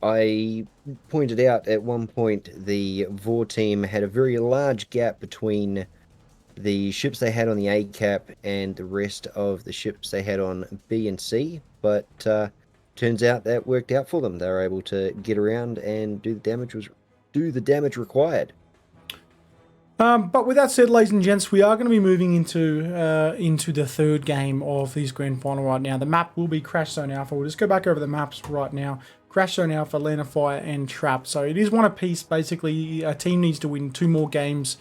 I pointed out at one point the Vor team had a very large gap between the ships they had on the A cap and the rest of the ships they had on B and C, but turns out that worked out for them. They were able to get around and do the damage required. But with that said, ladies and gents, we are going to be moving into the third game of this grand final right now. The map will be Crash Zone Alpha. We'll just go back over the maps right now. Crash Zone Alpha, Land of Fire, and Trap. So it is 1 apiece. Basically, a team needs to win 2 more games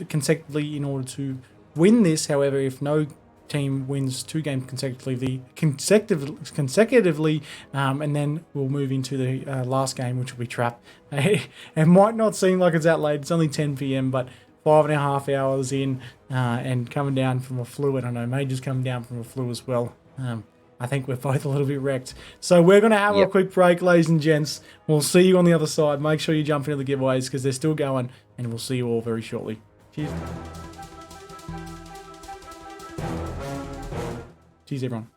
consecutively in order to win this. However, if no team wins 2 games consecutively, and then we'll move into the last game, which will be Trap. It might not seem like it's that late. It's only 10 p.m, but 5.5 hours in, and coming down from a flu. I don't know, Major's coming down from a flu as well. I think we're both a little bit wrecked. So we're going to have a quick break, ladies and gents. We'll see you on the other side. Make sure you jump into the giveaways because they're still going, and we'll see you all very shortly. Cheers. Cheers, everyone.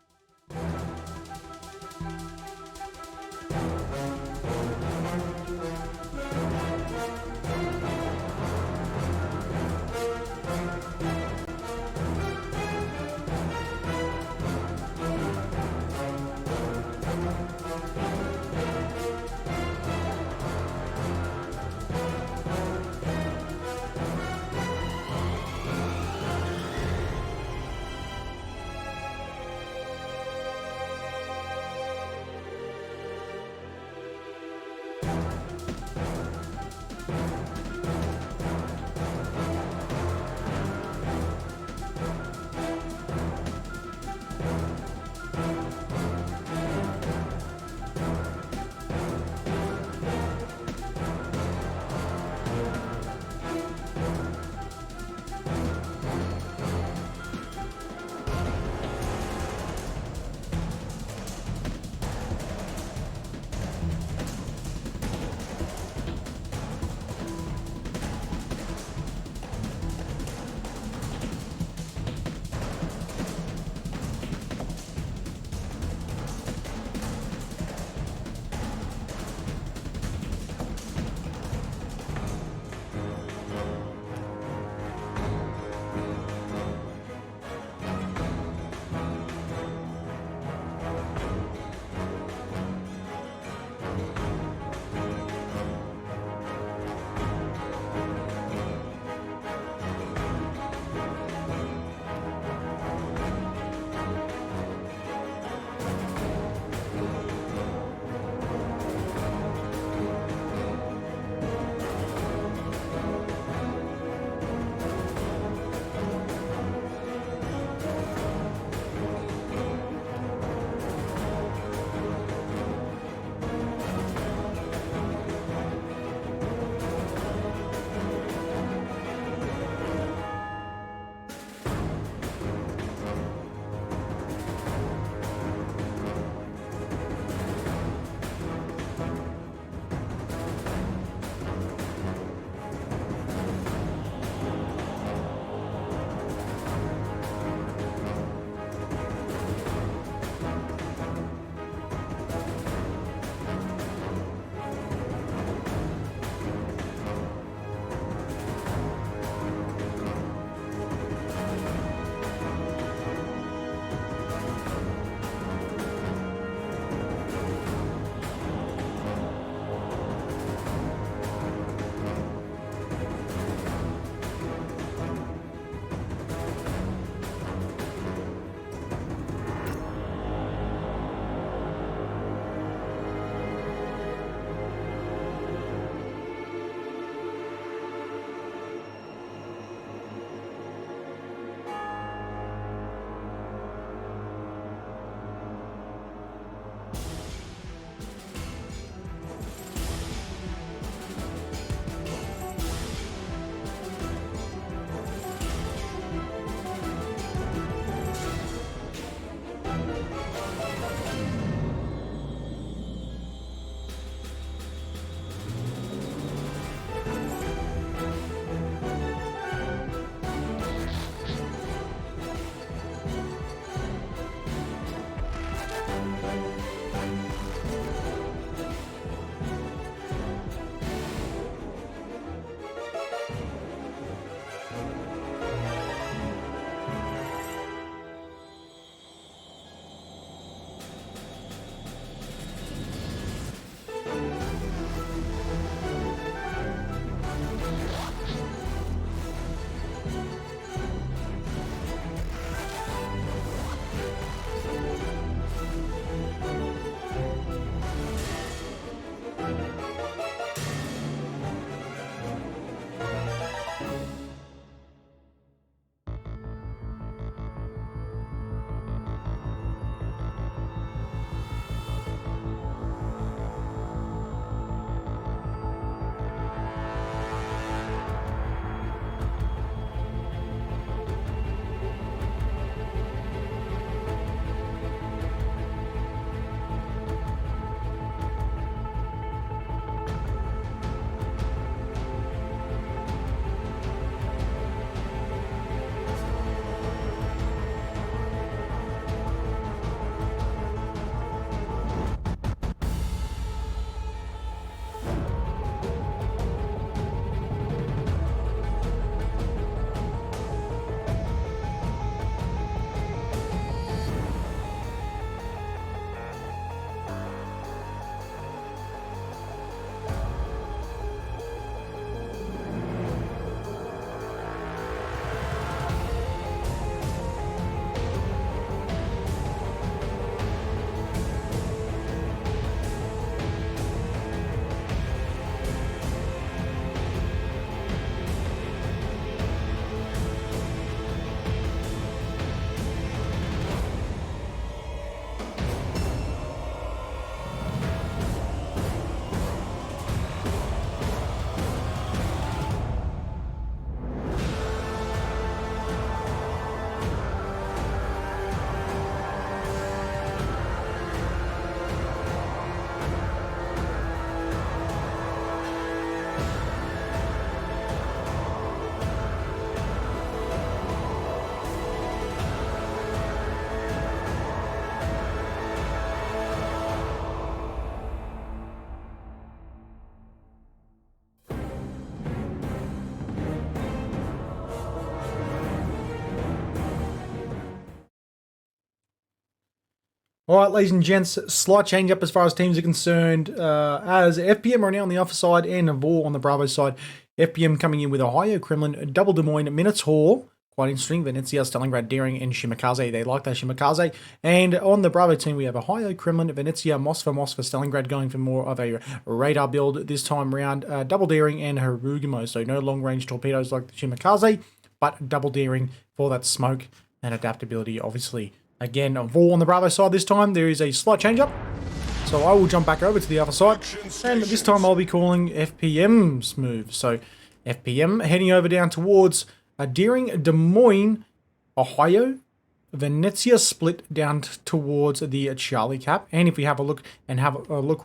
All right, ladies and gents, slight change up as far as teams are concerned. As FPM are now on the Alpha side and Vor on the Bravo side. FPM coming in with Ohio, Kremlin, Double Des Moines, Minotaur. Quite interesting. Venezia, Stalingrad, Daring, and Shimakaze. They like that Shimakaze. And on the Bravo team, we have Ohio, Kremlin, Venezia, Moskva, Stalingrad going for more of a radar build this time around. Double Daring and Harugumo. So no long-range torpedoes like the Shimakaze, but double Daring for that smoke and adaptability, obviously. Again, Vor on the Bravo side this time. There is a slight change-up. So I will jump back over to the Alpha side. And this time I'll be calling FPM's move. So FPM heading over down towards Deering, Des Moines, Ohio, Venezia split down towards the Charlie cap. And if we have a look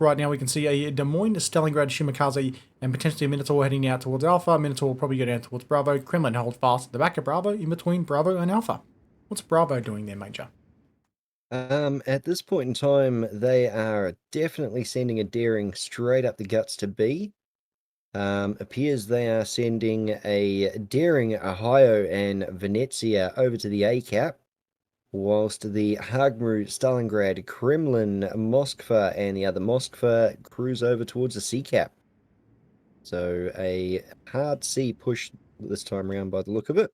right now, we can see a Des Moines, Stalingrad, Shimakaze, and potentially a Minotaur heading out towards Alpha. Minotaur will probably go down towards Bravo. Kremlin hold fast at the back of Bravo, in between Bravo and Alpha. What's Bravo doing there, Major? At this point in time, they are definitely sending a Daring straight up the guts to B. Appears they are sending a Daring, Ohio, and Venezia over to the A cap, whilst the Hagmu, Stalingrad, Kremlin, Moskva, and the other Moskva cruise over towards the C cap. So a hard C push this time around by the look of it.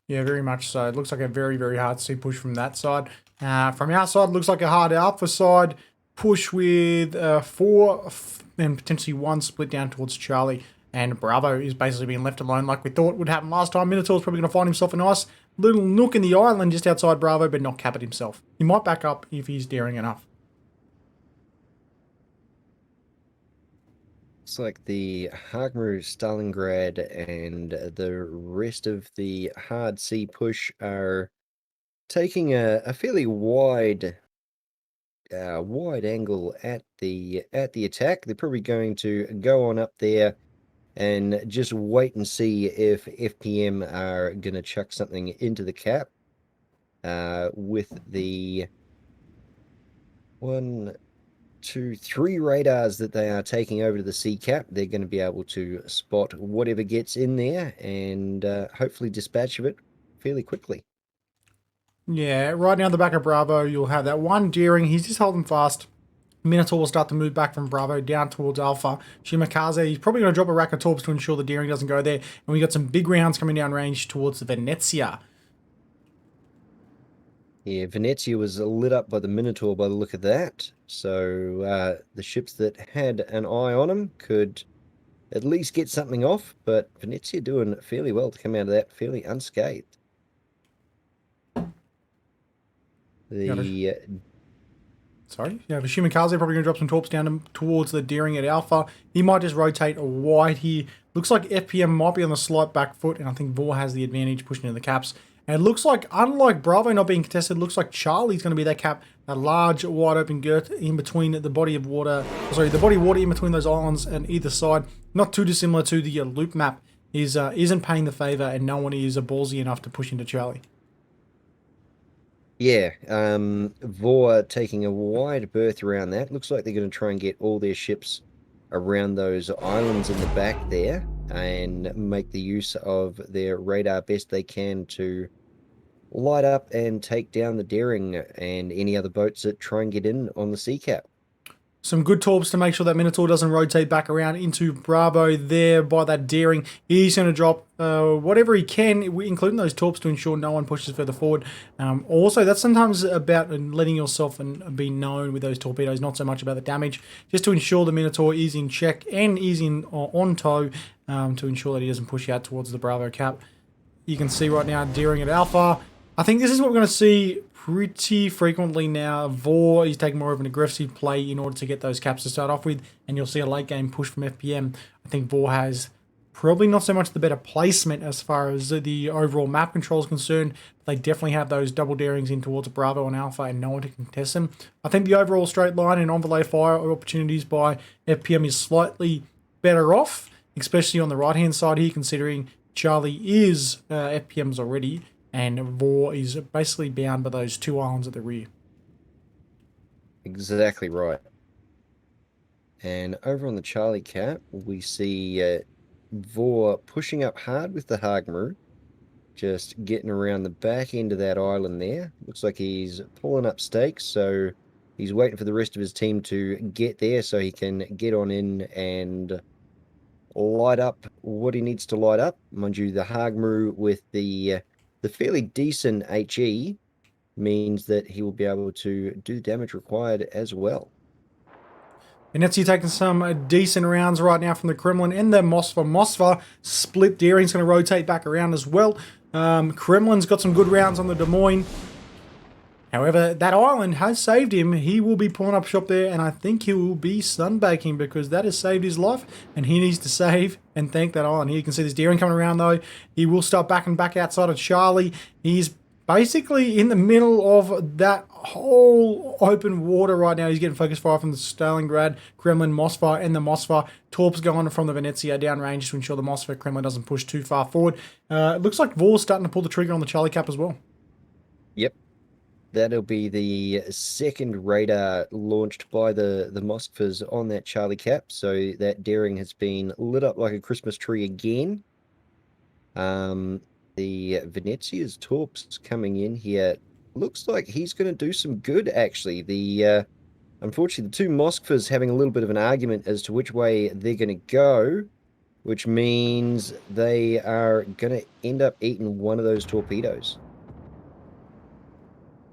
Yeah, very much so. It looks like a very, very hard C push from that side. From our side, it looks like a hard Alpha side push with 4 and potentially 1 split down towards Charlie. And Bravo is basically being left alone like we thought would happen last time. Minotaur's probably going to find himself a nice little nook in the island just outside Bravo, but not cap it himself. He might back up if he's daring enough. Looks like the Hagmu, Stalingrad, and the rest of the hard C push are taking a fairly wide angle at the attack. They're probably going to go on up there and just wait and see if FPM are going to chuck something into the cap. With the 1, 2, 3 radars that they are taking over to the C cap, they're going to be able to spot whatever gets in there and hopefully dispatch of it fairly quickly. Yeah, right now the back of Bravo, you'll have that one Daring. He's just holding fast. Minotaur will start to move back from Bravo down towards Alpha. Shimakaze, he's probably going to drop a rack of torps to ensure the Daring doesn't go there. And we got some big rounds coming down range towards the Venezia. Yeah, Venezia was lit up by the Minotaur by the look of that. So the ships that had an eye on them could at least get something off. But Venezia doing fairly well to come out of that fairly unscathed. Sorry, yeah, but Shimakaze probably going to drop some torps down towards the Daring at Alpha. He might just rotate wide here. Looks like FPM might be on the slight back foot, and I think Vor has the advantage pushing into the caps. And it looks like, unlike Bravo not being contested, it looks like Charlie's going to be that cap, that large, wide open girth in between the body of water. Sorry, the body of water in between those islands and either side. Not too dissimilar to the loop map. Isn't paying the favor, and no one is ballsy enough to push into Charlie. Yeah, Vor taking a wide berth around that. Looks like they're going to try and get all their ships around those islands in the back there and make the use of their radar best they can to light up and take down the Daring and any other boats that try and get in on the sea cap. Some good torps to make sure that Minotaur doesn't rotate back around into Bravo there by that Daring. He's going to drop whatever he can, including those torps, to ensure no one pushes further forward. Also, that's sometimes about letting yourself be known with those torpedoes, not so much about the damage, just to ensure the Minotaur is in check and is on tow to ensure that he doesn't push out towards the Bravo cap. You can see right now Daring at Alpha. I think this is what we're going to see pretty frequently now. Vor is taking more of an aggressive play in order to get those caps to start off with, and you'll see a late game push from FPM. I think Vor has probably not so much the better placement as far as the overall map control is concerned, but they definitely have those double Darings in towards Bravo and Alpha and no one to contest them. I think the overall straight line and envelope fire opportunities by FPM is slightly better off, especially on the right-hand side here, considering Charlie is FPM's already, and Vor is basically bound by those 2 islands at the rear. Exactly right. And over on the Charlie cap, we see Vor pushing up hard with the Hagmu, just getting around the back end of that island there. Looks like he's pulling up stakes, so he's waiting for the rest of his team to get there so he can get on in and light up what he needs to light up. Mind you, the Hagmu with the fairly decent HE means that he will be able to do the damage required as well. And Netsi taking some decent rounds right now from the Kremlin and the Moskva. Moskva split. Daring's going to rotate back around as well. Kremlin's got some good rounds on the Des Moines. However, that island has saved him. He will be pulling up shop there, and I think he will be sunbaking because that has saved his life, and he needs to save and thank that island. Here you can see this Daring coming around, though. He will start backing back outside of Charlie. He's basically in the middle of that whole open water right now. He's getting focus fire from the Stalingrad, Kremlin, Moskva, and the Moskva. Torps going from the Venezia downrange to ensure the Moskva Kremlin doesn't push too far forward. It looks like Vor's starting to pull the trigger on the Charlie cap as well. Yep. That'll be the second radar launched by the Moskvas on that Charlie cap. So that Daring has been lit up like a Christmas tree again. The Venezia's Torps coming in here. Looks like he's going to do some good, actually. Unfortunately, the two Moskvas having a little bit of an argument as to which way they're going to go, which means they are going to end up eating one of those torpedoes.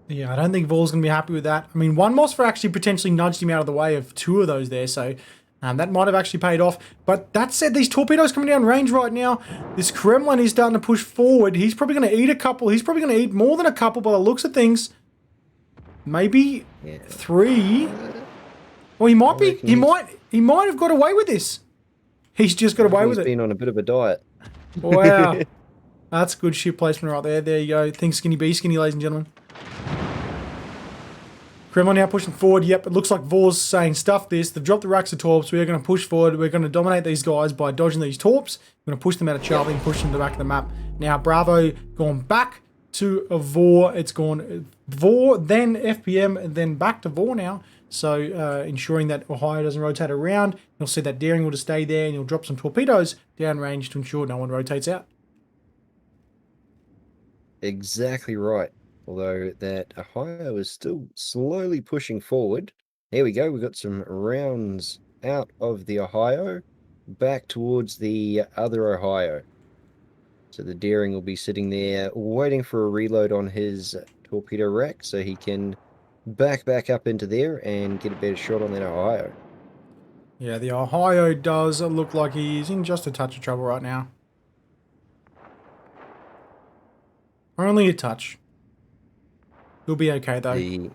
Yeah, I don't think Vor's going to be happy with that. I mean, one Moskva actually potentially nudged him out of the way of two of those there, so that might have actually paid off. But that said, these torpedoes coming down range right now. This Kremlin is starting to push forward. He's probably going to eat a couple. He's probably going to eat more than a couple by the looks of things. Maybe 3. Well, he might be. He might have got away with this. He's just got away with it. He's been on a bit of a diet. Wow. That's good ship placement right there. There you go. Think skinny, be skinny, ladies and gentlemen. Kremlin now pushing forward. Yep, it looks like Vor's saying, stuff this. They've dropped the racks of torps. We're going to push forward. We're going to dominate these guys by dodging these torps. We're going to push them out of Charlie and push them to the back of the map. Now, Bravo gone back to Vor. It's gone Vor, then FPM, then back to Vor now. So, ensuring that Ohio doesn't rotate around. You'll see that Daring will just stay there, and you'll drop some torpedoes downrange to ensure no one rotates out. Exactly right. Although that Ohio is still slowly pushing forward. There we go. We've got some rounds out of the Ohio back towards the other Ohio. So the Daring will be sitting there waiting for a reload on his torpedo rack so he can back up into there and get a better shot on that Ohio. Yeah, the Ohio does look like he's in just a touch of trouble right now. Only a touch. He'll be okay, though. The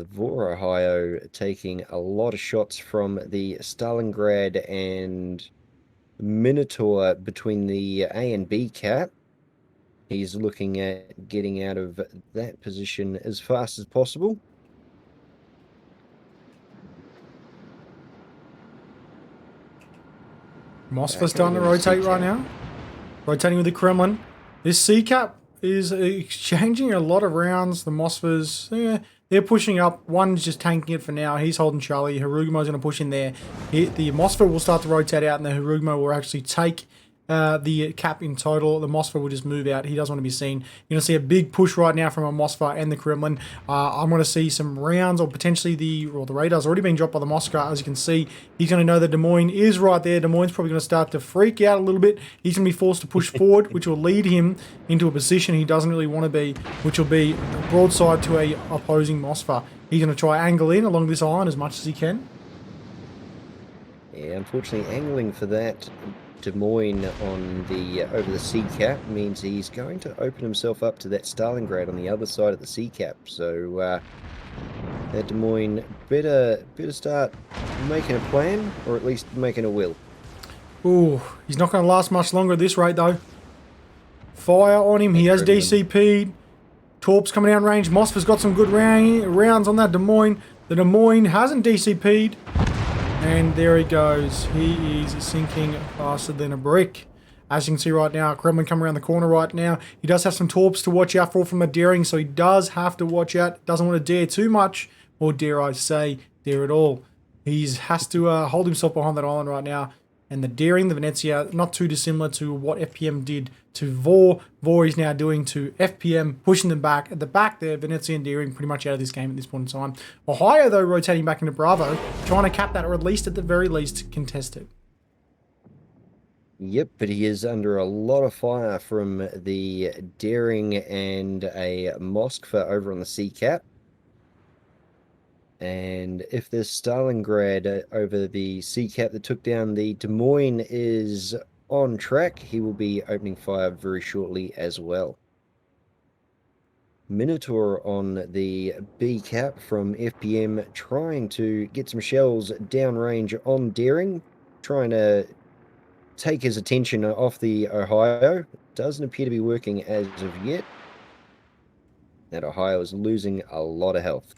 Vor Ohio taking a lot of shots from the Stalingrad and Minotaur between the A and B cap. He's looking at getting out of that position as fast as possible. Moskva's starting to rotate right now. Rotating with the Kremlin. This C cap is exchanging a lot of rounds. The Moskvas, they're pushing up. One's just tanking it for now. He's holding Charlie. Harugumo's going to push in there. The Moskva will start to rotate out, and the Harugumo will actually take the cap in total. The Moskva will just move out. He doesn't want to be seen. You're going to see a big push right now from a Moskva and the Kremlin. I'm going to see some rounds, or potentially the radar's already been dropped by the Moskva. As you can see, he's going to know that Des Moines is right there. Des Moines probably going to start to freak out a little bit. He's going to be forced to push forward, which will lead him into a position he doesn't really want to be, which will be broadside to a opposing Moskva. He's going to try angle in along this island as much as he can. Yeah, unfortunately, angling for that Des Moines on the over the sea cap means he's going to open himself up to that Stalingrad on the other side of the sea cap. So that Des Moines better start making a plan, or at least making a will. Ooh, he's not going to last much longer at this rate, though. Fire on him. He has DCP'd. Torps coming down range. Moskva's got some good rounds on that Des Moines. The Des Moines hasn't DCP'd. And there he goes. He is sinking faster than a brick. As you can see right now, Kremlin coming around the corner right now. He does have some torps to watch out for from a Daring, so he does have to watch out. Doesn't want to dare too much, or dare I say, dare at all. He has to hold himself behind that island right now. And the Daring, the Venezia, not too dissimilar to what FPM did to Vor. Vor is now doing to FPM, pushing them back. At the back there, Venezia and Daring pretty much out of this game at this point in time. Ohio, though, rotating back into Bravo, trying to cap that, or at least, at the very least, contest it. Yep, but he is under a lot of fire from the Daring and a Moskva over on the C cap. And if there's Stalingrad over the C cap that took down the Des Moines is on track, he will be opening fire very shortly as well. Minotaur on the B cap from FPM trying to get some shells downrange on Daring, trying to take his attention off the Ohio. Doesn't appear to be working as of yet. That Ohio is losing a lot of health.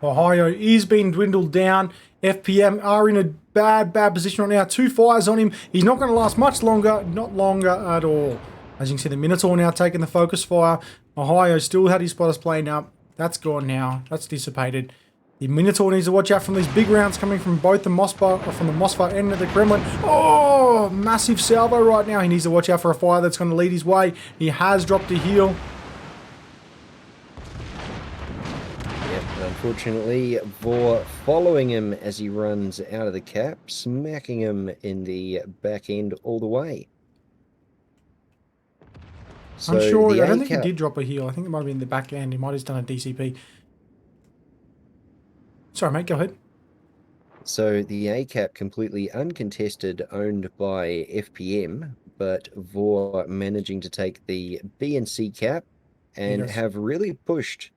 Ohio is being dwindled down. FPM are in a bad position right now. 2 fires on him. He's not going to last much longer. Not longer at all. As you can see, the Minotaur now taking the focus fire. Ohio still had his spotters playing up. That's gone now. That's dissipated. The Minotaur needs to watch out from these big rounds coming from both the Moskva and the Kremlin. Oh, massive salvo right now. He needs to watch out for a fire that's going to lead his way. He has dropped a heel. Unfortunately, Vor following him as he runs out of the cap, smacking him in the back end all the way. So I'm sure, I don't think he did drop a heel. I think it might have been the back end. He might have just done a DCP. Sorry, mate, go ahead. So the A cap completely uncontested, owned by FPM, but Vor managing to take the B and C cap and have really pushed.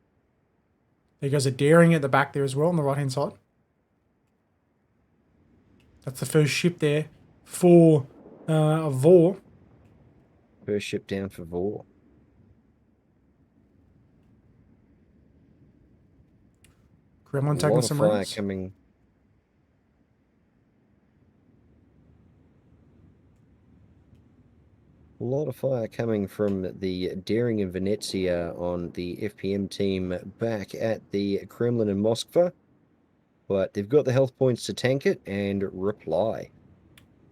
There goes a Daring at the back there as well on the right-hand side. That's the first ship there for Vor. First ship down for Vor. Gremlin taking some fire rounds. coming. A lot of fire coming from the Daring and Venezia on the FPM team back at the Kremlin and Moskva. But they've got the health points to tank it and reply.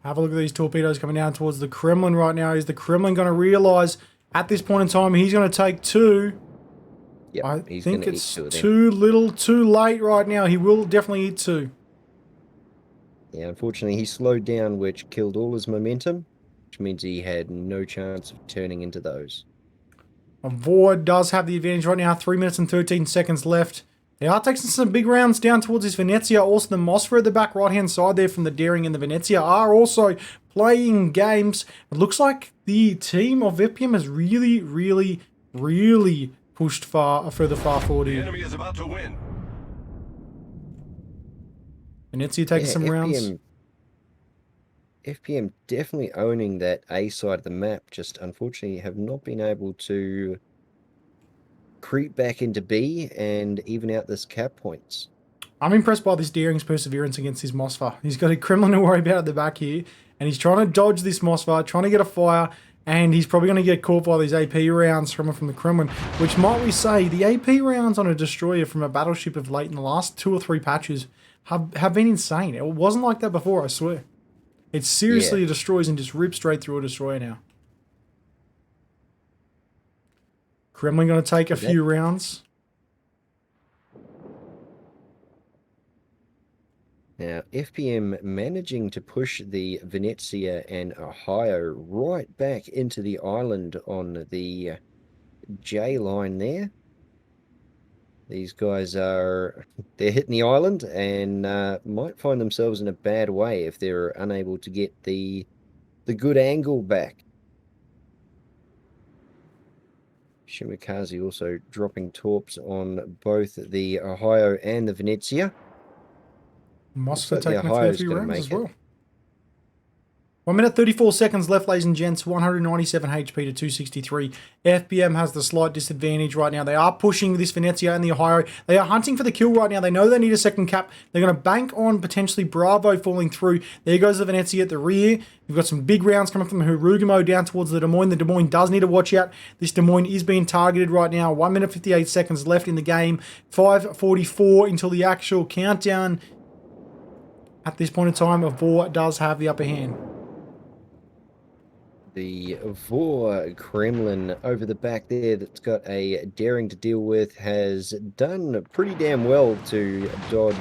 Have a look at these torpedoes coming down towards the Kremlin right now. Is the Kremlin going to realise at this point in time he's going to take 2? Yep, I he's think gonna it's eat 2 of them. too little, too late right now. He will definitely eat 2. Yeah, unfortunately he slowed down, which killed all his momentum, which means he had no chance of turning into those. Vor does have the advantage right now. 3 minutes and 13 seconds left. They are taking some big rounds down towards his Venezia. Also, the Moskva at the back right-hand side there from the Daring and the Venezia are also playing games. It looks like the team of FPM has really pushed further far forward The here. enemy is about to win. Venezia taking some rounds. FPM definitely owning that A side of the map, just unfortunately have not been able to creep back into B and even out this cap points. I'm impressed by this Daring's perseverance against his Moskva. He's got a Kremlin to worry about at the back here, and he's trying to dodge this Moskva, trying to get a fire, and he's probably going to get caught by these AP rounds from the Kremlin, which might we say, the AP rounds on a destroyer from a battleship of late in the last 2 or 3 patches have been insane. It wasn't like that before, I swear. It seriously destroys and just rips straight through a destroyer now. Kremlin going to take a few rounds. Now, FPM managing to push the Venezia and Ohio right back into the island on the J line there. These guys they're hitting the island and might find themselves in a bad way if they're unable to get the good angle back. Shimikaze also dropping torps on both the Ohio and the Venezia. Moskva taking a fair few rounds as well. 1 minute 34 seconds left, ladies and gents. 197 HP to 263. FPM has the slight disadvantage right now. They are pushing this Venezia and the Ohio. They are hunting for the kill right now. They know they need a second cap. They're going to bank on potentially Bravo falling through. There goes the Venezia at the rear. We've got some big rounds coming from Hirugamo down towards the Des Moines. The Des Moines does need to watch out. This Des Moines is being targeted right now. 1 minute 58 seconds left in the game. 5:44 until the actual countdown. at this point in time, Vor does have the upper hand. The Vor Kremlin over the back there that's got a daring to deal with has done pretty damn well to dodge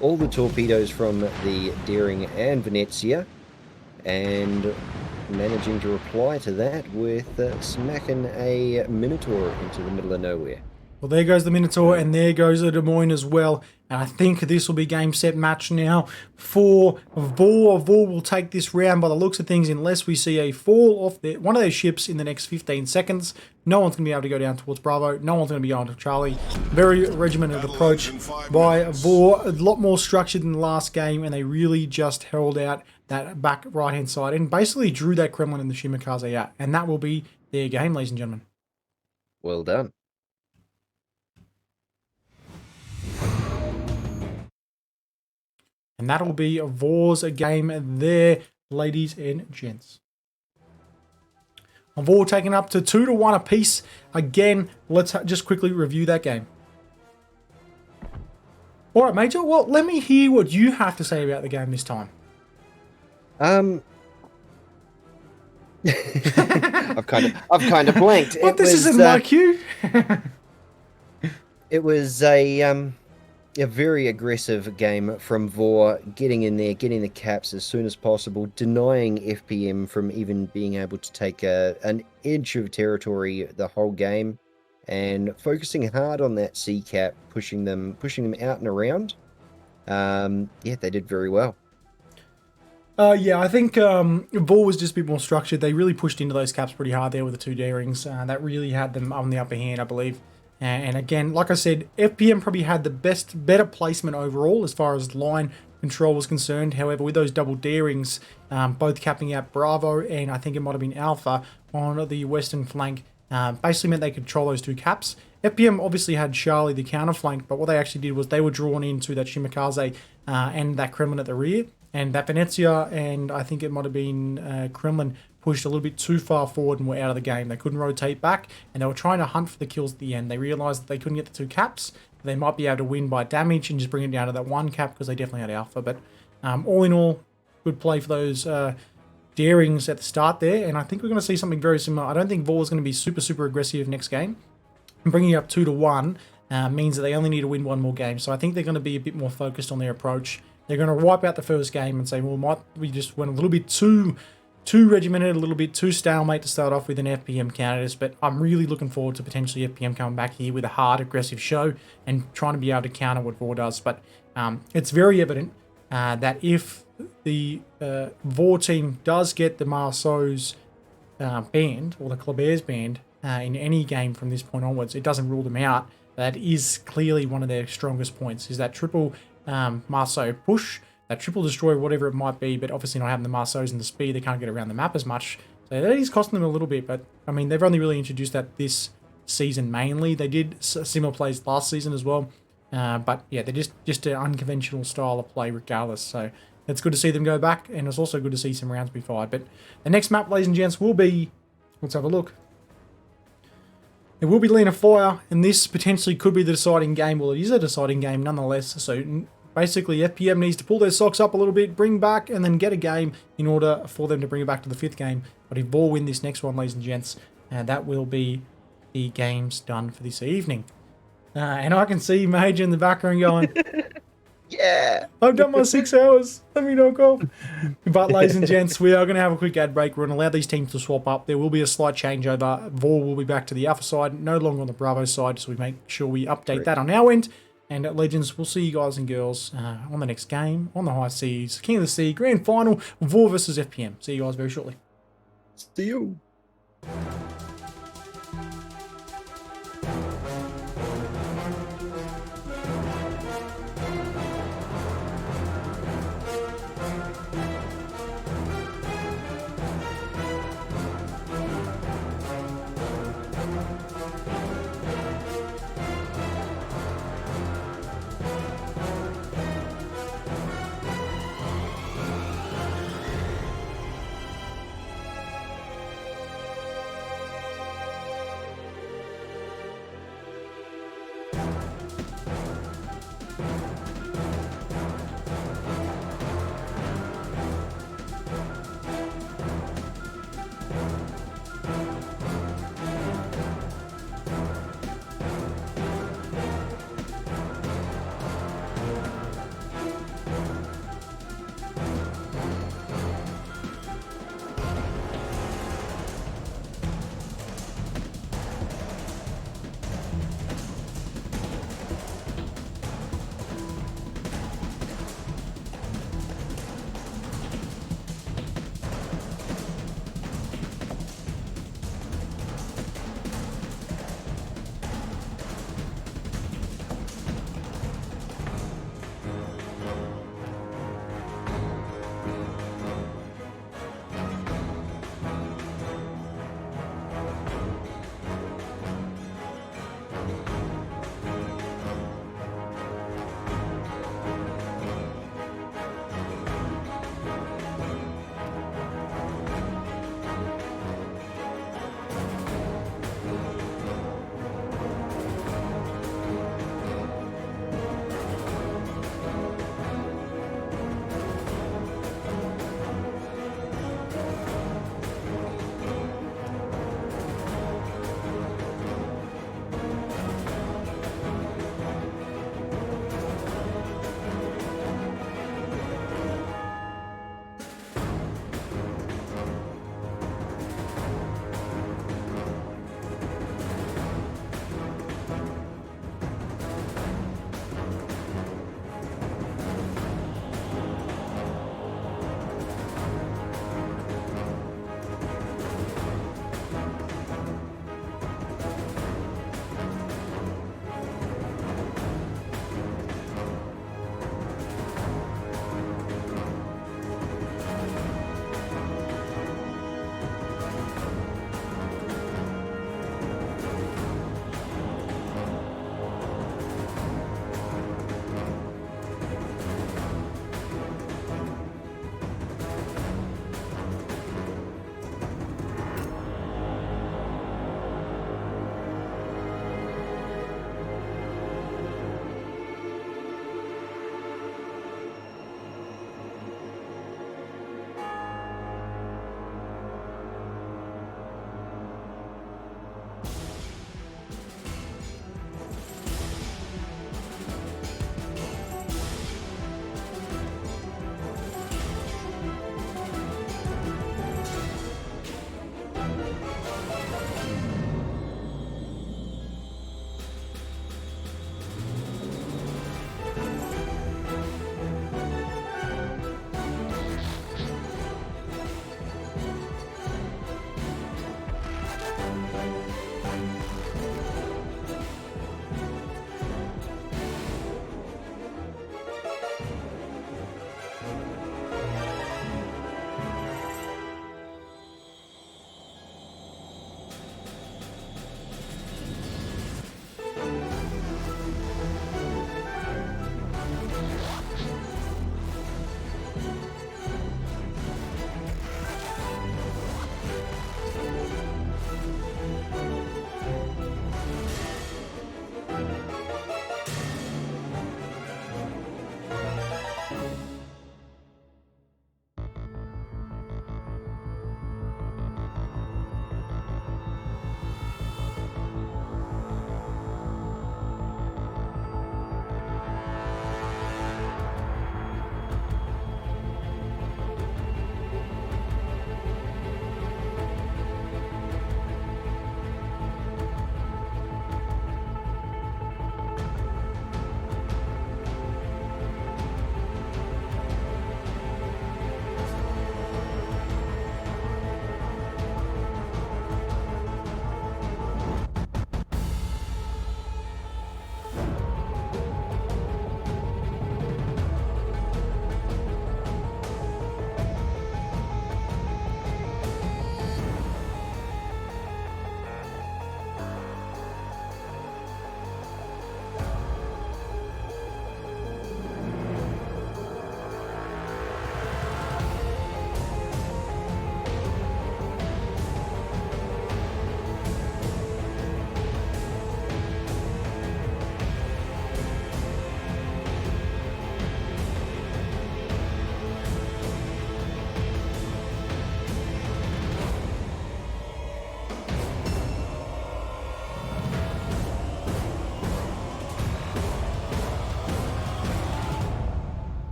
all the torpedoes from the Daring and Venezia, and managing to reply to that with smacking a Minotaur into the middle of nowhere. Well, there goes the Minotaur, and there goes the Des Moines as well. And I think this will be game, set, match now for Vor. Vor will take this round by the looks of things, unless we see a fall off one of those ships in the next 15 seconds. No one's going to be able to go down towards Bravo. No one's going to be going to Charlie. Very regimented approach by Vor. A lot more structured than the last game, and they really just held out that back right-hand side and basically drew that Kremlin and the Shimakaze out. And that will be their game, ladies and gentlemen. Well done. And that'll be Vor's game there, ladies and gents. Vor taken up to 2-1 apiece. Again, let's just quickly review that game. All right, Major. Well, let me hear what you have to say about the game this time. I've kind of blanked. What? This isn't my cue. It was a very aggressive game from Vor, getting in there, getting the caps as soon as possible, denying FPM from even being able to take an inch of territory the whole game, and focusing hard on that C cap, pushing them out and around. Yeah, they did very well. Yeah, I think Vor was just a bit more structured. They really pushed into those caps pretty hard there with the two Darings. That really had them on the upper hand, I believe. And again, like I said, FPM probably had the better placement overall as far as line control was concerned. However, with those double Darings, both capping out Bravo and I think it might have been Alpha on the western flank, basically meant they could control those two caps. FPM obviously had Charlie the counter flank, but what they actually did was they were drawn into that Shimakaze and that Kremlin at the rear. And that Venezia and I think it might have been Kremlin pushed a little bit too far forward and were out of the game. They couldn't rotate back, and they were trying to hunt for the kills at the end. They realised that they couldn't get the two caps. They might be able to win by damage and just bring it down to that one cap because they definitely had Alpha. But all in all, good play for those Darings at the start there. And I think we're going to see something very similar. I don't think Vor is going to be super aggressive next game. And bringing it up 2-1 means that they only need to win one more game. So I think they're going to be a bit more focused on their approach. They're going to wipe out the first game and say, well, we just went a little bit too regimented, a little bit too stalemate to start off with an FPM counters, but I'm really looking forward to potentially FPM coming back here with a hard, aggressive show and trying to be able to counter what Vor does. But it's very evident that if the Vor team does get the Marceau's banned, or the Clabert's banned, in any game from this point onwards, it doesn't rule them out. That is clearly one of their strongest points, is that triple Marceau push, that triple destroy, whatever it might be, but obviously not having the Marceaus and the speed, they can't get around the map as much. So that is costing them a little bit, but I mean, they've only really introduced that this season mainly. They did similar plays last season as well, but yeah, they're just an unconventional style of play regardless. So it's good to see them go back, and it's also good to see some rounds be fired. But the next map, ladies and gents, will be, let's have a look. It will be Lena Fire, and this potentially could be the deciding game. Well, it is a deciding game nonetheless. So basically, FPM needs to pull their socks up a little bit, bring back, and then get a game in order for them to bring it back to the 5th game. But if Vor win this next one, ladies and gents, that will be the games done for this evening. And I can see Major in the background going, Yeah. I've done my 6 hours. Let me knock off. But, ladies and gents, we are going to have a quick ad break. We're going to allow these teams to swap up. There will be a slight changeover. Vor will be back to the Alpha side, no longer on the Bravo side, so we make sure we update that on our end. And Legends, we'll see you guys and girls on the next game, on the High Seas, King of the Sea, Grand Final, Vor versus FPM. See you guys very shortly. See you.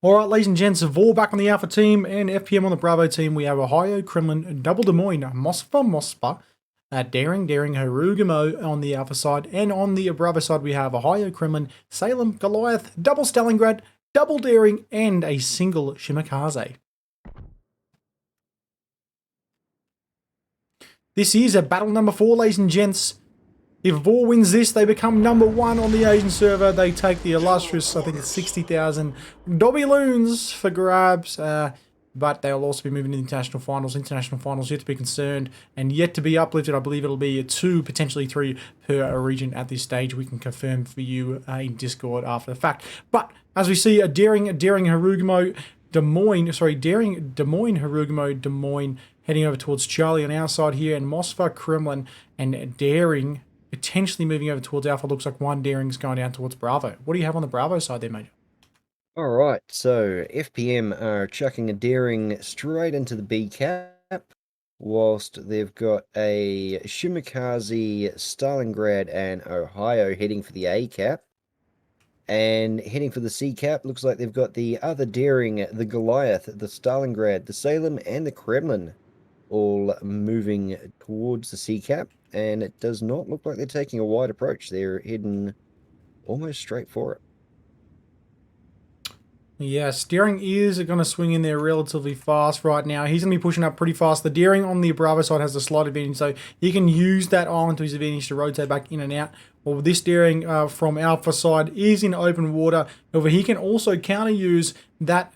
All right, ladies and gents, Vor back on the Alpha team and FPM on the Bravo team. We have Ohio, Kremlin, Double Des Moines, Mospa, Daring, Harugamo on the Alpha side. And on the Bravo side, we have Ohio, Kremlin, Salem, Goliath, Double Stalingrad, Double Daring, and a single Shimakaze. This is a battle number 4, ladies and gents. If Vor wins this, they become number 1 on the Asian server. They take the illustrious, I think it's 60,000 Dobby Loons for grabs. But they'll also be moving to the international finals. International finals yet to be concerned and yet to be uplifted. I believe it'll be 2, potentially 3 per region at this stage. We can confirm for you in Discord after the fact. But as we see, a Daring Harugamo, Des Moines, Harugamo, Des Moines heading over towards Charlie on our side here, and Mosfa, Kremlin, and Daring potentially moving over towards Alpha. Looks like one Daring's going down towards Bravo. What do you have on the Bravo side there, Major? All right, so FPM are chucking a Daring straight into the B cap, whilst they've got a Shimakaze, Stalingrad, and Ohio heading for the A cap. And heading for the C cap, looks like they've got the other Daring, the Goliath, the Stalingrad, the Salem, and the Kremlin all moving towards the C cap. And it does not look like they're taking a wide approach. They're heading almost straight for it. Yes, Daring is going to swing in there relatively fast right now. He's going to be pushing up pretty fast. The Daring on the Bravo side has the slight advantage, so he can use that island to his advantage to rotate back in and out. Well, this Daring from Alpha side is in open water. However, he can also counter-use that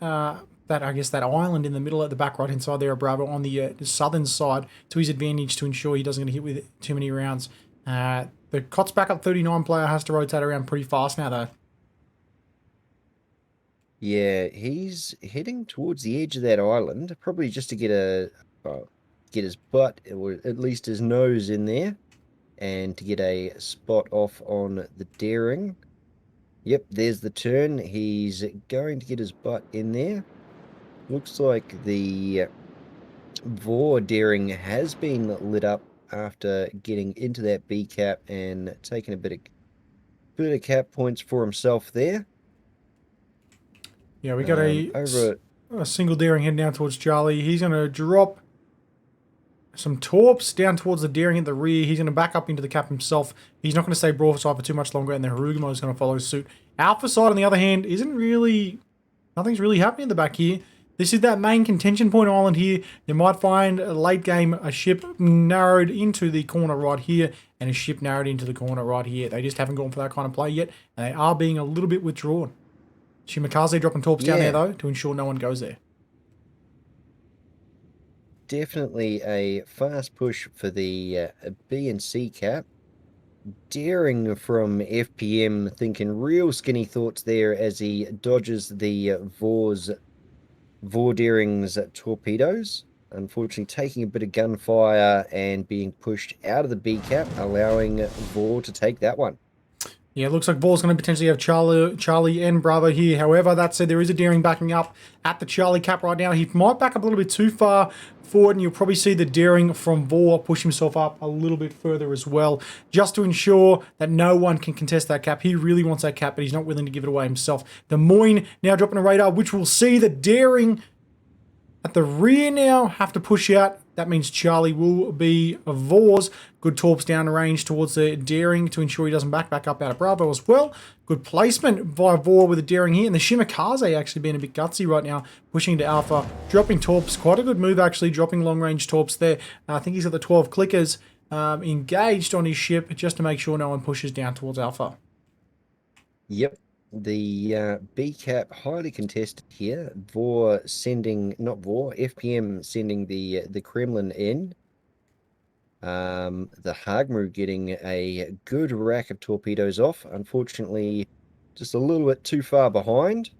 that island in the middle at the back right-hand side there of Bravo on the southern side to his advantage to ensure he doesn't get hit with too many rounds. The Kots backup 39 player has to rotate around pretty fast now, though. Yeah, he's heading towards the edge of that island, probably just to get his butt, or at least his nose in there, and to get a spot off on the Daring. Yep, there's the turn. He's going to get his butt in there. Looks like the Vor Daring has been lit up after getting into that B cap and taking a bit of cap points for himself there. Yeah, we got a single Daring heading down towards Charlie. He's going to drop some torps down towards the Daring at the rear. He's going to back up into the cap himself. He's not going to stay broadside for too much longer, and the Harugamo is going to follow suit. Alpha side, on the other hand, nothing's really happening in the back here. This is that main contention point island here. You might find late game a ship narrowed into the corner right here and a ship narrowed into the corner right here. They just haven't gone for that kind of play yet, and they are being a little bit withdrawn. Shimakaze dropping torps down there, though, to ensure no one goes there. Definitely a fast push for the B and C cap. Daring from FPM thinking real skinny thoughts there as he dodges the Vor Daring's torpedoes. Unfortunately, taking a bit of gunfire and being pushed out of the B cap, allowing Vor to take that one. Yeah, it looks like Vor's going to potentially have Charlie and Bravo here. However, that said, there is a Daring backing up at the Charlie cap right now. He might back up a little bit too far forward, and you'll probably see the Daring from Vor push himself up a little bit further as well, just to ensure that no one can contest that cap. He really wants that cap, but he's not willing to give it away himself. The Moine now dropping a radar, which will see the Daring at the rear now have to push out. That means Charlie will be Vor's. Good torps down range towards the Daring to ensure he doesn't back up out of Bravo as well. Good placement by Vor with the Daring here. And the Shimakaze actually being a bit gutsy right now, pushing to Alpha, dropping torps. Quite a good move actually, dropping long range torps there. I think he's got the 12 clickers engaged on his ship just to make sure no one pushes down towards Alpha. Yep. The B cap highly contested here. FPM sending the Kremlin in. The Hagmu getting a good rack of torpedoes off. Unfortunately, just a little bit too far behind.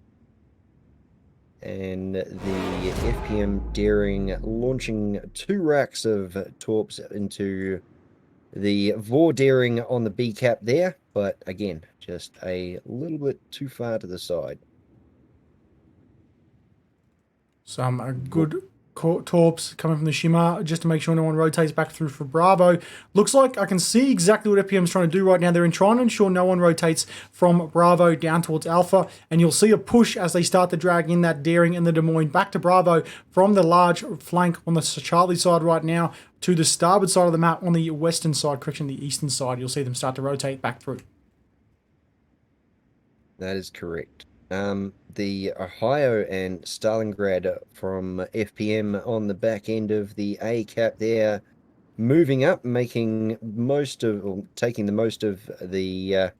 And the FPM Daring launching 2 racks of torps into the Vor Daring on the B cap there. But again, just a little bit too far to the side. Some good Torps coming from the shimmer just to make sure no one rotates back through for Bravo. Looks like I can see exactly what FPM's trying to do right now. They're trying to ensure no one rotates from Bravo down towards Alpha, and you'll see a push as they start to drag in that Daring and the Des Moines back to Bravo from the large flank on the Charlie side right now to the starboard side of the map on the western side, correction, the eastern side. You'll see them start to rotate back through. That is correct. The Ohio and Stalingrad from FPM on the back end of the A cap there, moving up, making most of, or taking the most of the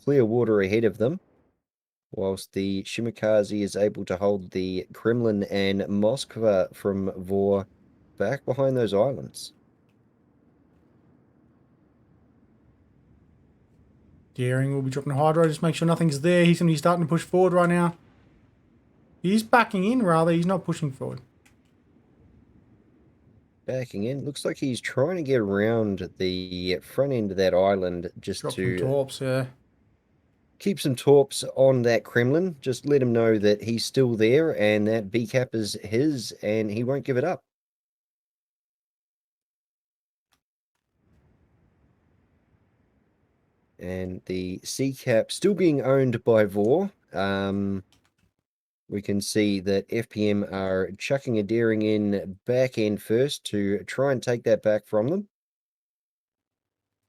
clear water ahead of them, whilst the Shimakaze is able to hold the Kremlin and Moskva from Vor back behind those islands. Daring will be dropping Hydro, just make sure nothing's there. He's going to be starting to push forward right now. He's backing in, rather. He's not pushing forward. Backing in. Looks like he's trying to get around the front end of that island just Drop to some torps, yeah. keep some torps on that Kremlin. Just let him know that he's still there and that B cap is his and he won't give it up. And the C cap still being owned by Vor. We can see that FPM are chucking a Daring in back end first to try and take that back from them,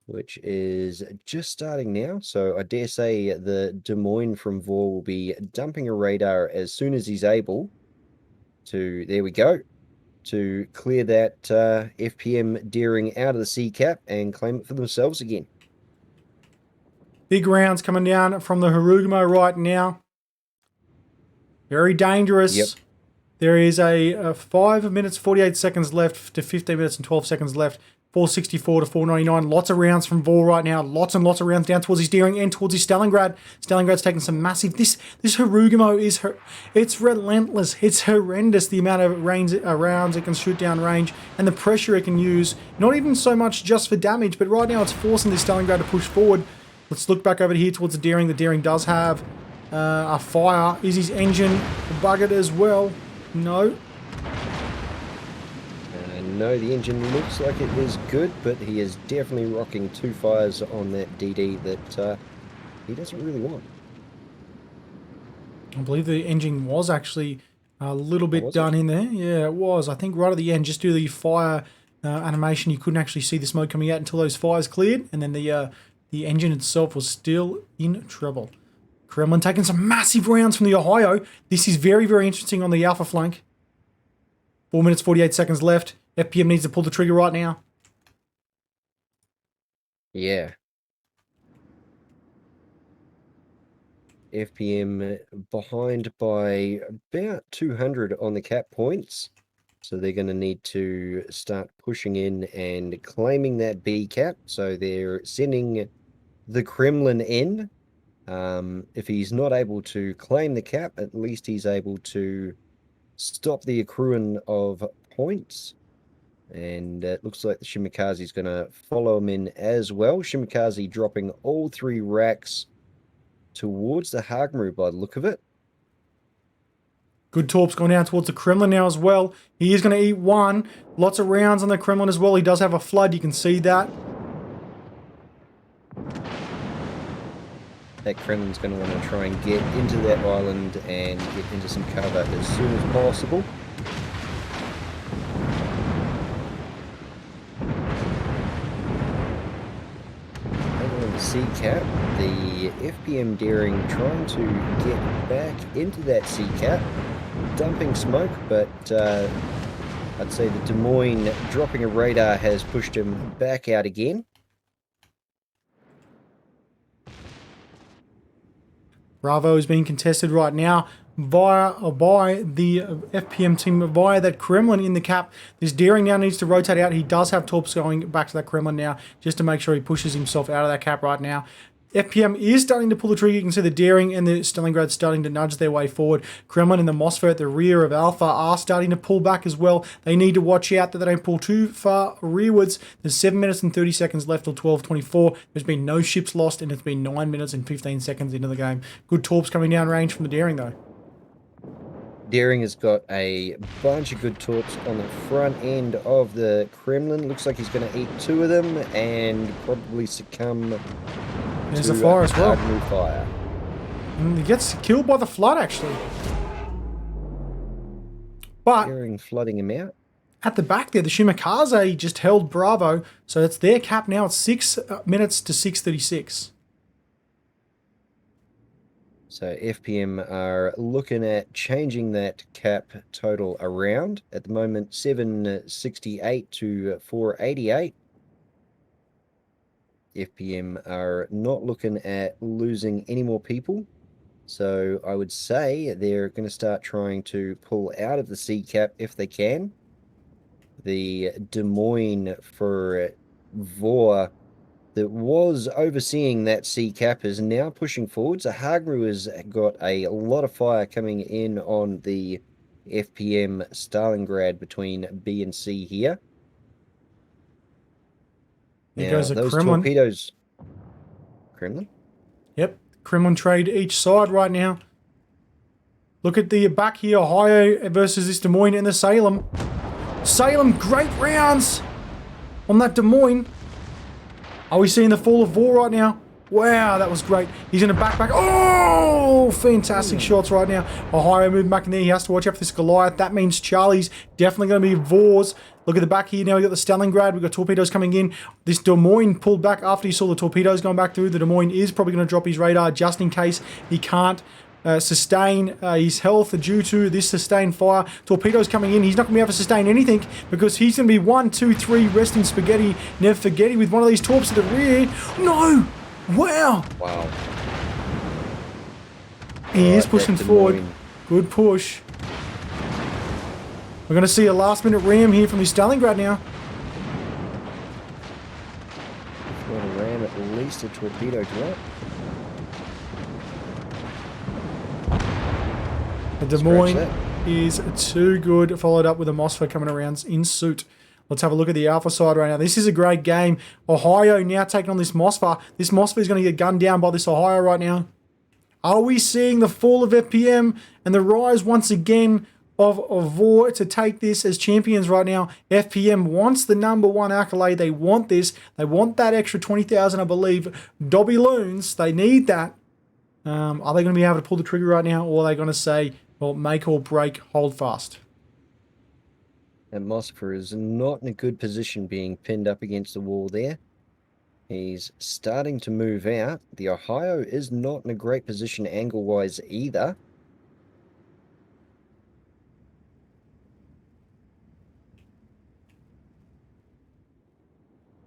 which is just starting now. So I dare say the Des Moines from Vor will be dumping a radar as soon as he's able to, there we go, to clear that FPM Daring out of the C cap and claim it for themselves again. Big rounds coming down from the Harugumo right now. Very dangerous. Yep. There is a 5 minutes, 48 seconds left to 15 minutes and 12 seconds left. 464 to 499. Lots of rounds from Vor right now. Lots and lots of rounds down towards his Daring and towards his Stalingrad. Stalingrad's taking some massive... This Harugumo is... It's relentless. It's horrendous, the amount of rounds it can shoot down range and the pressure it can use. Not even so much just for damage, but right now it's forcing this Stalingrad to push forward. Let's look back over here towards the Daring. The Daring does have a fire. Is his engine buggered as well? No. No, the engine looks like it is good, but he is definitely rocking 2 fires on that DD that he doesn't really want. I believe the engine was actually a little bit done in there. Yeah, it was. I think right at the end, just due to the fire animation, you couldn't actually see the smoke coming out until those fires cleared, and then the engine itself was still in trouble. Kremlin taking some massive rounds from the Ohio. This is very, very interesting on the Alpha flank. 4 minutes, 48 seconds left. FPM needs to pull the trigger right now. Yeah. FPM behind by about 200 on the cap points. So they're going to need to start pushing in and claiming that B cap. So they're sending the Kremlin in. If he's not able to claim the cap, at least he's able to stop the accruing of points. And it looks like the Shimakaze is going to follow him in as well. Shimakaze dropping all 3 racks towards the Hagmaru by the look of it. Good torps going down towards the Kremlin now as well. He is going to eat one. Lots of rounds on the Kremlin as well. He does have a flood. You can see that. That Kremlin's going to want to try and get into that island and get into some cover as soon as possible. C cap, the FPM Daring trying to get back into that C cap, dumping smoke, but I'd say the Des Moines dropping a radar has pushed him back out again. Bravo is being contested right now by the FPM team via that Kremlin in the cap. This Daring now needs to rotate out. He does have torps going back to that Kremlin now just to make sure he pushes himself out of that cap right now. FPM is starting to pull the trigger. You can see the Daring and the Stalingrad starting to nudge their way forward. Kremlin and the Moskva at the rear of Alpha are starting to pull back as well. They need to watch out that they don't pull too far rearwards. There's 7 minutes and 30 seconds left till 12:24. There's been no ships lost, and it's been 9 minutes and 15 seconds into the game. Good torps coming down range from the Daring, though. Daring has got a bunch of good torps on the front end of the Kremlin. Looks like he's going to eat 2 of them and probably succumb There's to a fire as well. Hagmu fire. And he gets killed by the flood, actually. But Daring flooding him out. at the back there, the Shimakaze just held Bravo. So it's their cap now. It's 6 minutes to 6:36. So FPM are looking at changing that cap total around. At the moment, 768 to 488. FPM are not looking at losing any more people. So I would say they're going to start trying to pull out of the C cap if they can. The Des Moines for Vor that was overseeing that C cap is now pushing forward. So Hagru has got a lot of fire coming in on the FPM Stalingrad between B and C here. There Now, goes the those Kremlin. torpedoes. Kremlin? Yep, Kremlin trade each side right now. Look at the back here, Ohio versus this Des Moines and the Salem. Salem, great rounds on that Des Moines. Are we seeing the fall of Vor right now? Wow, that was great. He's in a backpack. Oh, fantastic shots right now. Ohio moving back in there. He has to watch out for this Goliath. That means Charlie's definitely going to be Vor's. Look at the back here. Now we've got the Stalingrad. We've got torpedoes coming in. This Des Moines pulled back after he saw the torpedoes going back through. The Des Moines is probably going to drop his radar just in case he can't sustain his health due to this sustained fire. Torpedoes coming in. He's not going to be able to sustain anything because he's going to be 1, 2, 3 resting spaghetti. Never forgetting with one of these torps at the rear. No! Wow! Wow. He is Right, pushing that Des forward. Moines. Good push. We're going to see a last-minute ram here from the Stalingrad now. Got a ram, at least a torpedo drop. The Des Scratch Moines that. is too good, followed up with a Mosfer coming around in suit. Let's have a look at the Alpha side right now. This is a great game. Ohio now taking on this Mosfer. This Mosfer is going to get gunned down by this Ohio right now. Are we seeing the fall of FPM and the rise once again of Vor to take this as champions right now? FPM wants the #1 accolade. They want this. They want that extra 20,000, I believe. Dobby Loons, they need that. Are they going to be able to pull the trigger right now, or are they going to say, well, make or break, hold fast? And Mosfer is not in a good position being pinned up against the wall there. He's starting to move out. The Ohio is not in a great position angle-wise either.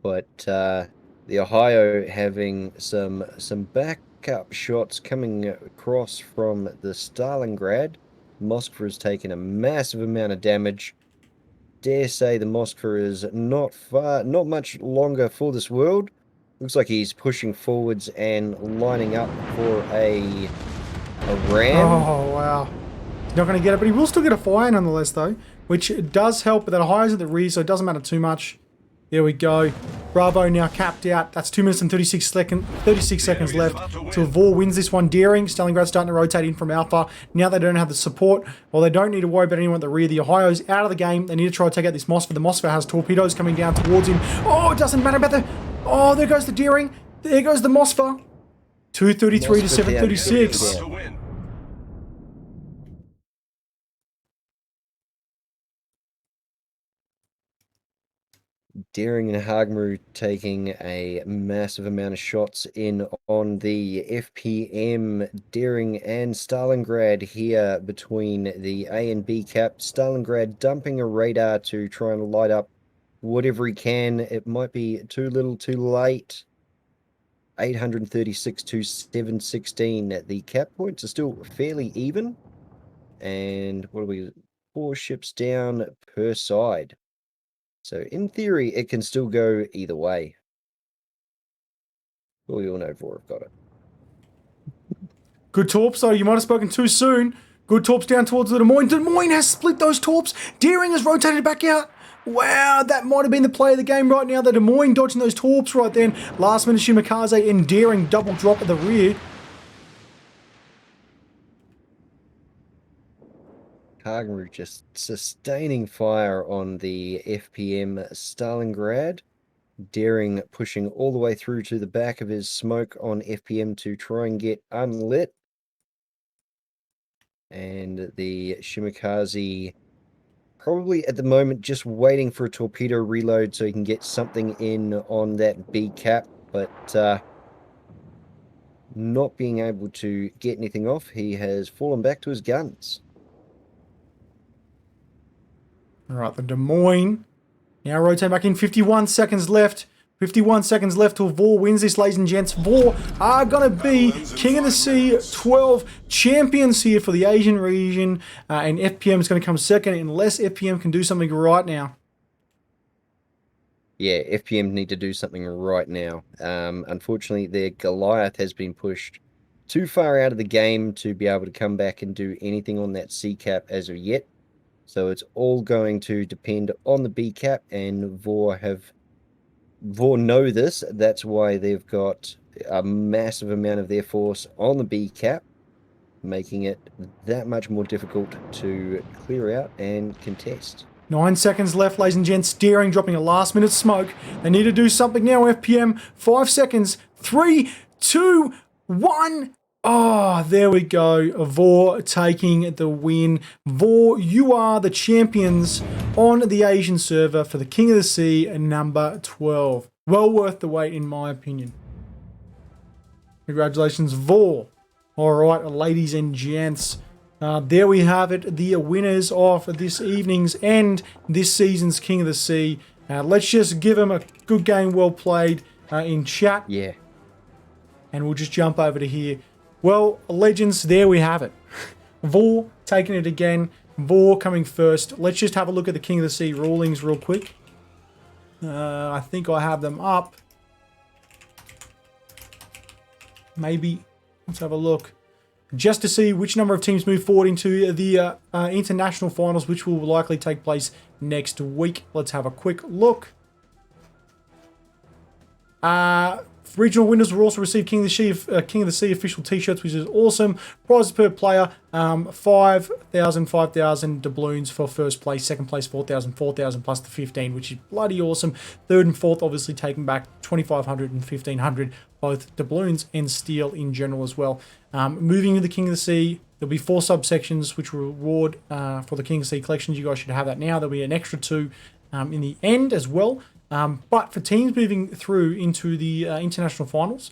But the Ohio having some backup shots coming across from the Stalingrad. Moskva has taken a massive amount of damage. Dare say the Moskva is not much longer for this world. Looks like he's pushing forwards and lining up for a ram. Oh, wow. He's not going to get it, but he will still get a fire nonetheless, though, which does help, but that Ohio's at the rear, so it doesn't matter too much. There we go. Bravo now capped out. That's 2 minutes and 36 seconds left till Vor wins this one. Daring, Stalingrad starting to rotate in from Alpha. Now they don't have the support. Well, they don't need to worry about anyone at the rear. The Ohio's out of the game. They need to try to take out this Mosfer. The Mosfer has torpedoes coming down towards him. Oh, it doesn't matter about the... Oh, there goes the Daring. There goes the Mosfer. 233 to 736. To win. Daring and Hagmu taking a massive amount of shots in on the FPM. Daring and Stalingrad here between the A and B cap. Stalingrad dumping a radar to try and light up whatever he can. It might be too little too late. 836 to 716. The cap points are still fairly even. And what are we? 4 ships down per side. So in theory, it can still go either way. But we all know Vor have got it. Good torps, though. You might have spoken too soon. Good torps down towards the Des Moines. Des Moines has split those torps. Daring has rotated back out. Wow, that might have been the play of the game right now. The Des Moines dodging those torps right then. Last minute Shimakaze and Daring double drop at the rear. Hagenru just sustaining fire on the FPM Stalingrad. Daring pushing all the way through to the back of his smoke on FPM to try and get unlit. And the Shimikaze probably at the moment just waiting for a torpedo reload so he can get something in on that B cap, but not being able to get anything off. He has fallen back to his guns. All right, the Des Moines now rotate back in. 51 seconds left. 51 seconds left till Vor wins this, ladies and gents. Vor are going to be King of the Sea 12 champions here for the Asian region. And FPM is going to come second unless FPM can do something right now. Yeah, FPM need to do something right now. Unfortunately, their Goliath has been pushed too far out of the game to be able to come back and do anything on that C cap as of yet. So it's all going to depend on the B cap, and Vor know this. That's why they've got a massive amount of their force on the B cap, making it that much more difficult to clear out and contest. 9 seconds left, ladies and gents. Daring dropping a last-minute smoke. They need to do something now, FPM. 5 seconds. 3, 2, 1. Oh, there we go. Vor taking the win. Vor, you are the champions on the Asian server for the King of the Sea number 12. Well worth the wait, in my opinion. Congratulations, Vor. All right, ladies and gents. There we have it. The winners of this evening's and this season's King of the Sea. Let's just give them a good game, well played in chat. Yeah. And we'll just jump over to here. Well, legends, there we have it. Vor taking it again. Vor coming first. Let's just have a look at the King of the Sea rulings real quick. I think I have them up. Maybe. Let's have a look. Just to see which number of teams move forward into the international finals, which will likely take place next week. Let's have a quick look. Regional winners will also receive King of the Sea official t-shirts, which is awesome. Prizes per player, 5,000 doubloons for first place. Second place, 4,000 plus the 15, which is bloody awesome. Third and fourth, obviously taking back 2,500 and 1,500, both doubloons and steel in general as well. Moving into the King of the Sea, there'll be 4 subsections which will reward for the King of the Sea collections. You guys should have that now. There'll be an extra 2 in the end as well. But for teams moving through into the international finals,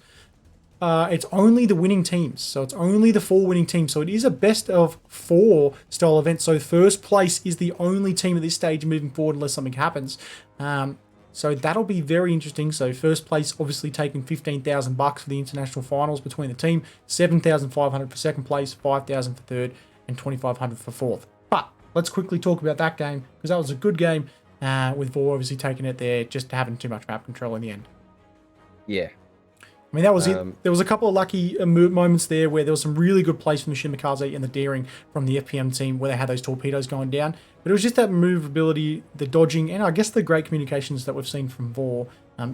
it's only the winning teams. So it's only the 4 winning teams. So it is a best of 4 style event. So first place is the only team at this stage moving forward unless something happens. So that'll be very interesting. So first place obviously taking $15,000 for the international finals between the team, 7,500 for second place, 5,000 for third, and 2,500 for fourth. But let's quickly talk about that game because that was a good game. With Vor obviously taking it there, just having too much map control in the end. Yeah. I mean, that was it. There was a couple of lucky moments there where there was some really good plays from the Shimikaze and the Daring from the FPM team where they had those torpedoes going down. But it was just that maneuverability, the dodging, and I guess the great communications that we've seen from Vor.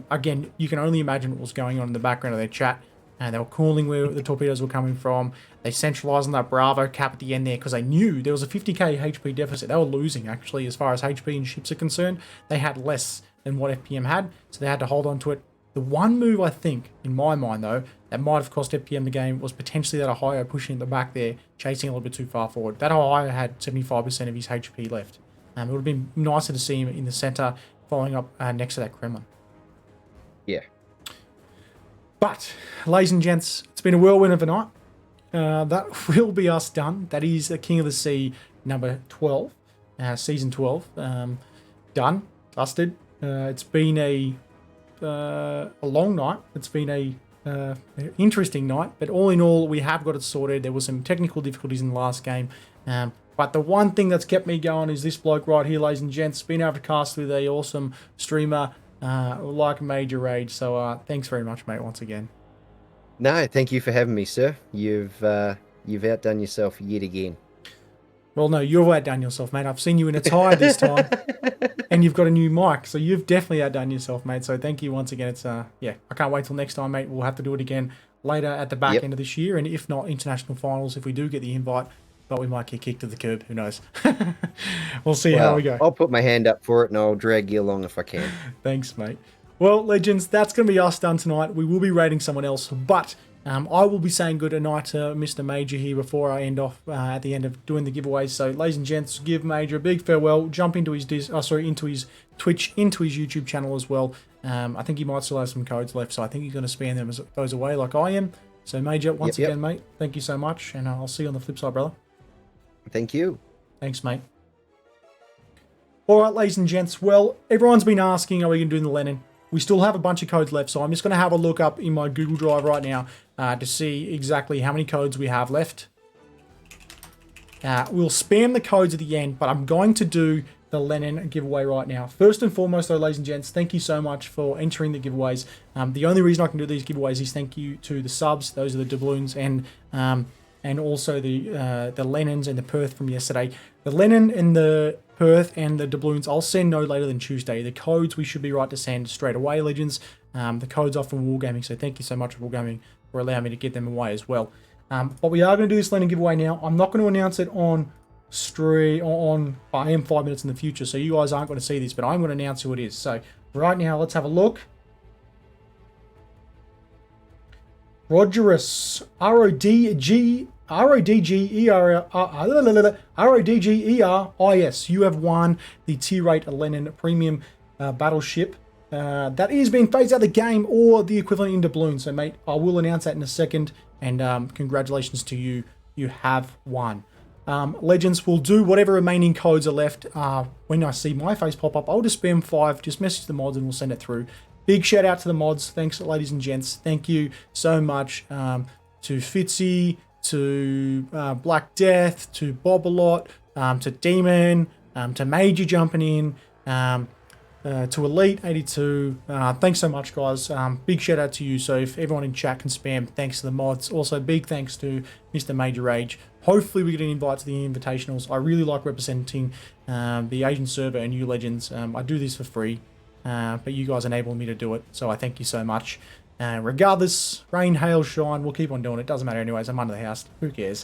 Again, you can only imagine what was going on in the background of their chat. They were calling where the torpedoes were coming from. They centralized on that Bravo cap at the end there because they knew there was a 50k HP deficit. They were losing, actually, as far as HP and ships are concerned. They had less than what FPM had, so they had to hold on to it. The one move, I think, in my mind, though, that might have cost FPM the game was potentially that Ohio pushing in the back there, chasing a little bit too far forward. That Ohio had 75% of his HP left. It would have been nicer to see him in the center, following up next to that Kremlin. Yeah. But, ladies and gents, it's been a whirlwind of a night. That will be us done. That is the King of the Sea number 12, season 12. Done, dusted. It's been a long night. It's been a interesting night. But all in all, we have got it sorted. There were some technical difficulties in the last game. But the one thing that's kept me going is this bloke right here, ladies and gents. Been able to cast with a awesome streamer like Major Rage. So thanks very much, mate, once again. No, thank you for having me, sir. You've outdone yourself yet again. Well, no, you've outdone yourself, mate. I've seen you in a tie this time, and you've got a new mic, so you've definitely outdone yourself, mate. So thank you once again. It's yeah, I can't wait till next time, mate. We'll have to do it again later at the back end of this year, and if not, international finals if we do get the invite. but we might get kicked to the curb. Who knows? We'll see how we go. I'll put my hand up for it and I'll drag you along if I can. Thanks, mate. Well, legends, that's going to be us done tonight. We will be rating someone else, but I will be saying good night to Mr. Major here before I end off at the end of doing the giveaways. So, ladies and gents, give Major a big farewell. Jump into his into his Twitch, into his YouTube channel as well. I think he might still have some codes left, so I think he's going to spam those away like I am. So, Major, once again, mate, thank you so much, and I'll see you on the flip side, brother. Thank you. Thanks, mate. All right, ladies and gents. Well, everyone's been asking, are we going to do the Lenin? We still have a bunch of codes left, so I'm just going to have a look up in my Google Drive right now to see exactly how many codes we have left. We'll spam the codes at the end, but I'm going to do the Lenin giveaway right now. First and foremost, though, ladies and gents, thank you so much for entering the giveaways. The only reason I can do these giveaways is thank you to the subs. Those are the doubloons and also the Lenins and the Perth from yesterday. The Lenin and the Perth and the doubloons I'll send no later than Tuesday. The codes we should be right to send straight away, legends. The codes are from Wargaming, so thank you so much, Wargaming, for allowing me to get them away as well. But we are going to do this Lenin giveaway now. I'm not going to announce it on I am 5 minutes in the future, so you guys aren't going to see this, but I'm going to announce who it is. So right now, let's have a look. Rogerus, RODGERIS. You have won the Tier 8 Lenin Premium Battleship. That is being phased out of the game, or the equivalent in doubloons. So, mate, I will announce that in a second. And congratulations to you. You have won. Legends will do whatever remaining codes are left. When I see my face pop up, I'll just spam 5. Just message the mods and we'll send it through. Big shout out to the mods. Thanks, ladies and gents. Thank you so much to Fitzy, to Black Death, to Bobalot, to Demon, to Major jumping in, to Elite 82. Thanks so much, guys. Big shout out to you. So if everyone in chat can spam, thanks to the mods. Also, big thanks to Mr. Major Rage. Hopefully we get an invite to the invitationals. I really like representing the Asian server and you legends. I do this for free, but you guys enable me to do it. So I thank you so much. Regardless, rain, hail, shine, we'll keep on doing it. Doesn't matter anyways, I'm under the house. Who cares?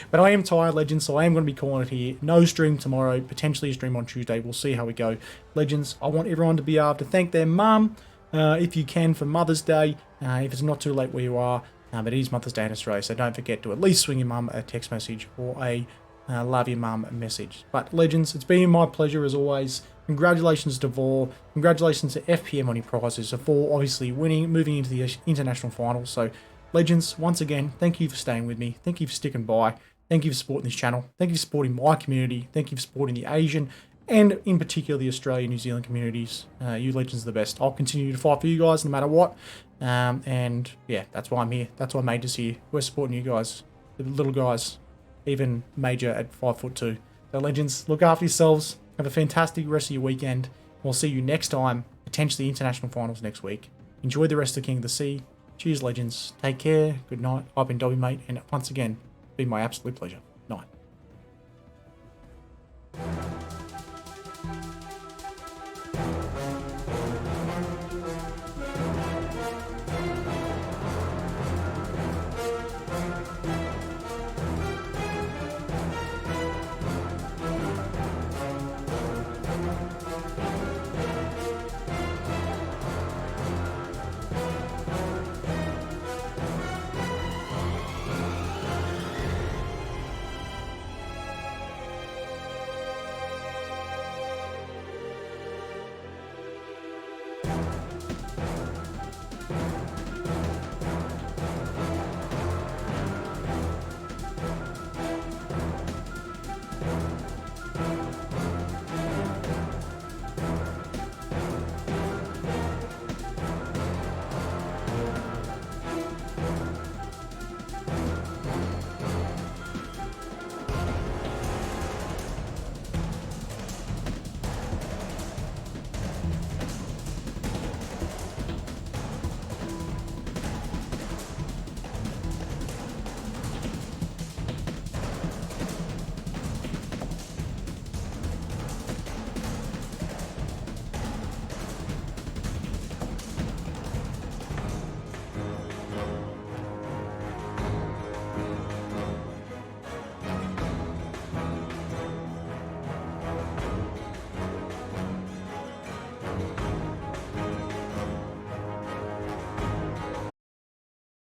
But I am tired, legends, so I am going to be calling it here. No stream tomorrow, potentially a stream on Tuesday. We'll see how we go. Legends, I want everyone to be able to thank their mum, if you can, for Mother's Day. If it's not too late where you are, but it is Mother's Day in Australia, so don't forget to at least swing your mum a text message or a love your mum message. But legends, it's been my pleasure as always. Congratulations to Vor. Congratulations to FPM on your prizes. So Vor obviously winning, moving into the international finals. So legends, once again, thank you for staying with me. Thank you for sticking by. Thank you for supporting this channel. Thank you for supporting my community. Thank you for supporting the Asian and in particular the Australian, New Zealand communities. You legends are the best. I'll continue to fight for you guys no matter what. And yeah, that's why I'm here. That's why Major's here. We're supporting you guys, the little guys, even Major at 5'2". So legends, look after yourselves. Have a fantastic rest of your weekend. We'll see you next time, potentially international finals next week. Enjoy the rest of King of the Sea. Cheers, legends. Take care. Good night. I've been Dobby, mate, and once again, it's been my absolute pleasure.